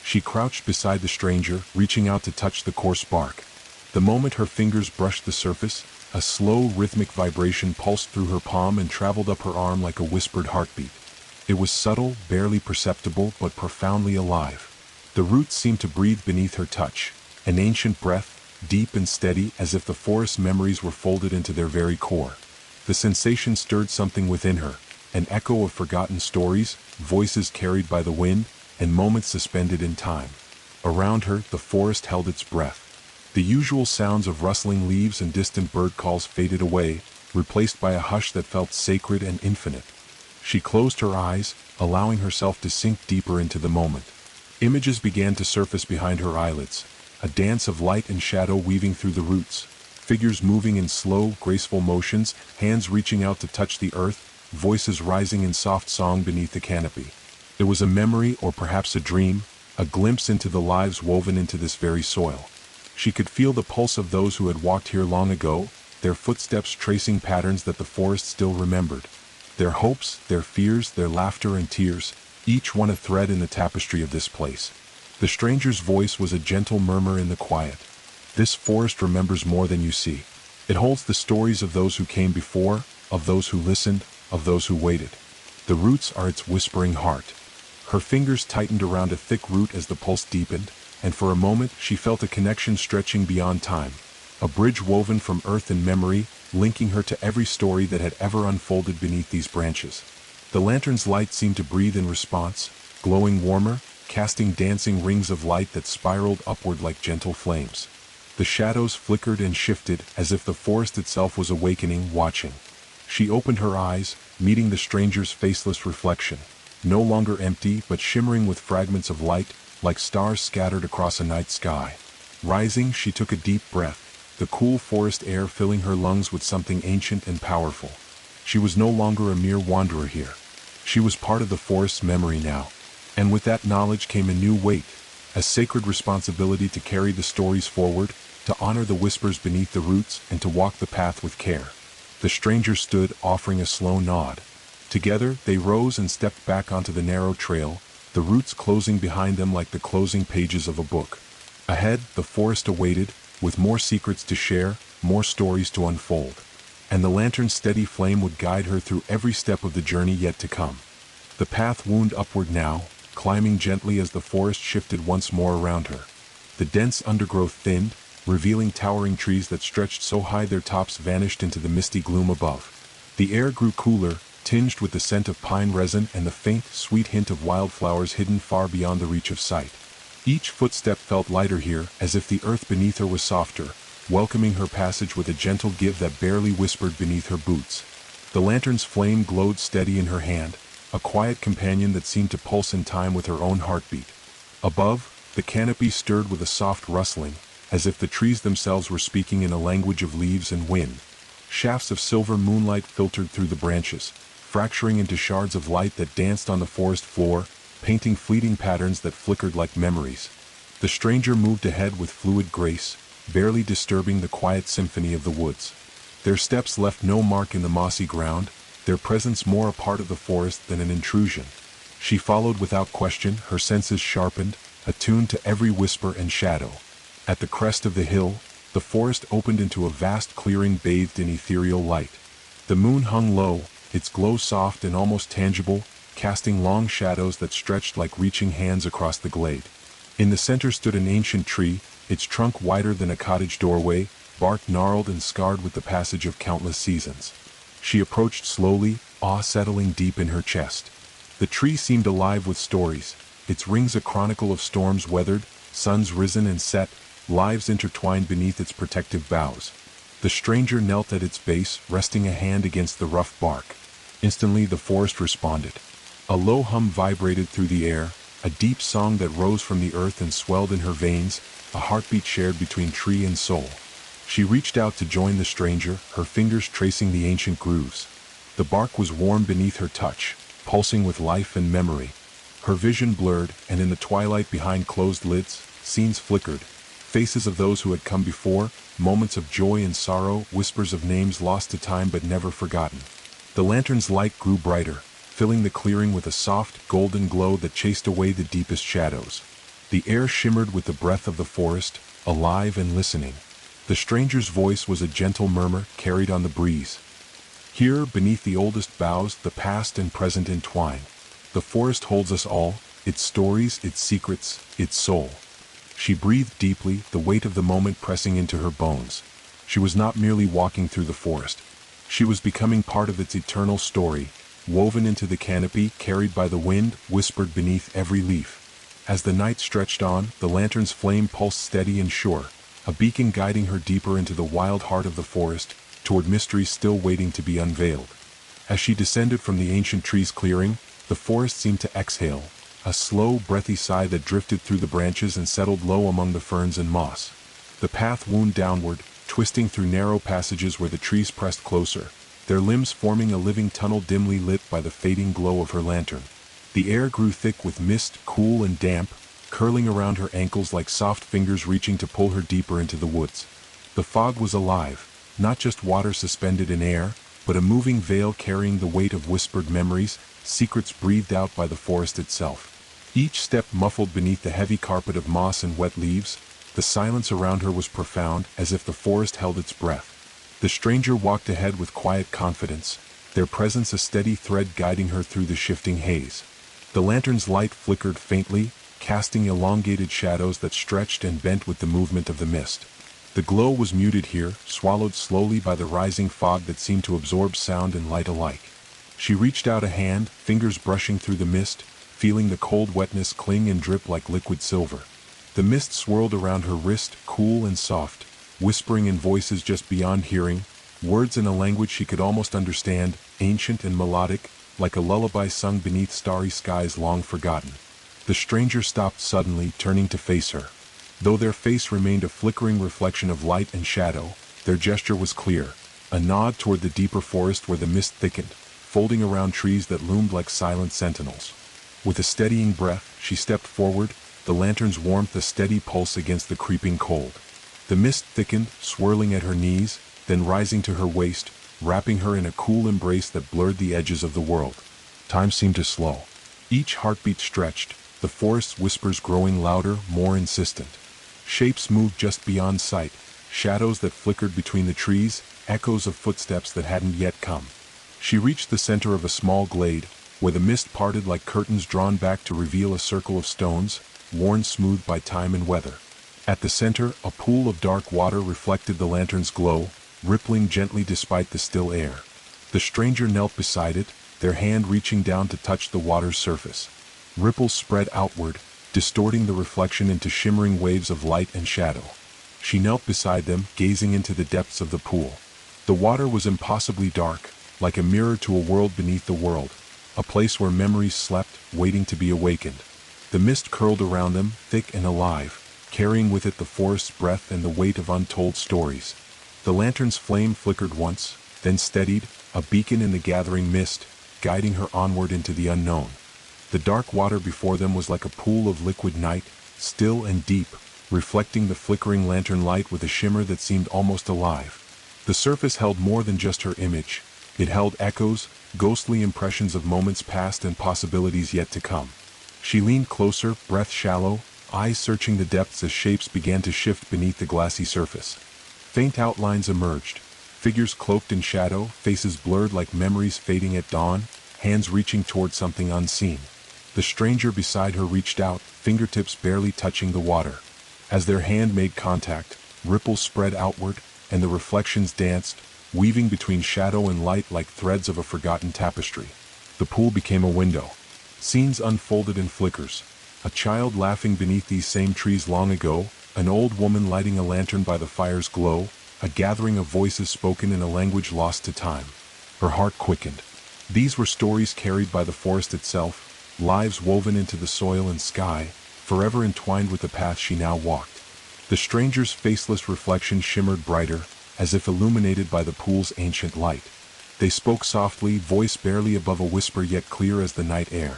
She crouched beside the stranger, reaching out to touch the coarse bark. The moment her fingers brushed the surface, a slow, rhythmic vibration pulsed through her palm and traveled up her arm like a whispered heartbeat. It was subtle, barely perceptible, but profoundly alive. The roots seemed to breathe beneath her touch, an ancient breath, deep and steady, as if the forest's memories were folded into their very core. The sensation stirred something within her, an echo of forgotten stories, voices carried by the wind, and moments suspended in time. Around her, the forest held its breath. The usual sounds of rustling leaves and distant bird calls faded away, replaced by a hush that felt sacred and infinite. She closed her eyes, allowing herself to sink deeper into the moment. Images began to surface behind her eyelids, a dance of light and shadow weaving through the roots, figures moving in slow, graceful motions, hands reaching out to touch the earth, voices rising in soft song beneath the canopy. It was a memory, or perhaps a dream, a glimpse into the lives woven into this very soil. She could feel the pulse of those who had walked here long ago, their footsteps tracing patterns that the forest still remembered. Their hopes, their fears, their laughter and tears, each one a thread in the tapestry of this place. The stranger's voice was a gentle murmur in the quiet. This forest remembers more than you see. It holds the stories of those who came before, of those who listened, of those who waited. The roots are its whispering heart. Her fingers tightened around a thick root as the pulse deepened, and for a moment she felt a connection stretching beyond time. A bridge woven from earth and memory, linking her to every story that had ever unfolded beneath these branches. The lantern's light seemed to breathe in response, glowing warmer, casting dancing rings of light that spiraled upward like gentle flames. The shadows flickered and shifted as if the forest itself was awakening, watching. She opened her eyes, meeting the stranger's faceless reflection, no longer empty but shimmering with fragments of light, like stars scattered across a night sky. Rising, she took a deep breath, the cool forest air filling her lungs with something ancient and powerful. She was no longer a mere wanderer here. She was part of the forest's memory now. And with that knowledge came a new weight, a sacred responsibility to carry the stories forward, to honor the whispers beneath the roots, and to walk the path with care. The stranger stood, offering a slow nod. Together, they rose and stepped back onto the narrow trail, the roots closing behind them like the closing pages of a book. Ahead, the forest awaited, with more secrets to share, more stories to unfold. And the lantern's steady flame would guide her through every step of the journey yet to come. The path wound upward now, climbing gently as the forest shifted once more around her. The dense undergrowth thinned, revealing towering trees that stretched so high their tops vanished into the misty gloom above. The air grew cooler, tinged with the scent of pine resin and the faint, sweet hint of wildflowers hidden far beyond the reach of sight. Each footstep felt lighter here, as if the earth beneath her was softer, welcoming her passage with a gentle give that barely whispered beneath her boots. The lantern's flame glowed steady in her hand, a quiet companion that seemed to pulse in time with her own heartbeat. Above, the canopy stirred with a soft rustling, as if the trees themselves were speaking in a language of leaves and wind. Shafts of silver moonlight filtered through the branches, fracturing into shards of light that danced on the forest floor, painting fleeting patterns that flickered like memories. The stranger moved ahead with fluid grace, barely disturbing the quiet symphony of the woods. Their steps left no mark in the mossy ground, their presence more a part of the forest than an intrusion. She followed without question, her senses sharpened, attuned to every whisper and shadow. At the crest of the hill, the forest opened into a vast clearing bathed in ethereal light. The moon hung low, its glow soft and almost tangible, casting long shadows that stretched like reaching hands across the glade. In the center stood an ancient tree, its trunk wider than a cottage doorway, bark gnarled and scarred with the passage of countless seasons. She approached slowly, awe settling deep in her chest. The tree seemed alive with stories, its rings a chronicle of storms weathered, suns risen and set, lives intertwined beneath its protective boughs. The stranger knelt at its base, resting a hand against the rough bark. Instantly the forest responded. A low hum vibrated through the air, a deep song that rose from the earth and swelled in her veins, a heartbeat shared between tree and soul. She reached out to join the stranger, her fingers tracing the ancient grooves. The bark was warm beneath her touch, pulsing with life and memory. Her vision blurred, and in the twilight behind closed lids, scenes flickered. Faces of those who had come before, moments of joy and sorrow, whispers of names lost to time but never forgotten. The lantern's light grew brighter, filling the clearing with a soft, golden glow that chased away the deepest shadows. The air shimmered with the breath of the forest, alive and listening. The stranger's voice was a gentle murmur carried on the breeze. Here, beneath the oldest boughs, the past and present entwine. The forest holds us all, its stories, its secrets, its soul. She breathed deeply, the weight of the moment pressing into her bones. She was not merely walking through the forest. She was becoming part of its eternal story, woven into the canopy, carried by the wind, whispered beneath every leaf. As the night stretched on, the lantern's flame pulsed steady and sure, a beacon guiding her deeper into the wild heart of the forest, toward mysteries still waiting to be unveiled. As she descended from the ancient tree's clearing, the forest seemed to exhale, a slow, breathy sigh that drifted through the branches and settled low among the ferns and moss. The path wound downward, twisting through narrow passages where the trees pressed closer, their limbs forming a living tunnel dimly lit by the fading glow of her lantern. The air grew thick with mist, cool and damp, curling around her ankles like soft fingers reaching to pull her deeper into the woods. The fog was alive, not just water suspended in air, but a moving veil carrying the weight of whispered memories, secrets breathed out by the forest itself. Each step muffled beneath the heavy carpet of moss and wet leaves, the silence around her was profound, as if the forest held its breath. The stranger walked ahead with quiet confidence, their presence a steady thread guiding her through the shifting haze. The lantern's light flickered faintly, casting elongated shadows that stretched and bent with the movement of the mist. The glow was muted here, swallowed slowly by the rising fog that seemed to absorb sound and light alike. She reached out a hand, fingers brushing through the mist, feeling the cold wetness cling and drip like liquid silver. The mist swirled around her wrist, cool and soft, whispering in voices just beyond hearing, words in a language she could almost understand, ancient and melodic, like a lullaby sung beneath starry skies long forgotten. The stranger stopped suddenly, turning to face her. Though their face remained a flickering reflection of light and shadow, their gesture was clear, a nod toward the deeper forest where the mist thickened, folding around trees that loomed like silent sentinels. With a steadying breath, she stepped forward, the lantern's warmth a steady pulse against the creeping cold. The mist thickened, swirling at her knees, then rising to her waist, wrapping her in a cool embrace that blurred the edges of the world. Time seemed to slow. Each heartbeat stretched, the forest's whispers growing louder, more insistent. Shapes moved just beyond sight, shadows that flickered between the trees, echoes of footsteps that hadn't yet come. She reached the center of a small glade, where the mist parted like curtains drawn back to reveal a circle of stones, worn smooth by time and weather. At the center, a pool of dark water reflected the lantern's glow, rippling gently despite the still air. The stranger knelt beside it, their hand reaching down to touch the water's surface. Ripples spread outward, distorting the reflection into shimmering waves of light and shadow. She knelt beside them, gazing into the depths of the pool. The water was impossibly dark, like a mirror to a world beneath the world, a place where memories slept, waiting to be awakened. The mist curled around them, thick and alive, carrying with it the forest's breath and the weight of untold stories. The lantern's flame flickered once, then steadied, a beacon in the gathering mist, guiding her onward into the unknown. The dark water before them was like a pool of liquid night, still and deep, reflecting the flickering lantern light with a shimmer that seemed almost alive. The surface held more than just her image. It held echoes, ghostly impressions of moments past and possibilities yet to come. She leaned closer, breath shallow, eyes searching the depths as shapes began to shift beneath the glassy surface. Faint outlines emerged, figures cloaked in shadow, faces blurred like memories fading at dawn, hands reaching toward something unseen. The stranger beside her reached out, fingertips barely touching the water. As their hand made contact, ripples spread outward, and the reflections danced, weaving between shadow and light like threads of a forgotten tapestry. The pool became a window. Scenes unfolded in flickers. A child laughing beneath these same trees long ago, an old woman lighting a lantern by the fire's glow, a gathering of voices spoken in a language lost to time. Her heart quickened. These were stories carried by the forest itself, lives woven into the soil and sky, forever entwined with the path she now walked. The stranger's faceless reflection shimmered brighter, as if illuminated by the pool's ancient light. They spoke softly, voice barely above a whisper yet clear as the night air.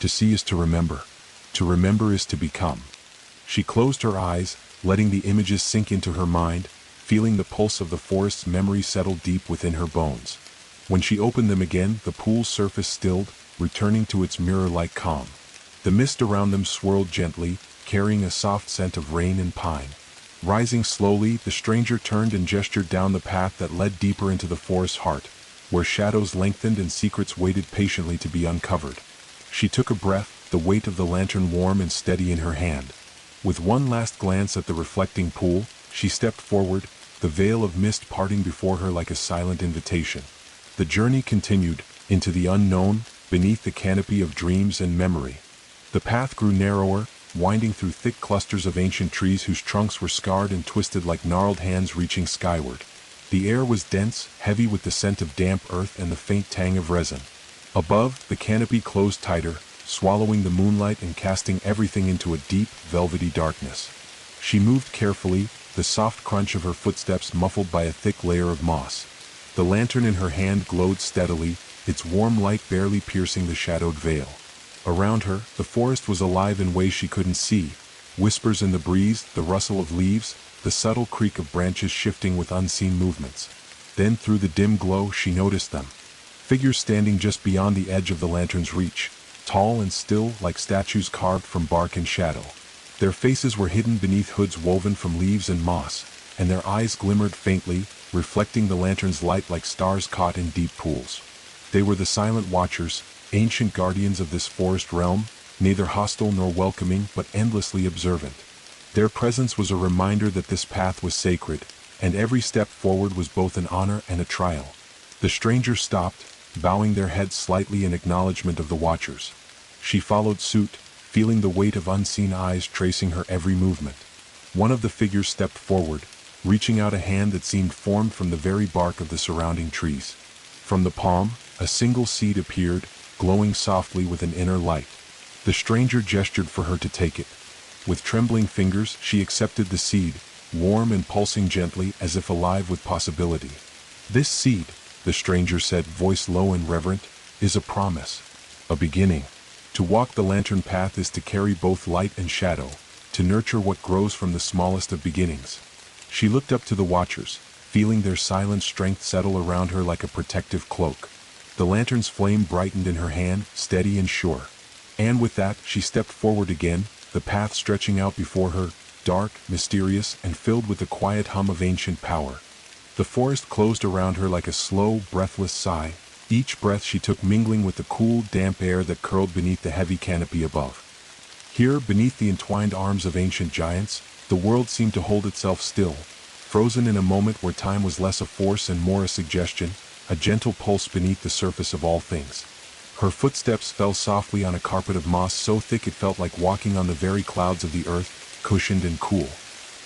To see is to remember. To remember is to become. She closed her eyes, letting the images sink into her mind, feeling the pulse of the forest's memory settle deep within her bones. When she opened them again, the pool's surface stilled, returning to its mirror-like calm. The mist around them swirled gently, carrying a soft scent of rain and pine. Rising slowly, the stranger turned and gestured down the path that led deeper into the forest's heart, where shadows lengthened and secrets waited patiently to be uncovered. She took a breath, the weight of the lantern warm and steady in her hand. With one last glance at the reflecting pool, she stepped forward, the veil of mist parting before her like a silent invitation. The journey continued, into the unknown, beneath the canopy of dreams and memory. The path grew narrower, winding through thick clusters of ancient trees whose trunks were scarred and twisted like gnarled hands reaching skyward. The air was dense, heavy with the scent of damp earth and the faint tang of resin. Above, the canopy closed tighter, swallowing the moonlight and casting everything into a deep, velvety darkness. She moved carefully, the soft crunch of her footsteps muffled by a thick layer of moss. The lantern in her hand glowed steadily, its warm light barely piercing the shadowed veil. Around her, the forest was alive in ways she couldn't see. Whispers in the breeze, the rustle of leaves, the subtle creak of branches shifting with unseen movements. Then through the dim glow she noticed them. Figures standing just beyond the edge of the lantern's reach, tall and still like statues carved from bark and shadow. Their faces were hidden beneath hoods woven from leaves and moss, and their eyes glimmered faintly, reflecting the lantern's light like stars caught in deep pools. They were the silent watchers, ancient guardians of this forest realm, neither hostile nor welcoming but endlessly observant. Their presence was a reminder that this path was sacred, and every step forward was both an honor and a trial. The stranger stopped, bowing their heads slightly in acknowledgement of the watchers. She followed suit, feeling the weight of unseen eyes tracing her every movement. One of the figures stepped forward, reaching out a hand that seemed formed from the very bark of the surrounding trees. From the palm, a single seed appeared, glowing softly with an inner light. The stranger gestured for her to take it. With trembling fingers, she accepted the seed, warm and pulsing gently as if alive with possibility. This seed, the stranger said, voice low and reverent, is a promise, a beginning. To walk the lantern path is to carry both light and shadow, to nurture what grows from the smallest of beginnings. She looked up to the watchers, feeling their silent strength settle around her like a protective cloak. The lantern's flame brightened in her hand, steady and sure. And with that, she stepped forward again, the path stretching out before her, dark, mysterious, and filled with the quiet hum of ancient power. The forest closed around her like a slow, breathless sigh, each breath she took mingling with the cool, damp air that curled beneath the heavy canopy above. Here, beneath the entwined arms of ancient giants, the world seemed to hold itself still, frozen in a moment where time was less a force and more a suggestion, a gentle pulse beneath the surface of all things. Her footsteps fell softly on a carpet of moss so thick it felt like walking on the very clouds of the earth, cushioned and cool.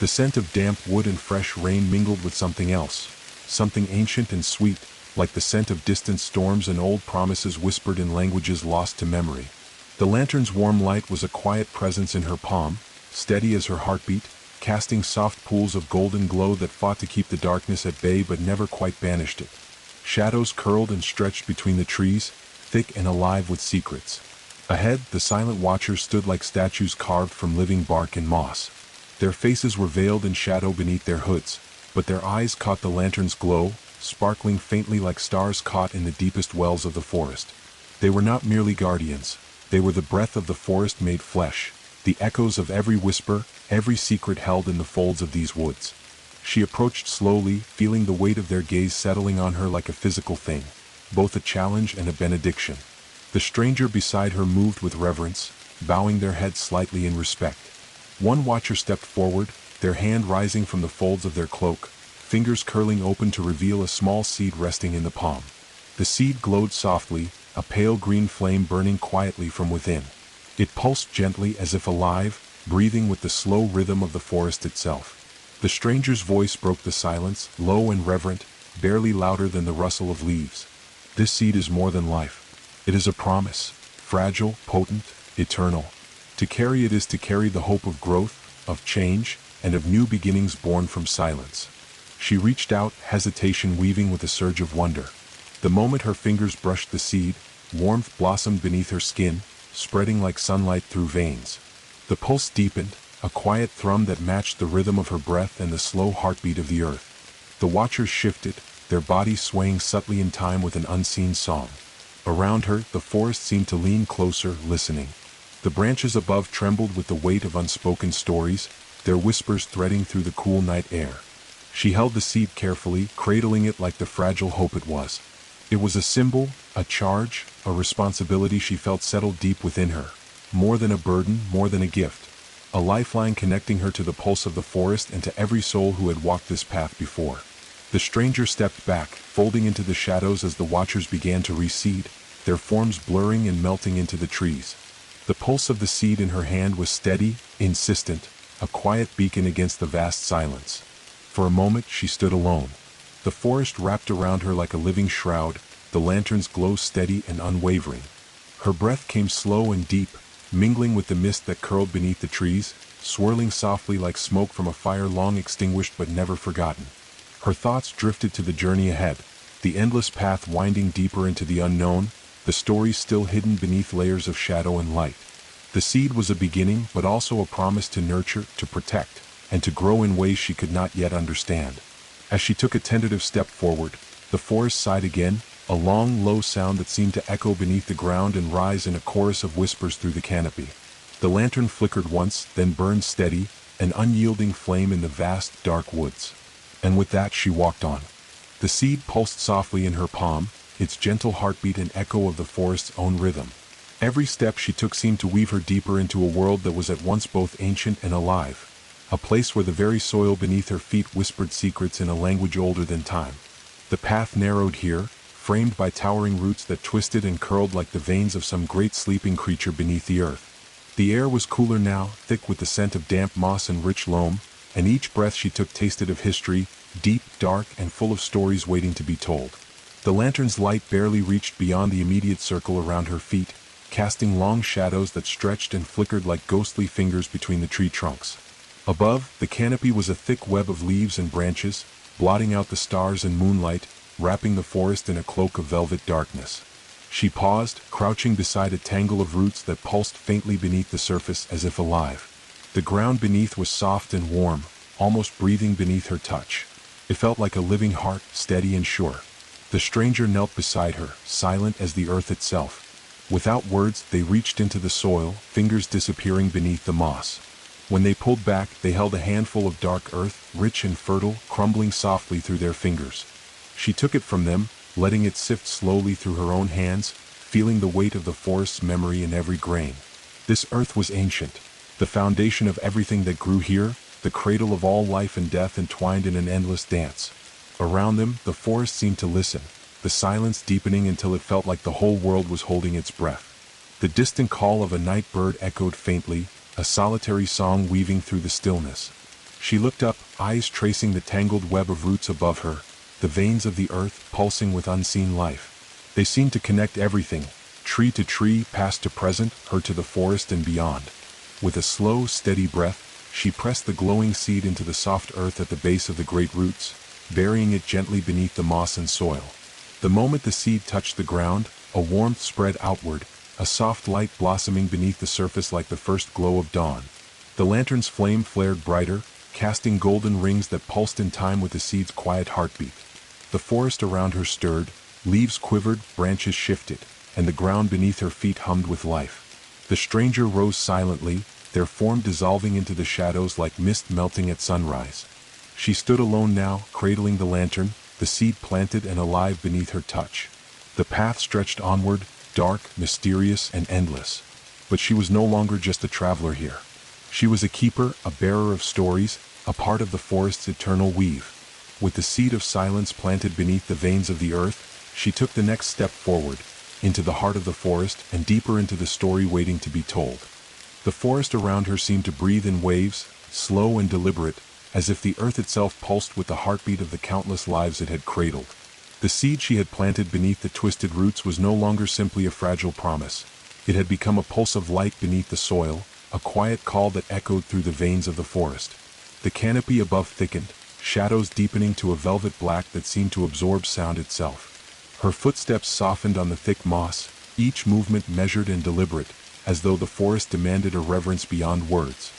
The scent of damp wood and fresh rain mingled with something else, something ancient and sweet, like the scent of distant storms and old promises whispered in languages lost to memory. The lantern's warm light was a quiet presence in her palm, steady as her heartbeat, casting soft pools of golden glow that fought to keep the darkness at bay but never quite banished it. Shadows curled and stretched between the trees, thick and alive with secrets. Ahead, the silent watchers stood like statues carved from living bark and moss. Their faces were veiled in shadow beneath their hoods, but their eyes caught the lantern's glow, sparkling faintly like stars caught in the deepest wells of the forest. They were not merely guardians, they were the breath of the forest made flesh, the echoes of every whisper, every secret held in the folds of these woods. She approached slowly, feeling the weight of their gaze settling on her like a physical thing, both a challenge and a benediction. The stranger beside her moved with reverence, bowing their heads slightly in respect. One watcher stepped forward, their hand rising from the folds of their cloak, fingers curling open to reveal a small seed resting in the palm. The seed glowed softly, a pale green flame burning quietly from within. It pulsed gently as if alive, breathing with the slow rhythm of the forest itself. The stranger's voice broke the silence, low and reverent, barely louder than the rustle of leaves. This seed is more than life. It is a promise, fragile, potent, eternal. To carry it is to carry the hope of growth, of change, and of new beginnings born from silence. She reached out, hesitation weaving with a surge of wonder. The moment her fingers brushed the seed, warmth blossomed beneath her skin, spreading like sunlight through veins. The pulse deepened, a quiet thrum that matched the rhythm of her breath and the slow heartbeat of the earth. The watchers shifted, their bodies swaying subtly in time with an unseen song. Around her, the forest seemed to lean closer, listening. The branches above trembled with the weight of unspoken stories, their whispers threading through the cool night air. She held the seed carefully, cradling it like the fragile hope it was. It was a symbol, a charge, a responsibility she felt settled deep within her. More than a burden, more than a gift. A lifeline connecting her to the pulse of the forest and to every soul who had walked this path before. The stranger stepped back, folding into the shadows as the watchers began to recede, their forms blurring and melting into the trees. The pulse of the seed in her hand was steady, insistent, a quiet beacon against the vast silence. For a moment she stood alone. The forest wrapped around her like a living shroud, the lantern's glow steady and unwavering. Her breath came slow and deep, mingling with the mist that curled beneath the trees, swirling softly like smoke from a fire long extinguished but never forgotten. Her thoughts drifted to the journey ahead, the endless path winding deeper into the unknown, the stories still hidden beneath layers of shadow and light. The seed was a beginning, but also a promise to nurture, to protect, and to grow in ways she could not yet understand. As she took a tentative step forward, the forest sighed again, a long, low sound that seemed to echo beneath the ground and rise in a chorus of whispers through the canopy. The lantern flickered once, then burned steady, an unyielding flame in the vast, dark woods. And with that she walked on. The seed pulsed softly in her palm, its gentle heartbeat an echo of the forest's own rhythm. Every step she took seemed to weave her deeper into a world that was at once both ancient and alive. A place where the very soil beneath her feet whispered secrets in a language older than time. The path narrowed here, framed by towering roots that twisted and curled like the veins of some great sleeping creature beneath the earth. The air was cooler now, thick with the scent of damp moss and rich loam, and each breath she took tasted of history, deep, dark, and full of stories waiting to be told. The lantern's light barely reached beyond the immediate circle around her feet, casting long shadows that stretched and flickered like ghostly fingers between the tree trunks. Above, the canopy was a thick web of leaves and branches, blotting out the stars and moonlight, wrapping the forest in a cloak of velvet darkness. She paused, crouching beside a tangle of roots that pulsed faintly beneath the surface as if alive. The ground beneath was soft and warm, almost breathing beneath her touch. It felt like a living heart, steady and sure. The stranger knelt beside her, silent as the earth itself. Without words, they reached into the soil, fingers disappearing beneath the moss. When they pulled back, they held a handful of dark earth, rich and fertile, crumbling softly through their fingers. She took it from them, letting it sift slowly through her own hands, feeling the weight of the forest's memory in every grain. This earth was ancient, the foundation of everything that grew here, the cradle of all life and death entwined in an endless dance. Around them, the forest seemed to listen, the silence deepening until it felt like the whole world was holding its breath. The distant call of a night bird echoed faintly, a solitary song weaving through the stillness. She looked up, eyes tracing the tangled web of roots above her, the veins of the earth pulsing with unseen life. They seemed to connect everything, tree to tree, past to present, her to the forest and beyond. With a slow, steady breath, she pressed the glowing seed into the soft earth at the base of the great roots, burying it gently beneath the moss and soil. The moment the seed touched the ground, a warmth spread outward, a soft light blossoming beneath the surface like the first glow of dawn. The lantern's flame flared brighter, casting golden rings that pulsed in time with the seed's quiet heartbeat. The forest around her stirred, leaves quivered, branches shifted, and the ground beneath her feet hummed with life. The stranger rose silently, their form dissolving into the shadows like mist melting at sunrise. She stood alone now, cradling the lantern, the seed planted and alive beneath her touch. The path stretched onward, dark, mysterious, and endless. But she was no longer just a traveler here. She was a keeper, a bearer of stories, a part of the forest's eternal weave. With the seed of silence planted beneath the veins of the earth, she took the next step forward, into the heart of the forest and deeper into the story waiting to be told. The forest around her seemed to breathe in waves, slow and deliberate, as if the earth itself pulsed with the heartbeat of the countless lives it had cradled. The seed she had planted beneath the twisted roots was no longer simply a fragile promise. It had become a pulse of light beneath the soil, a quiet call that echoed through the veins of the forest. The canopy above thickened, shadows deepening to a velvet black that seemed to absorb sound itself. Her footsteps softened on the thick moss, each movement measured and deliberate, as though the forest demanded a reverence beyond words.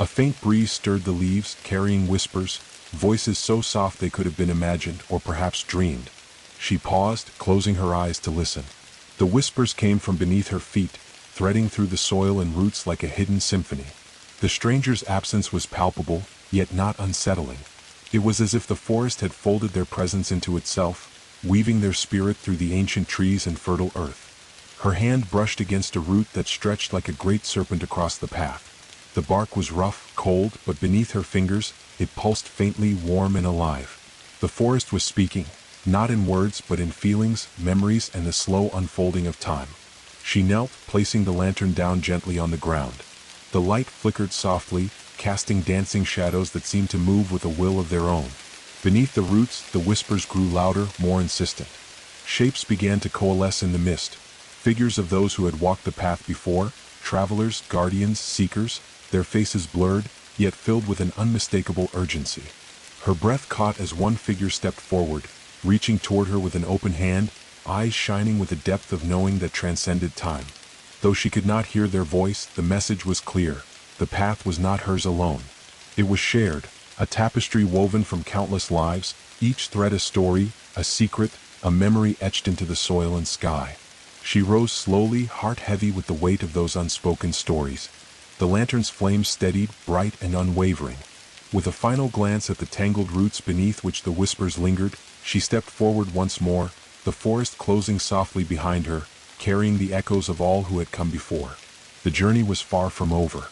A faint breeze stirred the leaves, carrying whispers, voices so soft they could have been imagined or perhaps dreamed. She paused, closing her eyes to listen. The whispers came from beneath her feet, threading through the soil and roots like a hidden symphony. The stranger's absence was palpable, yet not unsettling. It was as if the forest had folded their presence into itself, weaving their spirit through the ancient trees and fertile earth. Her hand brushed against a root that stretched like a great serpent across the path. The bark was rough, cold, but beneath her fingers, it pulsed faintly, warm and alive. The forest was speaking, not in words but in feelings, memories, and the slow unfolding of time. She knelt, placing the lantern down gently on the ground. The light flickered softly, casting dancing shadows that seemed to move with a will of their own. Beneath the roots, the whispers grew louder, more insistent. Shapes began to coalesce in the mist, figures of those who had walked the path before, travelers, guardians, seekers, their faces blurred, yet filled with an unmistakable urgency. Her breath caught as one figure stepped forward, reaching toward her with an open hand, eyes shining with a depth of knowing that transcended time. Though she could not hear their voice, the message was clear. The path was not hers alone. It was shared, a tapestry woven from countless lives, each thread a story, a secret, a memory etched into the soil and sky. She rose slowly, heart heavy with the weight of those unspoken stories. The lantern's flame steadied, bright and unwavering. With a final glance at the tangled roots beneath which the whispers lingered, she stepped forward once more, the forest closing softly behind her, carrying the echoes of all who had come before. The journey was far from over.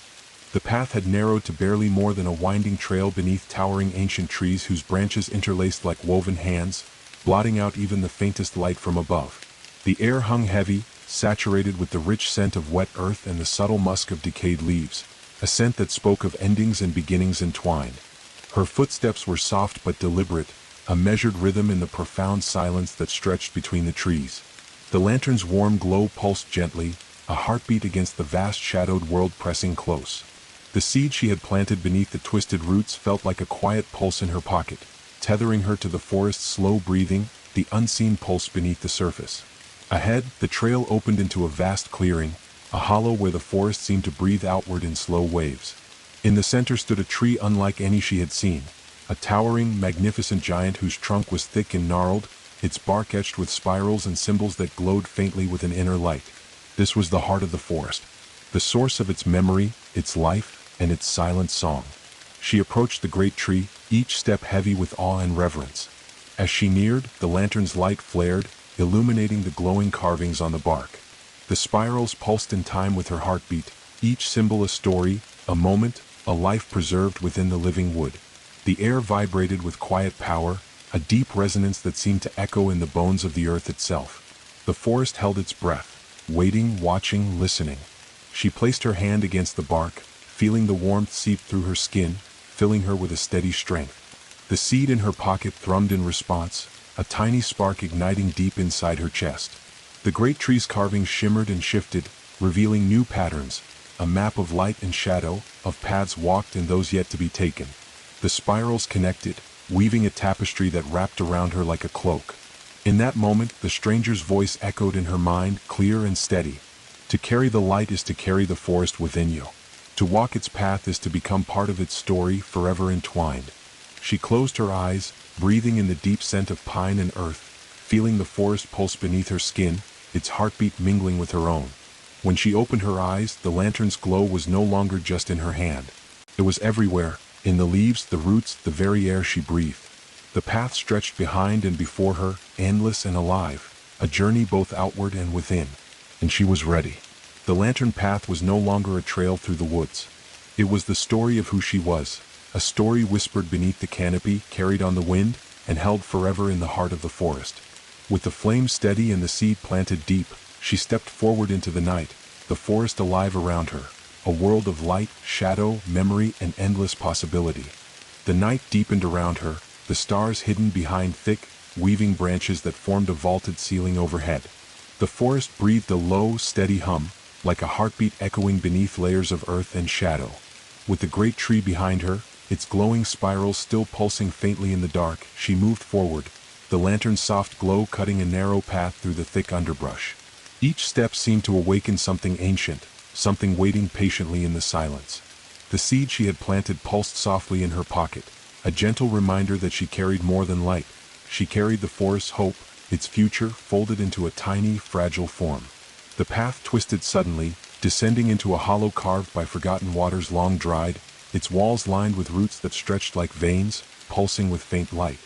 The path had narrowed to barely more than a winding trail beneath towering ancient trees whose branches interlaced like woven hands, blotting out even the faintest light from above. The air hung heavy, saturated with the rich scent of wet earth and the subtle musk of decayed leaves, a scent that spoke of endings and beginnings entwined. Her footsteps were soft but deliberate, a measured rhythm in the profound silence that stretched between the trees. The lantern's warm glow pulsed gently, a heartbeat against the vast shadowed world pressing close. The seed she had planted beneath the twisted roots felt like a quiet pulse in her pocket, tethering her to the forest's slow breathing, the unseen pulse beneath the surface. Ahead, the trail opened into a vast clearing, a hollow where the forest seemed to breathe outward in slow waves. In the center stood a tree unlike any she had seen, a towering, magnificent giant whose trunk was thick and gnarled, its bark etched with spirals and symbols that glowed faintly with an inner light. This was the heart of the forest, the source of its memory, its life, and its silent song. She approached the great tree, each step heavy with awe and reverence. As she neared, the lantern's light flared, illuminating the glowing carvings on the bark. The spirals pulsed in time with her heartbeat, each symbol a story, a moment, a life preserved within the living wood. The air vibrated with quiet power, a deep resonance that seemed to echo in the bones of the earth itself. The forest held its breath, waiting, watching, listening. She placed her hand against the bark, feeling the warmth seep through her skin, filling her with a steady strength. The seed in her pocket thrummed in response, a tiny spark igniting deep inside her chest. The great tree's carvings shimmered and shifted, revealing new patterns, a map of light and shadow, of paths walked and those yet to be taken. The spirals connected, weaving a tapestry that wrapped around her like a cloak. In that moment, the stranger's voice echoed in her mind, clear and steady. To carry the light is to carry the forest within you. To walk its path is to become part of its story, forever entwined. She closed her eyes, breathing in the deep scent of pine and earth, feeling the forest pulse beneath her skin, its heartbeat mingling with her own. When she opened her eyes, the lantern's glow was no longer just in her hand. It was everywhere, in the leaves, the roots, the very air she breathed. The path stretched behind and before her, endless and alive, a journey both outward and within. And she was ready. The lantern path was no longer a trail through the woods. It was the story of who she was, a story whispered beneath the canopy, carried on the wind, and held forever in the heart of the forest. With the flame steady and the seed planted deep, she stepped forward into the night, the forest alive around her, a world of light, shadow, memory, and endless possibility. The night deepened around her, the stars hidden behind thick, weaving branches that formed a vaulted ceiling overhead. The forest breathed a low, steady hum, like a heartbeat echoing beneath layers of earth and shadow. With the great tree behind her, its glowing spirals still pulsing faintly in the dark, she moved forward, the lantern's soft glow cutting a narrow path through the thick underbrush. Each step seemed to awaken something ancient, something waiting patiently in the silence. The seed she had planted pulsed softly in her pocket, a gentle reminder that she carried more than light. She carried the forest's hope, its future folded into a tiny, fragile form. The path twisted suddenly, descending into a hollow carved by forgotten waters long dried, its walls lined with roots that stretched like veins, pulsing with faint light.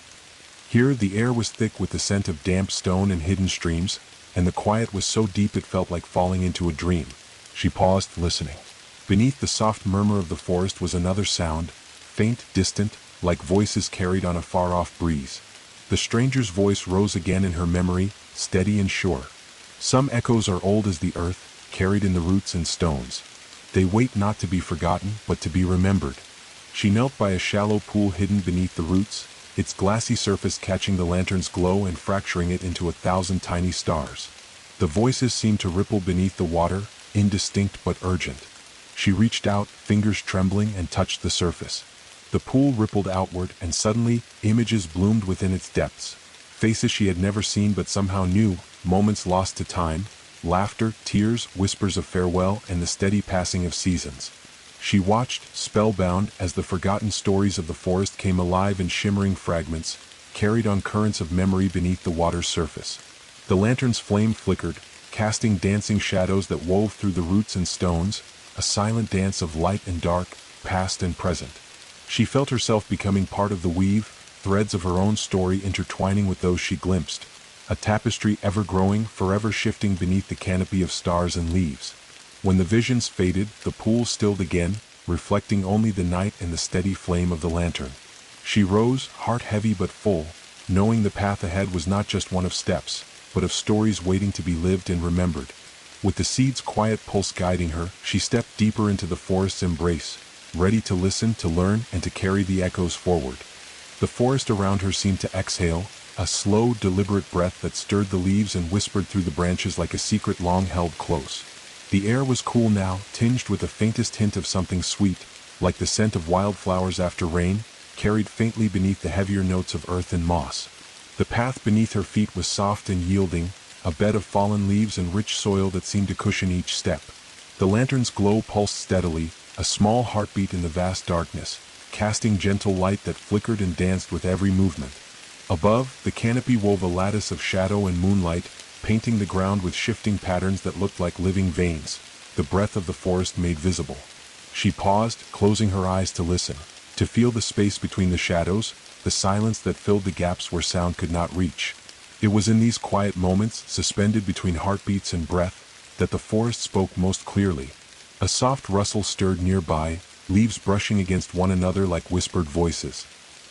Here the air was thick with the scent of damp stone and hidden streams, and the quiet was so deep it felt like falling into a dream. She paused, listening. Beneath the soft murmur of the forest was another sound, faint, distant, like voices carried on a far-off breeze. The stranger's voice rose again in her memory, steady and sure. Some echoes are old as the earth, carried in the roots and stones. They wait not to be forgotten, but to be remembered. She knelt by a shallow pool hidden beneath the roots, its glassy surface catching the lantern's glow and fracturing it into 1,000 tiny stars. The voices seemed to ripple beneath the water, indistinct but urgent. She reached out, fingers trembling, and touched the surface. The pool rippled outward, and suddenly, images bloomed within its depths. Faces she had never seen but somehow knew, moments lost to time, laughter, tears, whispers of farewell, and the steady passing of seasons. She watched, spellbound, as the forgotten stories of the forest came alive in shimmering fragments, carried on currents of memory beneath the water's surface. The lantern's flame flickered, casting dancing shadows that wove through the roots and stones, a silent dance of light and dark, past and present. She felt herself becoming part of the weave, threads of her own story intertwining with those she glimpsed, a tapestry ever growing, forever shifting beneath the canopy of stars and leaves. When the visions faded, the pool stilled again, reflecting only the night and the steady flame of the lantern. She rose, heart heavy but full, knowing the path ahead was not just one of steps, but of stories waiting to be lived and remembered. With the seed's quiet pulse guiding her, she stepped deeper into the forest's embrace, ready to listen, to learn, and to carry the echoes forward. The forest around her seemed to exhale, a slow, deliberate breath that stirred the leaves and whispered through the branches like a secret long held close. The air was cool now, tinged with the faintest hint of something sweet, like the scent of wildflowers after rain, carried faintly beneath the heavier notes of earth and moss. The path beneath her feet was soft and yielding, a bed of fallen leaves and rich soil that seemed to cushion each step. The lantern's glow pulsed steadily, a small heartbeat in the vast darkness, casting gentle light that flickered and danced with every movement. Above, the canopy wove a lattice of shadow and moonlight, painting the ground with shifting patterns that looked like living veins, the breath of the forest made visible. She paused, closing her eyes to listen, to feel the space between the shadows, the silence that filled the gaps where sound could not reach. It was in these quiet moments, suspended between heartbeats and breath, that the forest spoke most clearly. A soft rustle stirred nearby, leaves brushing against one another like whispered voices.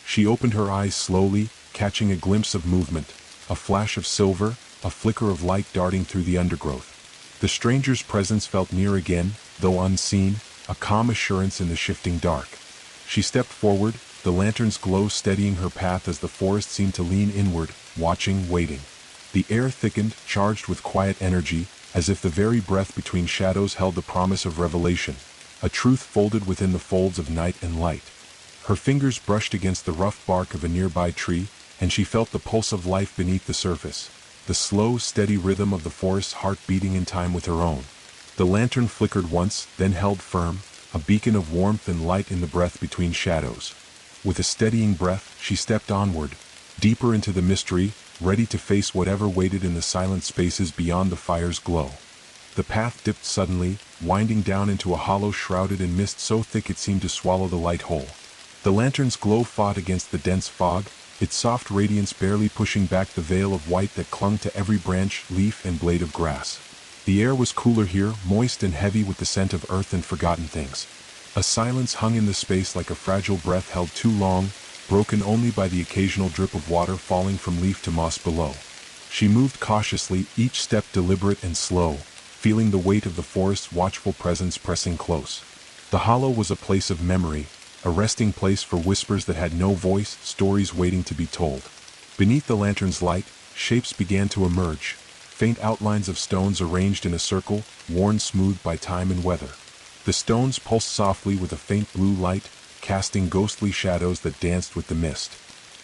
She opened her eyes slowly, catching a glimpse of movement, a flash of silver, a flicker of light darting through the undergrowth. The stranger's presence felt near again, though unseen, a calm assurance in the shifting dark. She stepped forward, the lantern's glow steadying her path as the forest seemed to lean inward, watching, waiting. The air thickened, charged with quiet energy, as if the very breath between shadows held the promise of revelation, a truth folded within the folds of night and light. Her fingers brushed against the rough bark of a nearby tree, and she felt the pulse of life beneath the surface, the slow, steady rhythm of the forest's heart beating in time with her own. The lantern flickered once, then held firm, a beacon of warmth and light in the breath between shadows. With a steadying breath, she stepped onward, deeper into the mystery, ready to face whatever waited in the silent spaces beyond the fire's glow. The path dipped suddenly, winding down into a hollow shrouded in mist so thick it seemed to swallow the light whole. The lantern's glow fought against the dense fog, its soft radiance barely pushing back the veil of white that clung to every branch, leaf, and blade of grass. The air was cooler here, moist and heavy with the scent of earth and forgotten things. A silence hung in the space like a fragile breath held too long, broken only by the occasional drip of water falling from leaf to moss below. She moved cautiously, each step deliberate and slow, feeling the weight of the forest's watchful presence pressing close. The hollow was a place of memory, a resting place for whispers that had no voice, stories waiting to be told. Beneath the lantern's light, shapes began to emerge, faint outlines of stones arranged in a circle, worn smooth by time and weather. The stones pulsed softly with a faint blue light, casting ghostly shadows that danced with the mist.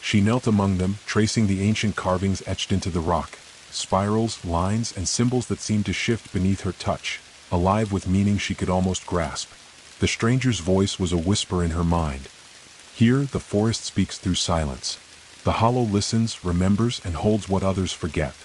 She knelt among them, tracing the ancient carvings etched into the rock, spirals, lines, and symbols that seemed to shift beneath her touch, alive with meaning she could almost grasp. The stranger's voice was a whisper in her mind. Here, the forest speaks through silence. The hollow listens, remembers, and holds what others forget.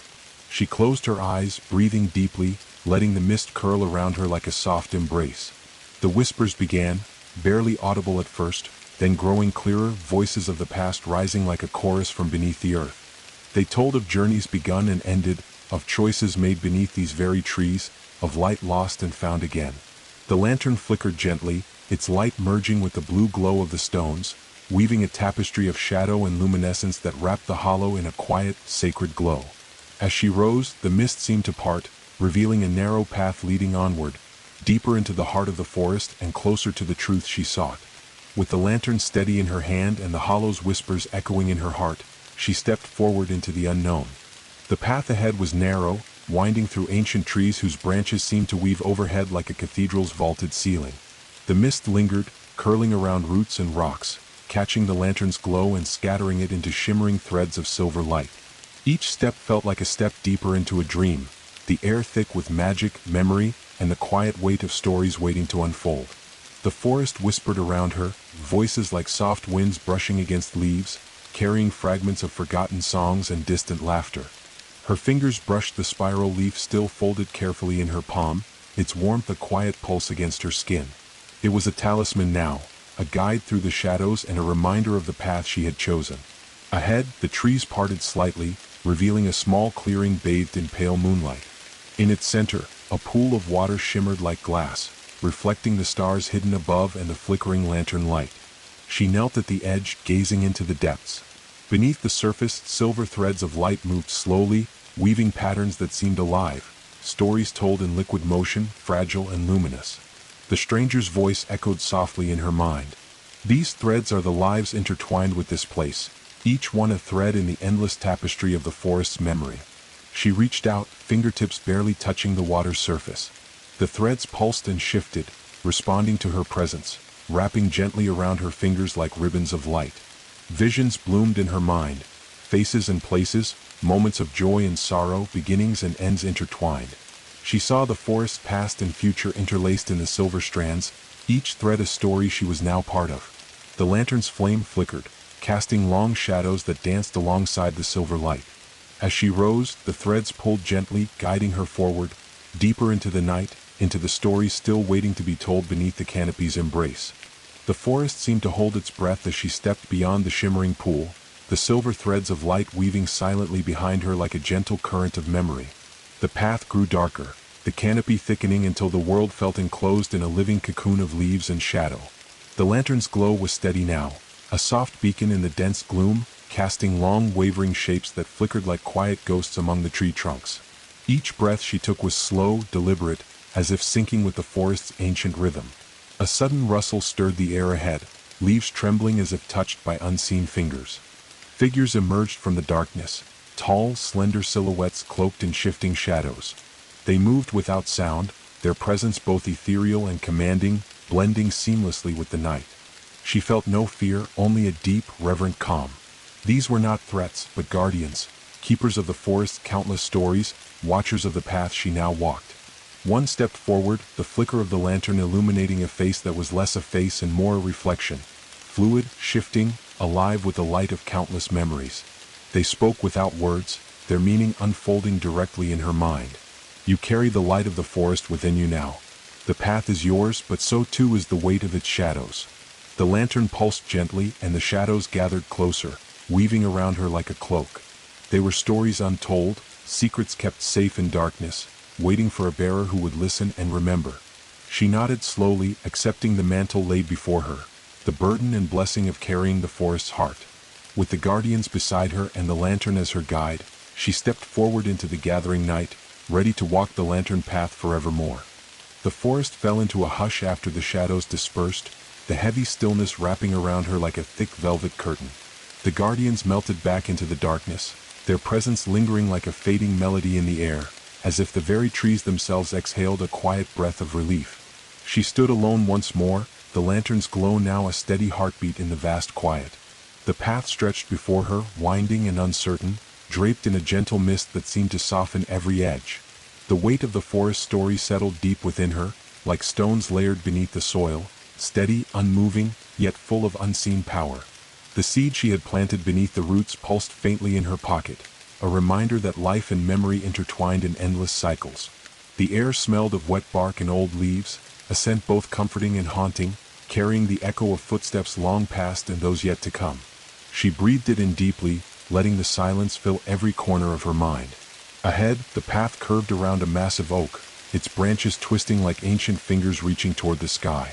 She closed her eyes, breathing deeply, letting the mist curl around her like a soft embrace. The whispers began, barely audible at first, then growing clearer, voices of the past rising like a chorus from beneath the earth. They told of journeys begun and ended, of choices made beneath these very trees, of light lost and found again. The lantern flickered gently, its light merging with the blue glow of the stones, weaving a tapestry of shadow and luminescence that wrapped the hollow in a quiet, sacred glow. As she rose, the mist seemed to part, revealing a narrow path leading onward, deeper into the heart of the forest and closer to the truth she sought. With the lantern steady in her hand and the hollow's whispers echoing in her heart, she stepped forward into the unknown. The path ahead was narrow, winding through ancient trees whose branches seemed to weave overhead like a cathedral's vaulted ceiling. The mist lingered, curling around roots and rocks, catching the lantern's glow and scattering it into shimmering threads of silver light. Each step felt like a step deeper into a dream, the air thick with magic, memory, and the quiet weight of stories waiting to unfold. The forest whispered around her, voices like soft winds brushing against leaves, carrying fragments of forgotten songs and distant laughter. Her fingers brushed the spiral leaf still folded carefully in her palm, its warmth a quiet pulse against her skin. It was a talisman now, a guide through the shadows and a reminder of the path she had chosen. Ahead, the trees parted slightly, revealing a small clearing bathed in pale moonlight. In its center, a pool of water shimmered like glass, reflecting the stars hidden above and the flickering lantern light. She knelt at the edge, gazing into the depths. Beneath the surface, silver threads of light moved slowly, weaving patterns that seemed alive, stories told in liquid motion, fragile and luminous. The stranger's voice echoed softly in her mind. These threads are the lives intertwined with this place, each one a thread in the endless tapestry of the forest's memory. She reached out, fingertips barely touching the water's surface. The threads pulsed and shifted, responding to her presence, wrapping gently around her fingers like ribbons of light. Visions bloomed in her mind, faces and places, moments of joy and sorrow, beginnings and ends intertwined. She saw the forest's past and future interlaced in the silver strands, each thread a story she was now part of. The lantern's flame flickered, casting long shadows that danced alongside the silver light. As she rose, the threads pulled gently, guiding her forward, deeper into the night, into the stories still waiting to be told beneath the canopy's embrace. The forest seemed to hold its breath as she stepped beyond the shimmering pool, the silver threads of light weaving silently behind her like a gentle current of memory. The path grew darker, the canopy thickening until the world felt enclosed in a living cocoon of leaves and shadow. The lantern's glow was steady now, a soft beacon in the dense gloom, casting long wavering shapes that flickered like quiet ghosts among the tree trunks. Each breath she took was slow, deliberate, as if syncing with the forest's ancient rhythm. A sudden rustle stirred the air ahead, leaves trembling as if touched by unseen fingers. Figures emerged from the darkness, tall, slender silhouettes cloaked in shifting shadows. They moved without sound, their presence both ethereal and commanding, blending seamlessly with the night. She felt no fear, only a deep, reverent calm. These were not threats, but guardians, keepers of the forest's countless stories, watchers of the path she now walked. One stepped forward, the flicker of the lantern illuminating a face that was less a face and more a reflection. Fluid, shifting, alive with the light of countless memories. They spoke without words, their meaning unfolding directly in her mind. You carry the light of the forest within you now. The path is yours, but so too is the weight of its shadows. The lantern pulsed gently, and the shadows gathered closer, weaving around her like a cloak. They were stories untold, secrets kept safe in darkness, waiting for a bearer who would listen and remember. She nodded slowly, accepting the mantle laid before her, the burden and blessing of carrying the forest's heart. With the guardians beside her and the lantern as her guide, she stepped forward into the gathering night, ready to walk the lantern path forevermore. The forest fell into a hush after the shadows dispersed, the heavy stillness wrapping around her like a thick velvet curtain. The guardians melted back into the darkness, their presence lingering like a fading melody in the air, as if the very trees themselves exhaled a quiet breath of relief. She stood alone once more, the lantern's glow now a steady heartbeat in the vast quiet. The path stretched before her, winding and uncertain, draped in a gentle mist that seemed to soften every edge. The weight of the forest story settled deep within her, like stones layered beneath the soil, steady, unmoving, yet full of unseen power. The seed she had planted beneath the roots pulsed faintly in her pocket, a reminder that life and memory intertwined in endless cycles. The air smelled of wet bark and old leaves, a scent both comforting and haunting, carrying the echo of footsteps long past and those yet to come. She breathed it in deeply, letting the silence fill every corner of her mind. Ahead, the path curved around a massive oak, its branches twisting like ancient fingers reaching toward the sky.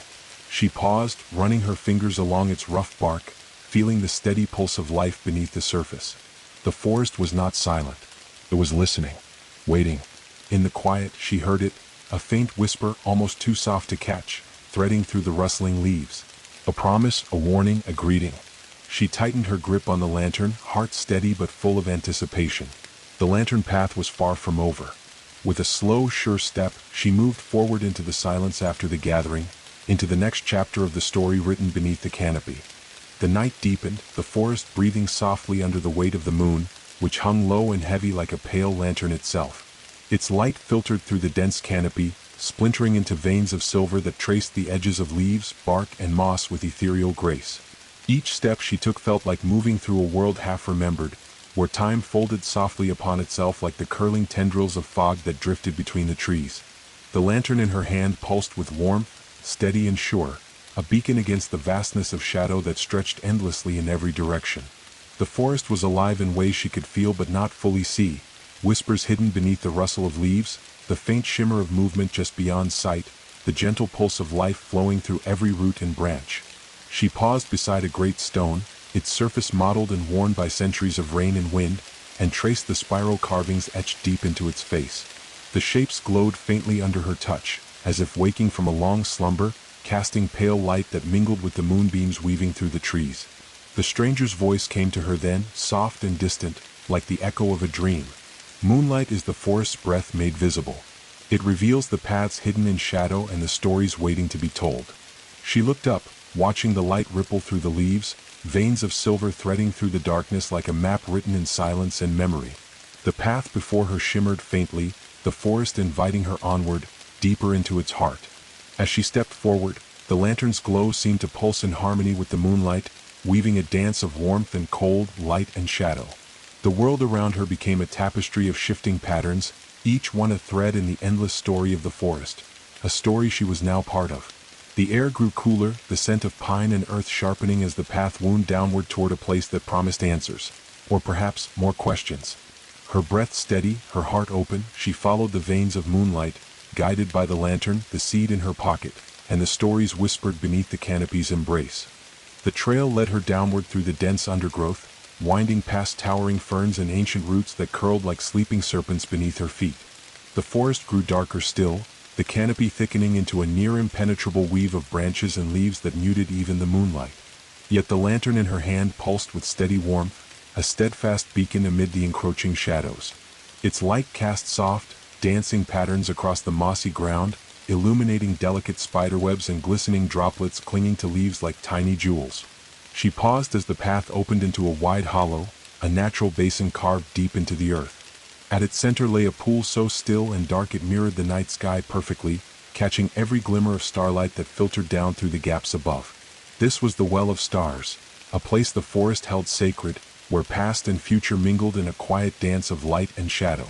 She paused, running her fingers along its rough bark, feeling the steady pulse of life beneath the surface. The forest was not silent. It was listening, waiting. In the quiet, she heard it, a faint whisper almost too soft to catch, threading through the rustling leaves. A promise, a warning, a greeting. She tightened her grip on the lantern, heart steady but full of anticipation. The lantern path was far from over. With a slow, sure step, she moved forward into the silence after the gathering, into the next chapter of the story written beneath the canopy. The night deepened, the forest breathing softly under the weight of the moon, which hung low and heavy like a pale lantern itself. Its light filtered through the dense canopy, splintering into veins of silver that traced the edges of leaves, bark, and moss with ethereal grace. Each step she took felt like moving through a world half-remembered, where time folded softly upon itself like the curling tendrils of fog that drifted between the trees. The lantern in her hand pulsed with warmth, steady and sure, a beacon against the vastness of shadow that stretched endlessly in every direction. The forest was alive in ways she could feel but not fully see, whispers hidden beneath the rustle of leaves, the faint shimmer of movement just beyond sight, the gentle pulse of life flowing through every root and branch. She paused beside a great stone, its surface mottled and worn by centuries of rain and wind, and traced the spiral carvings etched deep into its face. The shapes glowed faintly under her touch, as if waking from a long slumber, casting pale light that mingled with the moonbeams weaving through the trees. The stranger's voice came to her then, soft and distant, like the echo of a dream. Moonlight is the forest's breath made visible. It reveals the paths hidden in shadow and the stories waiting to be told. She looked up, watching the light ripple through the leaves, veins of silver threading through the darkness like a map written in silence and memory. The path before her shimmered faintly, the forest inviting her onward, deeper into its heart. As she stepped forward, the lantern's glow seemed to pulse in harmony with the moonlight, weaving a dance of warmth and cold, light and shadow. The world around her became a tapestry of shifting patterns, each one a thread in the endless story of the forest, a story she was now part of. The air grew cooler, the scent of pine and earth sharpening as the path wound downward toward a place that promised answers, or perhaps more questions. Her breath steady, her heart open, she followed the veins of moonlight, guided by the lantern, the seed in her pocket, and the stories whispered beneath the canopy's embrace. The trail led her downward through the dense undergrowth, winding past towering ferns and ancient roots that curled like sleeping serpents beneath her feet. The forest grew darker still, the canopy thickening into a near impenetrable weave of branches and leaves that muted even the moonlight. Yet the lantern in her hand pulsed with steady warmth, a steadfast beacon amid the encroaching shadows. Its light cast soft, dancing patterns across the mossy ground, illuminating delicate spiderwebs and glistening droplets clinging to leaves like tiny jewels. She paused as the path opened into a wide hollow, a natural basin carved deep into the earth. At its center lay a pool so still and dark it mirrored the night sky perfectly, catching every glimmer of starlight that filtered down through the gaps above. This was the Well of Stars, a place the forest held sacred, where past and future mingled in a quiet dance of light and shadow.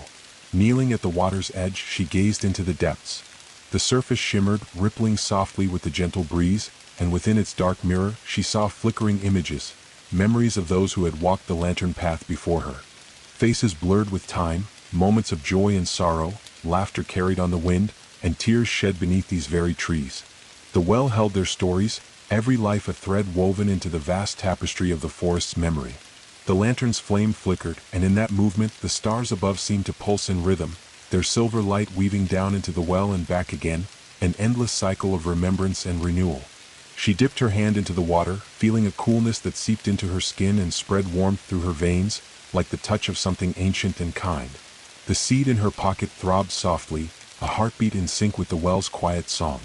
Kneeling at the water's edge, she gazed into the depths. The surface shimmered, rippling softly with the gentle breeze, and within its dark mirror, she saw flickering images, memories of those who had walked the lantern path before her. Faces blurred with time, moments of joy and sorrow, laughter carried on the wind, and tears shed beneath these very trees. The well held their stories, every life a thread woven into the vast tapestry of the forest's memory. The lantern's flame flickered, and in that movement the stars above seemed to pulse in rhythm, their silver light weaving down into the well and back again, an endless cycle of remembrance and renewal. She dipped her hand into the water, feeling a coolness that seeped into her skin and spread warmth through her veins, like the touch of something ancient and kind. The seed in her pocket throbbed softly, a heartbeat in sync with the well's quiet song.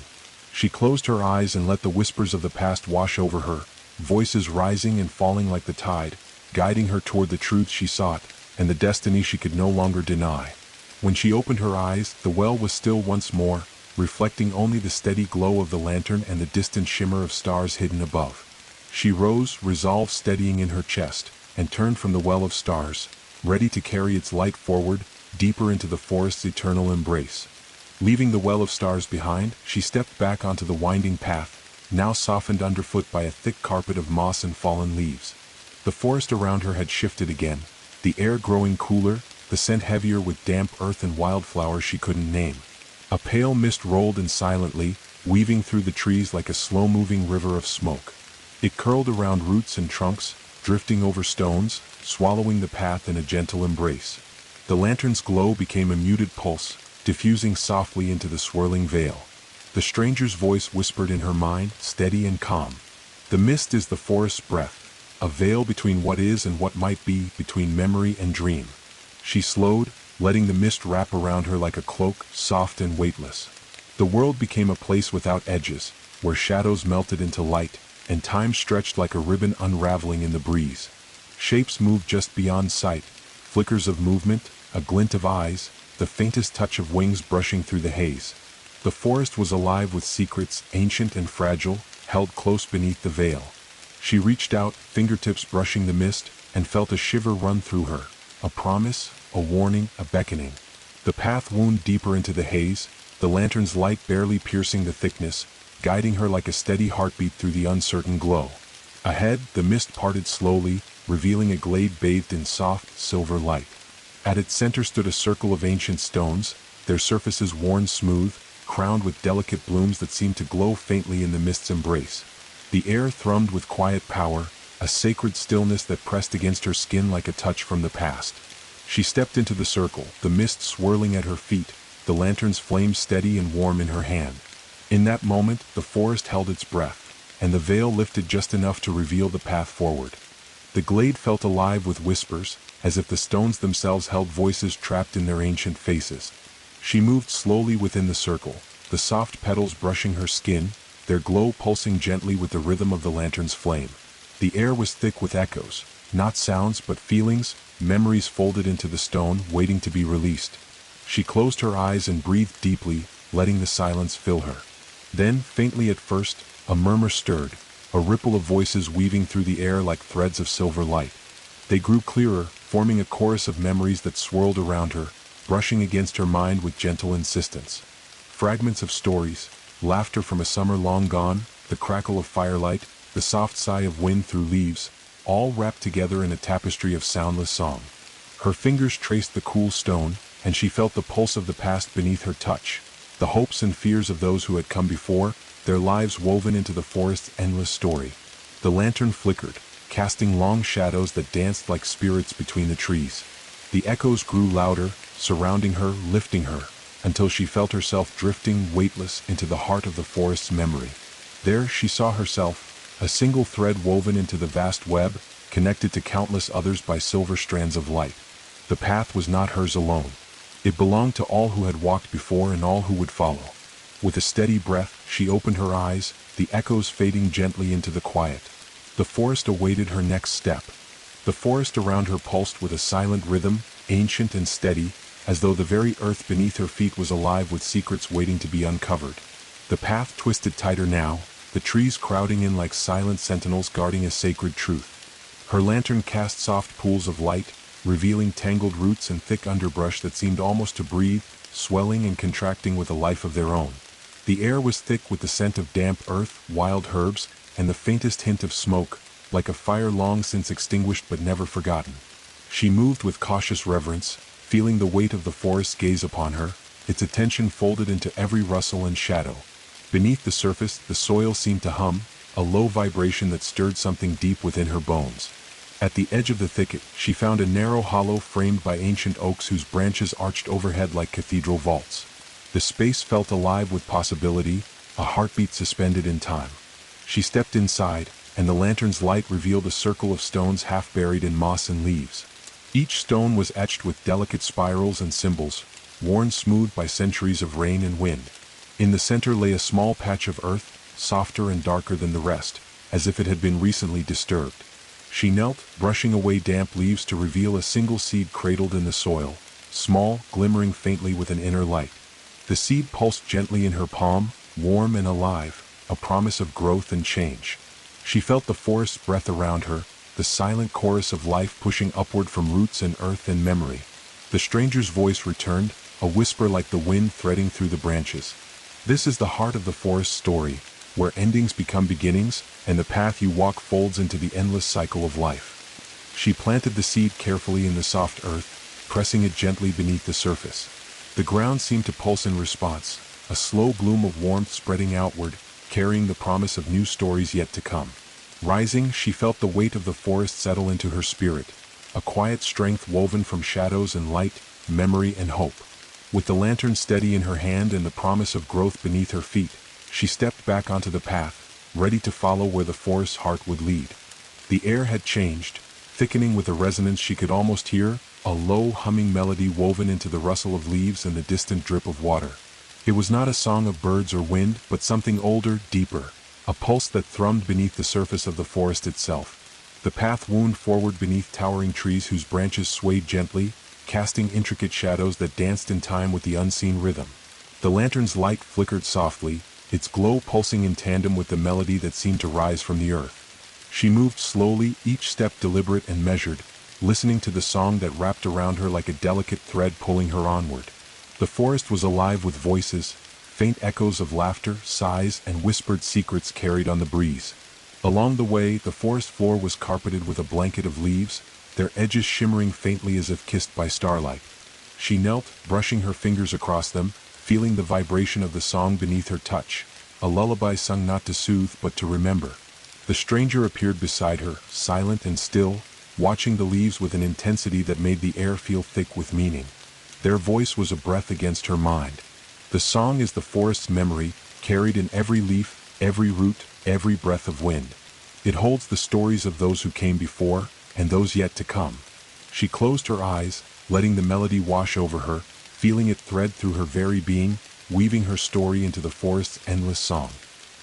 She closed her eyes and let the whispers of the past wash over her, voices rising and falling like the tide, guiding her toward the truth she sought, and the destiny she could no longer deny. When she opened her eyes, the well was still once more, reflecting only the steady glow of the lantern and the distant shimmer of stars hidden above. She rose, resolve steadying in her chest, and turned from the well of stars, ready to carry its light forward, deeper into the forest's eternal embrace. Leaving the well of stars behind, she stepped back onto the winding path, now softened underfoot by a thick carpet of moss and fallen leaves. The forest around her had shifted again, the air growing cooler, the scent heavier with damp earth and wildflowers she couldn't name. A pale mist rolled in silently, weaving through the trees like a slow-moving river of smoke. It curled around roots and trunks, drifting over stones, swallowing the path in a gentle embrace. The lantern's glow became a muted pulse, diffusing softly into the swirling veil. The stranger's voice whispered in her mind, steady and calm. The mist is the forest's breath, a veil between what is and what might be, between memory and dream. She slowed, letting the mist wrap around her like a cloak, soft and weightless. The world became a place without edges, where shadows melted into light, and time stretched like a ribbon unraveling in the breeze. Shapes moved just beyond sight, flickers of movement, a glint of eyes, the faintest touch of wings brushing through the haze. The forest was alive with secrets, ancient and fragile, held close beneath the veil. She reached out, fingertips brushing the mist, and felt a shiver run through her, a promise, a warning, a beckoning. The path wound deeper into the haze, the lantern's light barely piercing the thickness, guiding her like a steady heartbeat through the uncertain glow. Ahead, the mist parted slowly, revealing a glade bathed in soft, silver light. At its center stood a circle of ancient stones, their surfaces worn smooth, crowned with delicate blooms that seemed to glow faintly in the mist's embrace. The air thrummed with quiet power, a sacred stillness that pressed against her skin like a touch from the past. She stepped into the circle, the mist swirling at her feet, the lantern's flame steady and warm in her hand. In that moment, the forest held its breath, and the veil lifted just enough to reveal the path forward. The glade felt alive with whispers, as if the stones themselves held voices trapped in their ancient faces. She moved slowly within the circle, the soft petals brushing her skin, their glow pulsing gently with the rhythm of the lantern's flame. The air was thick with echoes, not sounds but feelings, memories folded into the stone, waiting to be released. She closed her eyes and breathed deeply, letting the silence fill her. Then, faintly at first, a murmur stirred, a ripple of voices weaving through the air like threads of silver light. They grew clearer, forming a chorus of memories that swirled around her, brushing against her mind with gentle insistence. Fragments of stories, laughter from a summer long gone, the crackle of firelight, the soft sigh of wind through leaves, all wrapped together in a tapestry of soundless song. Her fingers traced the cool stone, and she felt the pulse of the past beneath her touch, the hopes and fears of those who had come before, their lives woven into the forest's endless story. The lantern flickered, casting long shadows that danced like spirits between the trees. The echoes grew louder, surrounding her, lifting her, until she felt herself drifting weightless into the heart of the forest's memory. There she saw herself, a single thread woven into the vast web, connected to countless others by silver strands of light. The path was not hers alone. It belonged to all who had walked before and all who would follow. With a steady breath, she opened her eyes, the echoes fading gently into the quiet. The forest awaited her next step. The forest around her pulsed with a silent rhythm, ancient and steady, as though the very earth beneath her feet was alive with secrets waiting to be uncovered. The path twisted tighter now, the trees crowding in like silent sentinels guarding a sacred truth. Her lantern cast soft pools of light, revealing tangled roots and thick underbrush that seemed almost to breathe, swelling and contracting with a life of their own. The air was thick with the scent of damp earth, wild herbs, and the faintest hint of smoke, like a fire long since extinguished but never forgotten. She moved with cautious reverence, feeling the weight of the forest's gaze upon her, its attention folded into every rustle and shadow. Beneath the surface, the soil seemed to hum, a low vibration that stirred something deep within her bones. At the edge of the thicket, she found a narrow hollow framed by ancient oaks whose branches arched overhead like cathedral vaults. The space felt alive with possibility, a heartbeat suspended in time. She stepped inside, and the lantern's light revealed a circle of stones half buried in moss and leaves. Each stone was etched with delicate spirals and symbols, worn smooth by centuries of rain and wind. In the center lay a small patch of earth, softer and darker than the rest, as if it had been recently disturbed. She knelt, brushing away damp leaves to reveal a single seed cradled in the soil, small, glimmering faintly with an inner light. The seed pulsed gently in her palm, warm and alive, a promise of growth and change. She felt the forest's breath around her, the silent chorus of life pushing upward from roots and earth and memory. The stranger's voice returned, a whisper like the wind threading through the branches. This is the heart of the forest story, where endings become beginnings, and the path you walk folds into the endless cycle of life. She planted the seed carefully in the soft earth, pressing it gently beneath the surface. The ground seemed to pulse in response, a slow bloom of warmth spreading outward, carrying the promise of new stories yet to come. Rising, she felt the weight of the forest settle into her spirit, a quiet strength woven from shadows and light, memory and hope. With the lantern steady in her hand and the promise of growth beneath her feet, she stepped back onto the path, ready to follow where the forest's heart would lead. The air had changed, thickening with a resonance she could almost hear, a low humming melody woven into the rustle of leaves and the distant drip of water. It was not a song of birds or wind, but something older, deeper, a pulse that thrummed beneath the surface of the forest itself. The path wound forward beneath towering trees whose branches swayed gently, casting intricate shadows that danced in time with the unseen rhythm. The lantern's light flickered softly, its glow pulsing in tandem with the melody that seemed to rise from the earth. She moved slowly, each step deliberate and measured, listening to the song that wrapped around her like a delicate thread pulling her onward. The forest was alive with voices, faint echoes of laughter, sighs, and whispered secrets carried on the breeze. Along the way, the forest floor was carpeted with a blanket of leaves, their edges shimmering faintly as if kissed by starlight. She knelt, brushing her fingers across them, feeling the vibration of the song beneath her touch, a lullaby sung not to soothe but to remember. The stranger appeared beside her, silent and still, watching the leaves with an intensity that made the air feel thick with meaning. Their voice was a breath against her mind. The song is the forest's memory, carried in every leaf, every root, every breath of wind. It holds the stories of those who came before, and those yet to come. She closed her eyes, letting the melody wash over her, feeling it thread through her very being, weaving her story into the forest's endless song.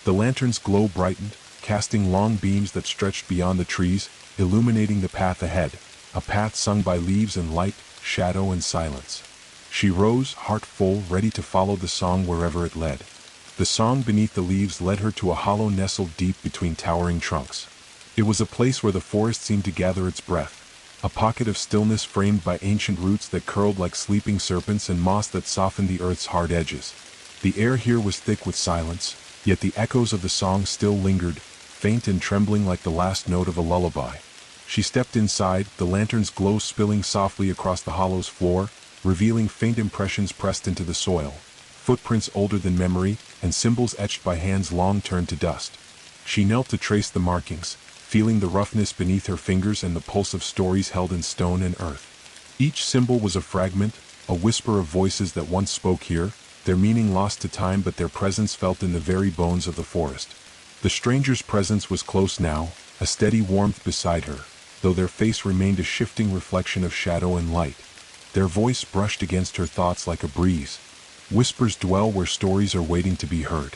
The lantern's glow brightened, casting long beams that stretched beyond the trees, illuminating the path ahead, a path sung by leaves and light, shadow and silence. She rose, heart full, ready to follow the song wherever it led. The song beneath the leaves led her to a hollow nestled deep between towering trunks. It was a place where the forest seemed to gather its breath, a pocket of stillness framed by ancient roots that curled like sleeping serpents and moss that softened the earth's hard edges. The air here was thick with silence, yet the echoes of the song still lingered, faint and trembling like the last note of a lullaby. She stepped inside, the lantern's glow spilling softly across the hollow's floor, revealing faint impressions pressed into the soil, footprints older than memory, and symbols etched by hands long turned to dust. She knelt to trace the markings, feeling the roughness beneath her fingers and the pulse of stories held in stone and earth. Each symbol was a fragment, a whisper of voices that once spoke here, their meaning lost to time but their presence felt in the very bones of the forest. The stranger's presence was close now, a steady warmth beside her, though their face remained a shifting reflection of shadow and light. Their voice brushed against her thoughts like a breeze. Whispers dwell where stories are waiting to be heard.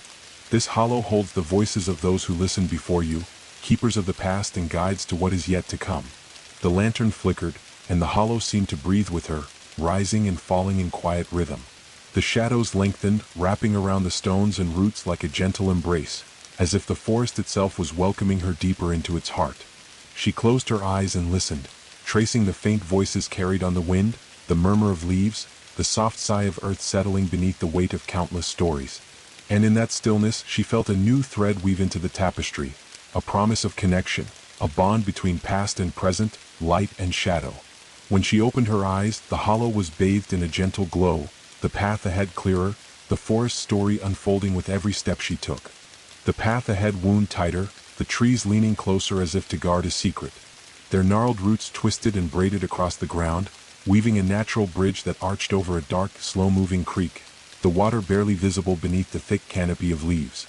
This hollow holds the voices of those who listened before you, keepers of the past and guides to what is yet to come. The lantern flickered, and the hollow seemed to breathe with her, rising and falling in quiet rhythm. The shadows lengthened, wrapping around the stones and roots like a gentle embrace, as if the forest itself was welcoming her deeper into its heart. She closed her eyes and listened, tracing the faint voices carried on the wind, the murmur of leaves, the soft sigh of earth settling beneath the weight of countless stories. And in that stillness she felt a new thread weave into the tapestry, a promise of connection, a bond between past and present, light and shadow. When she opened her eyes, the hollow was bathed in a gentle glow, the path ahead clearer, the forest story unfolding with every step she took. The path ahead wound tighter, the trees leaning closer as if to guard a secret. Their gnarled roots twisted and braided across the ground, weaving a natural bridge that arched over a dark, slow-moving creek, the water barely visible beneath the thick canopy of leaves.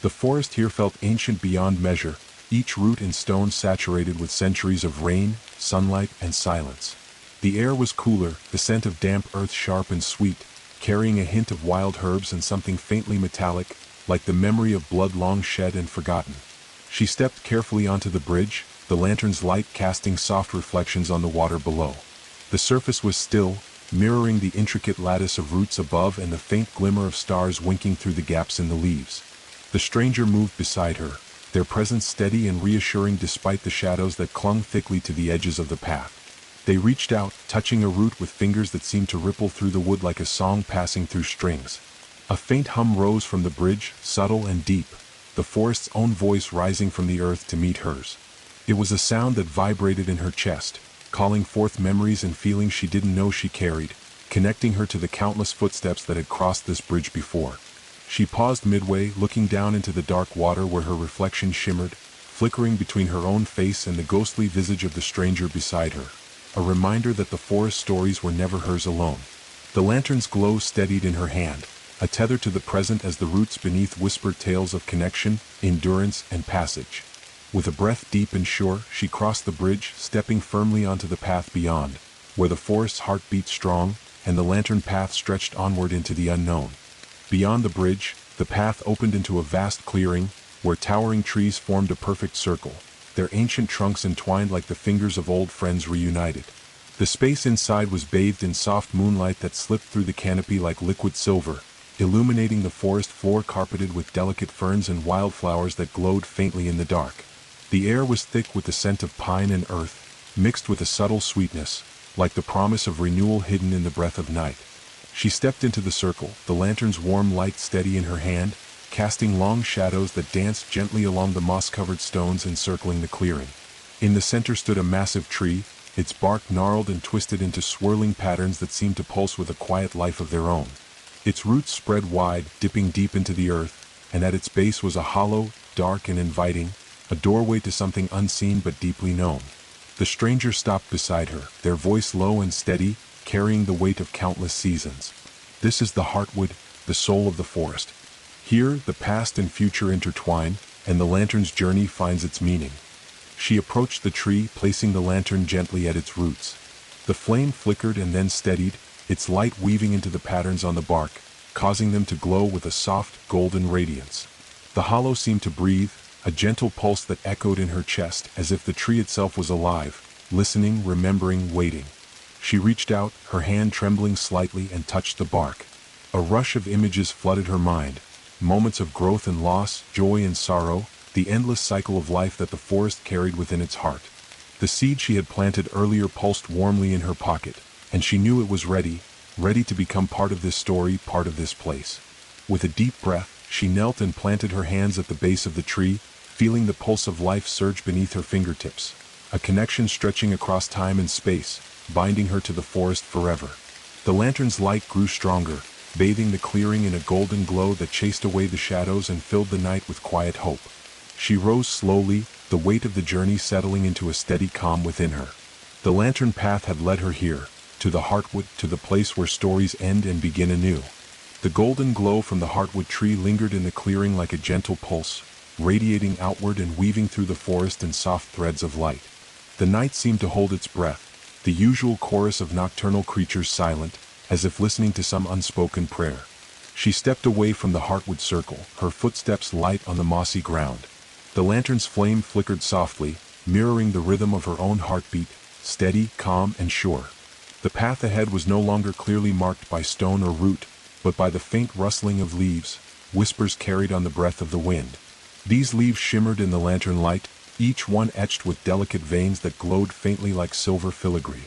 The forest here felt ancient beyond measure, each root and stone saturated with centuries of rain, sunlight, and silence. The air was cooler, the scent of damp earth sharp and sweet, carrying a hint of wild herbs and something faintly metallic, like the memory of blood long shed and forgotten. She stepped carefully onto the bridge, the lantern's light casting soft reflections on the water below. The surface was still, mirroring the intricate lattice of roots above and the faint glimmer of stars winking through the gaps in the leaves. The stranger moved beside her, their presence steady and reassuring despite the shadows that clung thickly to the edges of the path. They reached out, touching a root with fingers that seemed to ripple through the wood like a song passing through strings. A faint hum rose from the bridge, subtle and deep, the forest's own voice rising from the earth to meet hers. It was a sound that vibrated in her chest, calling forth memories and feelings she didn't know she carried, connecting her to the countless footsteps that had crossed this bridge before. She paused midway, looking down into the dark water where her reflection shimmered, flickering between her own face and the ghostly visage of the stranger beside her. A reminder that the forest stories were never hers alone. The lantern's glow steadied in her hand, a tether to the present as the roots beneath whispered tales of connection, endurance, and passage. With a breath deep and sure, she crossed the bridge, stepping firmly onto the path beyond, where the forest's heart beat strong, and the lantern path stretched onward into the unknown. Beyond the bridge, the path opened into a vast clearing, where towering trees formed a perfect circle, their ancient trunks entwined like the fingers of old friends reunited. The space inside was bathed in soft moonlight that slipped through the canopy like liquid silver, illuminating the forest floor carpeted with delicate ferns and wildflowers that glowed faintly in the dark. The air was thick with the scent of pine and earth, mixed with a subtle sweetness, like the promise of renewal hidden in the breath of night. She stepped into the circle, the lantern's warm light steady in her hand, casting long shadows that danced gently along the moss-covered stones encircling the clearing. In the center stood a massive tree, its bark gnarled and twisted into swirling patterns that seemed to pulse with a quiet life of their own. Its roots spread wide, dipping deep into the earth, and at its base was a hollow, dark and inviting, a doorway to something unseen but deeply known. The stranger stopped beside her, their voice low and steady, carrying the weight of countless seasons. This is the heartwood, the soul of the forest. Here, the past and future intertwine, and the lantern's journey finds its meaning. She approached the tree, placing the lantern gently at its roots. The flame flickered and then steadied, its light weaving into the patterns on the bark, causing them to glow with a soft, golden radiance. The hollow seemed to breathe, a gentle pulse that echoed in her chest as if the tree itself was alive, listening, remembering, waiting. She reached out, her hand trembling slightly, and touched the bark. A rush of images flooded her mind, moments of growth and loss, joy and sorrow, the endless cycle of life that the forest carried within its heart. The seed she had planted earlier pulsed warmly in her pocket, and she knew it was ready to become part of this story, part of this place. With a deep breath, she knelt and planted her hands at the base of the tree, feeling the pulse of life surge beneath her fingertips, a connection stretching across time and space, binding her to the forest forever. The lantern's light grew stronger, bathing the clearing in a golden glow that chased away the shadows and filled the night with quiet hope. She rose slowly, the weight of the journey settling into a steady calm within her. The lantern path had led her here, to the heartwood, to the place where stories end and begin anew. The golden glow from the heartwood tree lingered in the clearing like a gentle pulse, radiating outward and weaving through the forest in soft threads of light. The night seemed to hold its breath, the usual chorus of nocturnal creatures silent, as if listening to some unspoken prayer. She stepped away from the heartwood circle, her footsteps light on the mossy ground. The lantern's flame flickered softly, mirroring the rhythm of her own heartbeat, steady, calm, and sure. The path ahead was no longer clearly marked by stone or root, but by the faint rustling of leaves, whispers carried on the breath of the wind. These leaves shimmered in the lantern light, each one etched with delicate veins that glowed faintly like silver filigree.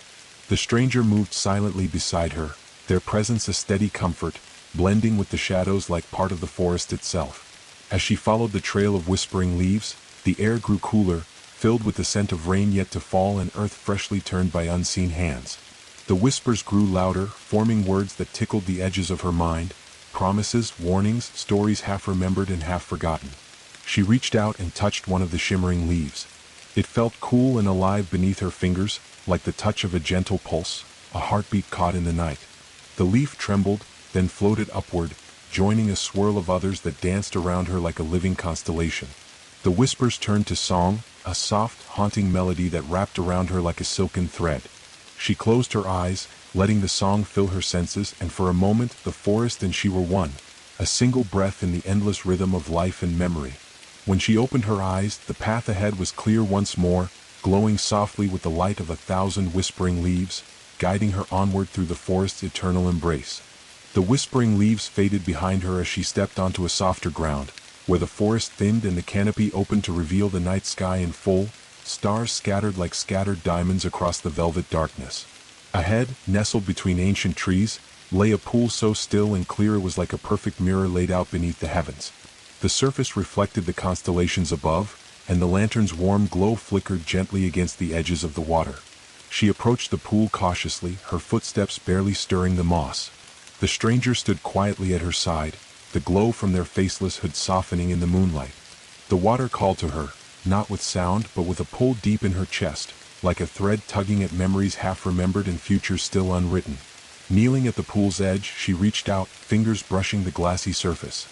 The stranger moved silently beside her, their presence a steady comfort, blending with the shadows like part of the forest itself. As she followed the trail of whispering leaves, the air grew cooler, filled with the scent of rain yet to fall and earth freshly turned by unseen hands. The whispers grew louder, forming words that tickled the edges of her mind, promises, warnings, stories half remembered and half forgotten. She reached out and touched one of the shimmering leaves. It felt cool and alive beneath her fingers, like the touch of a gentle pulse, a heartbeat caught in the night. The leaf trembled, then floated upward, joining a swirl of others that danced around her like a living constellation. The whispers turned to song, a soft, haunting melody that wrapped around her like a silken thread. She closed her eyes, letting the song fill her senses, and for a moment the forest and she were one, a single breath in the endless rhythm of life and memory. When she opened her eyes, the path ahead was clear once more, glowing softly with the light of 1,000 whispering leaves, guiding her onward through the forest's eternal embrace. The whispering leaves faded behind her as she stepped onto a softer ground, where the forest thinned and the canopy opened to reveal the night sky in full, stars scattered like scattered diamonds across the velvet darkness. Ahead, nestled between ancient trees, lay a pool so still and clear it was like a perfect mirror laid out beneath the heavens. The surface reflected the constellations above, and the lantern's warm glow flickered gently against the edges of the water. She approached the pool cautiously, her footsteps barely stirring the moss. The stranger stood quietly at her side, the glow from their faceless hood softening in the moonlight. The water called to her, not with sound but with a pull deep in her chest, like a thread tugging at memories half remembered and futures still unwritten. Kneeling at the pool's edge, she reached out, fingers brushing the glassy surface.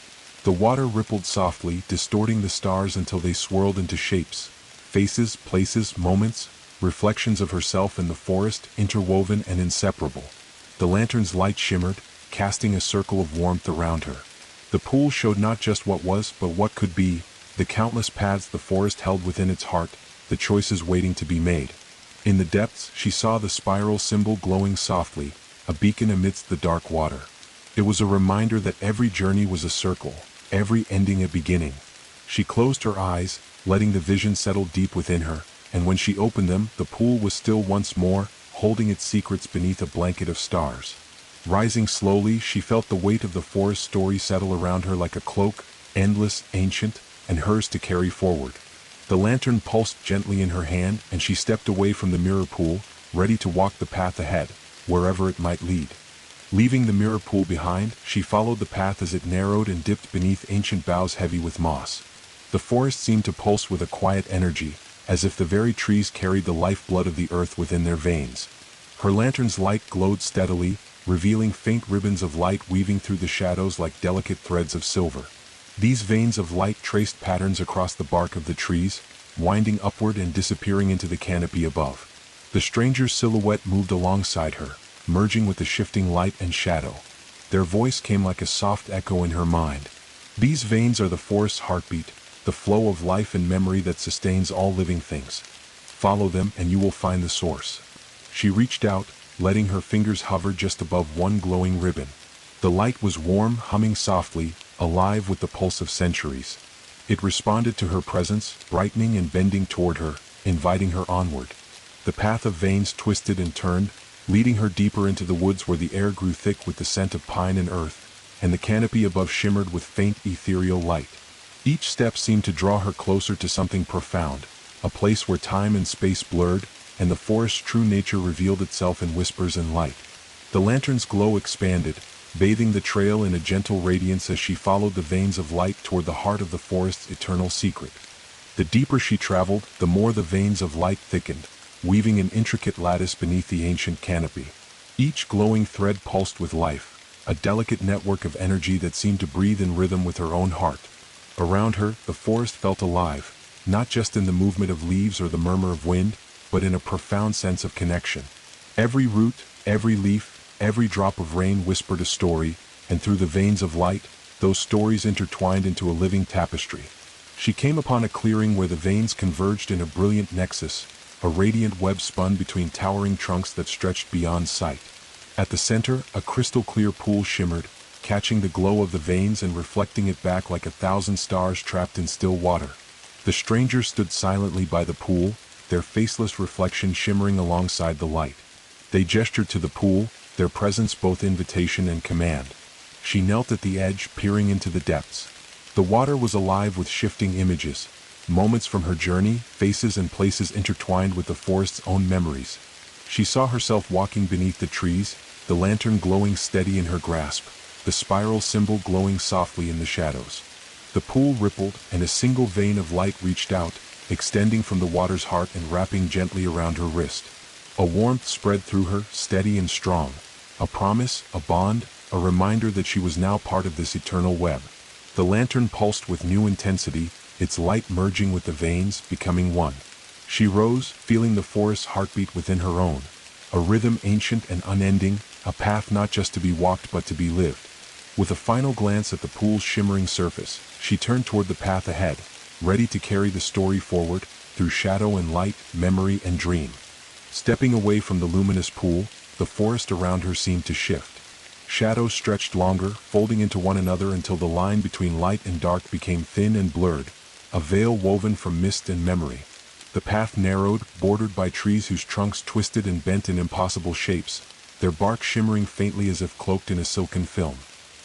The water rippled softly, distorting the stars until they swirled into shapes, faces, places, moments, reflections of herself in the forest, interwoven and inseparable. The lantern's light shimmered, casting a circle of warmth around her. The pool showed not just what was, but what could be, the countless paths the forest held within its heart, the choices waiting to be made. In the depths, she saw the spiral symbol glowing softly, a beacon amidst the dark water. It was a reminder that every journey was a circle, every ending a beginning. She closed her eyes, letting the vision settle deep within her, and when she opened them, the pool was still once more, holding its secrets beneath a blanket of stars. Rising slowly, she felt the weight of the forest story settle around her like a cloak, endless, ancient, and hers to carry forward. The lantern pulsed gently in her hand, and she stepped away from the mirror pool, ready to walk the path ahead, wherever it might lead. Leaving the mirror pool behind, she followed the path as it narrowed and dipped beneath ancient boughs heavy with moss. The forest seemed to pulse with a quiet energy, as if the very trees carried the lifeblood of the earth within their veins. Her lantern's light glowed steadily, revealing faint ribbons of light weaving through the shadows like delicate threads of silver. These veins of light traced patterns across the bark of the trees, winding upward and disappearing into the canopy above. The stranger's silhouette moved alongside her, merging with the shifting light and shadow. Their voice came like a soft echo in her mind. These veins are the forest's heartbeat, the flow of life and memory that sustains all living things. Follow them and you will find the source. She reached out, letting her fingers hover just above one glowing ribbon. The light was warm, humming softly, alive with the pulse of centuries. It responded to her presence, brightening and bending toward her, inviting her onward. The path of veins twisted and turned, leading her deeper into the woods where the air grew thick with the scent of pine and earth, and the canopy above shimmered with faint ethereal light. Each step seemed to draw her closer to something profound, a place where time and space blurred, and the forest's true nature revealed itself in whispers and light. The lantern's glow expanded, bathing the trail in a gentle radiance as she followed the veins of light toward the heart of the forest's eternal secret. The deeper she traveled, the more the veins of light thickened, weaving an intricate lattice beneath the ancient canopy. Each glowing thread pulsed with life, a delicate network of energy that seemed to breathe in rhythm with her own heart. Around her, the forest felt alive, not just in the movement of leaves or the murmur of wind, but in a profound sense of connection. Every root, every leaf, every drop of rain whispered a story, and through the veins of light, those stories intertwined into a living tapestry. She came upon a clearing where the veins converged in a brilliant nexus, a radiant web spun between towering trunks that stretched beyond sight. At the center, a crystal-clear pool shimmered, catching the glow of the veins and reflecting it back like 1,000 stars trapped in still water. The strangers stood silently by the pool, their faceless reflection shimmering alongside the light. They gestured to the pool, their presence both invitation and command. She knelt at the edge, peering into the depths. The water was alive with shifting images, moments from her journey, faces and places intertwined with the forest's own memories. She saw herself walking beneath the trees, the lantern glowing steady in her grasp, the spiral symbol glowing softly in the shadows. The pool rippled, and a single vein of light reached out, extending from the water's heart and wrapping gently around her wrist. A warmth spread through her, steady and strong. A promise, a bond, a reminder that she was now part of this eternal web. The lantern pulsed with new intensity, its light merging with the veins, becoming one. She rose, feeling the forest's heartbeat within her own. A rhythm ancient and unending, a path not just to be walked but to be lived. With a final glance at the pool's shimmering surface, she turned toward the path ahead, ready to carry the story forward, through shadow and light, memory and dream. Stepping away from the luminous pool, the forest around her seemed to shift. Shadows stretched longer, folding into one another until the line between light and dark became thin and blurred, a veil woven from mist and memory. The path narrowed, bordered by trees whose trunks twisted and bent in impossible shapes, their bark shimmering faintly as if cloaked in a silken film.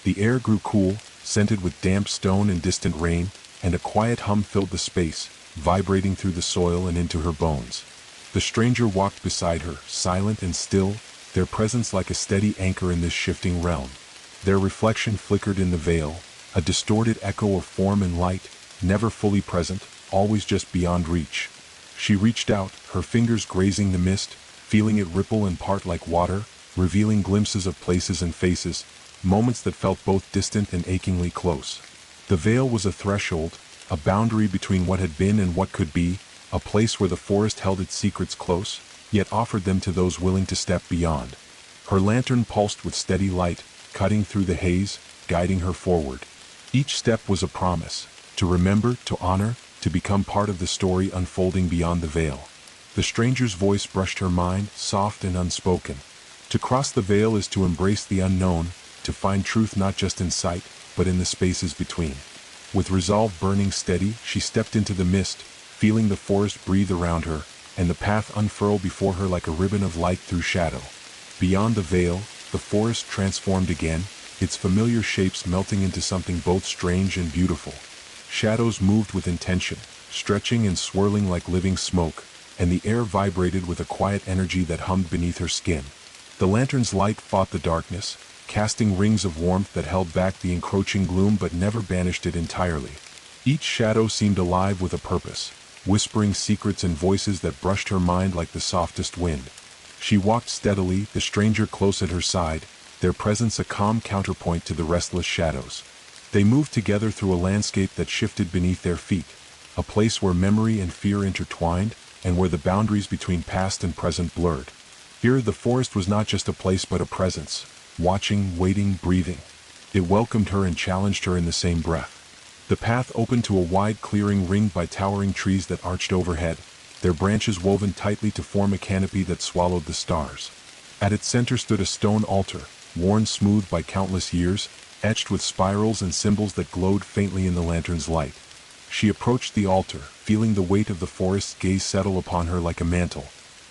The air grew cool, scented with damp stone and distant rain, and a quiet hum filled the space, vibrating through the soil and into her bones. The stranger walked beside her, silent and still, their presence like a steady anchor in this shifting realm. Their reflection flickered in the veil, a distorted echo of form and light, never fully present, always just beyond reach. She reached out, her fingers grazing the mist, feeling it ripple and part like water, revealing glimpses of places and faces, moments that felt both distant and achingly close. The veil was a threshold, a boundary between what had been and what could be, a place where the forest held its secrets close, yet offered them to those willing to step beyond. Her lantern pulsed with steady light, cutting through the haze, guiding her forward. Each step was a promise, to remember, to honor, to become part of the story unfolding beyond the veil. The stranger's voice brushed her mind, soft and unspoken. To cross the veil is to embrace the unknown, to find truth not just in sight, but in the spaces between. With resolve burning steady, she stepped into the mist, feeling the forest breathe around her, and the path unfurl before her like a ribbon of light through shadow. Beyond the veil, the forest transformed again, its familiar shapes melting into something both strange and beautiful. Shadows moved with intention, stretching and swirling like living smoke, and the air vibrated with a quiet energy that hummed beneath her skin. The lantern's light fought the darkness, casting rings of warmth that held back the encroaching gloom but never banished it entirely. Each shadow seemed alive with a purpose, whispering secrets and voices that brushed her mind like the softest wind. She walked steadily, the stranger close at her side, their presence a calm counterpoint to the restless shadows. They moved together through a landscape that shifted beneath their feet, a place where memory and fear intertwined, and where the boundaries between past and present blurred. Here the forest was not just a place but a presence, watching, waiting, breathing. It welcomed her and challenged her in the same breath. The path opened to a wide clearing ringed by towering trees that arched overhead, their branches woven tightly to form a canopy that swallowed the stars. At its center stood a stone altar, worn smooth by countless years, etched with spirals and symbols that glowed faintly in the lantern's light. She approached the altar, feeling the weight of the forest's gaze settle upon her like a mantle.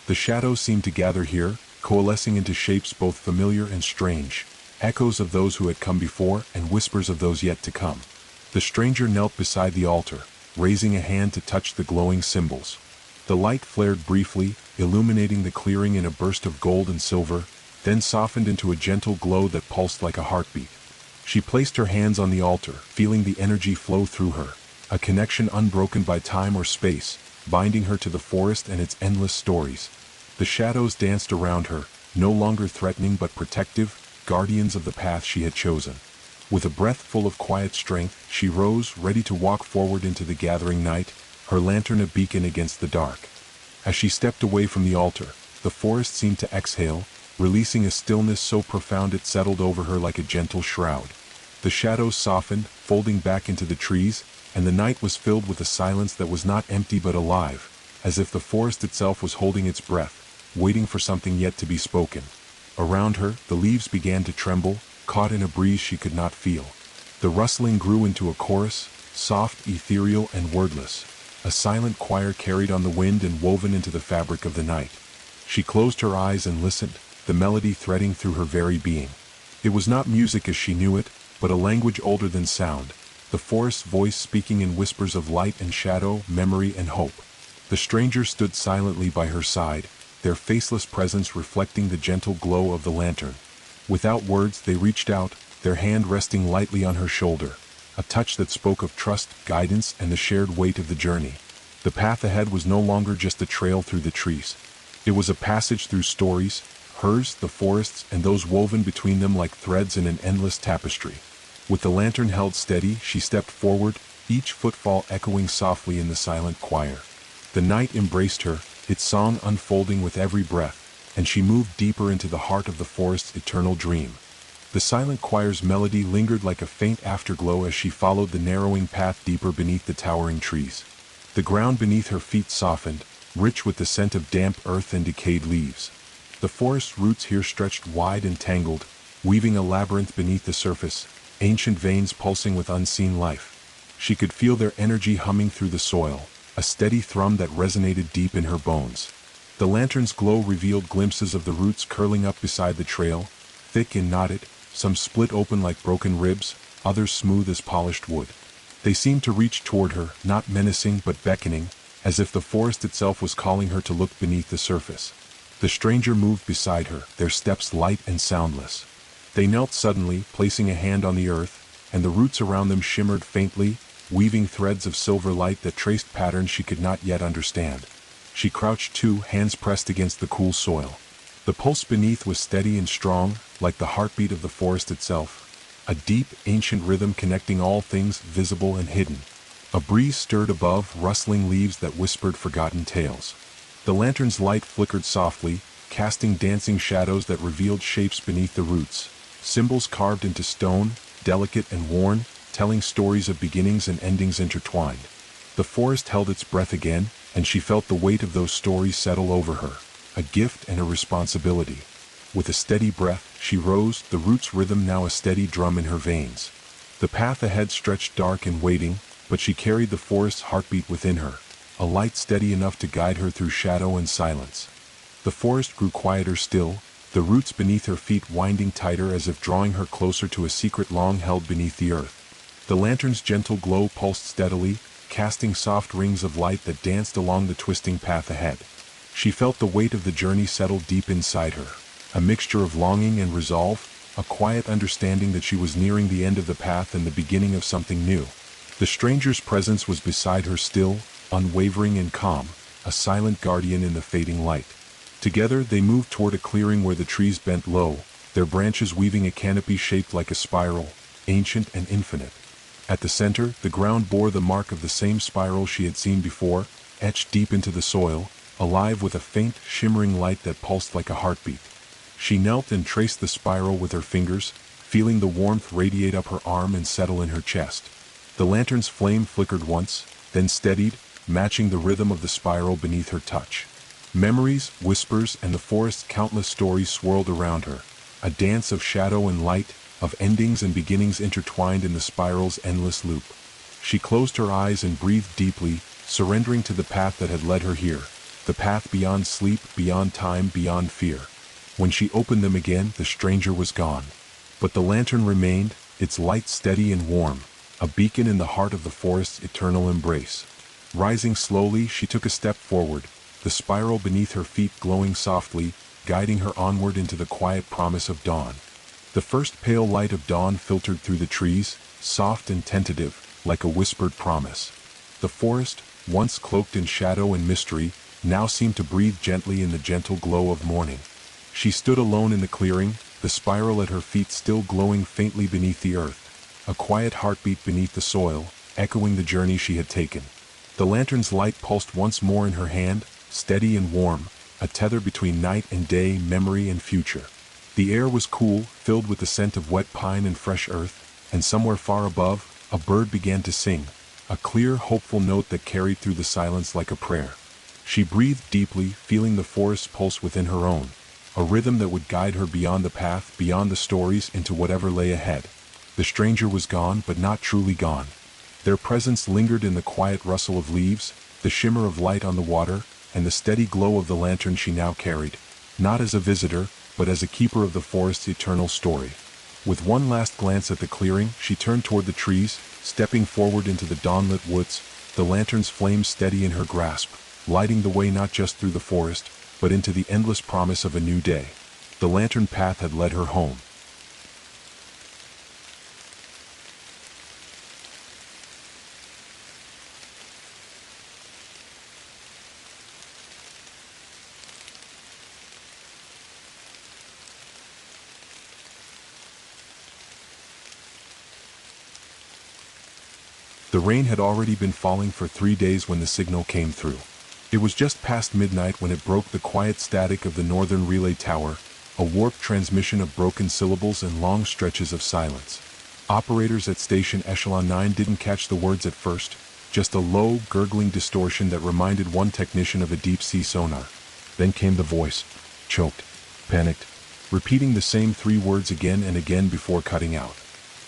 The shadows seemed to gather here, coalescing into shapes both familiar and strange, echoes of those who had come before and whispers of those yet to come. The stranger knelt beside the altar, raising a hand to touch the glowing symbols. The light flared briefly, illuminating the clearing in a burst of gold and silver, then softened into a gentle glow that pulsed like a heartbeat. She placed her hands on the altar, feeling the energy flow through her, a connection unbroken by time or space, binding her to the forest and its endless stories. The shadows danced around her, no longer threatening but protective, guardians of the path she had chosen. With a breath full of quiet strength, she rose, ready to walk forward into the gathering night, her lantern a beacon against the dark. As she stepped away from the altar, the forest seemed to exhale, releasing a stillness so profound it settled over her like a gentle shroud. The shadows softened, folding back into the trees, and the night was filled with a silence that was not empty but alive, as if the forest itself was holding its breath, waiting for something yet to be spoken. Around her, the leaves began to tremble, caught in a breeze she could not feel. The rustling grew into a chorus, soft, ethereal, and wordless, a silent choir carried on the wind and woven into the fabric of the night. She closed her eyes and listened, the melody threading through her very being. It was not music as she knew it, but a language older than sound, the forest's voice speaking in whispers of light and shadow, memory and hope. The stranger stood silently by her side, their faceless presence reflecting the gentle glow of the lantern. Without words they reached out, their hand resting lightly on her shoulder, a touch that spoke of trust, guidance, and the shared weight of the journey. The path ahead was no longer just a trail through the trees. It was a passage through stories, hers, the forest's, and those woven between them like threads in an endless tapestry. With the lantern held steady, she stepped forward, each footfall echoing softly in the silent choir. The night embraced her, its song unfolding with every breath, and she moved deeper into the heart of the forest's eternal dream. The silent choir's melody lingered like a faint afterglow as she followed the narrowing path deeper beneath the towering trees. The ground beneath her feet softened, rich with the scent of damp earth and decayed leaves. The forest's roots here stretched wide and tangled, weaving a labyrinth beneath the surface, ancient veins pulsing with unseen life. She could feel their energy humming through the soil, a steady thrum that resonated deep in her bones. The lantern's glow revealed glimpses of the roots curling up beside the trail, thick and knotted, some split open like broken ribs, others smooth as polished wood. They seemed to reach toward her, not menacing but beckoning, as if the forest itself was calling her to look beneath the surface. The stranger moved beside her, their steps light and soundless. They knelt suddenly, placing a hand on the earth, and the roots around them shimmered faintly, weaving threads of silver light that traced patterns she could not yet understand. She crouched too, hands pressed against the cool soil. The pulse beneath was steady and strong, like the heartbeat of the forest itself, a deep, ancient rhythm connecting all things visible and hidden. A breeze stirred above, rustling leaves that whispered forgotten tales. The lantern's light flickered softly, casting dancing shadows that revealed shapes beneath the roots, symbols carved into stone, delicate and worn, telling stories of beginnings and endings intertwined. The forest held its breath again, and she felt the weight of those stories settle over her, a gift and a responsibility. With a steady breath, she rose, the roots' rhythm now a steady drum in her veins. The path ahead stretched dark and waiting, but she carried the forest's heartbeat within her, a light steady enough to guide her through shadow and silence. The forest grew quieter still, the roots beneath her feet winding tighter as if drawing her closer to a secret long held beneath the earth. The lantern's gentle glow pulsed steadily, casting soft rings of light that danced along the twisting path ahead. She felt the weight of the journey settle deep inside her, a mixture of longing and resolve, a quiet understanding that she was nearing the end of the path and the beginning of something new. The stranger's presence was beside her still, unwavering and calm, a silent guardian in the fading light. Together they moved toward a clearing where the trees bent low, their branches weaving a canopy shaped like a spiral, ancient and infinite. At the center, the ground bore the mark of the same spiral she had seen before, etched deep into the soil, alive with a faint, shimmering light that pulsed like a heartbeat. She knelt and traced the spiral with her fingers, feeling the warmth radiate up her arm and settle in her chest. The lantern's flame flickered once, then steadied, matching the rhythm of the spiral beneath her touch. Memories, whispers, and the forest's countless stories swirled around her, a dance of shadow and light, of endings and beginnings intertwined in the spiral's endless loop. She closed her eyes and breathed deeply, surrendering to the path that had led her here, the path beyond sleep, beyond time, beyond fear. When she opened them again, the stranger was gone. But the lantern remained, its light steady and warm, a beacon in the heart of the forest's eternal embrace. Rising slowly, she took a step forward, the spiral beneath her feet glowing softly, guiding her onward into the quiet promise of dawn. The first pale light of dawn filtered through the trees, soft and tentative, like a whispered promise. The forest, once cloaked in shadow and mystery, now seemed to breathe gently in the gentle glow of morning. She stood alone in the clearing, the spiral at her feet still glowing faintly beneath the earth, a quiet heartbeat beneath the soil, echoing the journey she had taken. The lantern's light pulsed once more in her hand, steady and warm, a tether between night and day, memory and future. The air was cool, filled with the scent of wet pine and fresh earth, and somewhere far above, a bird began to sing, a clear, hopeful note that carried through the silence like a prayer. She breathed deeply, feeling the forest's pulse within her own, a rhythm that would guide her beyond the path, beyond the stories, into whatever lay ahead. The stranger was gone, but not truly gone. Their presence lingered in the quiet rustle of leaves, the shimmer of light on the water, and the steady glow of the lantern she now carried, not as a visitor, but as a keeper of the forest's eternal story. With one last glance at the clearing, she turned toward the trees, stepping forward into the dawn-lit woods, the lantern's flame steady in her grasp, lighting the way not just through the forest, but into the endless promise of a new day. The lantern path had led her home. The rain had already been falling for 3 days when the signal came through. It was just past midnight when it broke the quiet static of the northern relay tower, a warped transmission of broken syllables and long stretches of silence. Operators at Station Echelon 9 didn't catch the words at first, just a low, gurgling distortion that reminded one technician of a deep-sea sonar. Then came the voice, choked, panicked, repeating the same 3 words again and again before cutting out.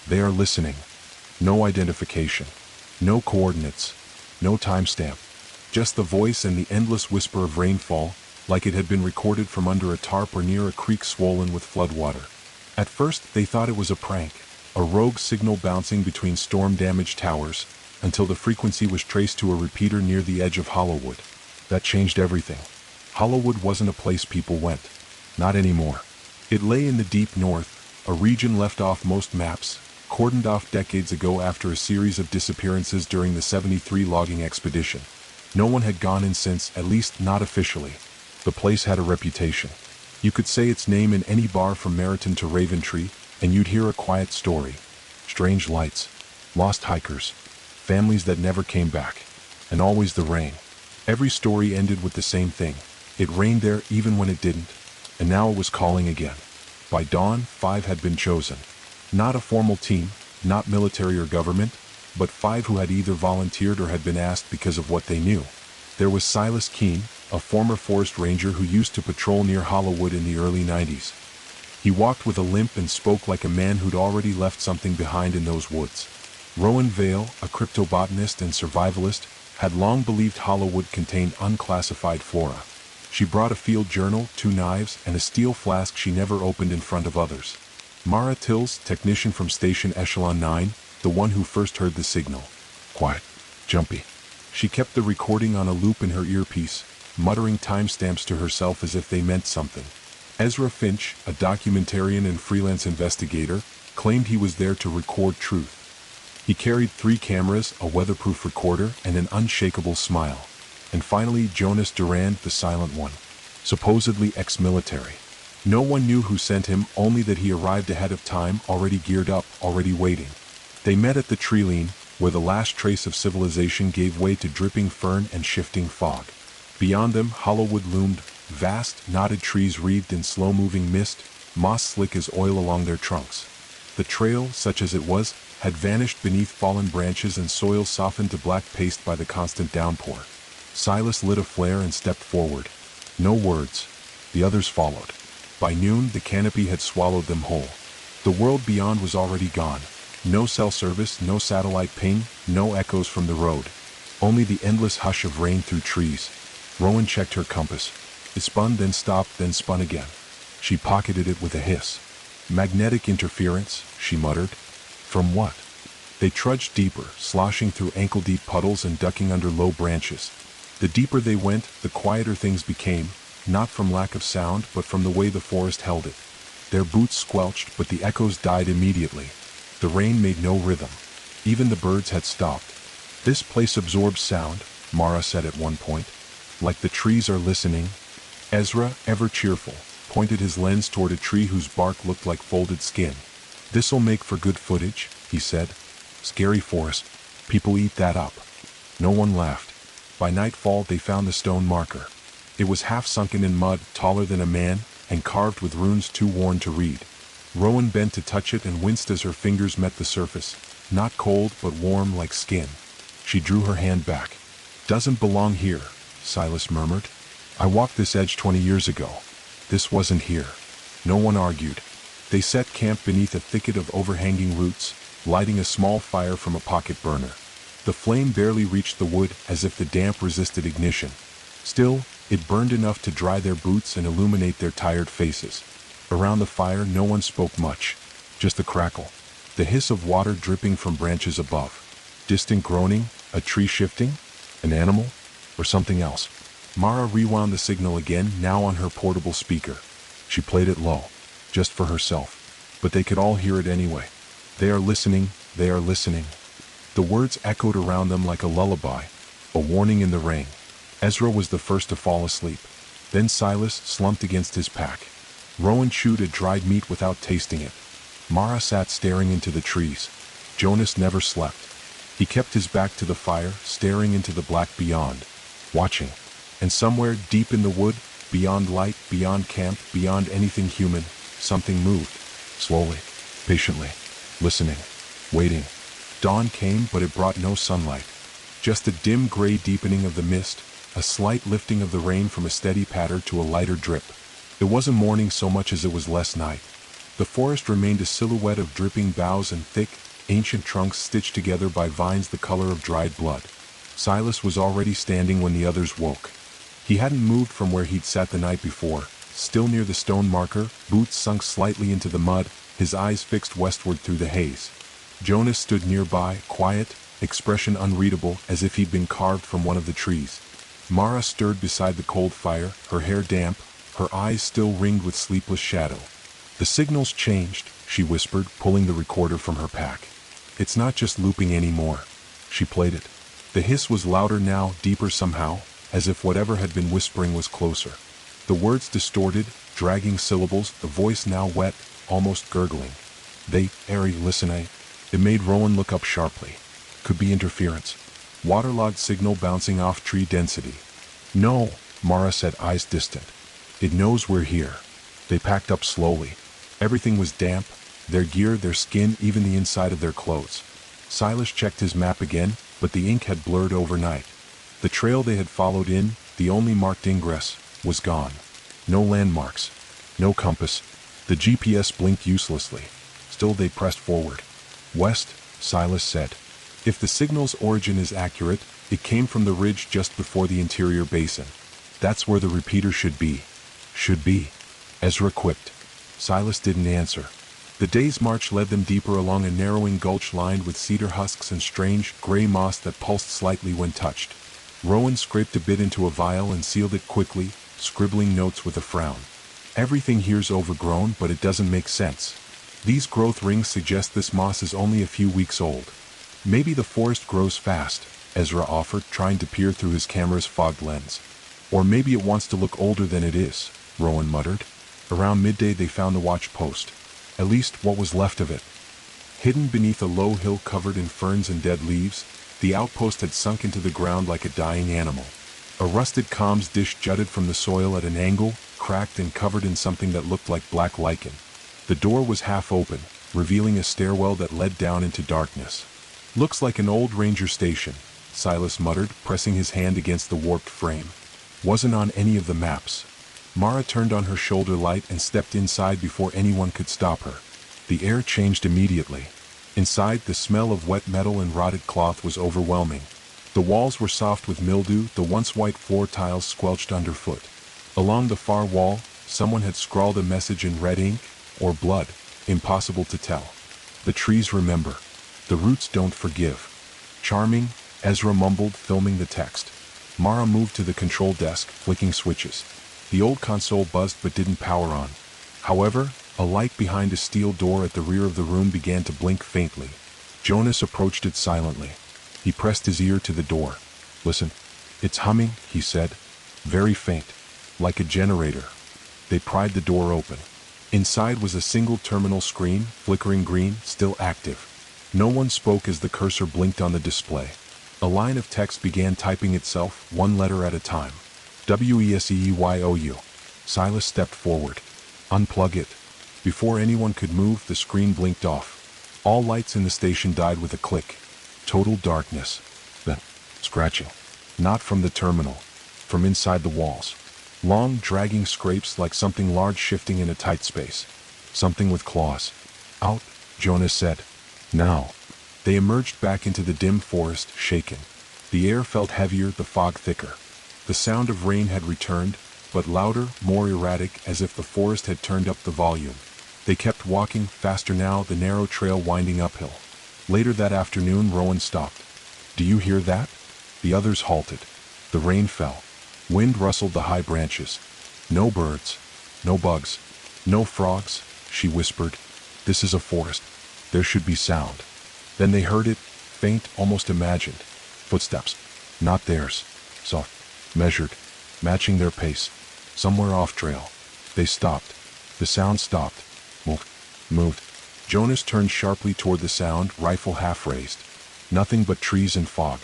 They are listening. No identification. No coordinates. No timestamp. Just the voice and the endless whisper of rainfall, like it had been recorded from under a tarp or near a creek swollen with floodwater. At first, they thought it was a prank, a rogue signal bouncing between storm-damaged towers, until the frequency was traced to a repeater near the edge of Hollywood. That changed everything. Hollywood wasn't a place people went. Not anymore. It lay in the deep north, a region left off most maps, cordoned off decades ago after a series of disappearances during the 73 logging expedition. No one had gone in since, at least not officially. The place had a reputation. You could say its name in any bar from Meriton to Raventree, and you'd hear a quiet story. Strange lights, lost hikers, families that never came back, and always the rain. Every story ended with the same thing. It rained there even when it didn't, and now it was calling again. By dawn, 5 had been chosen. Not a formal team, not military or government, but 5 who had either volunteered or had been asked because of what they knew. There was Silas Keene, a former forest ranger who used to patrol near Hollywood in the early 90s. He walked with a limp and spoke like a man who'd already left something behind in those woods. Rowan Vale, a cryptobotanist and survivalist, had long believed Hollywood contained unclassified flora. She brought a field journal, 2 knives, and a steel flask she never opened in front of others. Mara Tills, technician from Station Echelon 9, the one who first heard the signal. Quiet. Jumpy. She kept the recording on a loop in her earpiece, muttering timestamps to herself as if they meant something. Ezra Finch, a documentarian and freelance investigator, claimed he was there to record truth. He carried 3 cameras, a weatherproof recorder, and an unshakable smile. And finally, Jonas Durand, the silent one, supposedly ex-military. No one knew who sent him, only that he arrived ahead of time, already geared up, already waiting. They met at the treeline, where the last trace of civilization gave way to dripping fern and shifting fog. Beyond them, Hollywood loomed, vast, knotted trees wreathed in slow-moving mist, moss slick as oil along their trunks. The trail, such as it was, had vanished beneath fallen branches and soil softened to black paste by the constant downpour. Silas lit a flare and stepped forward. No words. The others followed. By noon, the canopy had swallowed them whole. The world beyond was already gone. No cell service, no satellite ping, no echoes from the road. Only the endless hush of rain through trees. Rowan checked her compass. It spun, then stopped, then spun again. She pocketed it with a hiss. Magnetic interference, she muttered. From what? They trudged deeper, sloshing through ankle-deep puddles and ducking under low branches. The deeper they went, the quieter things became, not from lack of sound, but from the way the forest held it. Their boots squelched, but the echoes died immediately. The rain made no rhythm. Even the birds had stopped. This place absorbs sound, Mara said at one point. Like the trees are listening. Ezra, ever cheerful, pointed his lens toward a tree whose bark looked like folded skin. This'll make for good footage, he said. Scary forest. People eat that up. No one laughed. By nightfall they found the stone marker. It was half sunken in mud, taller than a man, and carved with runes too worn to read. Rowan bent to touch it and winced as her fingers met the surface, not cold but warm like skin. She drew her hand back. Doesn't belong here, Silas murmured. I walked this edge 20 years ago. This wasn't here. No one argued. They set camp beneath a thicket of overhanging roots, lighting a small fire from a pocket burner. The flame barely reached the wood, as if the damp resisted ignition. Still, it burned enough to dry their boots and illuminate their tired faces. Around the fire no one spoke much, just a crackle, the hiss of water dripping from branches above. Distant groaning, a tree shifting, an animal, or something else. Mara rewound the signal again, now on her portable speaker. She played it low, just for herself, but they could all hear it anyway. They are listening, they are listening. The words echoed around them like a lullaby, a warning in the rain. Ezra was the first to fall asleep. Then Silas slumped against his pack. Rowan chewed a dried meat without tasting it. Mara sat staring into the trees. Jonas never slept. He kept his back to the fire, staring into the black beyond, watching. And somewhere deep in the wood, Beyond light, beyond camp, beyond anything human, something moved. Slowly, patiently, listening, waiting. Dawn came, but it brought no sunlight. Just a dim gray deepening of the mist, a slight lifting of the rain from a steady patter to a lighter drip. It wasn't morning so much as it was less night. The forest remained a silhouette of dripping boughs and thick, ancient trunks stitched together by vines the color of dried blood. Silas was already standing when the others woke. He hadn't moved from where he'd sat the night before, still near the stone marker, boots sunk slightly into the mud, his eyes fixed westward through the haze. Jonas stood nearby, quiet, expression unreadable, as if he'd been carved from one of the trees. Mara stirred beside the cold fire, her hair damp, her eyes still ringed with sleepless shadow. "The signal's changed," she whispered, pulling the recorder from her pack. "It's not just looping anymore." She played it. The hiss was louder now, deeper somehow, as if whatever had been whispering was closer. The words distorted, dragging syllables, the voice now wet, almost gurgling. "Eerie, listen, eh?" It made Rowan look up sharply. Could be interference. Waterlogged signal bouncing off tree density. "No," Mara said, eyes distant. "It knows we're here." They packed up slowly. Everything was damp, their gear, their skin, even the inside of their clothes. Silas checked his map again, but the ink had blurred overnight. The trail they had followed in, the only marked ingress, was gone. No landmarks. No compass. The GPS blinked uselessly. Still they pressed forward. "West," Silas said. "If the signal's origin is accurate, it came from the ridge just before the interior basin. That's where the repeater should be." "Should be," Ezra quipped. Silas didn't answer. The day's march led them deeper along a narrowing gulch lined with cedar husks and strange, gray moss that pulsed slightly when touched. Rowan scraped a bit into a vial and sealed it quickly, scribbling notes with a frown. "Everything here's overgrown, but it doesn't make sense. These growth rings suggest this moss is only a few weeks old." "Maybe the forest grows fast," Ezra offered, trying to peer through his camera's fogged lens. "Or maybe it wants to look older than it is," Rowan muttered. Around midday they found the watch post. At least what was left of it. Hidden beneath a low hill covered in ferns and dead leaves, the outpost had sunk into the ground like a dying animal. A rusted comms dish jutted from the soil at an angle, cracked and covered in something that looked like black lichen. The door was half open, revealing a stairwell that led down into darkness. "Looks like an old ranger station," Silas muttered, pressing his hand against the warped frame. "Wasn't on any of the maps." Mara turned on her shoulder light and stepped inside before anyone could stop her. The air changed immediately. Inside, the smell of wet metal and rotted cloth was overwhelming. The walls were soft with mildew, the once white floor tiles squelched underfoot. Along the far wall, someone had scrawled a message in red ink, or blood, impossible to tell. "The trees remember. The roots don't forgive." "Charming," Ezra mumbled, filming the text. Mara moved to the control desk, flicking switches. The old console buzzed but didn't power on. However, a light behind a steel door at the rear of the room began to blink faintly. Jonas approached it silently. He pressed his ear to the door. "Listen. It's humming," he said. "Very faint. Like a generator." They pried the door open. Inside was a single terminal screen, flickering green, still active. No one spoke as the cursor blinked on the display. A line of text began typing itself, one letter at a time. "WESEEYOU." Silas stepped forward. "Unplug it." Before anyone could move, the screen blinked off. All lights in the station died with a click. Total darkness. Then, scratching. Not from the terminal. From inside the walls. Long, dragging scrapes like something large shifting in a tight space. Something with claws. "Out," Jonas said. "Now." They emerged back into the dim forest, shaken. The air felt heavier, the fog thicker. The sound of rain had returned, but louder, more erratic, as if the forest had turned up the volume. They kept walking, faster now, the narrow trail winding uphill. Later that afternoon, Rowan stopped. "Do you hear that?" The others halted. The rain fell. Wind rustled the high branches. "No birds. No bugs. No frogs," she whispered. "This is a forest. There should be sound." Then they heard it, faint, almost imagined. Footsteps. Not theirs. Soft. Measured. Matching their pace. Somewhere off trail. They stopped. The sound stopped. Moved. Jonas turned sharply toward the sound, rifle half raised. Nothing but trees and fog.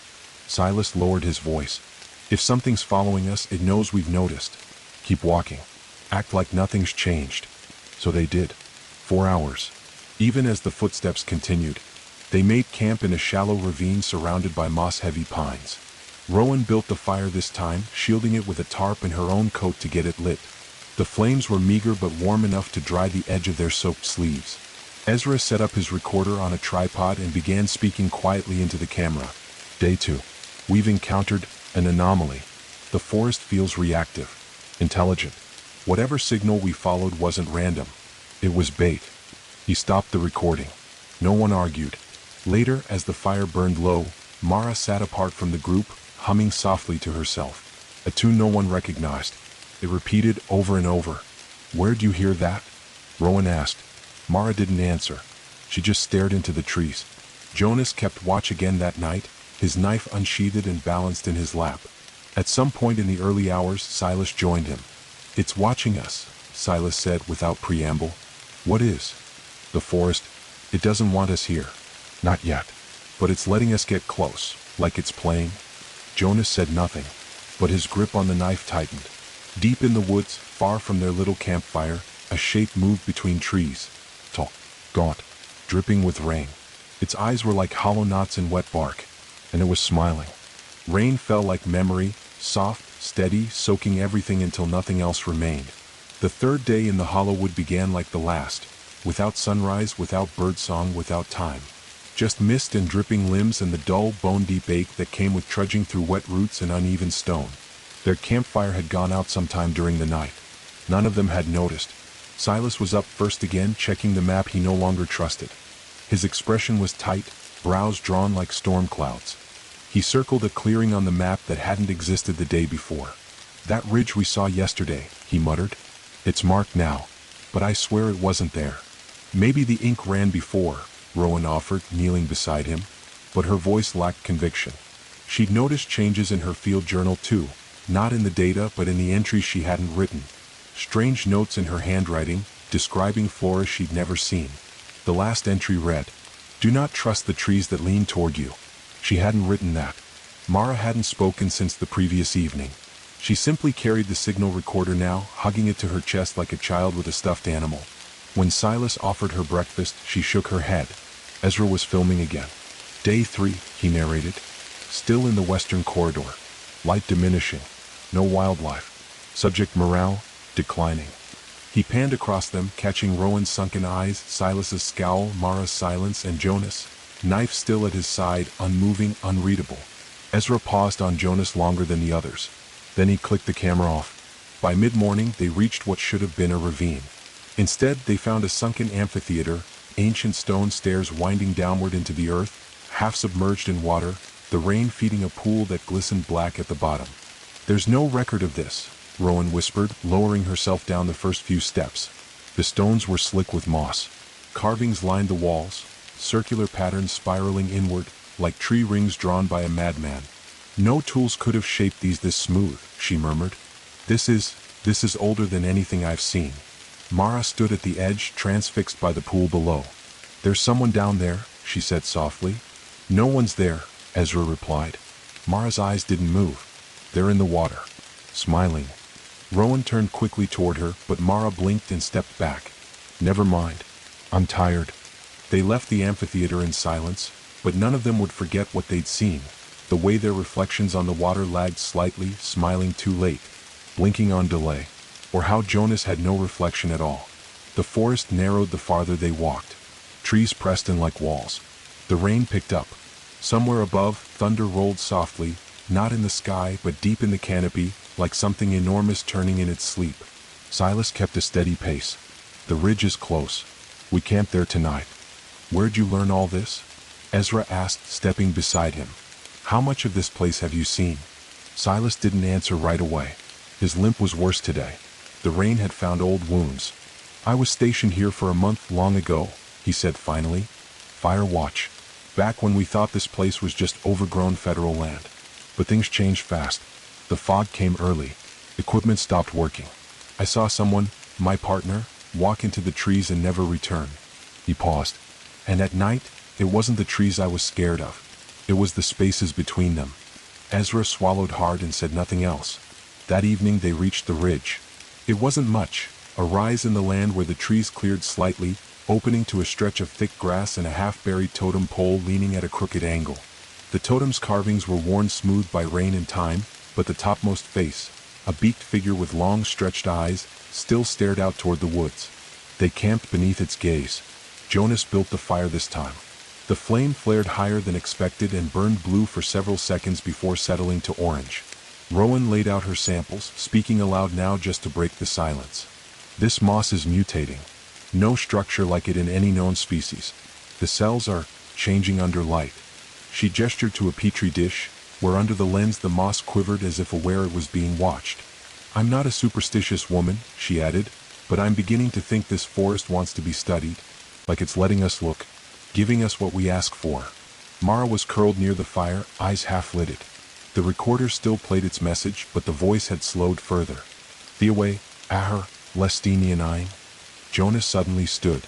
Silas lowered his voice. "If something's following us, it knows we've noticed. Keep walking. Act like nothing's changed. So they did. 4 hours. Even as the footsteps continued, they made camp in a shallow ravine surrounded by moss-heavy pines. Rowan built the fire this time, shielding it with a tarp and her own coat to get it lit. The flames were meager but warm enough to dry the edge of their soaked sleeves. Ezra set up his recorder on a tripod and began speaking quietly into the camera. Day 2. We've encountered an anomaly. The forest feels reactive, intelligent. Whatever signal we followed wasn't random. It was bait. He stopped the recording. No one argued. Later, as the fire burned low, Mara sat apart from the group, humming softly to herself. A tune no one recognized. It repeated over and over. "Where'd you hear that?" Rowan asked. Mara didn't answer. She just stared into the trees. Jonas kept watch again that night, his knife unsheathed and balanced in his lap. At some point in the early hours, Silas joined him. "It's watching us," Silas said without preamble. "What is?" "The forest. It doesn't want us here. Not yet. But it's letting us get close, like it's playing." Jonas said nothing, but his grip on the knife tightened. Deep in the woods, far from their little campfire, a shape moved between trees. Tall, gaunt, dripping with rain. Its eyes were like hollow knots in wet bark, and it was smiling. Rain fell like memory, soft, steady, soaking everything until nothing else remained. The third day in the hollow wood began like the last, without sunrise, without birdsong, without time. Just mist and dripping limbs and the dull, bone-deep ache that came with trudging through wet roots and uneven stone. Their campfire had gone out sometime during the night. None of them had noticed. Silas was up first again, checking the map he no longer trusted. His expression was tight, brows drawn like storm clouds. He circled a clearing on the map that hadn't existed the day before. "That ridge we saw yesterday," he muttered. "It's marked now, but I swear it wasn't there." "Maybe the ink ran before," Rowan offered, kneeling beside him, but her voice lacked conviction. She'd noticed changes in her field journal too, not in the data but in the entries she hadn't written. Strange notes in her handwriting, describing flora she'd never seen. The last entry read, "Do not trust the trees that lean toward you." She hadn't written that. Mara hadn't spoken since the previous evening. She simply carried the signal recorder now, hugging it to her chest like a child with a stuffed animal. When Silas offered her breakfast, she shook her head. Ezra was filming again. "Day 3, he narrated. "Still in the western corridor. Light diminishing. No wildlife. Subject morale, declining." He panned across them, catching Rowan's sunken eyes, Silas's scowl, Mara's silence, and Jonas, knife still at his side, unmoving, unreadable. Ezra paused on Jonas longer than the others. Then he clicked the camera off. By mid-morning, they reached what should have been a ravine. Instead, they found a sunken amphitheater, ancient stone stairs winding downward into the earth, half submerged in water, the rain feeding a pool that glistened black at the bottom. "There's no record of this," Rowan whispered, lowering herself down the first few steps. The stones were slick with moss. Carvings lined the walls, circular patterns spiraling inward, like tree rings drawn by a madman. "No tools could have shaped these this smooth," she murmured. This is older than anything I've seen." Mara stood at the edge, transfixed by the pool below. "There's someone down there," she said softly. "No one's there," Ezra replied. Mara's eyes didn't move. "They're in the water." Smiling. Rowan turned quickly toward her, but Mara blinked and stepped back. "Never mind. I'm tired." They left the amphitheater in silence, but none of them would forget what they'd seen. The way their reflections on the water lagged slightly, smiling too late, blinking on delay. Or how Jonas had no reflection at all. The forest narrowed the farther they walked. Trees pressed in like walls. The rain picked up. Somewhere above, thunder rolled softly, not in the sky but deep in the canopy, like something enormous turning in its sleep. Silas kept a steady pace. "The ridge is close. We camped there tonight." "Where'd you learn all this?" Ezra asked, stepping beside him. "How much of this place have you seen?" Silas didn't answer right away. His limp was worse today. The rain had found old wounds. "I was stationed here for a month long ago," he said finally. "Fire watch. Back when we thought this place was just overgrown federal land. But things changed fast. The fog came early. Equipment stopped working. I saw someone, my partner, walk into the trees and never return." He paused. "And at night, it wasn't the trees I was scared of. It was the spaces between them." Ezra swallowed hard and said nothing else. That evening they reached the ridge. It wasn't much, a rise in the land where the trees cleared slightly, opening to a stretch of thick grass and a half-buried totem pole leaning at a crooked angle. The totem's carvings were worn smooth by rain and time, but the topmost face, a beaked figure with long stretched eyes, still stared out toward the woods. They camped beneath its gaze. Jonas built the fire this time. The flame flared higher than expected and burned blue for several seconds before settling to orange. Rowan laid out her samples, speaking aloud now just to break the silence. This moss is mutating. No structure like it in any known species. The cells are changing under light. She gestured to a petri dish, where under the lens the moss quivered as if aware it was being watched. I'm not a superstitious woman, she added, but I'm beginning to think this forest wants to be studied, like it's letting us look, giving us what we ask for. Mara was curled near the fire, eyes half-lidded. The recorder still played its message, but the voice had slowed further. Theaway, Ahar, Lestinian Ein. Jonas suddenly stood.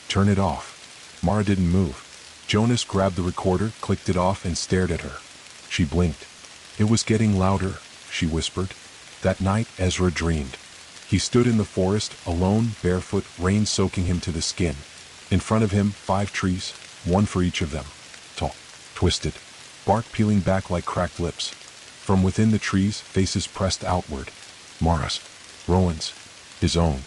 Turn it off. Mara didn't move. Jonas grabbed the recorder, clicked it off, and stared at her. She blinked. It was getting louder, she whispered. That night, Ezra dreamed. He stood in the forest, alone, barefoot, rain soaking him to the skin. In front of him, 5 trees, one for each of them. Tall, twisted, bark peeling back like cracked lips. From within the trees, faces pressed outward. Mara's, Rowan's, his own.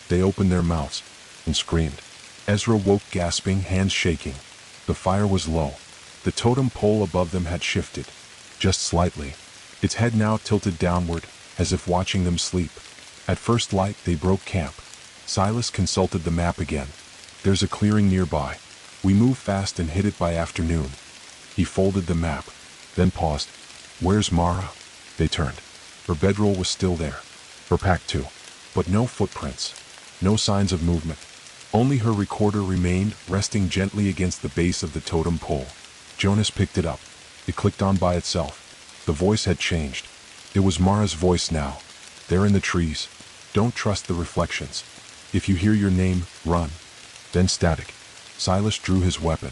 They opened their mouths and screamed. Ezra woke gasping, hands shaking. The fire was low. The totem pole above them had shifted, just slightly. Its head now tilted downward, as if watching them sleep. At first light, they broke camp. Silas consulted the map again. There's a clearing nearby. We move fast and hit it by afternoon. He folded the map, then paused. Where's Mara? They turned. Her bedroll was still there. Her pack too. But no footprints. No signs of movement. Only her recorder remained, resting gently against the base of the totem pole. Jonas picked it up. It clicked on by itself. The voice had changed. It was Mara's voice now. They're in the trees. Don't trust the reflections. If you hear your name, run. Then static. Silas drew his weapon.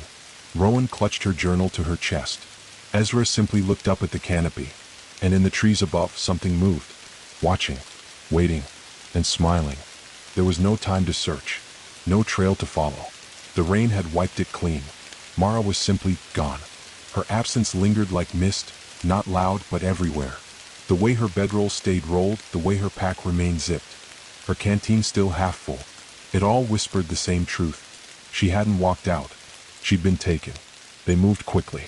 Rowan clutched her journal to her chest. Ezra simply looked up at the canopy. And in the trees above, something moved. Watching. Waiting. And smiling. There was no time to search. No trail to follow. The rain had wiped it clean. Mara was simply gone. Her absence lingered like mist, not loud but everywhere. The way her bedroll stayed rolled, the way her pack remained zipped. Her canteen still half full. It all whispered the same truth. She hadn't walked out. She'd been taken. They moved quickly.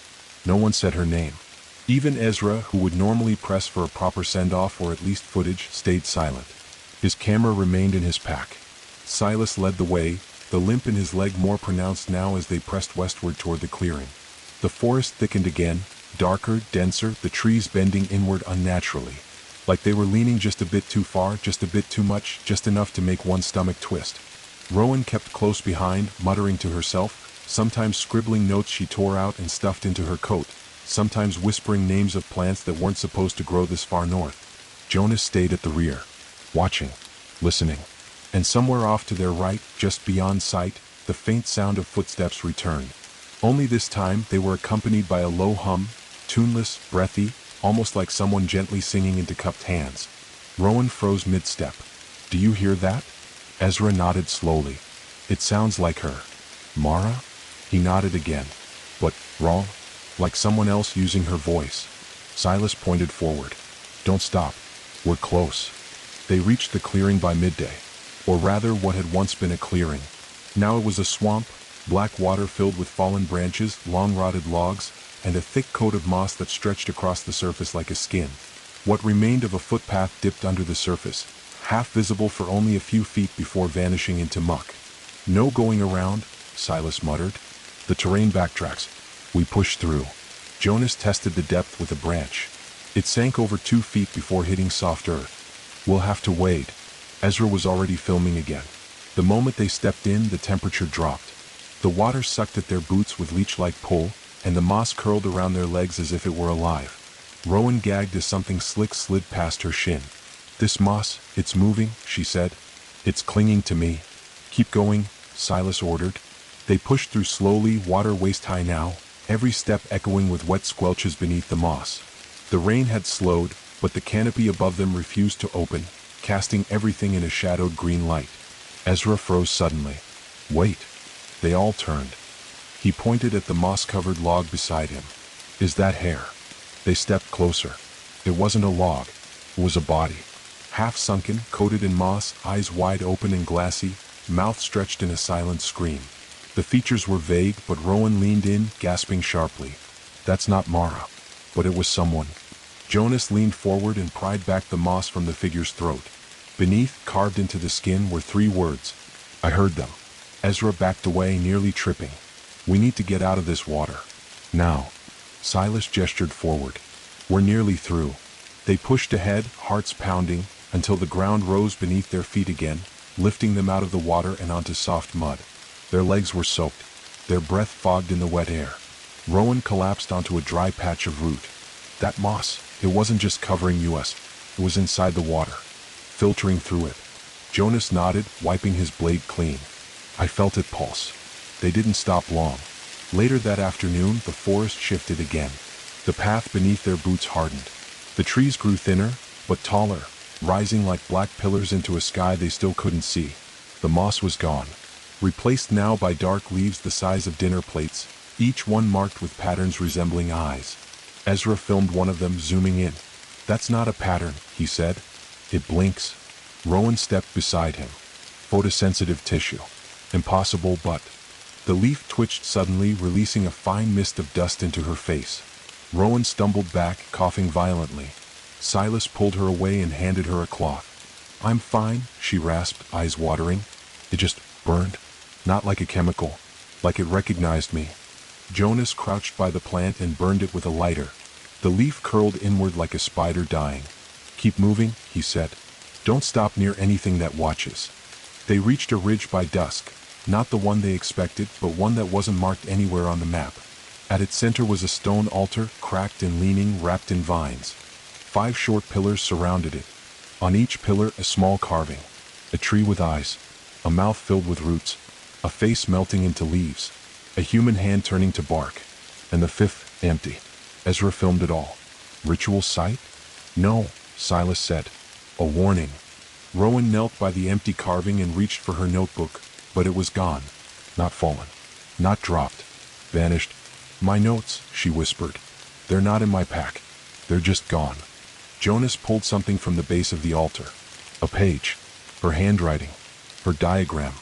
No one said her name. Even Ezra, who would normally press for a proper send-off or at least footage, stayed silent. His camera remained in his pack. Silas led the way, the limp in his leg more pronounced now as they pressed westward toward the clearing. The forest thickened again, darker, denser, the trees bending inward unnaturally. Like they were leaning just a bit too far, just a bit too much, just enough to make one's stomach twist. Rowan kept close behind, muttering to herself, sometimes scribbling notes she tore out and stuffed into her coat, sometimes whispering names of plants that weren't supposed to grow this far north. Jonas stayed at the rear, watching, listening. And somewhere off to their right, just beyond sight, the faint sound of footsteps returned. Only this time they were accompanied by a low hum, tuneless, breathy, almost like someone gently singing into cupped hands. Rowan froze mid-step. Do you hear that? Ezra nodded slowly. It sounds like her. Mara? He nodded again. But, wrong? Like someone else using her voice. Silas pointed forward. Don't stop. We're close. They reached the clearing by midday. Or rather what had once been a clearing. Now it was a swamp, black water filled with fallen branches, long rotted logs, and a thick coat of moss that stretched across the surface like a skin. What remained of a footpath dipped under the surface, half visible for only a few feet before vanishing into muck. No going around, Silas muttered. The terrain backtracks. We push through. Jonas tested the depth with a branch. It sank over 2 feet before hitting soft earth. We'll have to wade. Ezra was already filming again. The moment they stepped in, the temperature dropped. The water sucked at their boots with leech-like pull, and the moss curled around their legs as if it were alive. Rowan gagged as something slick slid past her shin. This moss, it's moving, she said. It's clinging to me. Keep going, Silas ordered. They pushed through slowly, water waist-high now, every step echoing with wet squelches beneath the moss. The rain had slowed, but the canopy above them refused to open, casting everything in a shadowed green light. Ezra froze suddenly. Wait. They all turned. He pointed at the moss-covered log beside him. Is that hair? They stepped closer. It wasn't a log. It was a body. Half-sunken, coated in moss, eyes wide open and glassy, mouth stretched in a silent scream. The features were vague, but Rowan leaned in, gasping sharply. That's not Mara. But it was someone. Jonas leaned forward and pried back the moss from the figure's throat. Beneath, carved into the skin, were 3 words. I heard them. Ezra backed away, nearly tripping. We need to get out of this water. Now. Silas gestured forward. We're nearly through. They pushed ahead, hearts pounding, until the ground rose beneath their feet again, lifting them out of the water and onto soft mud. Their legs were soaked, their breath fogged in the wet air. Rowan collapsed onto a dry patch of root. That moss, it wasn't just covering us, it was inside the water, filtering through it. Jonas nodded, wiping his blade clean. I felt it pulse. They didn't stop long. Later that afternoon, the forest shifted again. The path beneath their boots hardened. The trees grew thinner, but taller, rising like black pillars into a sky they still couldn't see. The moss was gone, replaced now by dark leaves the size of dinner plates, each one marked with patterns resembling eyes. Ezra filmed one of them, zooming in. That's not a pattern, he said. It blinks. Rowan stepped beside him. Photosensitive tissue. Impossible, but... The leaf twitched suddenly, releasing a fine mist of dust into her face. Rowan stumbled back, coughing violently. Silas pulled her away and handed her a cloth. I'm fine, she rasped, eyes watering. It just burned. Not like a chemical. Like it recognized me. Jonas crouched by the plant and burned it with a lighter. The leaf curled inward like a spider dying. Keep moving, he said. Don't stop near anything that watches. They reached a ridge by dusk. Not the one they expected, but one that wasn't marked anywhere on the map. At its center was a stone altar, cracked and leaning, wrapped in vines. 5 short pillars surrounded it. On each pillar, a small carving. A tree with eyes. A mouth filled with roots. A face melting into leaves. A human hand turning to bark. And the 5th, empty. Ezra filmed it all. Ritual site? No, Silas said. A warning. Rowan knelt by the empty carving and reached for her notebook. But it was gone. Not fallen. Not dropped. Vanished. My notes, she whispered. They're not in my pack. They're just gone. Jonas pulled something from the base of the altar. A page. Her handwriting. Her diagram.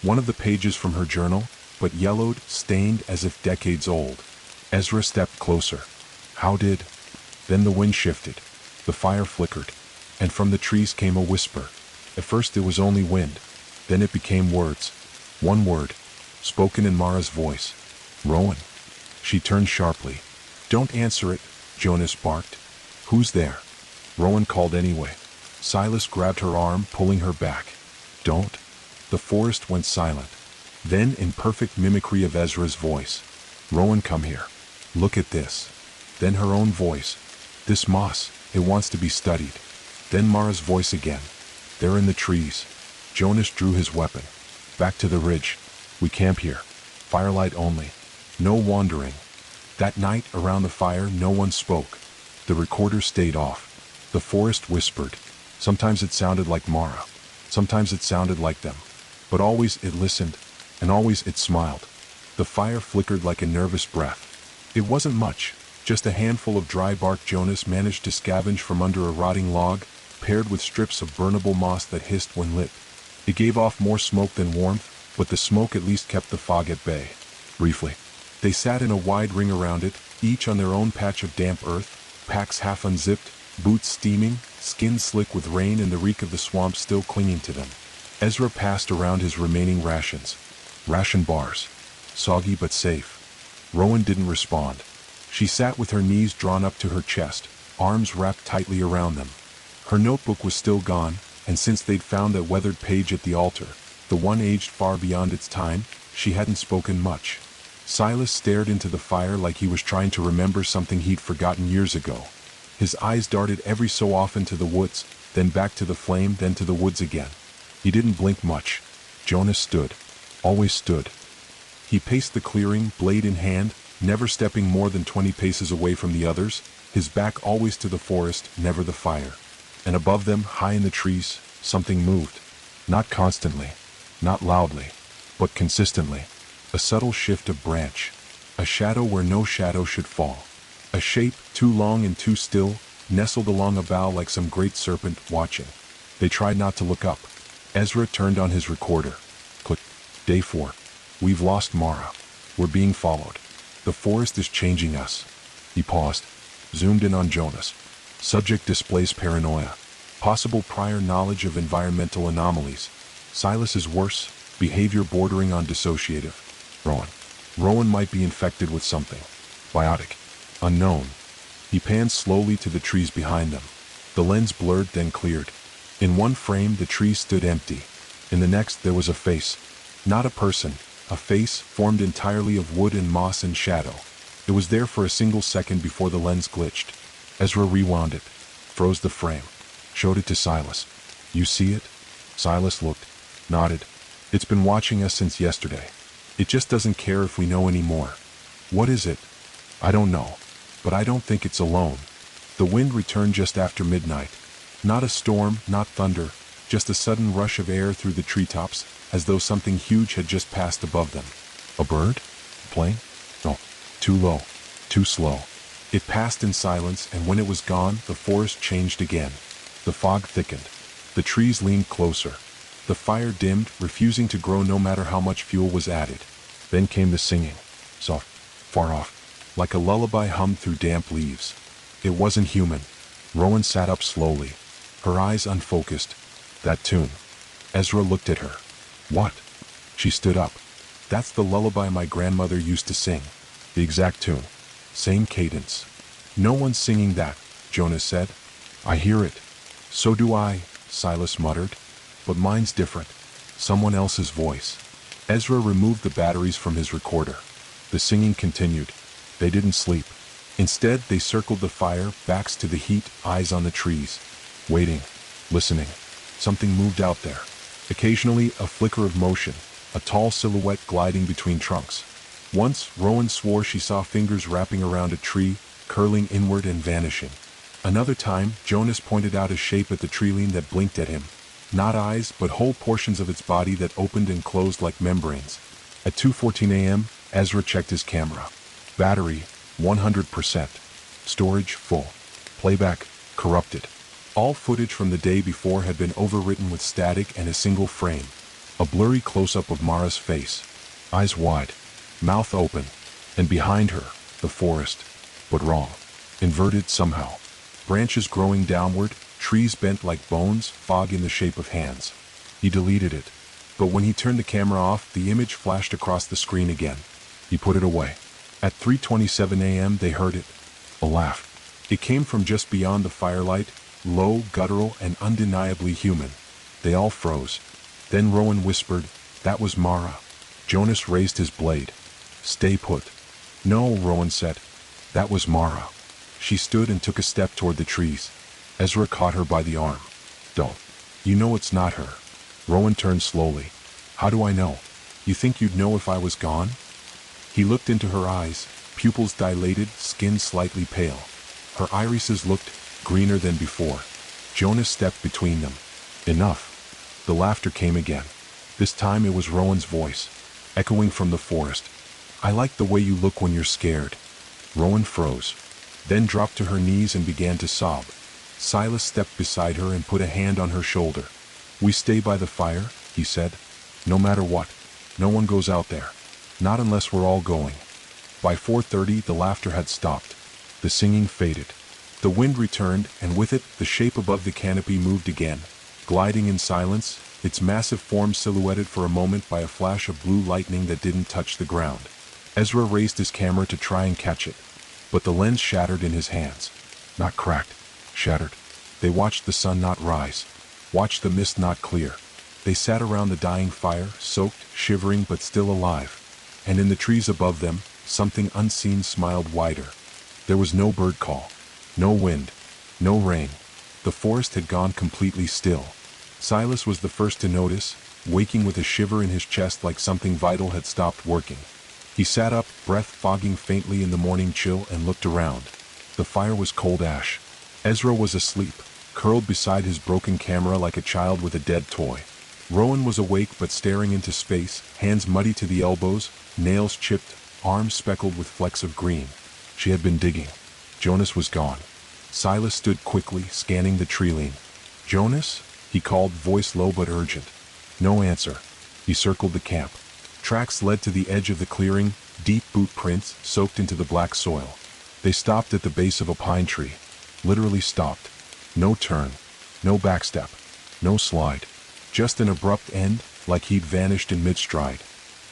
One of the pages from her journal, but yellowed, stained as if decades old. Ezra stepped closer. How did... Then the wind shifted. The fire flickered. And from the trees came a whisper. At first it was only wind. Then it became words. One word, spoken in Mara's voice. Rowan. She turned sharply. Don't answer it, Jonas barked. Who's there? Rowan called anyway. Silas grabbed her arm, pulling her back. Don't. The forest went silent. Then, in perfect mimicry of Ezra's voice. Rowan, come here. Look at this. Then her own voice. This moss, it wants to be studied. Then Mara's voice again. They're in the trees. Jonas drew his weapon. Back to the ridge. We camp here. Firelight only. No wandering. That night, around the fire, no one spoke. The recorder stayed off. The forest whispered. Sometimes it sounded like Mara. Sometimes it sounded like them. But always it listened, and always it smiled. The fire flickered like a nervous breath. It wasn't much, just a handful of dry bark Jonas managed to scavenge from under a rotting log, paired with strips of burnable moss that hissed when lit. It gave off more smoke than warmth, but the smoke at least kept the fog at bay. Briefly, they sat in a wide ring around it, each on their own patch of damp earth, packs half unzipped, boots steaming, skins slick with rain and the reek of the swamp still clinging to them. Ezra passed around his remaining rations. Ration bars. Soggy but safe. Rowan didn't respond. She sat with her knees drawn up to her chest, arms wrapped tightly around them. Her notebook was still gone, and since they'd found that weathered page at the altar, the one aged far beyond its time, she hadn't spoken much. Silas stared into the fire like he was trying to remember something he'd forgotten years ago. His eyes darted every so often to the woods, then back to the flame, then to the woods again. He didn't blink much. Jonas stood. Always stood. He paced the clearing, blade in hand, never stepping more than 20 paces away from the others, his back always to the forest, never the fire. And above them, high in the trees, Something moved. Not constantly, not loudly, but consistently. A subtle shift of branch. A shadow where no shadow should fall. A shape, too long and too still, nestled along a bough like some great serpent watching. They tried not to look up. Ezra turned on his recorder. Click. Day 4. We've lost Mara. We're being followed. The forest is changing us. He paused, zoomed in on Jonas. Subject displays paranoia. Possible prior knowledge of environmental anomalies. Silas is worse, behavior bordering on dissociative. Rowan might be infected with something. Biotic. Unknown. He panned slowly to the trees behind them. The lens blurred, then cleared. In one frame, the trees stood empty. In the next, there was a face. Not a person. A face formed entirely of wood and moss and shadow. It was there for a single second before the lens glitched. Ezra rewound it, froze the frame, showed it to Silas. You see it? Silas looked, nodded. It's been watching us since yesterday. It just doesn't care if we know any more. What is it? I don't know, but I don't think it's alone. The wind returned just after midnight. Not a storm, not thunder, just a sudden rush of air through the treetops, as though something huge had just passed above them. A bird? A plane? No, too low, too slow. It passed in silence, and when it was gone, the forest changed again. The fog thickened. The trees leaned closer. The fire dimmed, refusing to grow no matter how much fuel was added. Then came the singing. Soft, far off, like a lullaby hummed through damp leaves. It wasn't human. Rowan sat up slowly, her eyes unfocused. That tune. Ezra looked at her. What? She stood up. That's the lullaby my grandmother used to sing. The exact tune. Same cadence. No one's singing that, Jonas said. I hear it. So do I, Silas muttered. But mine's different. Someone else's voice. Ezra removed the batteries from his recorder. The singing continued. They didn't sleep. Instead, they circled the fire, backs to the heat, eyes on the trees. Waiting. Listening. Something moved out there. Occasionally, a flicker of motion. A tall silhouette gliding between trunks. Once, Rowan swore she saw fingers wrapping around a tree, curling inward and vanishing. Another time, Jonas pointed out a shape at the treeline that blinked at him. Not eyes, but whole portions of its body that opened and closed like membranes. At 2:14 a.m., Ezra checked his camera. Battery, 100%. Storage, full. Playback, corrupted. All footage from the day before had been overwritten with static and a single frame. A blurry close-up of Mara's face. Eyes wide. Mouth open. And behind her, the forest. But wrong. Inverted somehow. Branches growing downward, trees bent like bones, fog in the shape of hands. He deleted it. But when he turned the camera off, the image flashed across the screen again. He put it away. At 3:27 a.m. they heard it. A laugh. It came from just beyond the firelight, low, guttural, and undeniably human. They all froze. Then Rowan whispered, "That was Mara." Jonas raised his blade. "Stay put." "No," Rowan said. "That was Mara." She stood and took a step toward the trees. Ezra caught her by the arm. "Don't. You know it's not her." Rowan turned slowly. "How do I know? You think you'd know if I was gone?" He looked into her eyes, pupils dilated, skin slightly pale. Her irises looked greener than before. Jonas stepped between them. "Enough." The laughter came again. This time it was Rowan's voice, echoing from the forest. "I like the way you look when you're scared." Rowan froze, then dropped to her knees and began to sob. Silas stepped beside her and put a hand on her shoulder. "We stay by the fire," he said. "No matter what. No one goes out there. Not unless we're all going." By 4:30 the laughter had stopped. The singing faded. The wind returned, and with it, the shape above the canopy moved again, gliding in silence, its massive form silhouetted for a moment by a flash of blue lightning that didn't touch the ground. Ezra raised his camera to try and catch it, but the lens shattered in his hands. Not cracked, shattered. They watched the sun not rise, watched the mist not clear. They sat around the dying fire, soaked, shivering but still alive. And in the trees above them, something unseen smiled wider. There was no bird call, no wind, no rain. The forest had gone completely still. Silas was the first to notice, waking with a shiver in his chest like something vital had stopped working. He sat up, breath fogging faintly in the morning chill, and looked around. The fire was cold ash. Ezra was asleep, curled beside his broken camera like a child with a dead toy. Rowan was awake but staring into space, hands muddy to the elbows, nails chipped, arms speckled with flecks of green. She had been digging. Jonas was gone. Silas stood quickly, scanning the tree line. "Jonas?" he called, voice low but urgent. No answer. He circled the camp. Tracks led to the edge of the clearing, deep boot prints soaked into the black soil. They stopped at the base of a pine tree. Literally stopped. No turn. No backstep. No slide. Just an abrupt end, like he'd vanished in mid-stride.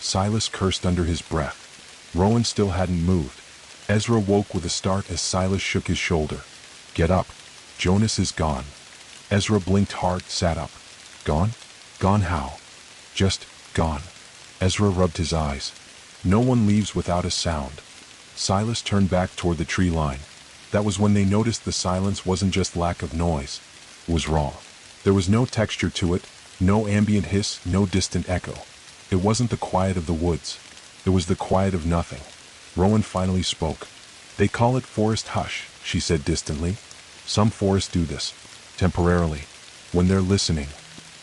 Silas cursed under his breath. Rowan still hadn't moved. Ezra woke with a start as Silas shook his shoulder. "Get up. Jonas is gone." Ezra blinked hard, sat up. "Gone? Gone how?" "Just gone." Ezra rubbed his eyes. "No one leaves without a sound." Silas turned back toward the tree line. That was when they noticed the silence wasn't just lack of noise. It was raw. There was no texture to it, no ambient hiss, no distant echo. It wasn't the quiet of the woods. It was the quiet of nothing. Rowan finally spoke. "They call it forest hush," she said distantly. "Some forests do this. Temporarily. When they're listening."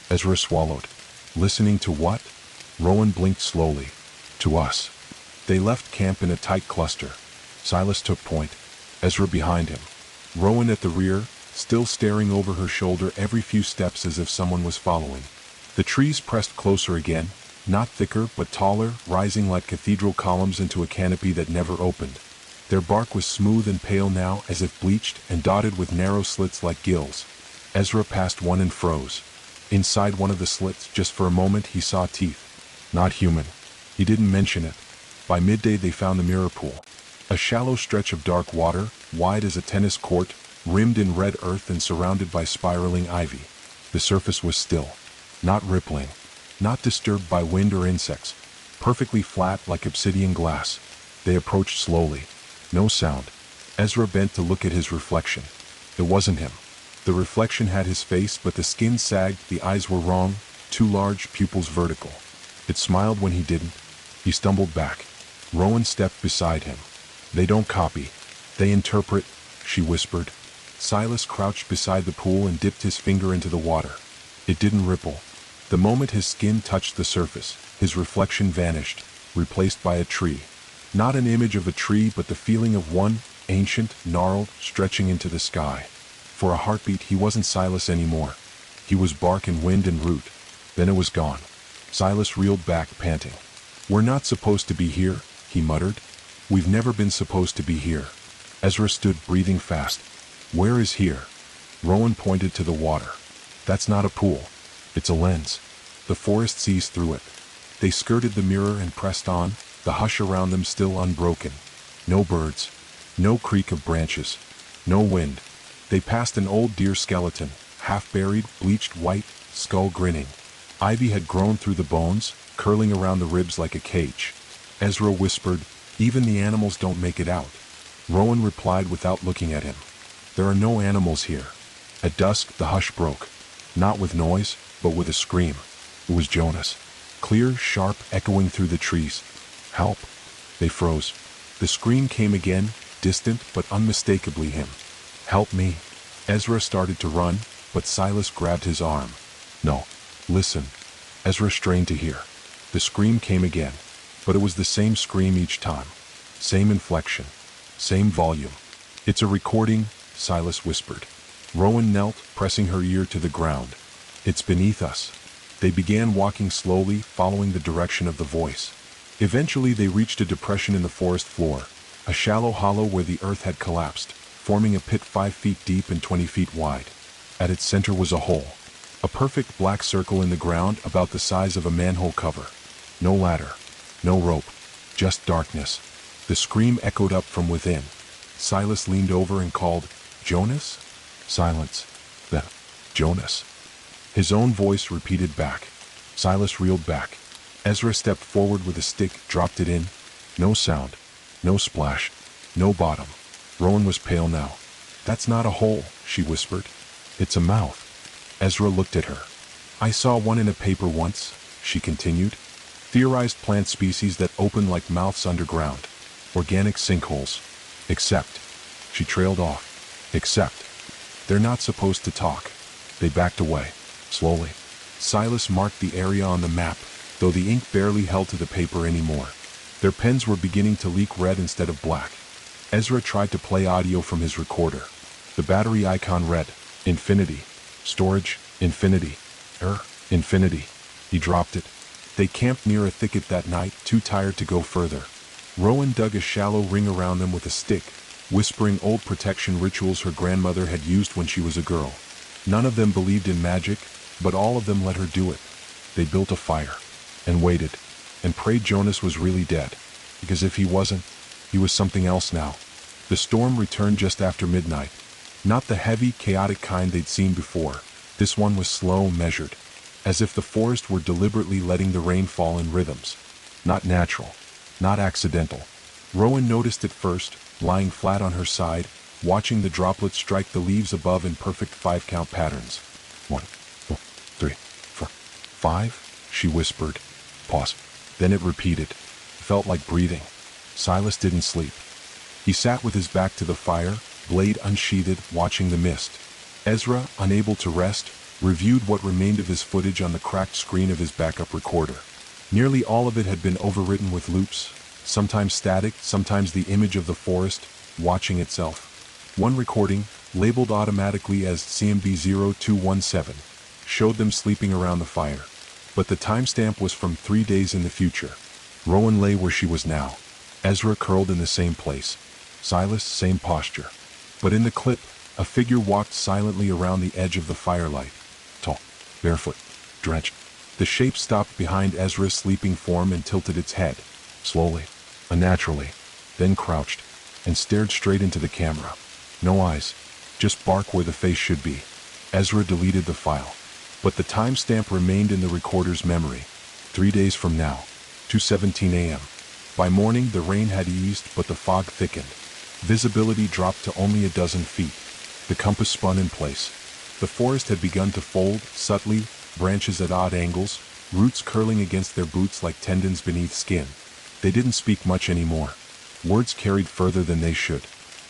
Ezra swallowed. "Listening to what?" Rowan blinked slowly. "To us." They left camp in a tight cluster. Silas took point. Ezra behind him. Rowan at the rear, still staring over her shoulder every few steps as if someone was following. The trees pressed closer again, not thicker but taller, rising like cathedral columns into a canopy that never opened. Their bark was smooth and pale now, as if bleached, and dotted with narrow slits like gills. Ezra passed one and froze. Inside one of the slits, just for a moment, he saw teeth. Not human. He didn't mention it. By midday they found the mirror pool. A shallow stretch of dark water, wide as a tennis court, rimmed in red earth and surrounded by spiraling ivy. The surface was still. Not rippling. Not disturbed by wind or insects. Perfectly flat like obsidian glass. They approached slowly. No sound. Ezra bent to look at his reflection. It wasn't him. The reflection had his face, but the skin sagged, the eyes were wrong, too large, pupils vertical. It smiled when he didn't. He stumbled back. Rowan stepped beside him. "They don't copy. They interpret," she whispered. Silas crouched beside the pool and dipped his finger into the water. It didn't ripple. The moment his skin touched the surface, his reflection vanished, replaced by a tree. Not an image of a tree, but the feeling of one, ancient, gnarled, stretching into the sky. For a heartbeat, he wasn't Silas anymore. He was bark and wind and root. Then it was gone. Silas reeled back, panting. "We're not supposed to be here," he muttered. "We've never been supposed to be here." Ezra stood, breathing fast. "Where is here?" Rowan pointed to the water. "That's not a pool. It's a lens. The forest sees through it." They skirted the mirror and pressed on, the hush around them still unbroken. No birds. No creak of branches. No wind. They passed an old deer skeleton, half buried, bleached white, skull grinning. Ivy had grown through the bones, curling around the ribs like a cage. Ezra whispered, "Even the animals don't make it out." Rowan replied without looking at him. "There are no animals here." At dusk, the hush broke. Not with noise, but with a scream. It was Jonas. Clear, sharp, echoing through the trees. "Help." They froze. The scream came again, distant but unmistakably him. "Help me." Ezra started to run, but Silas grabbed his arm. "No. Listen." Ezra strained to hear. The scream came again, but it was the same scream each time. Same inflection. Same volume. "It's a recording," Silas whispered. Rowan knelt, pressing her ear to the ground. "It's beneath us." They began walking slowly, following the direction of the voice. Eventually they reached a depression in the forest floor, a shallow hollow where the earth had collapsed, forming a pit 5 feet deep and 20 feet wide. At its center was a hole. A perfect black circle in the ground about the size of a manhole cover. No ladder. No rope. Just darkness. The scream echoed up from within. Silas leaned over and called, "Jonas?" Silence. Then, "Jonas." His own voice repeated back. Silas reeled back. Ezra stepped forward with a stick, dropped it in. No sound. No splash. No bottom. Rowan was pale now. "That's not a hole," she whispered. "It's a mouth." Ezra looked at her. "I saw one in a paper once," she continued. "Theorized plant species that open like mouths underground. Organic sinkholes. Except." She trailed off. "Except." They're not supposed to talk. They backed away, slowly. Silas marked the area on the map, though the ink barely held to the paper anymore. Their pens were beginning to leak red instead of black. Ezra tried to play audio from his recorder. The battery icon read, "Infinity. Storage, infinity. Infinity." He dropped it. They camped near a thicket that night, too tired to go further. Rowan dug a shallow ring around them with a stick, whispering old protection rituals her grandmother had used when she was a girl. None of them believed in magic, but all of them let her do it. They built a fire, and waited, and prayed Jonas was really dead, because if he wasn't, he was something else now. The storm returned just after midnight. Not the heavy, chaotic kind they'd seen before. This one was slow, measured, as if the forest were deliberately letting the rain fall in rhythms. Not natural, not accidental. Rowan noticed it first, lying flat on her side, watching the droplets strike the leaves above in perfect 5-count patterns. 1, 2, 3, 4, 5, she whispered. Pause. Then it repeated. Felt like breathing. Silas didn't sleep. He sat with his back to the fire, blade unsheathed, watching the mist. Ezra, unable to rest, reviewed what remained of his footage on the cracked screen of his backup recorder. Nearly all of it had been overwritten with loops, sometimes static, sometimes the image of the forest, watching itself. One recording, labeled automatically as CMB0217, showed them sleeping around the fire. But the timestamp was from 3 days in the future. Rowan lay where she was now. Ezra curled in the same place. Silas, same posture. But in the clip, a figure walked silently around the edge of the firelight. Tall, barefoot, drenched. The shape stopped behind Ezra's sleeping form and tilted its head, slowly, unnaturally, then crouched, and stared straight into the camera. No eyes, just bark where the face should be. Ezra deleted the file, but the timestamp remained in the recorder's memory. 3 days from now, 2:17 a.m. By morning, the rain had eased, but the fog thickened. Visibility dropped to only a dozen feet. The compass spun in place. The forest had begun to fold, subtly, branches at odd angles, roots curling against their boots like tendons beneath skin. They didn't speak much anymore. Words carried further than they should.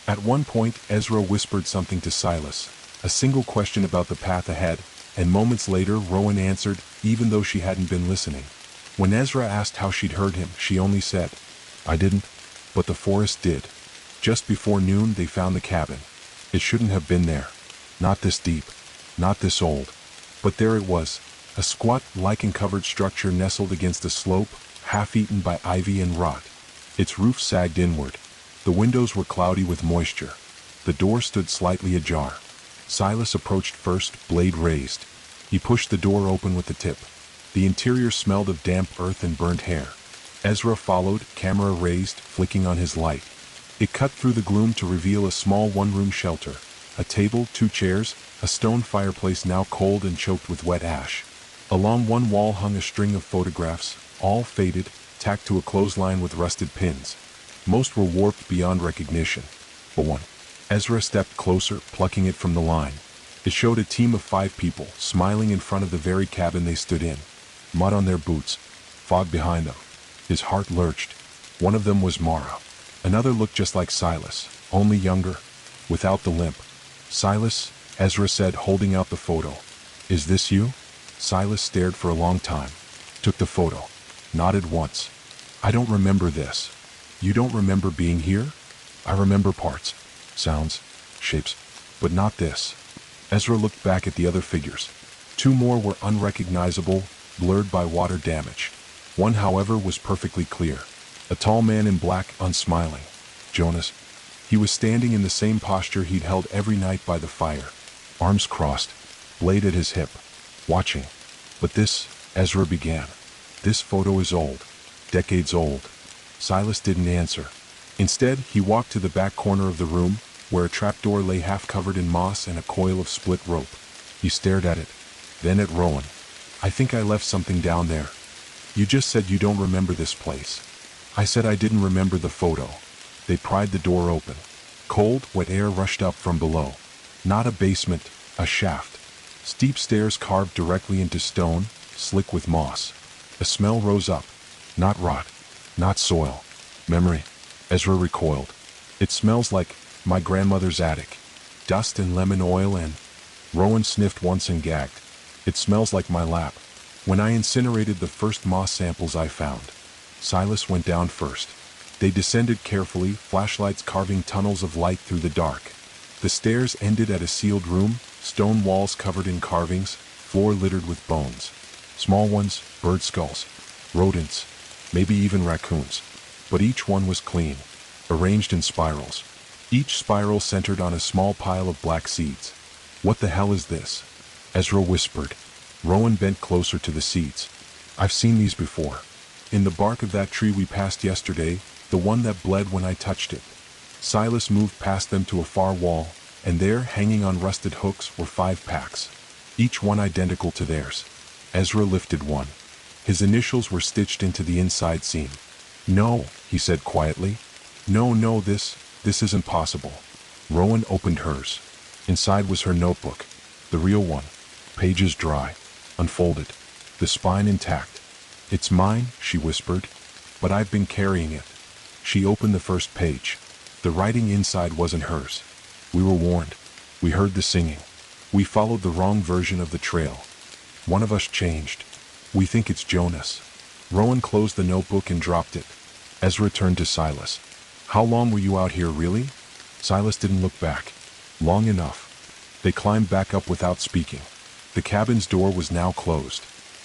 At one point, Ezra whispered something to Silas, a single question about the path ahead, and moments later Rowan answered, even though she hadn't been listening. When Ezra asked how she'd heard him, she only said, "I didn't, but the forest did." Just before noon, they found the cabin. It shouldn't have been there. Not this deep. Not this old. But there it was, a squat, lichen-covered structure nestled against a slope, half-eaten by ivy and rot. Its roof sagged inward. The windows were cloudy with moisture. The door stood slightly ajar. Silas approached first, blade raised. He pushed the door open with the tip. The interior smelled of damp earth and burnt hair. Ezra followed, camera raised, flicking on his light. It cut through the gloom to reveal a small one-room shelter. A table, 2 chairs, a stone fireplace now cold and choked with wet ash. Along one wall hung a string of photographs, all faded, tacked to a clothesline with rusted pins. Most were warped beyond recognition. But one. Ezra stepped closer, plucking it from the line. It showed a team of 5 people, smiling in front of the very cabin they stood in. Mud on their boots. Fog behind them. His heart lurched. One of them was Mara. Another looked just like Silas, only younger, without the limp. "Silas," Ezra said, holding out the photo. "Is this you?" Silas stared for a long time, took the photo, nodded once. "I don't remember this." "You don't remember being here?" "I remember parts, sounds, shapes, but not this." Ezra looked back at the other figures. 2 more were unrecognizable, blurred by water damage. One, however, was perfectly clear. A tall man in black, unsmiling. Jonas. He was standing in the same posture he'd held every night by the fire. Arms crossed, blade at his hip, watching. "But this," Ezra began. "This photo is old. Decades old." Silas didn't answer. Instead, he walked to the back corner of the room, where a trapdoor lay half-covered in moss and a coil of split rope. He stared at it, then at Rowan. "I think I left something down there. You just said you don't remember this place." "I said I didn't remember the photo." They pried the door open. Cold, wet air rushed up from below. Not a basement, a shaft. Steep stairs carved directly into stone, slick with moss. A smell rose up. Not rot. Not soil. Memory. Ezra recoiled. "It smells like my grandmother's attic." Dust and lemon oil and... Rowan sniffed once and gagged. It smells like my lab. When I incinerated the first moss samples I found. Silas went down first. They descended carefully, flashlights carving tunnels of light through the dark. The stairs ended at a sealed room, stone walls covered in carvings, floor littered with bones. Small ones, bird skulls, rodents, maybe even raccoons. But each one was clean, arranged in spirals. Each spiral centered on a small pile of black seeds. "What the hell is this?" Ezra whispered. Rowan bent closer to the seeds. "I've seen these before. In the bark of that tree we passed yesterday, the one that bled when I touched it." Silas moved past them to a far wall, and there, hanging on rusted hooks, were 5 packs, each one identical to theirs. Ezra lifted one. His initials were stitched into the inside seam. "No," he said quietly. No, this isn't possible." Rowan opened hers. Inside was her notebook, the real one. Pages dry, unfolded, the spine intact. "It's mine," she whispered, "but I've been carrying it." She opened the first page. The writing inside wasn't hers. "We were warned. We heard the singing. We followed the wrong version of the trail. One of us changed. We think it's Jonas." Rowan closed the notebook and dropped it. Ezra turned to Silas. "How long were you out here, really?" Silas didn't look back. "Long enough." They climbed back up without speaking. The cabin's door was now closed.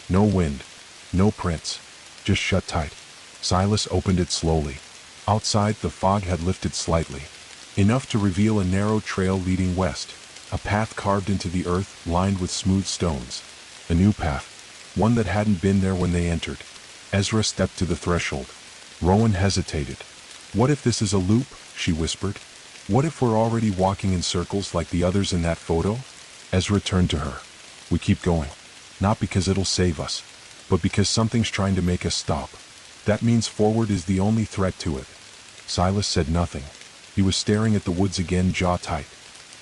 No wind, no prints, just shut tight. Silas opened it slowly. Outside, the fog had lifted slightly, enough to reveal a narrow trail leading west, a path carved into the earth, lined with smooth stones. A new path, one that hadn't been there when they entered. Ezra stepped to the threshold. Rowan hesitated. "What if this is a loop?" she whispered. "What if we're already walking in circles like the others in that photo?" Ezra turned to her. "We keep going. Not because it'll save us, but because something's trying to make us stop. That means forward is the only threat to it." Silas said nothing. He was staring at the woods again, jaw tight.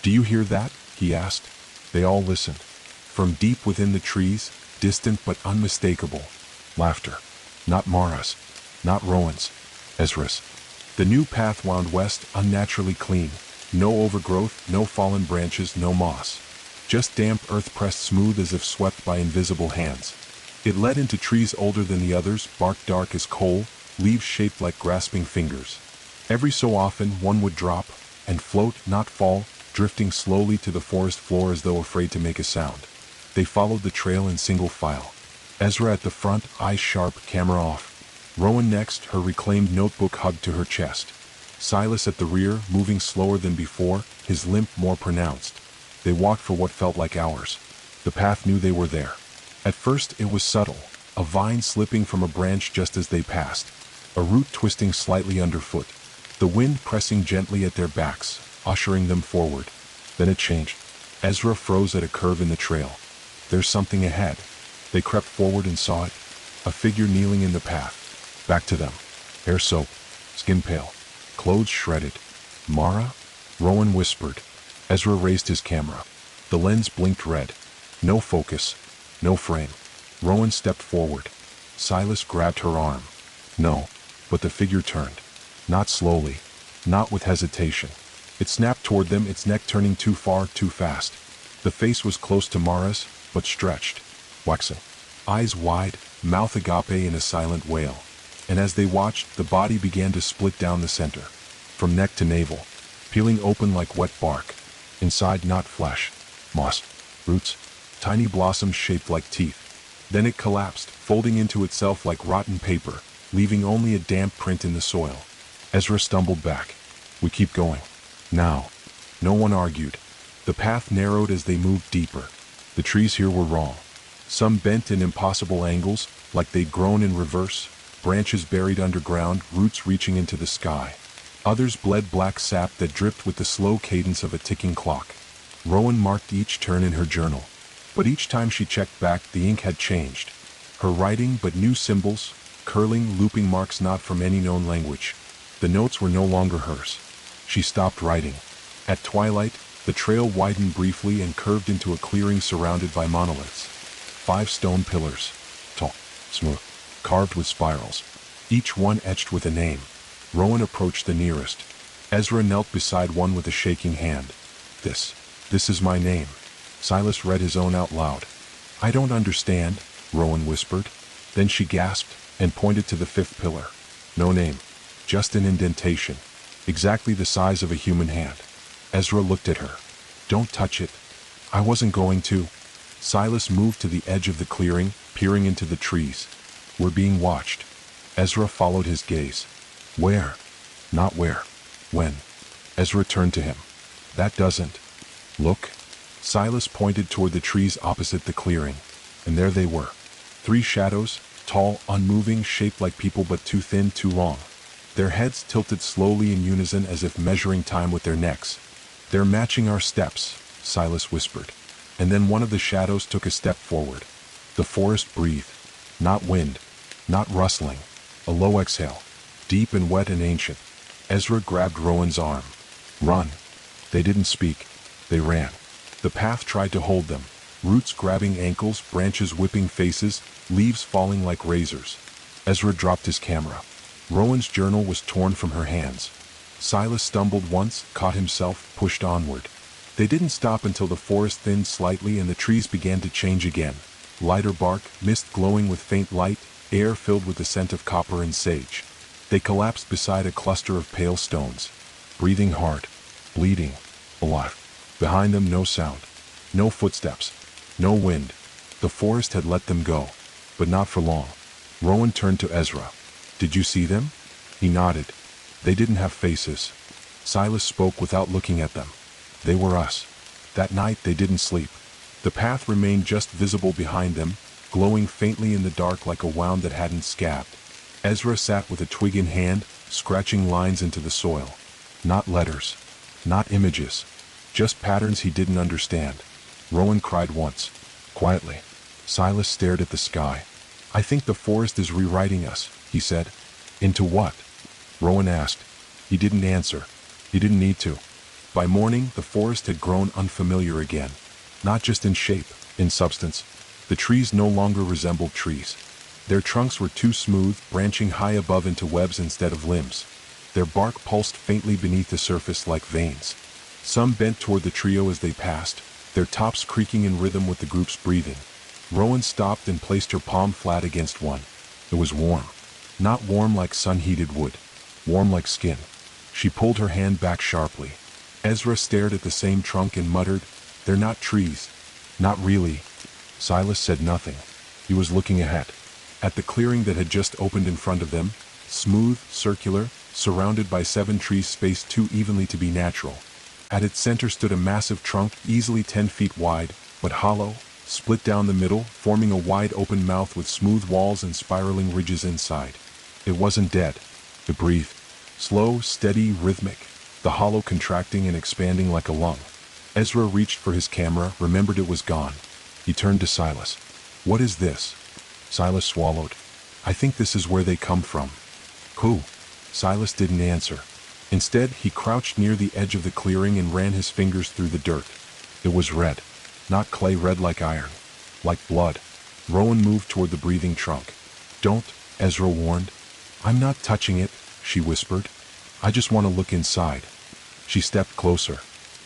"Do you hear that?" he asked. They all listened. From deep within the trees, distant but unmistakable. Laughter. Not Mara's. Not Rowan's. Ezra's. The new path wound west, unnaturally clean. No overgrowth, no fallen branches, no moss. Just damp earth pressed smooth as if swept by invisible hands. It led into trees older than the others, bark dark as coal, leaves shaped like grasping fingers. Every so often one would drop, and float, not fall, drifting slowly to the forest floor as though afraid to make a sound. They followed the trail in single file. Ezra at the front, eyes sharp, camera off. Rowan next, her reclaimed notebook hugged to her chest. Silas at the rear, moving slower than before, his limp more pronounced. They walked for what felt like hours. The path knew they were there. At first it was subtle, a vine slipping from a branch just as they passed, a root twisting slightly underfoot, the wind pressing gently at their backs, ushering them forward. Then it changed. Ezra froze at a curve in the trail. "There's something ahead." They crept forward and saw it, a figure kneeling in the path. Back to them. Hair soaked, skin pale, clothes shredded. "Mara?" Rowan whispered. Ezra raised his camera. The lens blinked red. No focus, no frame. Rowan stepped forward. Silas grabbed her arm. No, but the figure turned. Not slowly, not with hesitation. It snapped toward them, its neck turning too far, too fast. The face was close to Mara's, but stretched, waxen. Eyes wide, mouth agape in a silent wail. And as they watched, the body began to split down the center, from neck to navel, peeling open like wet bark. Inside, not flesh, moss, roots, tiny blossoms shaped like teeth. Then it collapsed, folding into itself like rotten paper, leaving only a damp print in the soil. Ezra stumbled back. "We keep going. Now." No one argued. The path narrowed as they moved deeper. The trees here were wrong. Some bent in impossible angles, like they'd grown in reverse, branches buried underground, roots reaching into the sky. Others bled black sap that dripped with the slow cadence of a ticking clock. Rowan marked each turn in her journal. But each time she checked back, the ink had changed. Her writing, but new symbols, curling, looping marks not from any known language. The notes were no longer hers. She stopped writing. At twilight, the trail widened briefly and curved into a clearing surrounded by monoliths. 5 stone pillars, tall, smooth, carved with spirals, each one etched with a name. Rowan approached the nearest. Ezra knelt beside one with a shaking hand. This is my name. Silas read his own out loud. I don't understand, Rowan whispered. Then she gasped and pointed to the fifth pillar. No name, just an indentation, exactly the size of a human hand. Ezra looked at her. Don't touch it. I wasn't going to. Silas moved to the edge of the clearing, peering into the trees. We're being watched. Ezra followed his gaze. Where? Not where. When? Ezra turned to him. That doesn't. Look. Silas pointed toward the trees opposite the clearing, and there they were. 3 shadows, tall, unmoving, shaped like people but too thin, too long. Their heads tilted slowly in unison as if measuring time with their necks. They're matching our steps, Silas whispered. And then one of the shadows took a step forward. The forest breathed. Not wind, not rustling. A low exhale, deep and wet and ancient. Ezra grabbed Rowan's arm. Run. They didn't speak. They ran. The path tried to hold them. Roots grabbing ankles, branches whipping faces, leaves falling like razors. Ezra dropped his camera. Rowan's journal was torn from her hands. Silas stumbled once, caught himself, pushed onward. They didn't stop until the forest thinned slightly and the trees began to change again. Lighter bark, mist glowing with faint light, air filled with the scent of copper and sage. They collapsed beside a cluster of pale stones. Breathing hard, bleeding, alive. Behind them no sound, no footsteps, no wind. The forest had let them go, but not for long. Rowan turned to Ezra. Did you see them? He nodded. They didn't have faces. Silas spoke without looking at them. They were us. That night they didn't sleep. The path remained just visible behind them, glowing faintly in the dark like a wound that hadn't scabbed. Ezra sat with a twig in hand, scratching lines into the soil. Not letters. Not images. Just patterns he didn't understand. Rowan cried once. Quietly. Silas stared at the sky. I think the forest is rewriting us, he said. Into what? Rowan asked. He didn't answer. He didn't need to. By morning, the forest had grown unfamiliar again. Not just in shape, in substance. The trees no longer resembled trees. Their trunks were too smooth, branching high above into webs instead of limbs. Their bark pulsed faintly beneath the surface like veins. Some bent toward the trio as they passed, their tops creaking in rhythm with the group's breathing. Rowan stopped and placed her palm flat against one. It was warm. Not warm like sun-heated wood. Warm like skin. She pulled her hand back sharply. Ezra stared at the same trunk and muttered, They're not trees. Not really. Silas said nothing. He was looking ahead. At the clearing that had just opened in front of them, smooth, circular, surrounded by 7 trees spaced too evenly to be natural. At its center stood a massive trunk, easily 10 feet wide, but hollow, split down the middle, forming a wide open mouth with smooth walls and spiraling ridges inside. It wasn't dead. It breathed. Slow, steady, rhythmic, the hollow contracting and expanding like a lung. Ezra reached for his camera, remembered it was gone. He turned to Silas. What is this? Silas swallowed. I think this is where they come from. Who? Silas didn't answer. Instead, he crouched near the edge of the clearing and ran his fingers through the dirt. It was red. Not clay red like iron. Like blood. Rowan moved toward the breathing trunk. Don't, Ezra warned. I'm not touching it, she whispered. I just want to look inside. She stepped closer.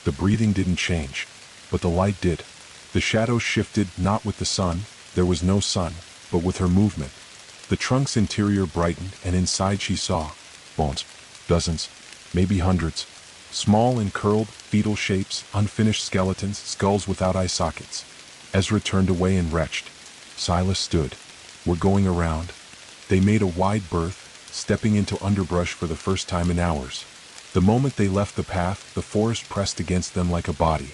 The breathing didn't change, but the light did. The shadows shifted, not with the sun. There was no sun, but with her movement. The trunk's interior brightened, and inside she saw bones. Dozens. Maybe hundreds. Small and curled, fetal shapes, unfinished skeletons, skulls without eye sockets. Ezra turned away and retched. Silas stood. We're going around. They made a wide berth, stepping into underbrush for the first time in hours. The moment they left the path, the forest pressed against them like a body.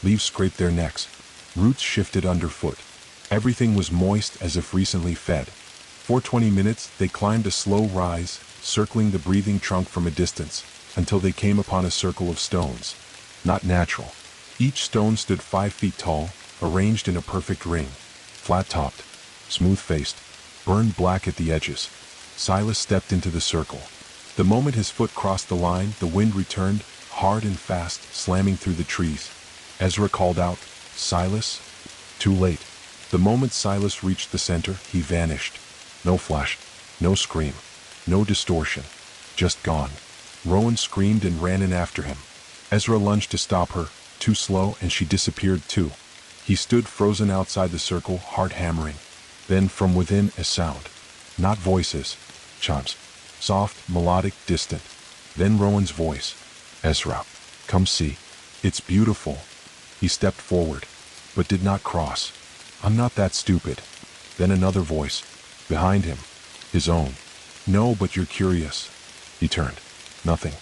Leaves scraped their necks. Roots shifted underfoot. Everything was moist as if recently fed. For 20 minutes, they climbed a slow rise, circling the breathing trunk from a distance, until they came upon a circle of stones. Not natural. Each stone stood 5 feet tall, arranged in a perfect ring. Flat-topped, smooth-faced, burned black at the edges. Silas stepped into the circle. The moment his foot crossed the line, the wind returned, hard and fast, slamming through the trees. Ezra called out, Silas? Too late. The moment Silas reached the center, he vanished. No flash, no scream, no distortion. Just gone. Rowan screamed and ran in after him. Ezra lunged to stop her, too slow, and she disappeared too. He stood frozen outside the circle, heart hammering. Then from within a sound. Not voices. Chimes. Soft, melodic, distant. Then Rowan's voice. Ezra, come see. It's beautiful. He stepped forward, but did not cross. I'm not that stupid. Then another voice. Behind him. His own. No, but you're curious. He turned. Nothing.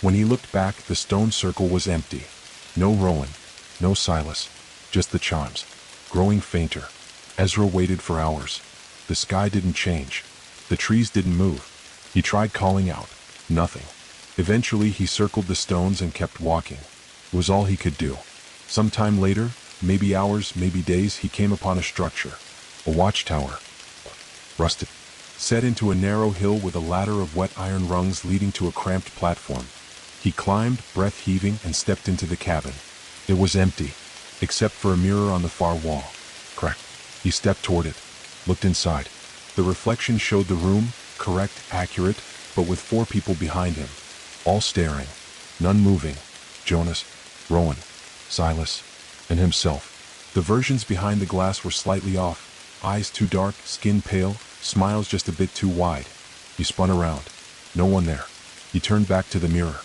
When he looked back, the stone circle was empty. No Rowan. No Silas. Just the chimes. Growing fainter. Ezra waited for hours. The sky didn't change. The trees didn't move. He tried calling out. Nothing. Eventually he circled the stones and kept walking. It was all he could do. Sometime later, maybe hours, maybe days, he came upon a structure. A watchtower. Rusted. Set into a narrow hill with a ladder of wet iron rungs leading to a cramped platform. He climbed, breath heaving, and stepped into the cabin. It was empty, except for a mirror on the far wall. Crack. He stepped toward it, looked inside. The reflection showed the room, correct, accurate, but with 4 people behind him, all staring, none moving. Jonas, Rowan, Silas, and himself. The versions behind the glass were slightly off, eyes too dark, skin pale, smiles just a bit too wide. He spun around. No one there. He turned back to the mirror.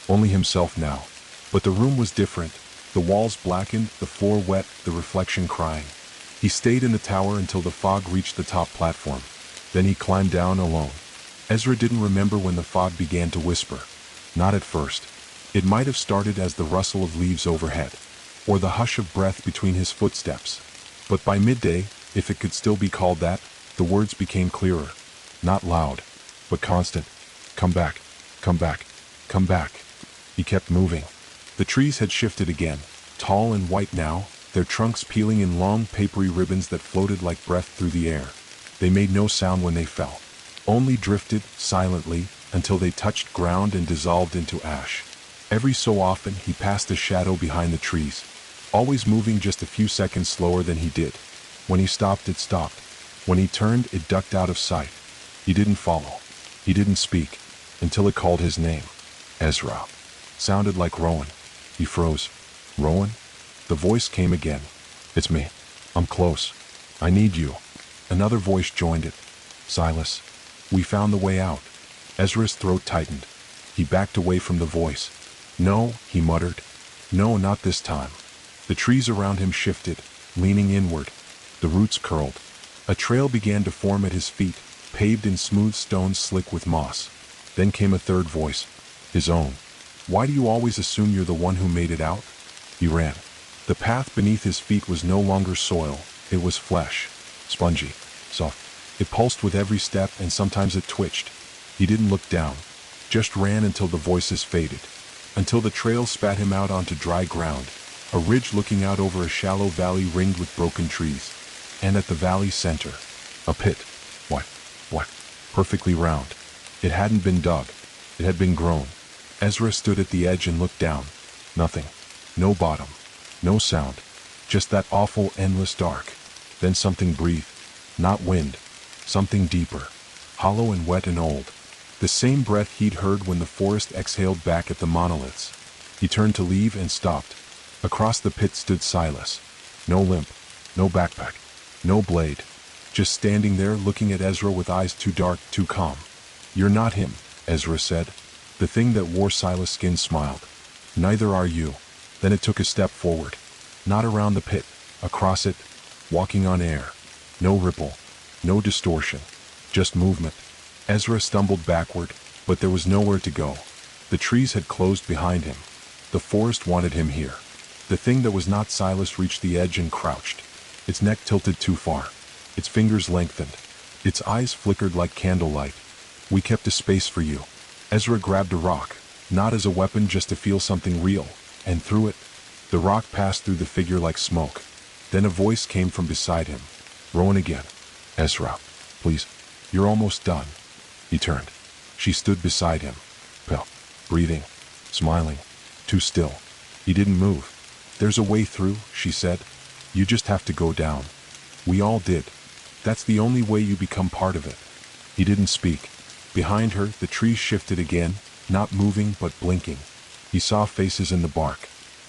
Only himself now. But the room was different. The walls blackened, the floor wet, the reflection crying. He stayed in the tower until the fog reached the top platform. Then he climbed down alone. Ezra didn't remember when the fog began to whisper. Not at first. It might have started as the rustle of leaves overhead, or the hush of breath between his footsteps. But by midday, if it could still be called that, the words became clearer. Not loud, but constant. Come back, come back, come back. He kept moving. The trees had shifted again, tall and white now, their trunks peeling in long papery ribbons that floated like breath through the air. They made no sound when they fell, only drifted, silently, until they touched ground and dissolved into ash. Every so often he passed a shadow behind the trees, always moving just a few seconds slower than he did. When he stopped, it stopped. When he turned, it ducked out of sight. He didn't follow. He didn't speak, until it called his name. Ezra. Sounded like Rowan. He froze. Rowan? The voice came again. It's me. I'm close. I need you. Another voice joined it. Silas. We found the way out. Ezra's throat tightened. He backed away from the voice. No, he muttered. No, not this time. The trees around him shifted, leaning inward. The roots curled. A trail began to form at his feet, paved in smooth stone slick with moss. Then came a third voice. His own. Why do you always assume you're the one who made it out? He ran. The path beneath his feet was no longer soil. It was flesh. Spongy. Soft. It pulsed with every step, and sometimes it twitched. He didn't look down. Just ran until the voices faded. Until the trail spat him out onto dry ground. A ridge looking out over a shallow valley ringed with broken trees. And at the valley's center, a pit. What? Perfectly round. It hadn't been dug. It had been grown. Ezra stood at the edge and looked down. Nothing. No bottom. No sound. Just that awful, endless dark. Then something breathed. Not wind. Something deeper. Hollow and wet and old. The same breath he'd heard when the forest exhaled back at the monoliths. He turned to leave and stopped. Across the pit stood Silas. No limp. No backpack. No blade. Just standing there looking at Ezra with eyes too dark, too calm. You're not him, Ezra said. The thing that wore Silas' skin smiled. Neither are you. Then it took a step forward. Not around the pit. Across it. Walking on air. No ripple. No distortion. Just movement. Ezra stumbled backward, but there was nowhere to go. The trees had closed behind him. The forest wanted him here. The thing that was not Silas reached the edge and crouched. Its neck tilted too far. Its fingers lengthened. Its eyes flickered like candlelight. We kept a space for you. Ezra grabbed a rock, not as a weapon, just to feel something real, and threw it. The rock passed through the figure like smoke. Then a voice came from beside him. Rowan again. Ezra, please. You're almost done. He turned. She stood beside him. Pale. Breathing. Smiling. Too still. He didn't move. There's a way through, she said. You just have to go down. We all did. That's the only way you become part of it. He didn't speak. Behind her, the trees shifted again, not moving but blinking. He saw faces in the bark.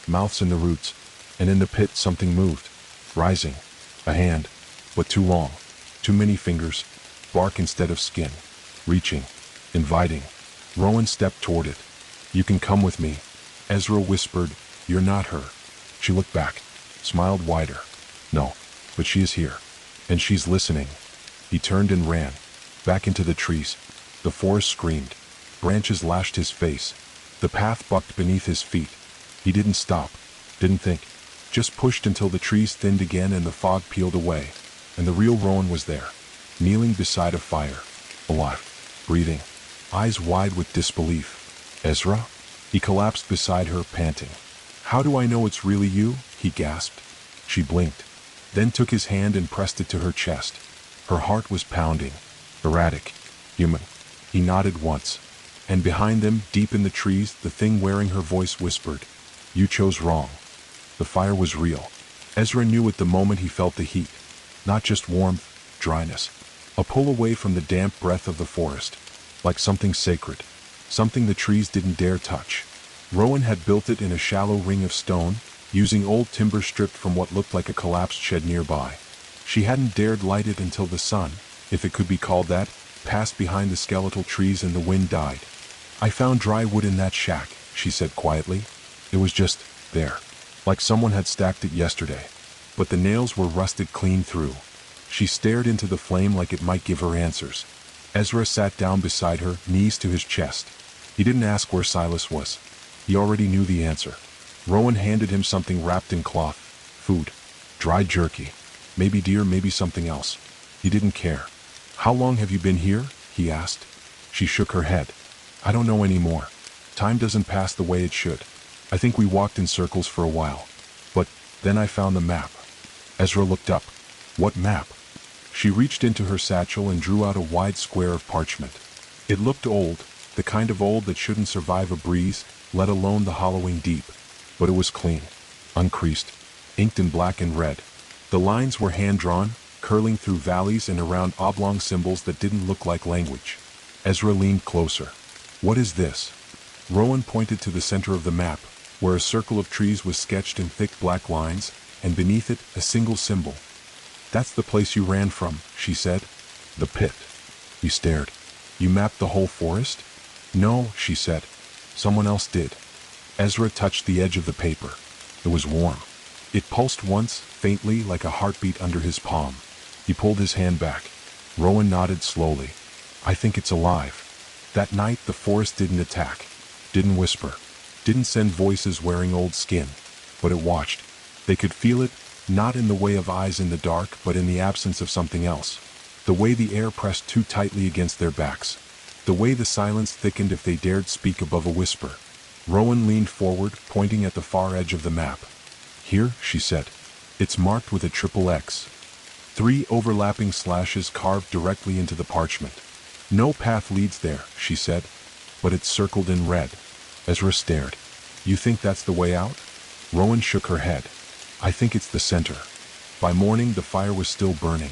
mouths in the roots, and in the pit something moved, rising. A hand, but too long, too many fingers, bark instead of skin, reaching, inviting. Rowan stepped toward it. "You can come with me," Ezra whispered. "You're not her." She looked back, smiled wider. "No, but she is here, and she's listening." He turned and ran, back into the trees. The forest screamed. Branches lashed his face. The path bucked beneath his feet. He didn't stop, didn't think, just pushed until the trees thinned again and the fog peeled away. And the real Rowan was there, kneeling beside a fire, alive, breathing, eyes wide with disbelief. "Ezra?" He collapsed beside her, panting. "How do I know it's really you?" he gasped. She blinked, then took his hand and pressed it to her chest. Her heart was pounding, erratic, human. He nodded once, and behind them, deep in the trees, the thing wearing her voice whispered, "You chose wrong." The fire was real. Ezra knew at the moment he felt the heat, not just warmth, dryness, a pull away from the damp breath of the forest, like something sacred, something the trees didn't dare touch. Rowan had built it in a shallow ring of stone, using old timber stripped from what looked like a collapsed shed nearby. She hadn't dared light it until the sun, if it could be called that, passed behind the skeletal trees and the wind died. "I found dry wood in that shack," she said quietly. "It was just there, like someone had stacked it yesterday. But the nails were rusted clean through." She stared into the flame like it might give her answers. Ezra sat down beside her, knees to his chest. He didn't ask where Silas was. He already knew the answer. Rowan handed him something wrapped in cloth. Food. Dried jerky. Maybe deer, maybe something else. He didn't care. "How long have you been here?" he asked. She shook her head. "I don't know anymore. Time doesn't pass the way it should. I think we walked in circles for a while. But then I found the map." Ezra looked up. "What map?" She reached into her satchel and drew out a wide square of parchment. It looked old, the kind of old that shouldn't survive a breeze, let alone the hollowing deep. But it was clean, uncreased, inked in black and red. The lines were hand-drawn, curling through valleys and around oblong symbols that didn't look like language. Ezra leaned closer. "What is this?" Rowan pointed to the center of the map, where a circle of trees was sketched in thick black lines, and beneath it, a single symbol. "That's the place you ran from," she said. "The pit." He stared. "You mapped the whole forest?" "No," she said. "Someone else did." Ezra touched the edge of the paper. It was warm. It pulsed once, faintly, like a heartbeat under his palm. He pulled his hand back. Rowan nodded slowly. "I think it's alive." That night, the forest didn't attack, didn't whisper, didn't send voices wearing old skin, but it watched. They could feel it, not in the way of eyes in the dark, but in the absence of something else. The way the air pressed too tightly against their backs. The way the silence thickened if they dared speak above a whisper. Rowan leaned forward, pointing at the far edge of the map. "Here," she said. "It's marked with a triple X. 3 overlapping slashes carved directly into the parchment. No path leads there," she said, "but it's circled in red." Ezra stared. "You think that's the way out?" Rowan shook her head. "I think it's the center." By morning, the fire was still burning.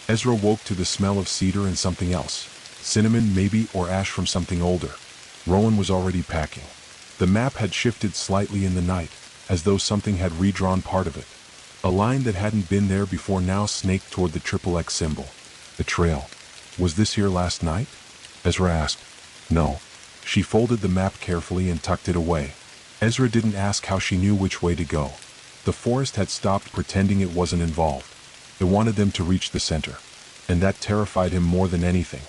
Ezra woke to the smell of cedar and something else. Cinnamon, maybe, or ash from something older. Rowan was already packing. The map had shifted slightly in the night, as though something had redrawn part of it. A line that hadn't been there before now snaked toward the triple X symbol. The trail. "Was this here last night?" Ezra asked. "No." She folded the map carefully and tucked it away. Ezra didn't ask how she knew which way to go. The forest had stopped pretending it wasn't involved. It wanted them to reach the center. And that terrified him more than anything.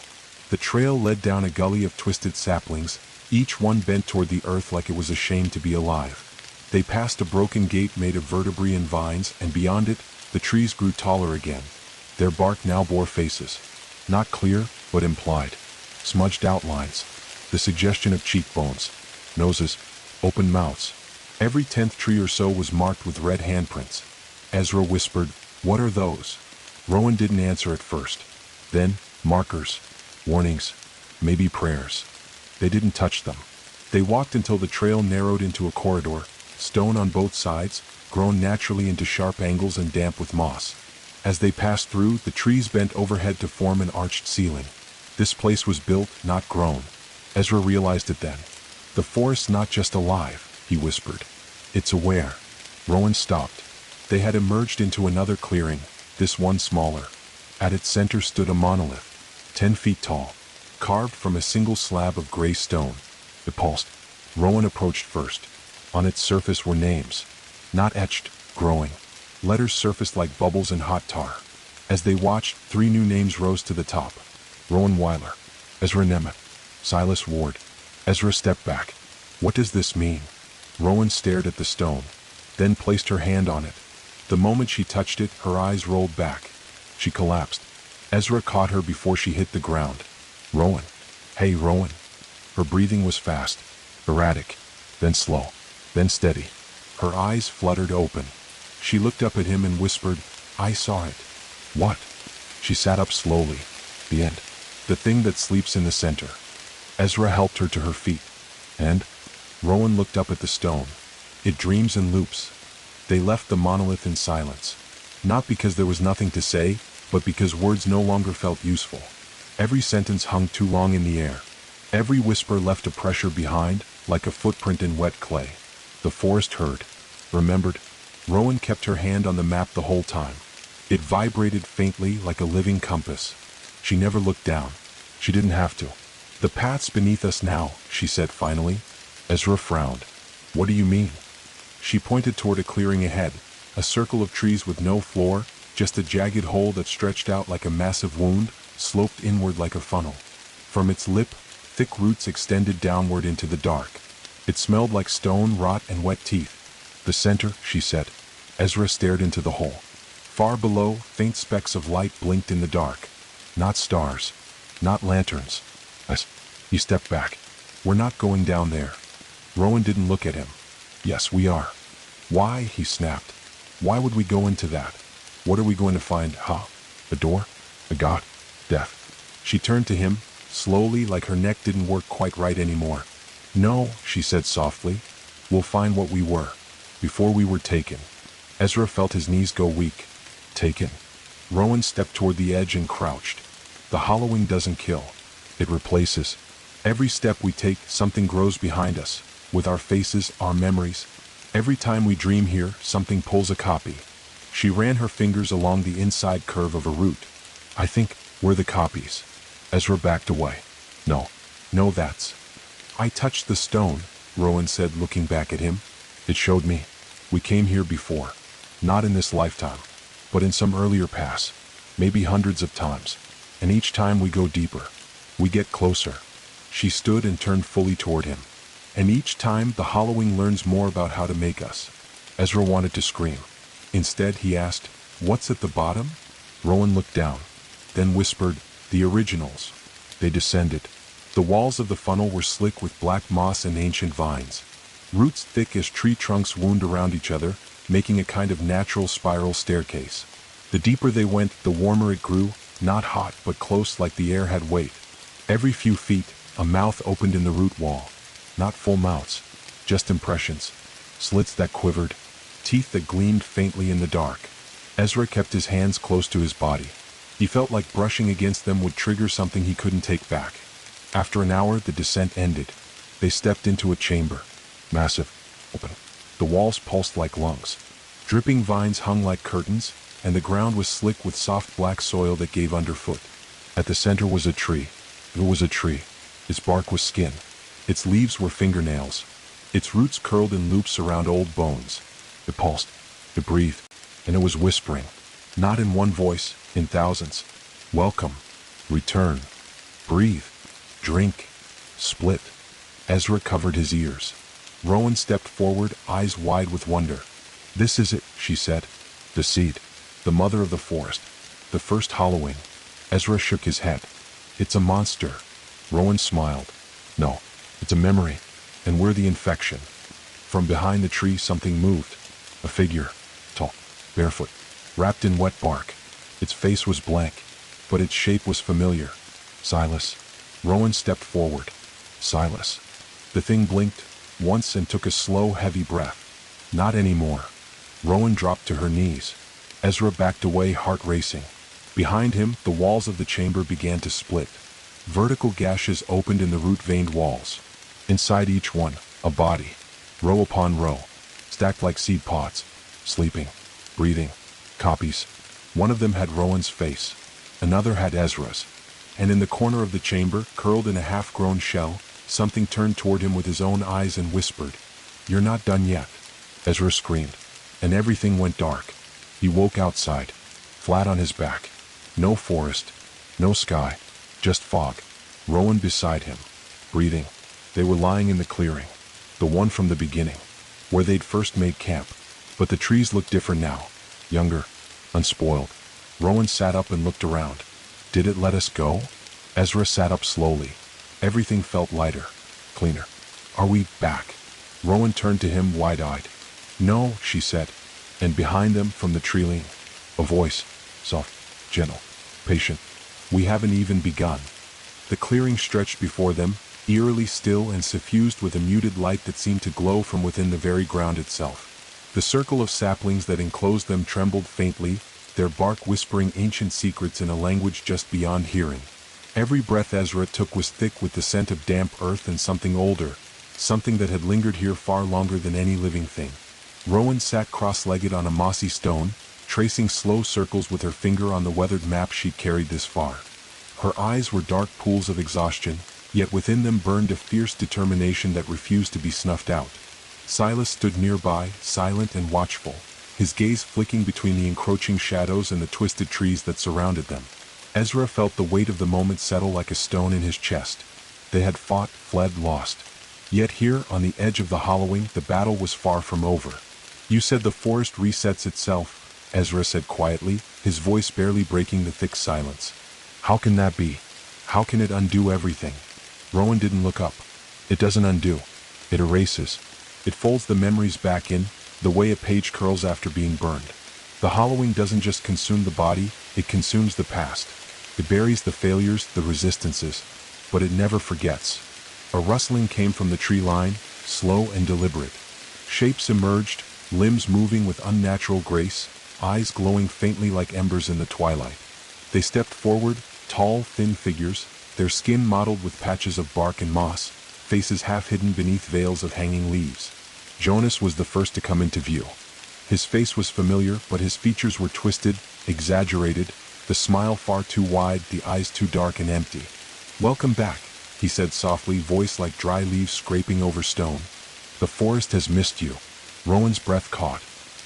The trail led down a gully of twisted saplings, each one bent toward the earth like it was ashamed to be alive. They passed a broken gate made of vertebrae and vines, and beyond it, the trees grew taller again. Their bark now bore faces. Not clear, but implied. Smudged outlines. The suggestion of cheekbones. Noses. Open mouths. Every 10th tree or so was marked with red handprints. Ezra whispered, "What are those?" Rowan didn't answer at first. Then, markers. Warnings. Maybe prayers. They didn't touch them. They walked until the trail narrowed into a corridor, stone on both sides, grown naturally into sharp angles and damp with moss. As they passed through, the trees bent overhead to form an arched ceiling. This place was built, not grown. Ezra realized it then. "The forest's not just alive," he whispered. It's aware. Rowan stopped. They had emerged into another clearing, this one smaller. At its center stood a monolith, 10 feet tall, carved from a single slab of gray stone. It pulsed. Rowan approached first. On its surface were names. Not etched, growing. Letters surfaced like bubbles in hot tar. As they watched, 3 new names rose to the top. Rowan Weiler. Ezra Nemeth. Silas Ward. Ezra stepped back. What does this mean? Rowan stared at the stone, then placed her hand on it. The moment she touched it, her eyes rolled back. She collapsed. Ezra caught her before she hit the ground. Rowan. Hey, Rowan. Her breathing was fast, erratic, then slow, then steady. Her eyes fluttered open. She looked up at him and whispered, I saw it. What? She sat up slowly. The end. The thing that sleeps in the center. Ezra helped her to her feet. And? Rowan looked up at the stone. It dreams and loops. They left the monolith in silence. Not because there was nothing to say, but because words no longer felt useful. Every sentence hung too long in the air. Every whisper left a pressure behind, like a footprint in wet clay. The forest heard, remembered. Rowan kept her hand on the map the whole time. It vibrated faintly like a living compass. She never looked down. She didn't have to. The path's beneath us now, she said finally. Ezra frowned. What do you mean? She pointed toward a clearing ahead, a circle of trees with no floor, just a jagged hole that stretched out like a massive wound, sloped inward like a funnel. From its lip, thick roots extended downward into the dark. It smelled like stone, rot, and wet teeth. The center, she said. Ezra stared into the hole. Far below, faint specks of light blinked in the dark. Not stars. Not lanterns. He stepped back. We're not going down there. Rowan didn't look at him. Yes, we are. Why? He snapped. Why would we go into that? What are we going to find? A door? A god? Death. She turned to him, slowly, like her neck didn't work quite right anymore. No, she said softly. We'll find what we were, before we were taken. Ezra felt his knees go weak. Taken. Rowan stepped toward the edge and crouched. The hollowing doesn't kill. It replaces. Every step we take, something grows behind us, with our faces, our memories. Every time we dream here, something pulls a copy. She ran her fingers along the inside curve of a root. I think we're the copies. Ezra backed away. No, that's. I touched the stone, Rowan said, looking back at him. It showed me. We came here before. Not in this lifetime, but in some earlier past. Maybe hundreds of times. And each time we go deeper. We get closer. She stood and turned fully toward him. And each time the hollowing learns more about how to make us. Ezra wanted to scream. Instead he asked, what's at the bottom? Rowan looked down, then whispered, the originals. They descended. The walls of the funnel were slick with black moss and ancient vines. Roots thick as tree trunks wound around each other, making a kind of natural spiral staircase. The deeper they went, the warmer it grew, not hot but close like the air had weight. Every few feet, a mouth opened in the root wall. Not full mouths, just impressions. Slits that quivered, teeth that gleamed faintly in the dark. Ezra kept his hands close to his body. He felt like brushing against them would trigger something he couldn't take back. After an hour, the descent ended. They stepped into a chamber. Massive, open. The walls pulsed like lungs. Dripping vines hung like curtains, and the ground was slick with soft black soil that gave underfoot. At the center was a tree. It was a tree. Its bark was skin. Its leaves were fingernails. Its roots curled in loops around old bones. It pulsed. It breathed. And it was whispering. Not in one voice, in thousands. Welcome. Return. Breathe. Drink. Split. Ezra covered his ears. Rowan stepped forward, eyes wide with wonder. This is it, she said. The seed. The mother of the forest. The first hollowing. Ezra shook his head. It's a monster. Rowan smiled. No, it's a memory. And we're the infection. From behind the tree something moved. A figure. Tall. Barefoot. Wrapped in wet bark. Its face was blank, but its shape was familiar. Silas. Rowan stepped forward. Silas. The thing blinked once and took a slow, heavy breath. Not anymore. Rowan dropped to her knees. Ezra backed away, heart racing. Behind him, the walls of the chamber began to split. Vertical gashes opened in the root-veined walls. Inside each one, a body. Row upon row. stacked like seed pods, sleeping, breathing, copies. One of them had Rowan's face, another had Ezra's, and in the corner of the chamber, curled in a half-grown shell, something turned toward him with his own eyes and whispered, "You're not done yet." Ezra screamed, and everything went dark. He woke outside, flat on his back. No forest, no sky, just fog. Rowan beside him, breathing. They were lying in the clearing, the one from the beginning, where they'd first made camp. But the trees looked different now, younger, unspoiled. Rowan sat up and looked around. Did it let us go? Ezra sat up slowly. Everything felt lighter, cleaner. Are we back? Rowan turned to him wide-eyed. No, she said. And behind them, from the tree-line, a voice, soft, gentle, patient. We haven't even begun. The clearing stretched before them, eerily still and suffused with a muted light that seemed to glow from within the very ground itself. The circle of saplings that enclosed them trembled faintly, their bark whispering ancient secrets in a language just beyond hearing. Every breath Ezra took was thick with the scent of damp earth and something older, something that had lingered here far longer than any living thing. Rowan sat cross-legged on a mossy stone, tracing slow circles with her finger on the weathered map she'd carried this far. Her eyes were dark pools of exhaustion, yet within them burned a fierce determination that refused to be snuffed out. Silas stood nearby, silent and watchful, his gaze flicking between the encroaching shadows and the twisted trees that surrounded them. Ezra felt the weight of the moment settle like a stone in his chest. They had fought, fled, lost. Yet here, on the edge of the hollowing, the battle was far from over. You said the forest resets itself, Ezra said quietly, his voice barely breaking the thick silence. How can that be? How can it undo everything? Rowan didn't look up. It doesn't undo. It erases. It folds the memories back in, the way a page curls after being burned. The hollowing doesn't just consume the body, it consumes the past. It buries the failures, the resistances, but it never forgets. A rustling came from the tree line, slow and deliberate. Shapes emerged, limbs moving with unnatural grace, eyes glowing faintly like embers in the twilight. They stepped forward, tall, thin figures, their skin mottled with patches of bark and moss, faces half hidden beneath veils of hanging leaves. Jonas was the first to come into view. His face was familiar, but his features were twisted, exaggerated, the smile far too wide, the eyes too dark and empty. "Welcome back," he said softly, voice like dry leaves scraping over stone. "The forest has missed you." Rowan's breath caught.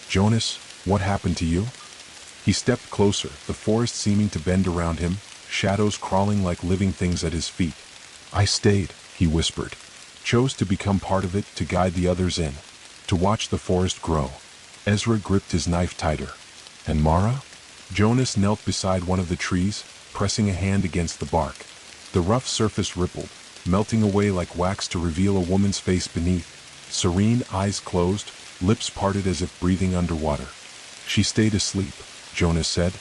"Jonas, what happened to you?" He stepped closer, the forest seeming to bend around him, shadows crawling like living things at his feet. "I stayed," he whispered. "Chose to become part of it, to guide the others in, to watch the forest grow." Ezra gripped his knife tighter. "And Mara?" Jonas knelt beside one of the trees, pressing a hand against the bark. The rough surface rippled, melting away like wax to reveal a woman's face beneath, serene, eyes closed, lips parted as if breathing underwater. "She stayed asleep," Jonas said,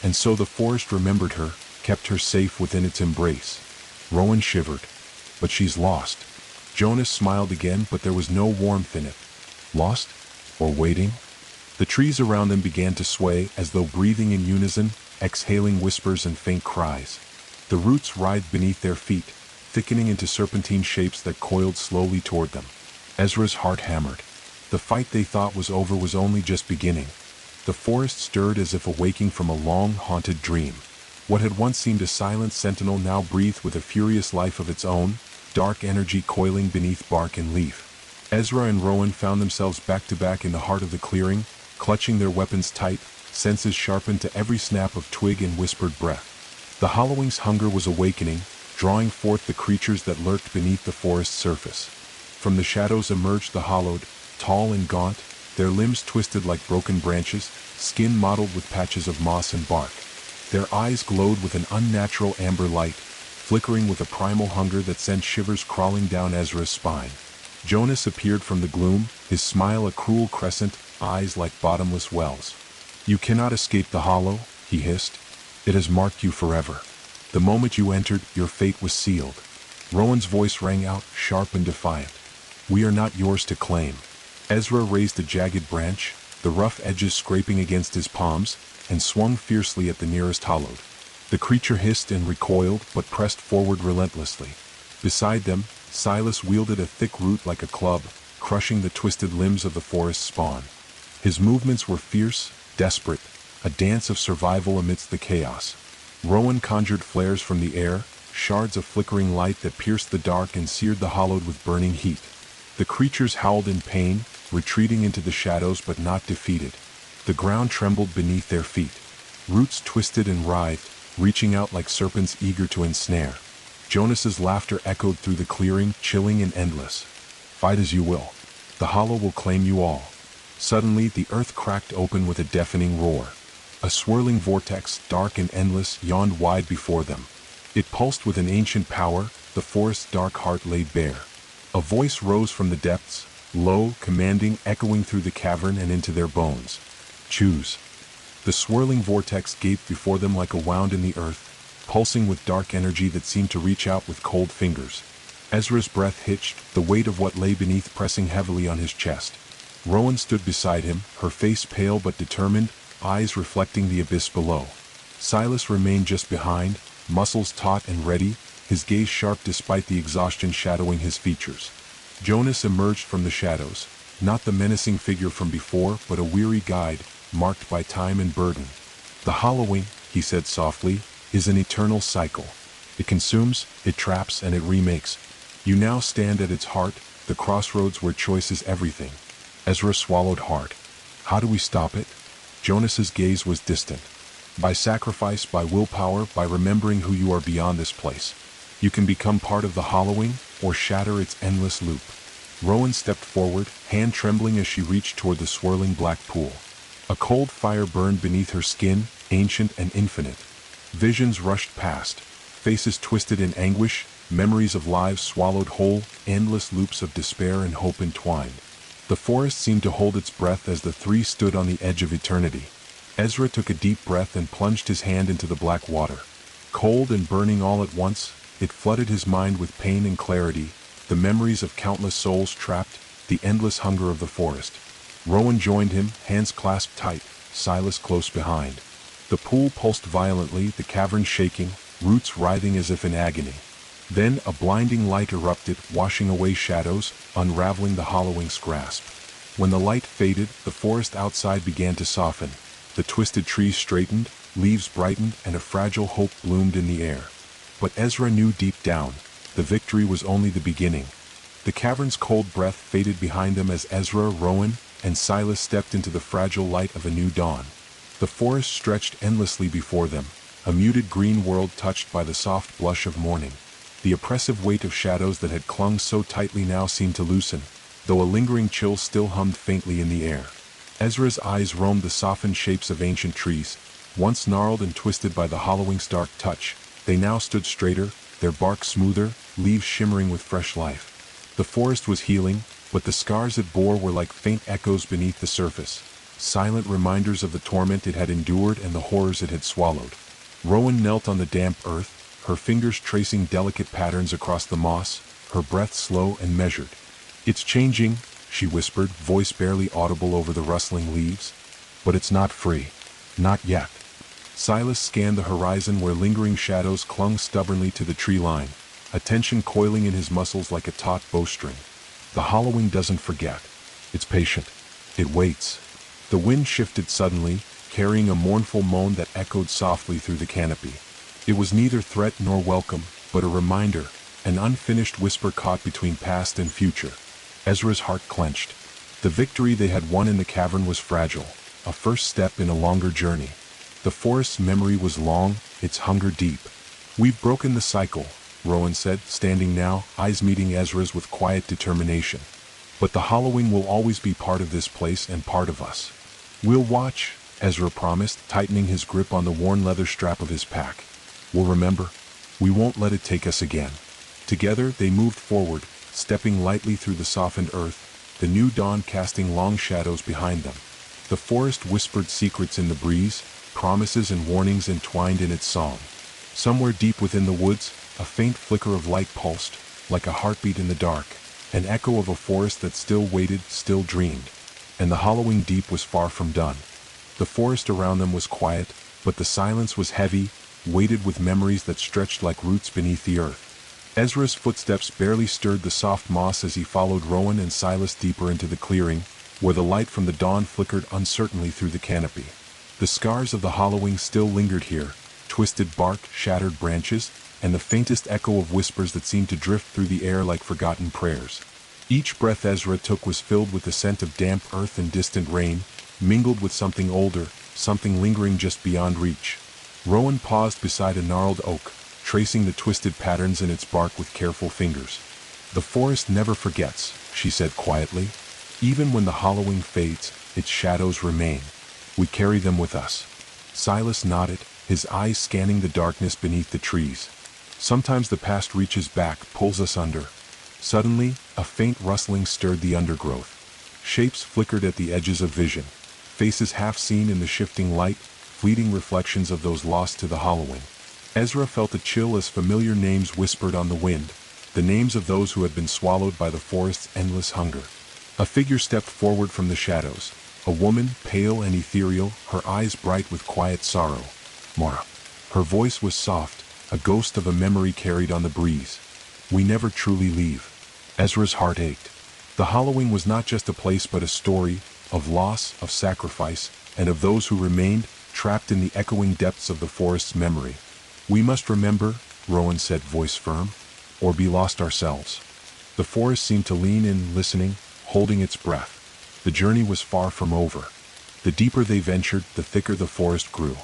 "and so the forest remembered her, kept her safe within its embrace." Rowan shivered. "But she's lost." Jonas smiled again, but there was no warmth in it. Lost? Or waiting? The trees around them began to sway, as though breathing in unison, exhaling whispers and faint cries. The roots writhed beneath their feet, thickening into serpentine shapes that coiled slowly toward them. Ezra's heart hammered. The fight they thought was over was only just beginning. The forest stirred as if awaking from a long, haunted dream. What had once seemed a silent sentinel now breathed with a furious life of its own, dark energy coiling beneath bark and leaf. Ezra and Rowan found themselves back to back in the heart of the clearing, clutching their weapons tight, senses sharpened to every snap of twig and whispered breath. The hollowing's hunger was awakening, drawing forth the creatures that lurked beneath the forest's surface. From the shadows emerged the hollowed, tall and gaunt, their limbs twisted like broken branches, skin mottled with patches of moss and bark. Their eyes glowed with an unnatural amber light, flickering with a primal hunger that sent shivers crawling down Ezra's spine. Jonas appeared from the gloom, his smile a cruel crescent, eyes like bottomless wells. "You cannot escape the hollow," he hissed. "It has marked you forever. The moment you entered, your fate was sealed." Rowan's voice rang out, sharp and defiant. "We are not yours to claim." Ezra raised a jagged branch, the rough edges scraping against his palms, and swung fiercely at the nearest hollowed. The creature hissed and recoiled, but pressed forward relentlessly. Beside them, Silas wielded a thick root like a club, crushing the twisted limbs of the forest spawn. His movements were fierce, desperate, a dance of survival amidst the chaos. Rowan conjured flares from the air, shards of flickering light that pierced the dark and seared the hollow with burning heat. The creatures howled in pain, retreating into the shadows but not defeated. The ground trembled beneath their feet. Roots twisted and writhed, reaching out like serpents eager to ensnare. Jonas's laughter echoed through the clearing, chilling and endless. Fight as you will. The hollow will claim you all. Suddenly, the earth cracked open with a deafening roar. A swirling vortex, dark and endless, yawned wide before them. It pulsed with an ancient power, the forest's dark heart laid bare. A voice rose from the depths, low, commanding, echoing through the cavern and into their bones. Choose. The swirling vortex gaped before them like a wound in the earth, pulsing with dark energy that seemed to reach out with cold fingers. Ezra's breath hitched, the weight of what lay beneath pressing heavily on his chest. Rowan stood beside him, her face pale but determined, eyes reflecting the abyss below. Silas remained just behind, muscles taut and ready, his gaze sharp despite the exhaustion shadowing his features. Jonas emerged from the shadows, not the menacing figure from before, but a weary guide, marked by time and burden. The hollowing, he said softly, is an eternal cycle. It consumes, it traps, and it remakes. You now stand at its heart, the crossroads where choice is everything. Ezra swallowed hard. How do we stop it? Jonas's gaze was distant. By sacrifice, by willpower, by remembering who you are beyond this place. You can become part of the hollowing, or shatter its endless loop. Rowan stepped forward, hand trembling as she reached toward the swirling black pool. A cold fire burned beneath her skin, ancient and infinite. Visions rushed past, faces twisted in anguish, memories of lives swallowed whole, endless loops of despair and hope entwined. The forest seemed to hold its breath as the three stood on the edge of eternity. Ezra took a deep breath and plunged his hand into the black water. Cold and burning all at once, it flooded his mind with pain and clarity, the memories of countless souls trapped, the endless hunger of the forest. Rowan joined him, hands clasped tight, Silas close behind. The pool pulsed violently, the cavern shaking, roots writhing as if in agony. Then a blinding light erupted, washing away shadows, unraveling the hollowing's grasp. When the light faded, the forest outside began to soften. The twisted trees straightened, leaves brightened, and a fragile hope bloomed in the air. But Ezra knew deep down, the victory was only the beginning. The cavern's cold breath faded behind them as Ezra, Rowan, and Silas stepped into the fragile light of a new dawn. The forest stretched endlessly before them, a muted green world touched by the soft blush of morning. The oppressive weight of shadows that had clung so tightly now seemed to loosen, though a lingering chill still hummed faintly in the air. Ezra's eyes roamed the softened shapes of ancient trees. Once gnarled and twisted by the hollowing's dark touch, they now stood straighter, their bark smoother, leaves shimmering with fresh life. The forest was healing, but the scars it bore were like faint echoes beneath the surface, silent reminders of the torment it had endured and the horrors it had swallowed. Rowan knelt on the damp earth, her fingers tracing delicate patterns across the moss, her breath slow and measured. "It's changing," she whispered, voice barely audible over the rustling leaves. "But it's not free. Not yet." Silas scanned the horizon where lingering shadows clung stubbornly to the tree line, a tension coiling in his muscles like a taut bowstring. The hollowing doesn't forget. It's patient. It waits. The wind shifted suddenly, carrying a mournful moan that echoed softly through the canopy. It was neither threat nor welcome, but a reminder, an unfinished whisper caught between past and future. Ezra's heart clenched. The victory they had won in the cavern was fragile, a first step in a longer journey. The forest's memory was long, its hunger deep. "We've broken the cycle," Rowan said, standing now, eyes meeting Ezra's with quiet determination. "But the hollowing will always be part of this place and part of us." "We'll watch," Ezra promised, tightening his grip on the worn leather strap of his pack. "We'll remember. We won't let it take us again." Together they moved forward, stepping lightly through the softened earth, the new dawn casting long shadows behind them. The forest whispered secrets in the breeze, promises and warnings entwined in its song. Somewhere deep within the woods, a faint flicker of light pulsed, like a heartbeat in the dark, an echo of a forest that still waited, still dreamed. And the hollowing deep was far from done. The forest around them was quiet, but the silence was heavy, weighted with memories that stretched like roots beneath the earth. Ezra's footsteps barely stirred the soft moss as he followed Rowan and Silas deeper into the clearing, where the light from the dawn flickered uncertainly through the canopy. The scars of the hollowing still lingered here, twisted bark, shattered branches, and the faintest echo of whispers that seemed to drift through the air like forgotten prayers. Each breath Ezra took was filled with the scent of damp earth and distant rain, mingled with something older, something lingering just beyond reach. Rowan paused beside a gnarled oak, tracing the twisted patterns in its bark with careful fingers. "The forest never forgets," she said quietly. "Even when the hollowing fades, its shadows remain. We carry them with us." Silas nodded, his eyes scanning the darkness beneath the trees. "Sometimes the past reaches back, pulls us under." Suddenly, a faint rustling stirred the undergrowth. Shapes flickered at the edges of vision, faces half seen in the shifting light, fleeting reflections of those lost to the hollowing. Ezra felt a chill as familiar names whispered on the wind, the names of those who had been swallowed by the forest's endless hunger. A figure stepped forward from the shadows, a woman, pale and ethereal, her eyes bright with quiet sorrow. "Mara." Her voice was soft, a ghost of a memory carried on the breeze. "We never truly leave." Ezra's heart ached. The hollowing was not just a place but a story, of loss, of sacrifice, and of those who remained, trapped in the echoing depths of the forest's memory. "We must remember," Rowan said, voice firm, "or be lost ourselves." The forest seemed to lean in, listening, holding its breath. The journey was far from over. The deeper they ventured, the thicker the forest grew.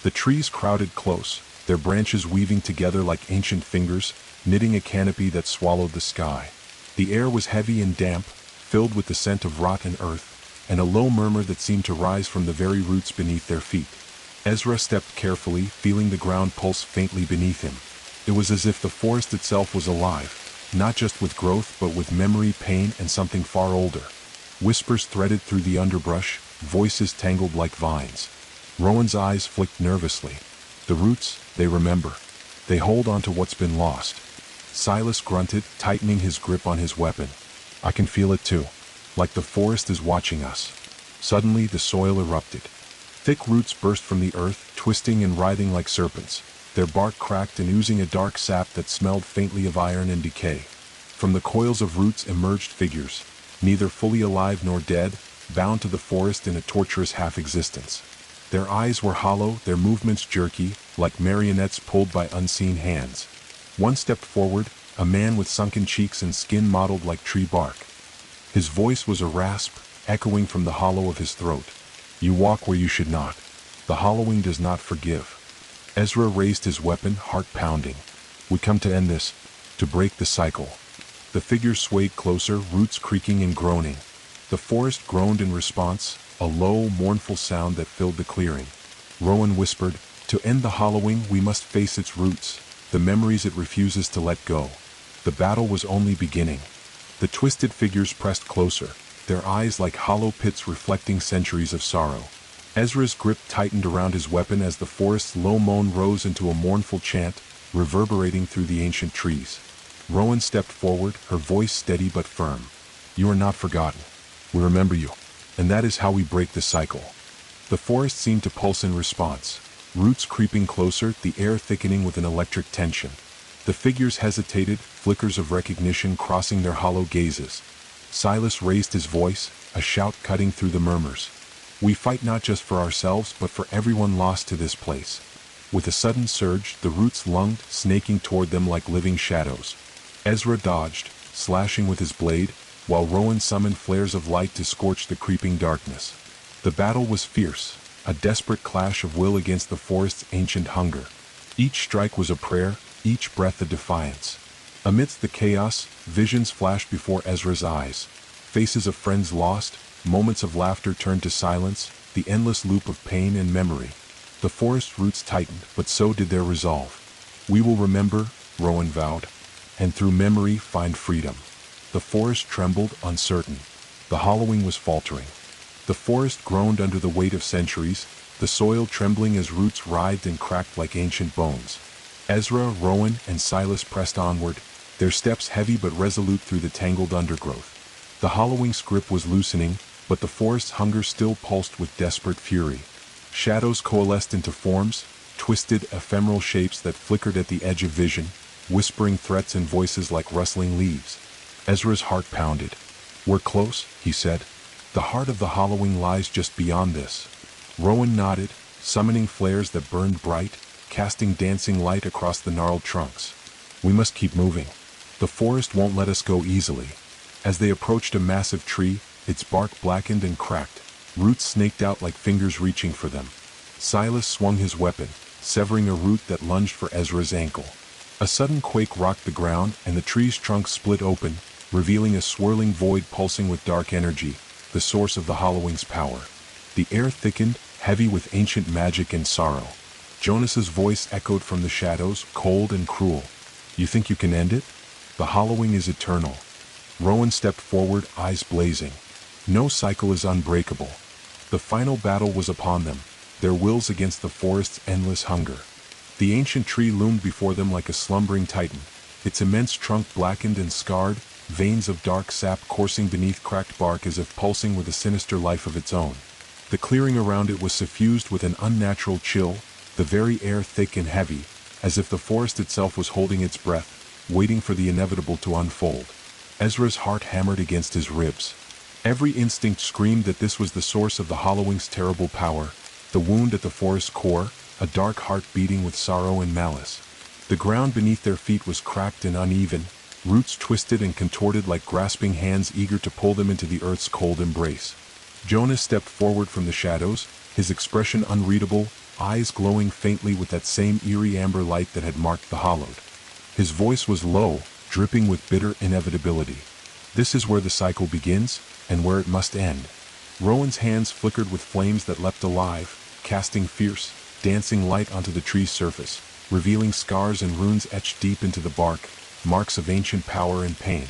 The trees crowded close, their branches weaving together like ancient fingers, knitting a canopy that swallowed the sky. The air was heavy and damp, filled with the scent of rot and earth, and a low murmur that seemed to rise from the very roots beneath their feet. Ezra stepped carefully, feeling the ground pulse faintly beneath him. It was as if the forest itself was alive, not just with growth but with memory, pain, and something far older. Whispers threaded through the underbrush, voices tangled like vines. Rowan's eyes flicked nervously. The roots, they remember. They hold on to what's been lost. Silas grunted, tightening his grip on his weapon. "I can feel it too. Like the forest is watching us." Suddenly the soil erupted. Thick roots burst from the earth, twisting and writhing like serpents. Their bark cracked and oozing a dark sap that smelled faintly of iron and decay. From the coils of roots emerged figures, neither fully alive nor dead, bound to the forest in a torturous half-existence. Their eyes were hollow, their movements jerky, like marionettes pulled by unseen hands. One stepped forward, a man with sunken cheeks and skin mottled like tree bark. His voice was a rasp, echoing from the hollow of his throat. "You walk where you should not. The hollowing does not forgive." Ezra raised his weapon, heart pounding. "We come to end this, to break the cycle." The figure swayed closer, roots creaking and groaning. The forest groaned in response, a low, mournful sound that filled the clearing. Rowan whispered, "To end the hollowing, we must face its roots, the memories it refuses to let go." The battle was only beginning. The twisted figures pressed closer, their eyes like hollow pits reflecting centuries of sorrow. Ezra's grip tightened around his weapon as the forest's low moan rose into a mournful chant, reverberating through the ancient trees. Rowan stepped forward, her voice steady but firm. "You are not forgotten. We remember you. And that is how we break the cycle." The forest seemed to pulse in response, roots creeping closer, the air thickening with an electric tension. The figures hesitated, flickers of recognition crossing their hollow gazes. Silas raised his voice, a shout cutting through the murmurs. "We fight not just for ourselves but for everyone lost to this place." With a sudden surge, the roots lunged, snaking toward them like living shadows. Ezra dodged, slashing with his blade, while Rowan summoned flares of light to scorch the creeping darkness. The battle was fierce, a desperate clash of will against the forest's ancient hunger. Each strike was a prayer, each breath a defiance. Amidst the chaos, visions flashed before Ezra's eyes. Faces of friends lost, moments of laughter turned to silence, the endless loop of pain and memory. The forest's roots tightened, but so did their resolve. "We will remember," Rowan vowed, "and through memory find freedom." The forest trembled, uncertain. The hollowing was faltering. The forest groaned under the weight of centuries, the soil trembling as roots writhed and cracked like ancient bones. Ezra, Rowan, and Silas pressed onward, their steps heavy but resolute through the tangled undergrowth. The hollowing's grip was loosening, but the forest's hunger still pulsed with desperate fury. Shadows coalesced into forms, twisted, ephemeral shapes that flickered at the edge of vision, whispering threats in voices like rustling leaves. Ezra's heart pounded. "We're close," he said. "The heart of the Halloween lies just beyond this." Rowan nodded, summoning flares that burned bright, casting dancing light across the gnarled trunks. "We must keep moving. The forest won't let us go easily." As they approached a massive tree, its bark blackened and cracked, roots snaked out like fingers reaching for them. Silas swung his weapon, severing a root that lunged for Ezra's ankle. A sudden quake rocked the ground, and the tree's trunk split open, revealing a swirling void pulsing with dark energy, the source of the Halloween's power. The air thickened, heavy with ancient magic and sorrow. Jonas's voice echoed from the shadows, cold and cruel. "You think you can end it? The Halloween is eternal." Rowan stepped forward, eyes blazing. "No cycle is unbreakable." The final battle was upon them, their wills against the forest's endless hunger. The ancient tree loomed before them like a slumbering titan, its immense trunk blackened and scarred, veins of dark sap coursing beneath cracked bark as if pulsing with a sinister life of its own. The clearing around it was suffused with an unnatural chill, the very air thick and heavy, as if the forest itself was holding its breath, waiting for the inevitable to unfold. Ezra's heart hammered against his ribs. Every instinct screamed that this was the source of the Halloween's terrible power, the wound at the forest's core, a dark heart beating with sorrow and malice. The ground beneath their feet was cracked and uneven, roots twisted and contorted like grasping hands eager to pull them into the earth's cold embrace. Jonas stepped forward from the shadows, his expression unreadable, eyes glowing faintly with that same eerie amber light that had marked the hallowed. His voice was low, dripping with bitter inevitability. "This is where the cycle begins, and where it must end." Rowan's hands flickered with flames that leapt alive, casting fierce, dancing light onto the tree's surface, revealing scars and runes etched deep into the bark, marks of ancient power and pain.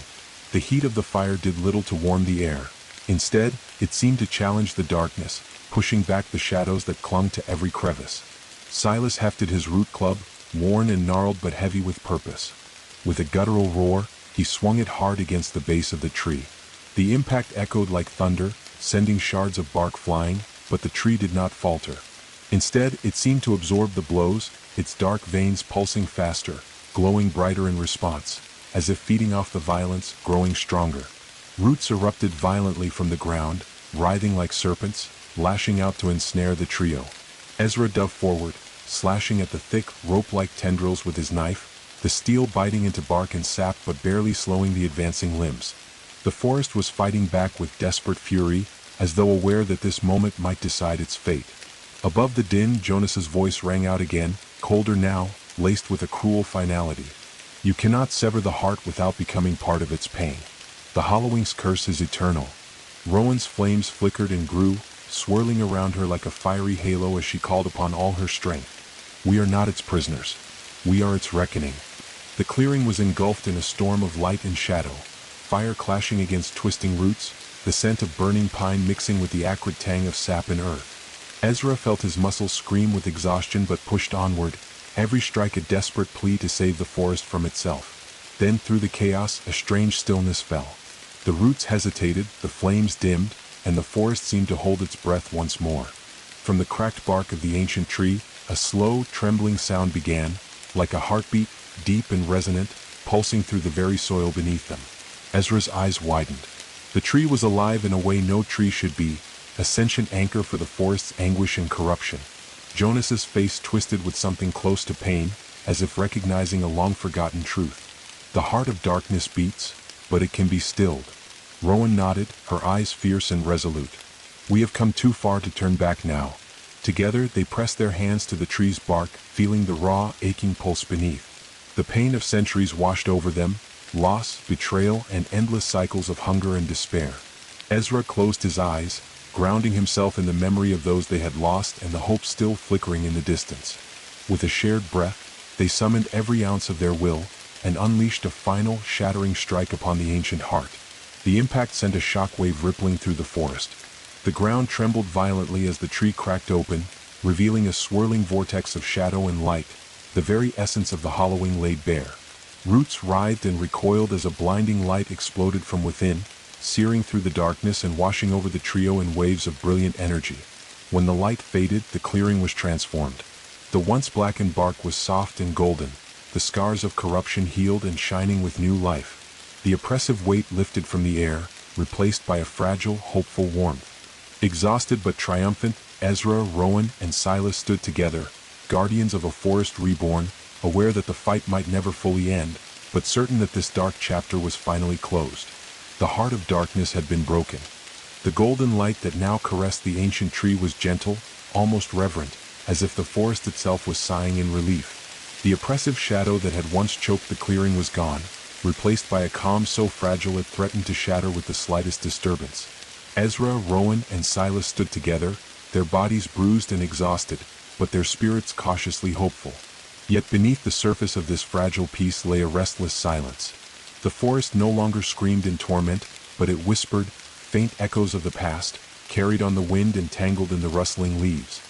The heat of the fire did little to warm the air. Instead, it seemed to challenge the darkness, pushing back the shadows that clung to every crevice. Silas hefted his root club, worn and gnarled but heavy with purpose. With a guttural roar, he swung it hard against the base of the tree. The impact echoed like thunder, sending shards of bark flying, but the tree did not falter. Instead, it seemed to absorb the blows, its dark veins pulsing faster, glowing brighter in response, as if feeding off the violence, growing stronger. Roots erupted violently from the ground, writhing like serpents, lashing out to ensnare the trio. Ezra dove forward, slashing at the thick, rope-like tendrils with his knife, the steel biting into bark and sap but barely slowing the advancing limbs. The forest was fighting back with desperate fury, as though aware that this moment might decide its fate. Above the din, Jonas's voice rang out again, colder now, laced with a cruel finality. "You cannot sever the heart without becoming part of its pain. The Halloween's curse is eternal." Rowan's flames flickered and grew, swirling around her like a fiery halo as she called upon all her strength. "We are not its prisoners. We are its reckoning." The clearing was engulfed in a storm of light and shadow, fire clashing against twisting roots, the scent of burning pine mixing with the acrid tang of sap and earth. Ezra felt his muscles scream with exhaustion but pushed onward, every strike a desperate plea to save the forest from itself. Then through the chaos, a strange stillness fell. The roots hesitated, the flames dimmed, and the forest seemed to hold its breath once more. From the cracked bark of the ancient tree, a slow, trembling sound began, like a heartbeat, deep and resonant, pulsing through the very soil beneath them. Ezra's eyes widened. The tree was alive in a way no tree should be, a sentient anchor for the forest's anguish and corruption. Jonas's face twisted with something close to pain, as if recognizing a long-forgotten truth. The heart of darkness beats, but it can be stilled. Rowan nodded, her eyes fierce and resolute. "We have come too far to turn back now." Together, they pressed their hands to the tree's bark, feeling the raw, aching pulse beneath. The pain of centuries washed over them, loss, betrayal, and endless cycles of hunger and despair. Ezra closed his eyes, grounding himself in the memory of those they had lost and the hope still flickering in the distance. With a shared breath, they summoned every ounce of their will, and unleashed a final, shattering strike upon the ancient heart. The impact sent a shockwave rippling through the forest. The ground trembled violently as the tree cracked open, revealing a swirling vortex of shadow and light, the very essence of the Halloween laid bare. Roots writhed and recoiled as a blinding light exploded from within, searing through the darkness and washing over the trio in waves of brilliant energy. When the light faded, the clearing was transformed. The once blackened bark was soft and golden, the scars of corruption healed and shining with new life. The oppressive weight lifted from the air, replaced by a fragile, hopeful warmth. Exhausted but triumphant, Ezra, Rowan, and Silas stood together, guardians of a forest reborn, aware that the fight might never fully end, but certain that this dark chapter was finally closed. The heart of darkness had been broken. The golden light that now caressed the ancient tree was gentle, almost reverent, as if the forest itself was sighing in relief. The oppressive shadow that had once choked the clearing was gone, replaced by a calm so fragile it threatened to shatter with the slightest disturbance. Ezra, Rowan, and Silas stood together, their bodies bruised and exhausted, but their spirits cautiously hopeful. Yet beneath the surface of this fragile peace lay a restless silence. The forest no longer screamed in torment, but it whispered, faint echoes of the past, carried on the wind and tangled in the rustling leaves.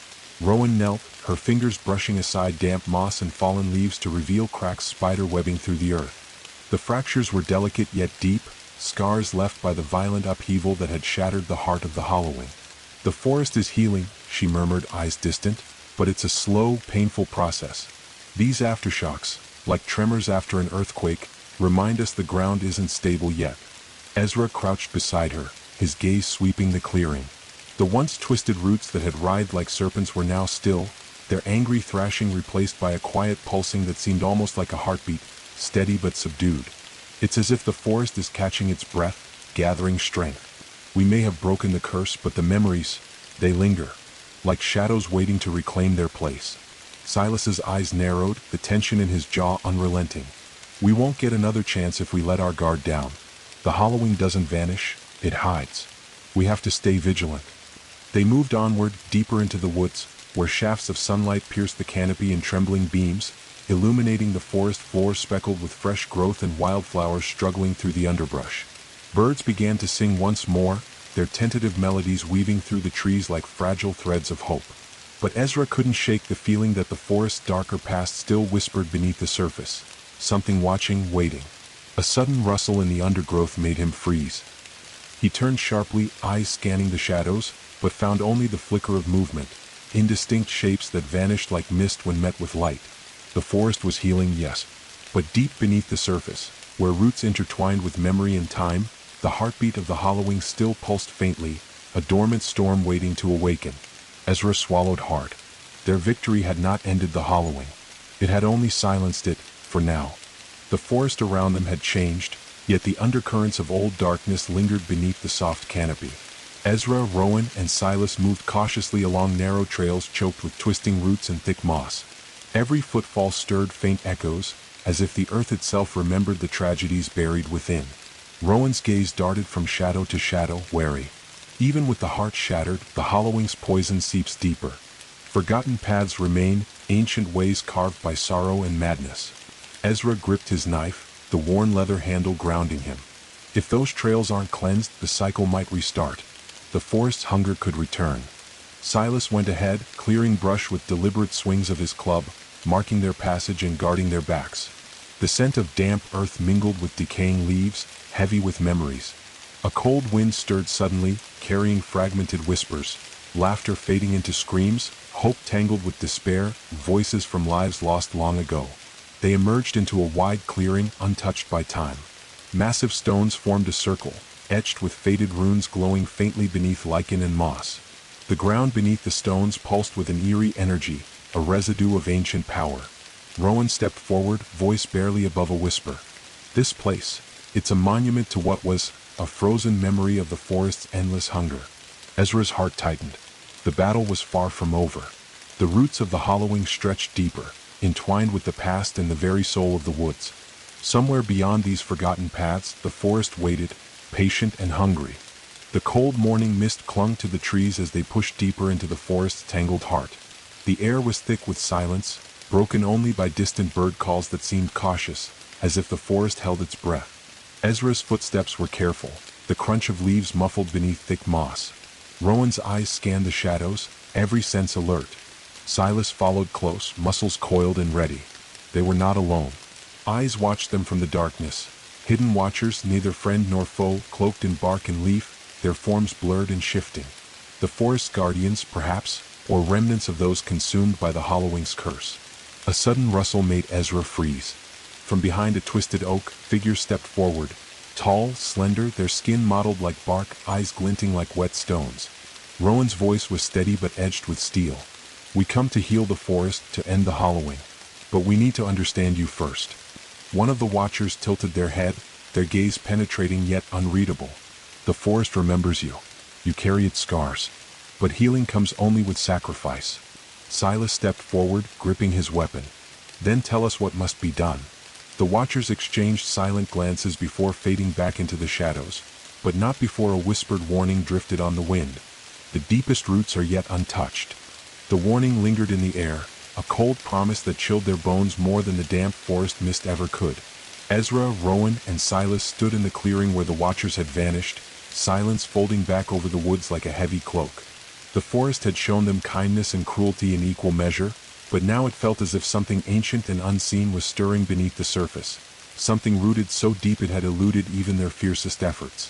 Rowan knelt, her fingers brushing aside damp moss and fallen leaves to reveal cracks spider webbing through the earth. The fractures were delicate yet deep, scars left by the violent upheaval that had shattered the heart of the hollowing. The forest is healing, she murmured, eyes distant, but it's a slow, painful process. These aftershocks, like tremors after an earthquake, remind us the ground isn't stable yet. Ezra crouched beside her, his gaze sweeping the clearing. The once twisted roots that had writhed like serpents were now still, their angry thrashing replaced by a quiet pulsing that seemed almost like a heartbeat, steady but subdued. It's as if the forest is catching its breath, gathering strength. We may have broken the curse, but the memories, they linger, like shadows waiting to reclaim their place. Silas's eyes narrowed, the tension in his jaw unrelenting. We won't get another chance if we let our guard down. The hollowing doesn't vanish, it hides. We have to stay vigilant. They moved onward, deeper into the woods, where shafts of sunlight pierced the canopy in trembling beams, illuminating the forest floor speckled with fresh growth and wildflowers struggling through the underbrush. Birds began to sing once more, their tentative melodies weaving through the trees like fragile threads of hope. But Ezra couldn't shake the feeling that the forest's darker past still whispered beneath the surface. Something watching, waiting. A sudden rustle in the undergrowth made him freeze. He turned sharply, eyes scanning the shadows, but found only the flicker of movement, indistinct shapes that vanished like mist when met with light. The forest was healing, yes, but deep beneath the surface, where roots intertwined with memory and time, the heartbeat of the hollowing still pulsed faintly, a dormant storm waiting to awaken. Ezra swallowed hard. Their victory had not ended the hollowing. It had only silenced it, for now. The forest around them had changed, yet the undercurrents of old darkness lingered beneath the soft canopy. Ezra, Rowan, and Silas moved cautiously along narrow trails choked with twisting roots and thick moss. Every footfall stirred faint echoes, as if the earth itself remembered the tragedies buried within. Rowan's gaze darted from shadow to shadow, wary. Even with the heart shattered, the hollowing's poison seeps deeper. Forgotten paths remain, ancient ways carved by sorrow and madness. Ezra gripped his knife, the worn leather handle grounding him. If those trails aren't cleansed, the cycle might restart. The forest's hunger could return. Silas went ahead, clearing brush with deliberate swings of his club, marking their passage and guarding their backs. The scent of damp earth mingled with decaying leaves, heavy with memories. A cold wind stirred suddenly, carrying fragmented whispers, laughter fading into screams, hope tangled with despair, voices from lives lost long ago. They emerged into a wide clearing, untouched by time. Massive stones formed a circle, etched with faded runes glowing faintly beneath lichen and moss. The ground beneath the stones pulsed with an eerie energy, a residue of ancient power. Rowan stepped forward, voice barely above a whisper. This place, it's a monument to what was, a frozen memory of the forest's endless hunger. Ezra's heart tightened. The battle was far from over. The roots of the hollowing stretched deeper, entwined with the past and the very soul of the woods. Somewhere beyond these forgotten paths, the forest waited, patient and hungry. The cold morning mist clung to the trees as they pushed deeper into the forest's tangled heart. The air was thick with silence, broken only by distant bird calls that seemed cautious, as if the forest held its breath. Ezra's footsteps were careful, the crunch of leaves muffled beneath thick moss. Rowan's eyes scanned the shadows, every sense alert. Silas followed close, muscles coiled and ready. They were not alone. Eyes watched them from the darkness. Hidden watchers, neither friend nor foe, cloaked in bark and leaf, their forms blurred and shifting. The forest's guardians, perhaps, or remnants of those consumed by the hollowing's curse. A sudden rustle made Ezra freeze. From behind a twisted oak, figures stepped forward. Tall, slender, their skin mottled like bark, eyes glinting like wet stones. Rowan's voice was steady but edged with steel. "We come to heal the forest, to end the hollowing. But we need to understand you first." One of the watchers tilted their head, their gaze penetrating yet unreadable. "The forest remembers you. You carry its scars. But healing comes only with sacrifice." Silas stepped forward, gripping his weapon. "Then tell us what must be done." The watchers exchanged silent glances before fading back into the shadows, but not before a whispered warning drifted on the wind. The deepest roots are yet untouched. The warning lingered in the air, a cold promise that chilled their bones more than the damp forest mist ever could. Ezra, Rowan, and Silas stood in the clearing where the watchers had vanished, silence folding back over the woods like a heavy cloak. The forest had shown them kindness and cruelty in equal measure, but now it felt as if something ancient and unseen was stirring beneath the surface, something rooted so deep it had eluded even their fiercest efforts.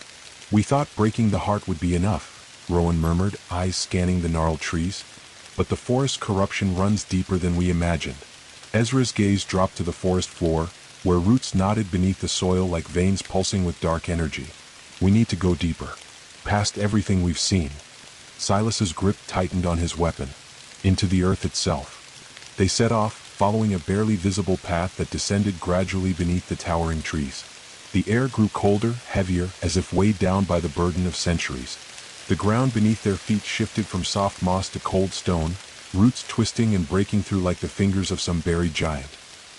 "We thought breaking the heart would be enough," Rowan murmured, eyes scanning the gnarled trees. "But the forest's corruption runs deeper than we imagined." Ezra's gaze dropped to the forest floor, where roots knotted beneath the soil like veins pulsing with dark energy. "We need to go deeper. Past everything we've seen." Silas's grip tightened on his weapon. "Into the earth itself." They set off, following a barely visible path that descended gradually beneath the towering trees. The air grew colder, heavier, as if weighed down by the burden of centuries. The ground beneath their feet shifted from soft moss to cold stone, roots twisting and breaking through like the fingers of some buried giant.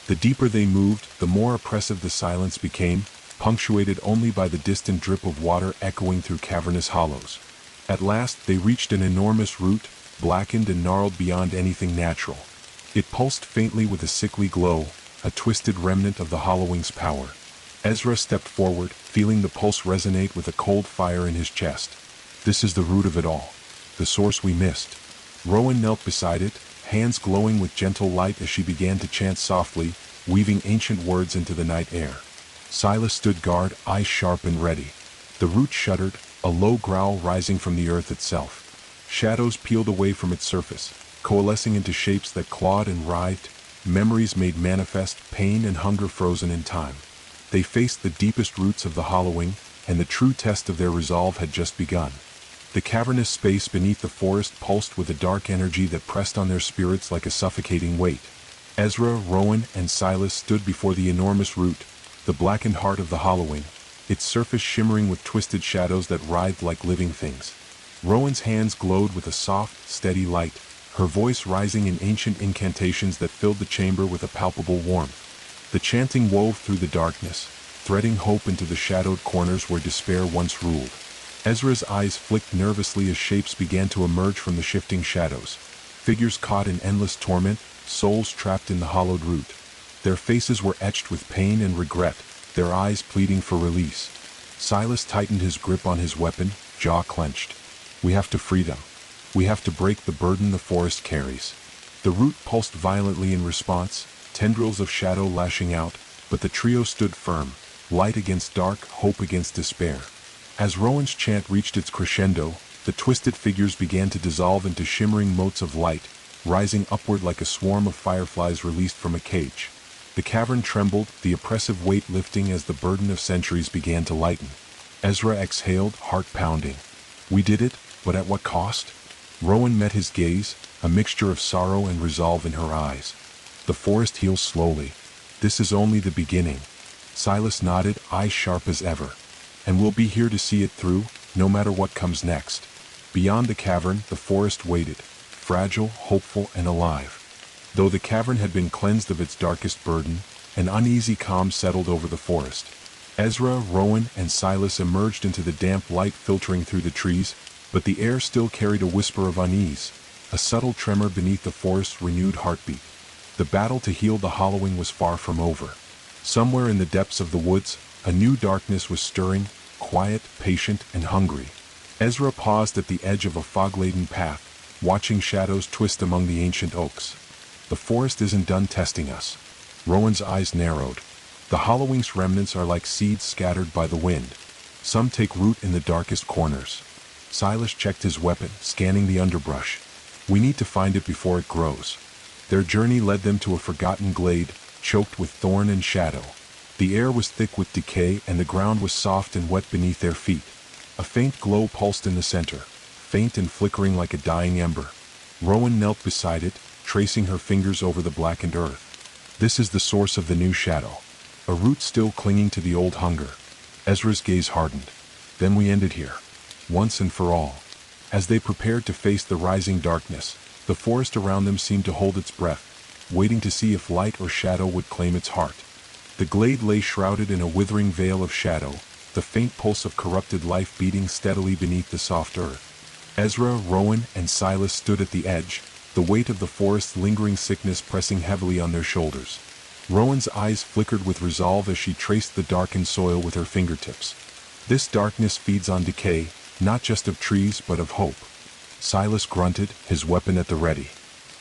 The deeper they moved, the more oppressive the silence became, punctuated only by the distant drip of water echoing through cavernous hollows. At last they reached an enormous root, blackened and gnarled beyond anything natural. It pulsed faintly with a sickly glow, a twisted remnant of the hollowing's power. Ezra stepped forward, feeling the pulse resonate with a cold fire in his chest. "This is the root of it all. The source we missed." Rowan knelt beside it, hands glowing with gentle light as she began to chant softly, weaving ancient words into the night air. Silas stood guard, eyes sharp and ready. The root shuddered, a low growl rising from the earth itself. Shadows peeled away from its surface, coalescing into shapes that clawed and writhed, memories made manifest, pain and hunger frozen in time. They faced the deepest roots of the hollowing, and the true test of their resolve had just begun. The cavernous space beneath the forest pulsed with a dark energy that pressed on their spirits like a suffocating weight. Ezra, Rowan, and Silas stood before the enormous root, the blackened heart of the hollowing, its surface shimmering with twisted shadows that writhed like living things. Rowan's hands glowed with a soft, steady light, her voice rising in ancient incantations that filled the chamber with a palpable warmth. The chanting wove through the darkness, threading hope into the shadowed corners where despair once ruled. Ezra's eyes flicked nervously as shapes began to emerge from the shifting shadows. Figures caught in endless torment, souls trapped in the hollowed root. Their faces were etched with pain and regret, their eyes pleading for release. Silas tightened his grip on his weapon, jaw clenched. "We have to free them. We have to break the burden the forest carries." The root pulsed violently in response, tendrils of shadow lashing out, but the trio stood firm, light against dark, hope against despair. As Rowan's chant reached its crescendo, the twisted figures began to dissolve into shimmering motes of light, rising upward like a swarm of fireflies released from a cage. The cavern trembled, the oppressive weight lifting as the burden of centuries began to lighten. Ezra exhaled, heart pounding. "We did it, but at what cost?" Rowan met his gaze, a mixture of sorrow and resolve in her eyes. "The forest heals slowly. This is only the beginning." Silas nodded, eyes sharp as ever. "And we'll be here to see it through, no matter what comes next." Beyond the cavern, the forest waited, fragile, hopeful, and alive. Though the cavern had been cleansed of its darkest burden, an uneasy calm settled over the forest. Ezra, Rowan, and Silas emerged into the damp light filtering through the trees, but the air still carried a whisper of unease, a subtle tremor beneath the forest's renewed heartbeat. The battle to heal the hollowing was far from over. Somewhere in the depths of the woods, a new darkness was stirring, quiet, patient, and hungry. Ezra paused at the edge of a fog-laden path, watching shadows twist among the ancient oaks. "The forest isn't done testing us." Rowan's eyes narrowed. "The hollowing's remnants are like seeds scattered by the wind. Some take root in the darkest corners." Silas checked his weapon, scanning the underbrush. "We need to find it before it grows." Their journey led them to a forgotten glade, choked with thorn and shadow. The air was thick with decay and the ground was soft and wet beneath their feet. A faint glow pulsed in the center, faint and flickering like a dying ember. Rowan knelt beside it, tracing her fingers over the blackened earth. This is the source of the new shadow. A root still clinging to the old hunger. Ezra's gaze hardened. Then we ended here. Once and for all. As they prepared to face the rising darkness, the forest around them seemed to hold its breath, waiting to see if light or shadow would claim its heart. The glade lay shrouded in a withering veil of shadow, the faint pulse of corrupted life beating steadily beneath the soft earth. Ezra, Rowan, and Silas stood at the edge, the weight of the forest's lingering sickness pressing heavily on their shoulders. Rowan's eyes flickered with resolve as she traced the darkened soil with her fingertips. This darkness feeds on decay, not just of trees but of hope. Silas grunted, his weapon at the ready.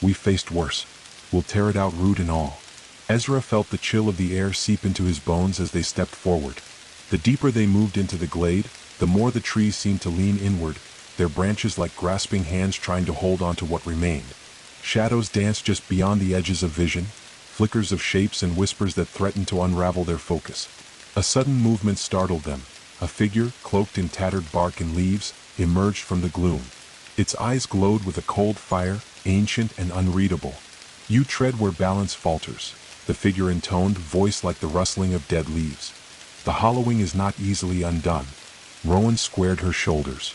"We faced worse. We'll tear it out root and all." Ezra felt the chill of the air seep into his bones as they stepped forward. The deeper they moved into the glade, the more the trees seemed to lean inward, their branches like grasping hands trying to hold on to what remained. Shadows danced just beyond the edges of vision, flickers of shapes and whispers that threatened to unravel their focus. A sudden movement startled them. A figure, cloaked in tattered bark and leaves, emerged from the gloom. Its eyes glowed with a cold fire, ancient and unreadable. "You tread where balance falters," the figure intoned, voice like the rustling of dead leaves. "The hollowing is not easily undone." Rowan squared her shoulders.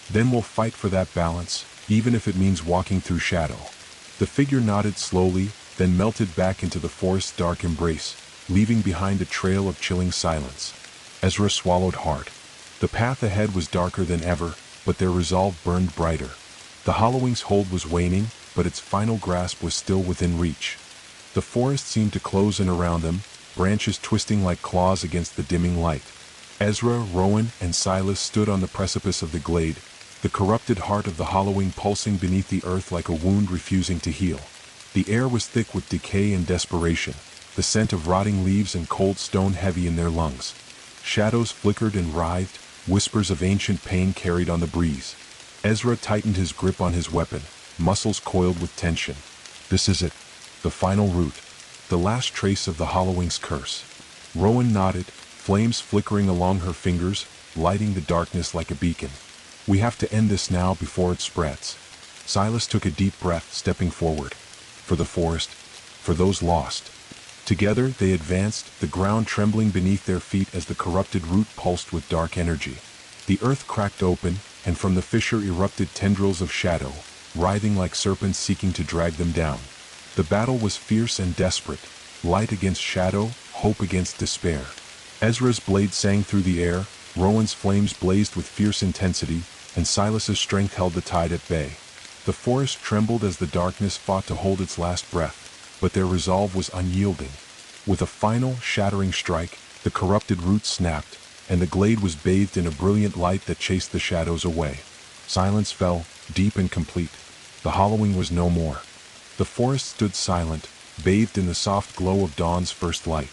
"Then we'll fight for that balance, even if it means walking through shadow." The figure nodded slowly, then melted back into the forest's dark embrace, leaving behind a trail of chilling silence. Ezra swallowed hard. The path ahead was darker than ever, but their resolve burned brighter. The hollowing's hold was waning, but its final grasp was still within reach. The forest seemed to close in around them, branches twisting like claws against the dimming light. Ezra, Rowan, and Silas stood on the precipice of the glade, the corrupted heart of the hollowing pulsing beneath the earth like a wound refusing to heal. The air was thick with decay and desperation, the scent of rotting leaves and cold stone heavy in their lungs. Shadows flickered and writhed, whispers of ancient pain carried on the breeze. Ezra tightened his grip on his weapon, muscles coiled with tension. This is it. The final root. The last trace of the hollowing's curse. Rowan nodded, flames flickering along her fingers, lighting the darkness like a beacon. "We have to end this now before it spreads." Silas took a deep breath, stepping forward. For the forest, for those lost. Together they advanced, the ground trembling beneath their feet as the corrupted root pulsed with dark energy. The earth cracked open, and from the fissure erupted tendrils of shadow, writhing like serpents seeking to drag them down. The battle was fierce and desperate, light against shadow, hope against despair. Ezra's blade sang through the air, Rowan's flames blazed with fierce intensity, and Silas's strength held the tide at bay. The forest trembled as the darkness fought to hold its last breath, but their resolve was unyielding. With a final, shattering strike, the corrupted root snapped, and the glade was bathed in a brilliant light that chased the shadows away. Silence fell, deep and complete. The hollowing was no more. The forest stood silent, bathed in the soft glow of dawn's first light.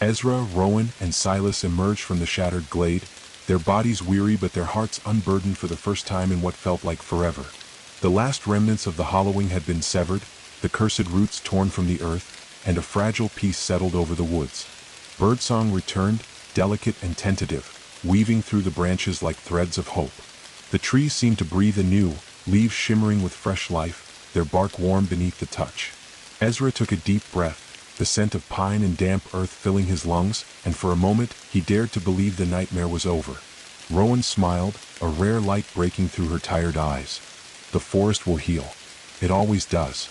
Ezra, Rowan, and Silas emerged from the shattered glade, their bodies weary but their hearts unburdened for the first time in what felt like forever. The last remnants of the hollowing had been severed, the cursed roots torn from the earth, and a fragile peace settled over the woods. Birdsong returned, delicate and tentative, weaving through the branches like threads of hope. The trees seemed to breathe anew, leaves shimmering with fresh life, their bark warm beneath the touch. Ezra took a deep breath, the scent of pine and damp earth filling his lungs, and for a moment he dared to believe the nightmare was over. Rowan smiled, a rare light breaking through her tired eyes. "The forest will heal. It always does."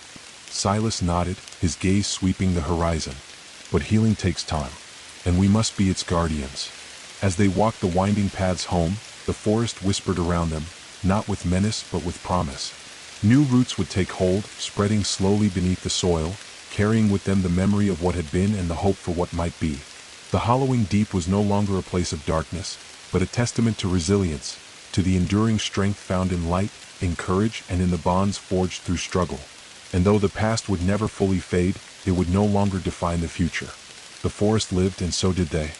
Silas nodded, his gaze sweeping the horizon. "But healing takes time, and we must be its guardians." As they walked the winding paths home, the forest whispered around them, not with menace but with promise. New roots would take hold, spreading slowly beneath the soil, carrying with them the memory of what had been and the hope for what might be. The hollowing deep was no longer a place of darkness, but a testament to resilience, to the enduring strength found in light, in courage, and in the bonds forged through struggle. And though the past would never fully fade, it would no longer define the future. The forest lived and so did they.